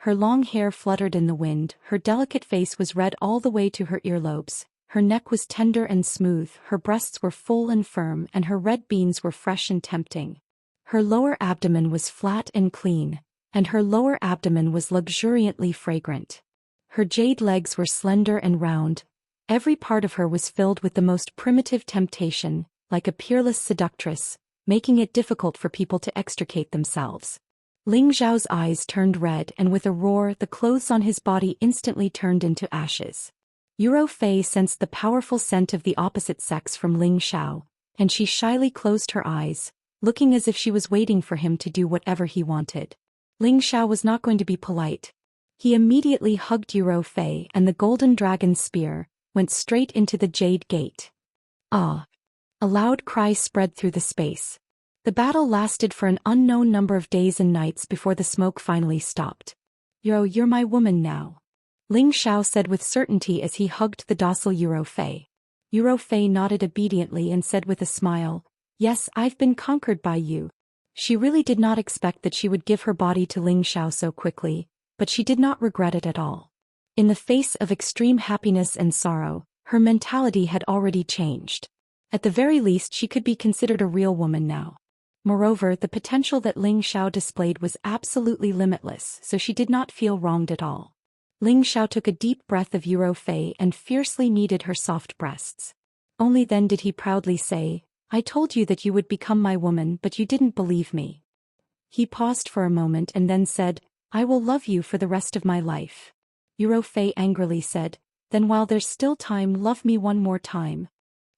Her long hair fluttered in the wind, her delicate face was red all the way to her earlobes, her neck was tender and smooth, her breasts were full and firm, and her red beans were fresh and tempting. Her lower abdomen was flat and clean, and her lower abdomen was luxuriantly fragrant. Her jade legs were slender and round. Every part of her was filled with the most primitive temptation, like a peerless seductress, making it difficult for people to extricate themselves. Ling Xiao's eyes turned red, and with a roar the clothes on his body instantly turned into ashes. Yuro Fei sensed the powerful scent of the opposite sex from Ling Xiao, and she shyly closed her eyes, looking as if she was waiting for him to do whatever he wanted. Ling Xiao was not going to be polite. He immediately hugged Yuro Fei, and the golden dragon spear went straight into the jade gate. "Ah!" A loud cry spread through the space. The battle lasted for an unknown number of days and nights before the smoke finally stopped. You're my woman now," Ling Xiao said with certainty as he hugged the docile Yuro Fei. Yuro Fei nodded obediently and said with a smile, "Yes, I've been conquered by you." She really did not expect that she would give her body to Ling Xiao so quickly, but she did not regret it at all. In the face of extreme happiness and sorrow, her mentality had already changed. At the very least she could be considered a real woman now. Moreover, the potential that Ling Xiao displayed was absolutely limitless, so she did not feel wronged at all. Ling Xiao took a deep breath of Yuro Fei and fiercely kneaded her soft breasts. Only then did he proudly say, "I told you that you would become my woman, but you didn't believe me." He paused for a moment and then said, "I will love you for the rest of my life." Yuro Fei angrily said, "Then while there's still time, love me one more time."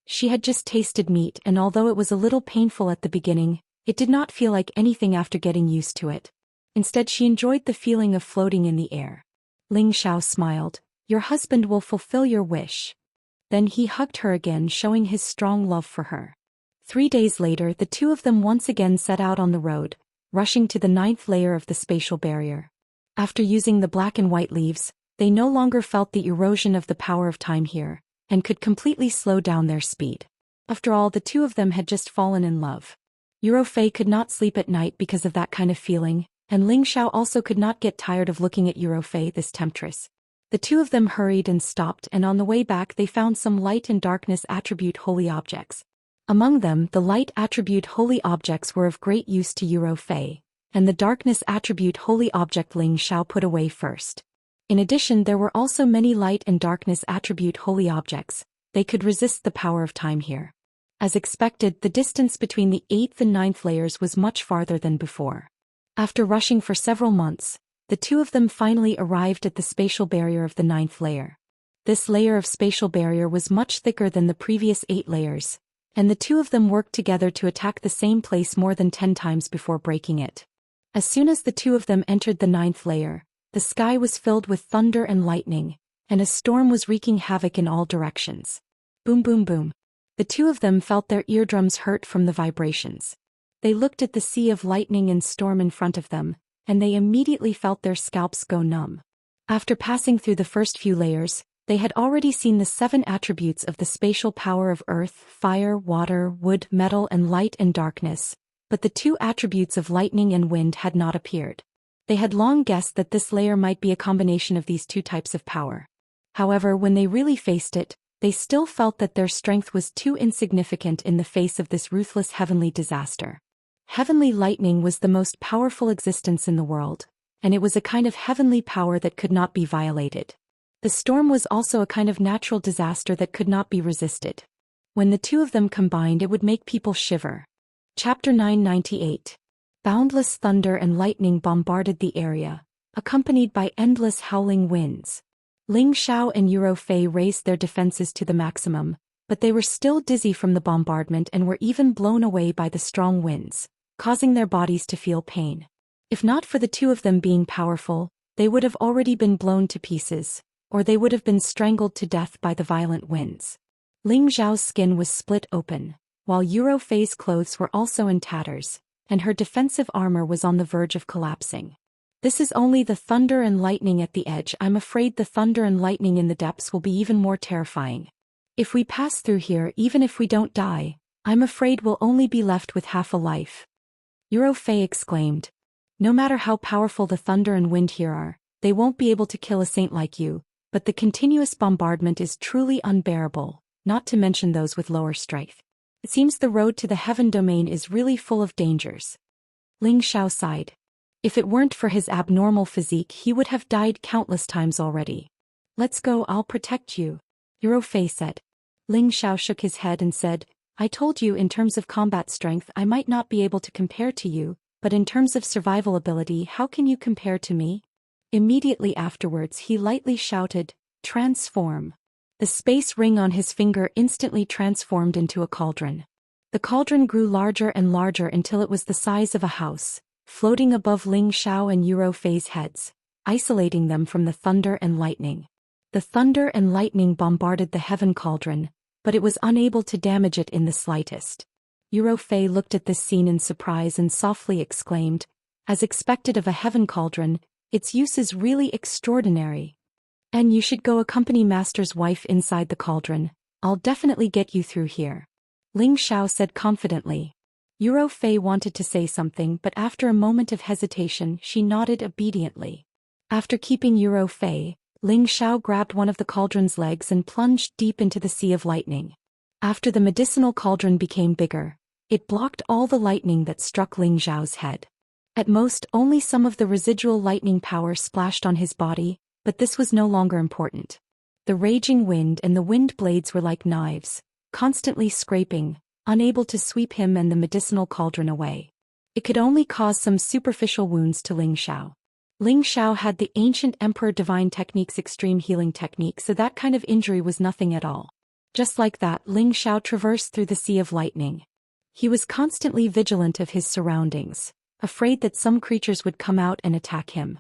She had just tasted meat, and although it was a little painful at the beginning, it did not feel like anything after getting used to it. Instead, she enjoyed the feeling of floating in the air. Ling Xiao smiled, "Your husband will fulfill your wish." Then he hugged her again, showing his strong love for her. 3 days later, the two of them once again set out on the road, rushing to the 9th layer of the spatial barrier. After using the black and white leaves, they no longer felt the erosion of the power of time here, and could completely slow down their speed. After all, the two of them had just fallen in love. Yuro Fei could not sleep at night because of that kind of feeling, and Ling Xiao also could not get tired of looking at Yuro Fei, this temptress. The two of them hurried and stopped, and on the way back they found some light and darkness attribute holy objects. Among them, the light attribute holy objects were of great use to Yuro Fei, and the darkness attribute holy object Ling Xiao put away first. In addition, there were also many light and darkness attribute holy objects. They could resist the power of time here. As expected, the distance between the 8th and 9th layers was much farther than before. After rushing for several months, the two of them finally arrived at the spatial barrier of the 9th layer. This layer of spatial barrier was much thicker than the previous 8 layers, and the two of them worked together to attack the same place more than 10 times before breaking it. As soon as the two of them entered the 9th layer, the sky was filled with thunder and lightning, and a storm was wreaking havoc in all directions. Boom boom boom. The two of them felt their eardrums hurt from the vibrations. They looked at the sea of lightning and storm in front of them, and they immediately felt their scalps go numb. After passing through the first few layers, they had already seen the 7 attributes of the spatial power of earth, fire, water, wood, metal, and light and darkness, but the 2 attributes of lightning and wind had not appeared. They had long guessed that this layer might be a combination of these 2 types of power. However, when they really faced it, they still felt that their strength was too insignificant in the face of this ruthless heavenly disaster. Heavenly lightning was the most powerful existence in the world, and it was a kind of heavenly power that could not be violated. The storm was also a kind of natural disaster that could not be resisted. When the two of them combined, it would make people shiver. Chapter 998. Boundless thunder and lightning bombarded the area, accompanied by endless howling winds. Ling Xiao and Yuro Fei raised their defenses to the maximum, but they were still dizzy from the bombardment and were even blown away by the strong winds, causing their bodies to feel pain. If not for the two of them being powerful, they would have already been blown to pieces, or they would have been strangled to death by the violent winds. Ling Xiao's skin was split open, while Yuro Fei's clothes were also in tatters, and her defensive armor was on the verge of collapsing. This is only the thunder and lightning at the edge. I'm afraid the thunder and lightning in the depths will be even more terrifying. If we pass through here, even if we don't die, I'm afraid we'll only be left with half a life. Yuro Fei exclaimed. No matter how powerful the thunder and wind here are, they won't be able to kill a saint like you, but the continuous bombardment is truly unbearable, not to mention those with lower strength. It seems the road to the heaven domain is really full of dangers. Ling Xiao sighed. If it weren't for his abnormal physique, he would have died countless times already. Let's go, I'll protect you, Yuro Fei said. Ling Xiao shook his head and said, I told you in terms of combat strength I might not be able to compare to you, but in terms of survival ability how can you compare to me? Immediately afterwards he lightly shouted, Transform. The space ring on his finger instantly transformed into a cauldron. The cauldron grew larger and larger until it was the size of a house, floating above Ling Xiao and Yuro Fei's heads, isolating them from the thunder and lightning. The thunder and lightning bombarded the heaven cauldron, but it was unable to damage it in the slightest. Yuro Fei looked at this scene in surprise and softly exclaimed, as expected of a heaven cauldron, its use is really extraordinary. And you should go accompany Master's wife inside the cauldron. I'll definitely get you through here. Ling Xiao said confidently. Yuro Fei wanted to say something, but after a moment of hesitation she nodded obediently. After keeping Yuro Fei, Ling Xiao grabbed one of the cauldron's legs and plunged deep into the sea of lightning. After the medicinal cauldron became bigger, it blocked all the lightning that struck Ling Xiao's head. At most, only some of the residual lightning power splashed on his body, but this was no longer important. The raging wind and the wind blades were like knives, constantly scraping, unable to sweep him and the medicinal cauldron away. It could only cause some superficial wounds to Ling Xiao. Ling Xiao had the ancient Emperor Divine Technique's extreme healing technique, so that kind of injury was nothing at all. Just like that, Ling Xiao traversed through the sea of lightning. He was constantly vigilant of his surroundings, afraid that some creatures would come out and attack him.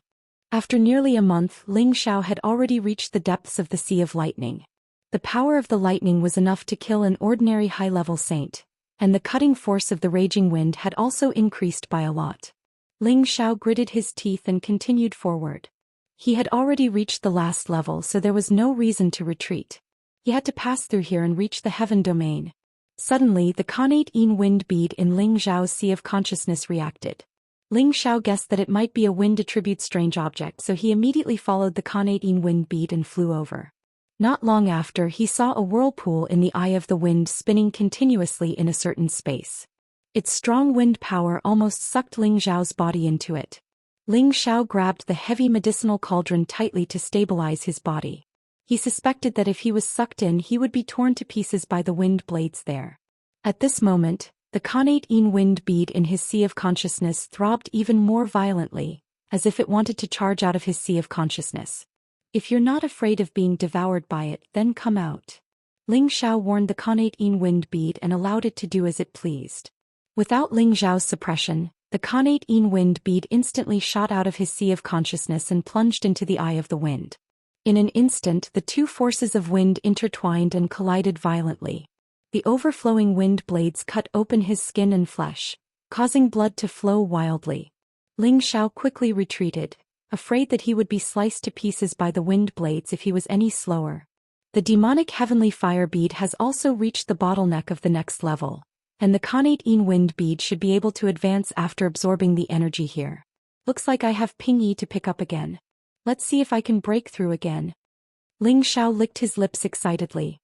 After nearly a month, Ling Xiao had already reached the depths of the sea of lightning. The power of the lightning was enough to kill an ordinary high-level saint, and the cutting force of the raging wind had also increased by a lot. Ling Xiao gritted his teeth and continued forward. He had already reached the last level, so there was no reason to retreat. He had to pass through here and reach the heaven domain. Suddenly, the connate yin wind bead in Ling Xiao's sea of consciousness reacted. Ling Xiao guessed that it might be a wind attribute strange object, so he immediately followed the connate yin wind bead and flew over. Not long after, he saw a whirlpool in the eye of the wind spinning continuously in a certain space. Its strong wind power almost sucked Ling Xiao's body into it. Ling Xiao grabbed the heavy medicinal cauldron tightly to stabilize his body. He suspected that if he was sucked in, he would be torn to pieces by the wind blades there. At this moment, the connate yin wind bead in his sea of consciousness throbbed even more violently, as if it wanted to charge out of his sea of consciousness. If you're not afraid of being devoured by it, then come out. Ling Xiao warned the Khanate wind bead and allowed it to do as it pleased. Without Ling Xiao's suppression, the Khanate wind bead instantly shot out of his sea of consciousness and plunged into the eye of the wind. In an instant, the two forces of wind intertwined and collided violently. The overflowing wind blades cut open his skin and flesh, causing blood to flow wildly. Ling Xiao quickly retreated, afraid that he would be sliced to pieces by the wind blades if he was any slower. The demonic heavenly fire bead has also reached the bottleneck of the next level, and the Khanate wind bead should be able to advance after absorbing the energy here. Looks like I have Ping Yi to pick up again. Let's see if I can break through again. Ling Xiao licked his lips excitedly.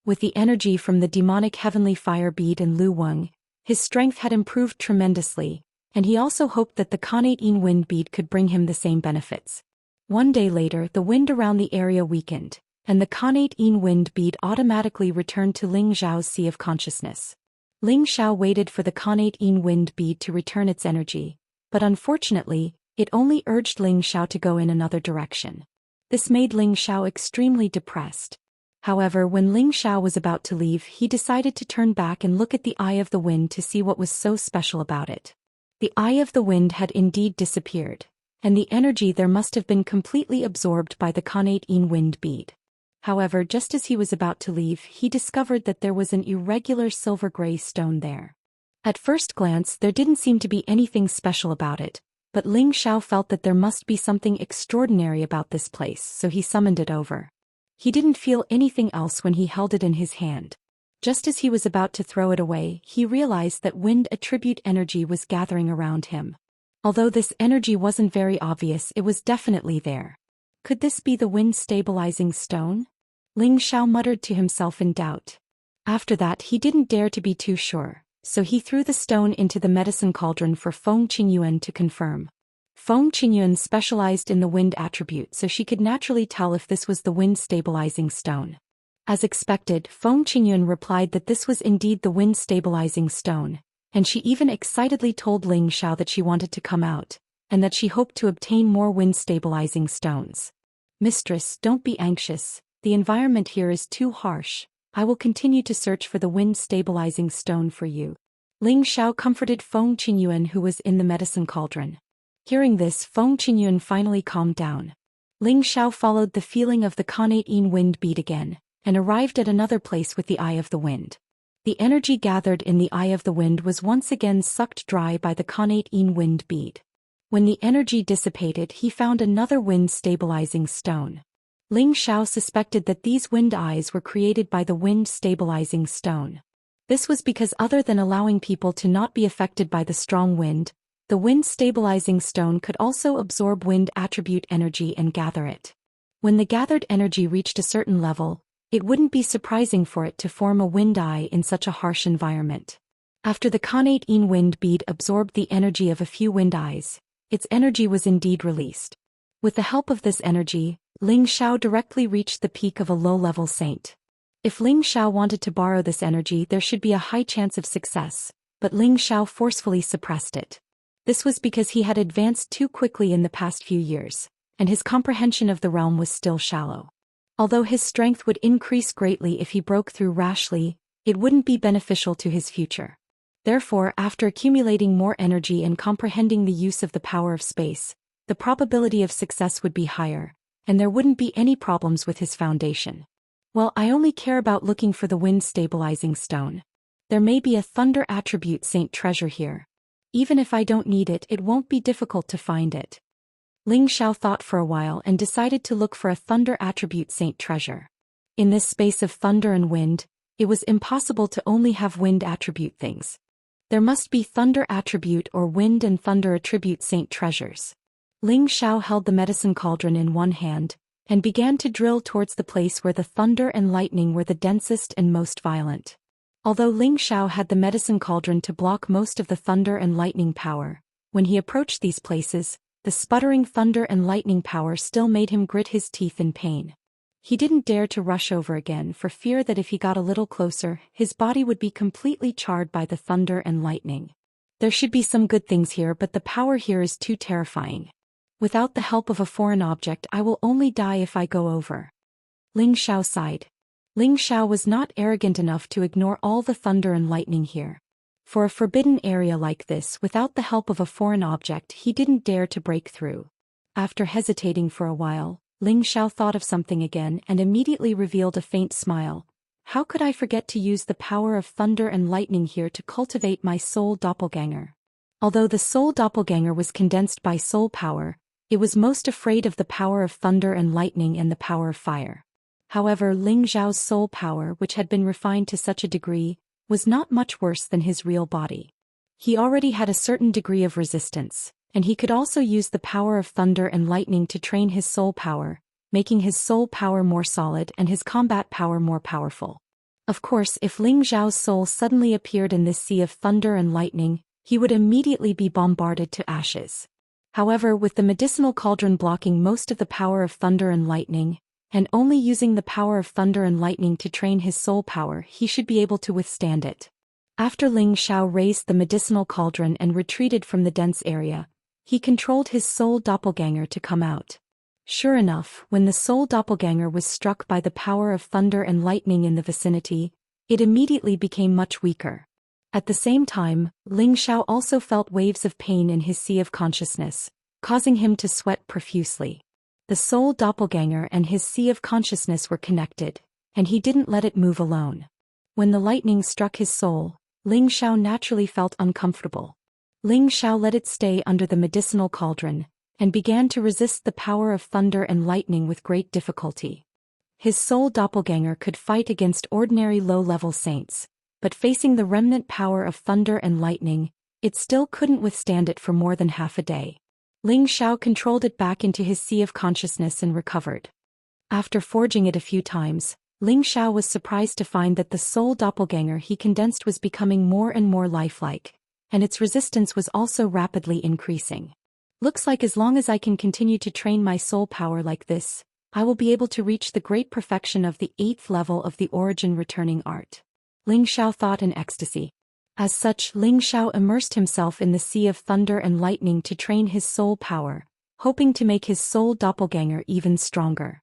With the energy from the demonic heavenly fire bead and Lu Weng, his strength had improved tremendously, and he also hoped that the Khanate wind bead could bring him the same benefits. One day later, the wind around the area weakened, and the Khanate wind bead automatically returned to Ling Xiao's sea of consciousness. Ling Xiao waited for the Khanate wind bead to return its energy, but unfortunately, it only urged Ling Xiao to go in another direction. This made Ling Xiao extremely depressed. However, when Ling Xiao was about to leave, he decided to turn back and look at the Eye of the Wind to see what was so special about it. The Eye of the Wind had indeed disappeared, and the energy there must have been completely absorbed by the Khanate wind bead. However, just as he was about to leave, he discovered that there was an irregular silver-gray stone there. At first glance, there didn't seem to be anything special about it, but Ling Xiao felt that there must be something extraordinary about this place, so he summoned it over. He didn't feel anything else when he held it in his hand. Just as he was about to throw it away, he realized that wind attribute energy was gathering around him. Although this energy wasn't very obvious, it was definitely there. Could this be the wind-stabilizing stone? Ling Xiao muttered to himself in doubt. After that, he didn't dare to be too sure, so he threw the stone into the medicine cauldron for Feng Qingyuan to confirm. Feng Qingyuan specialized in the wind attribute, so she could naturally tell if this was the wind-stabilizing stone. As expected, Feng Qingyuan replied that this was indeed the wind-stabilizing stone, and she even excitedly told Ling Xiao that she wanted to come out, and that she hoped to obtain more wind-stabilizing stones. Mistress, don't be anxious, the environment here is too harsh. I will continue to search for the wind-stabilizing stone for you. Ling Xiao comforted Feng Qingyuan, who was in the medicine cauldron. Hearing this, Feng Qingyuan finally calmed down. Ling Xiao followed the feeling of the Khanate wind bead again, and arrived at another place with the Eye of the Wind. The energy gathered in the Eye of the Wind was once again sucked dry by the Khanate wind bead. When the energy dissipated, he found another wind-stabilizing stone. Ling Xiao suspected that these wind eyes were created by the wind-stabilizing stone. This was because other than allowing people to not be affected by the strong wind, the wind-stabilizing stone could also absorb wind attribute energy and gather it. When the gathered energy reached a certain level, it wouldn't be surprising for it to form a wind eye in such a harsh environment. After the Khanate wind bead absorbed the energy of a few wind eyes, its energy was indeed released. With the help of this energy, Ling Xiao directly reached the peak of a low-level saint. If Ling Xiao wanted to borrow this energy, there should be a high chance of success, but Ling Xiao forcefully suppressed it. This was because he had advanced too quickly in the past few years, and his comprehension of the realm was still shallow. Although his strength would increase greatly if he broke through rashly, it wouldn't be beneficial to his future. Therefore, after accumulating more energy and comprehending the use of the power of space, the probability of success would be higher, and there wouldn't be any problems with his foundation. Well, I only care about looking for the wind-stabilizing stone. There may be a thunder attribute saint treasure here. Even if I don't need it, it won't be difficult to find it. Ling Xiao thought for a while and decided to look for a thunder attribute saint treasure. In this space of thunder and wind, it was impossible to only have wind attribute things. There must be thunder attribute or wind and thunder attribute saint treasures. Ling Xiao held the medicine cauldron in one hand, and began to drill towards the place where the thunder and lightning were the densest and most violent. Although Ling Xiao had the medicine cauldron to block most of the thunder and lightning power, when he approached these places, the sputtering thunder and lightning power still made him grit his teeth in pain. He didn't dare to rush over again for fear that if he got a little closer, his body would be completely charred by the thunder and lightning. There should be some good things here, but the power here is too terrifying. Without the help of a foreign object, I will only die if I go over. Ling Xiao sighed. Ling Xiao was not arrogant enough to ignore all the thunder and lightning here. For a forbidden area like this, without the help of a foreign object, he didn't dare to break through. After hesitating for a while, Ling Xiao thought of something again and immediately revealed a faint smile. How could I forget to use the power of thunder and lightning here to cultivate my soul doppelganger? Although the soul doppelganger was condensed by soul power, it was most afraid of the power of thunder and lightning and the power of fire. However, Ling Xiao's soul power, which had been refined to such a degree, was not much worse than his real body. He already had a certain degree of resistance, and he could also use the power of thunder and lightning to train his soul power, making his soul power more solid and his combat power more powerful. Of course, if Ling Xiao's soul suddenly appeared in this sea of thunder and lightning, he would immediately be bombarded to ashes. However, with the medicinal cauldron blocking most of the power of thunder and lightning, and only using the power of thunder and lightning to train his soul power, he should be able to withstand it. After Ling Xiao raised the medicinal cauldron and retreated from the dense area, he controlled his soul doppelganger to come out. Sure enough, when the soul doppelganger was struck by the power of thunder and lightning in the vicinity, it immediately became much weaker. At the same time, Ling Xiao also felt waves of pain in his sea of consciousness, causing him to sweat profusely. The soul doppelganger and his sea of consciousness were connected, and he didn't let it move alone. When the lightning struck his soul, Ling Xiao naturally felt uncomfortable. Ling Xiao let it stay under the medicinal cauldron, and began to resist the power of thunder and lightning with great difficulty. His soul doppelganger could fight against ordinary low-level saints, but facing the remnant power of thunder and lightning, it still couldn't withstand it for more than half a day. Ling Xiao controlled it back into his sea of consciousness and recovered. After forging it a few times, Ling Xiao was surprised to find that the soul doppelganger he condensed was becoming more and more lifelike, and its resistance was also rapidly increasing. Looks like as long as I can continue to train my soul power like this, I will be able to reach the great perfection of the 8th level of the origin returning art. Ling Xiao thought in ecstasy. As such, Ling Xiao immersed himself in the sea of thunder and lightning to train his soul power, hoping to make his soul doppelganger even stronger.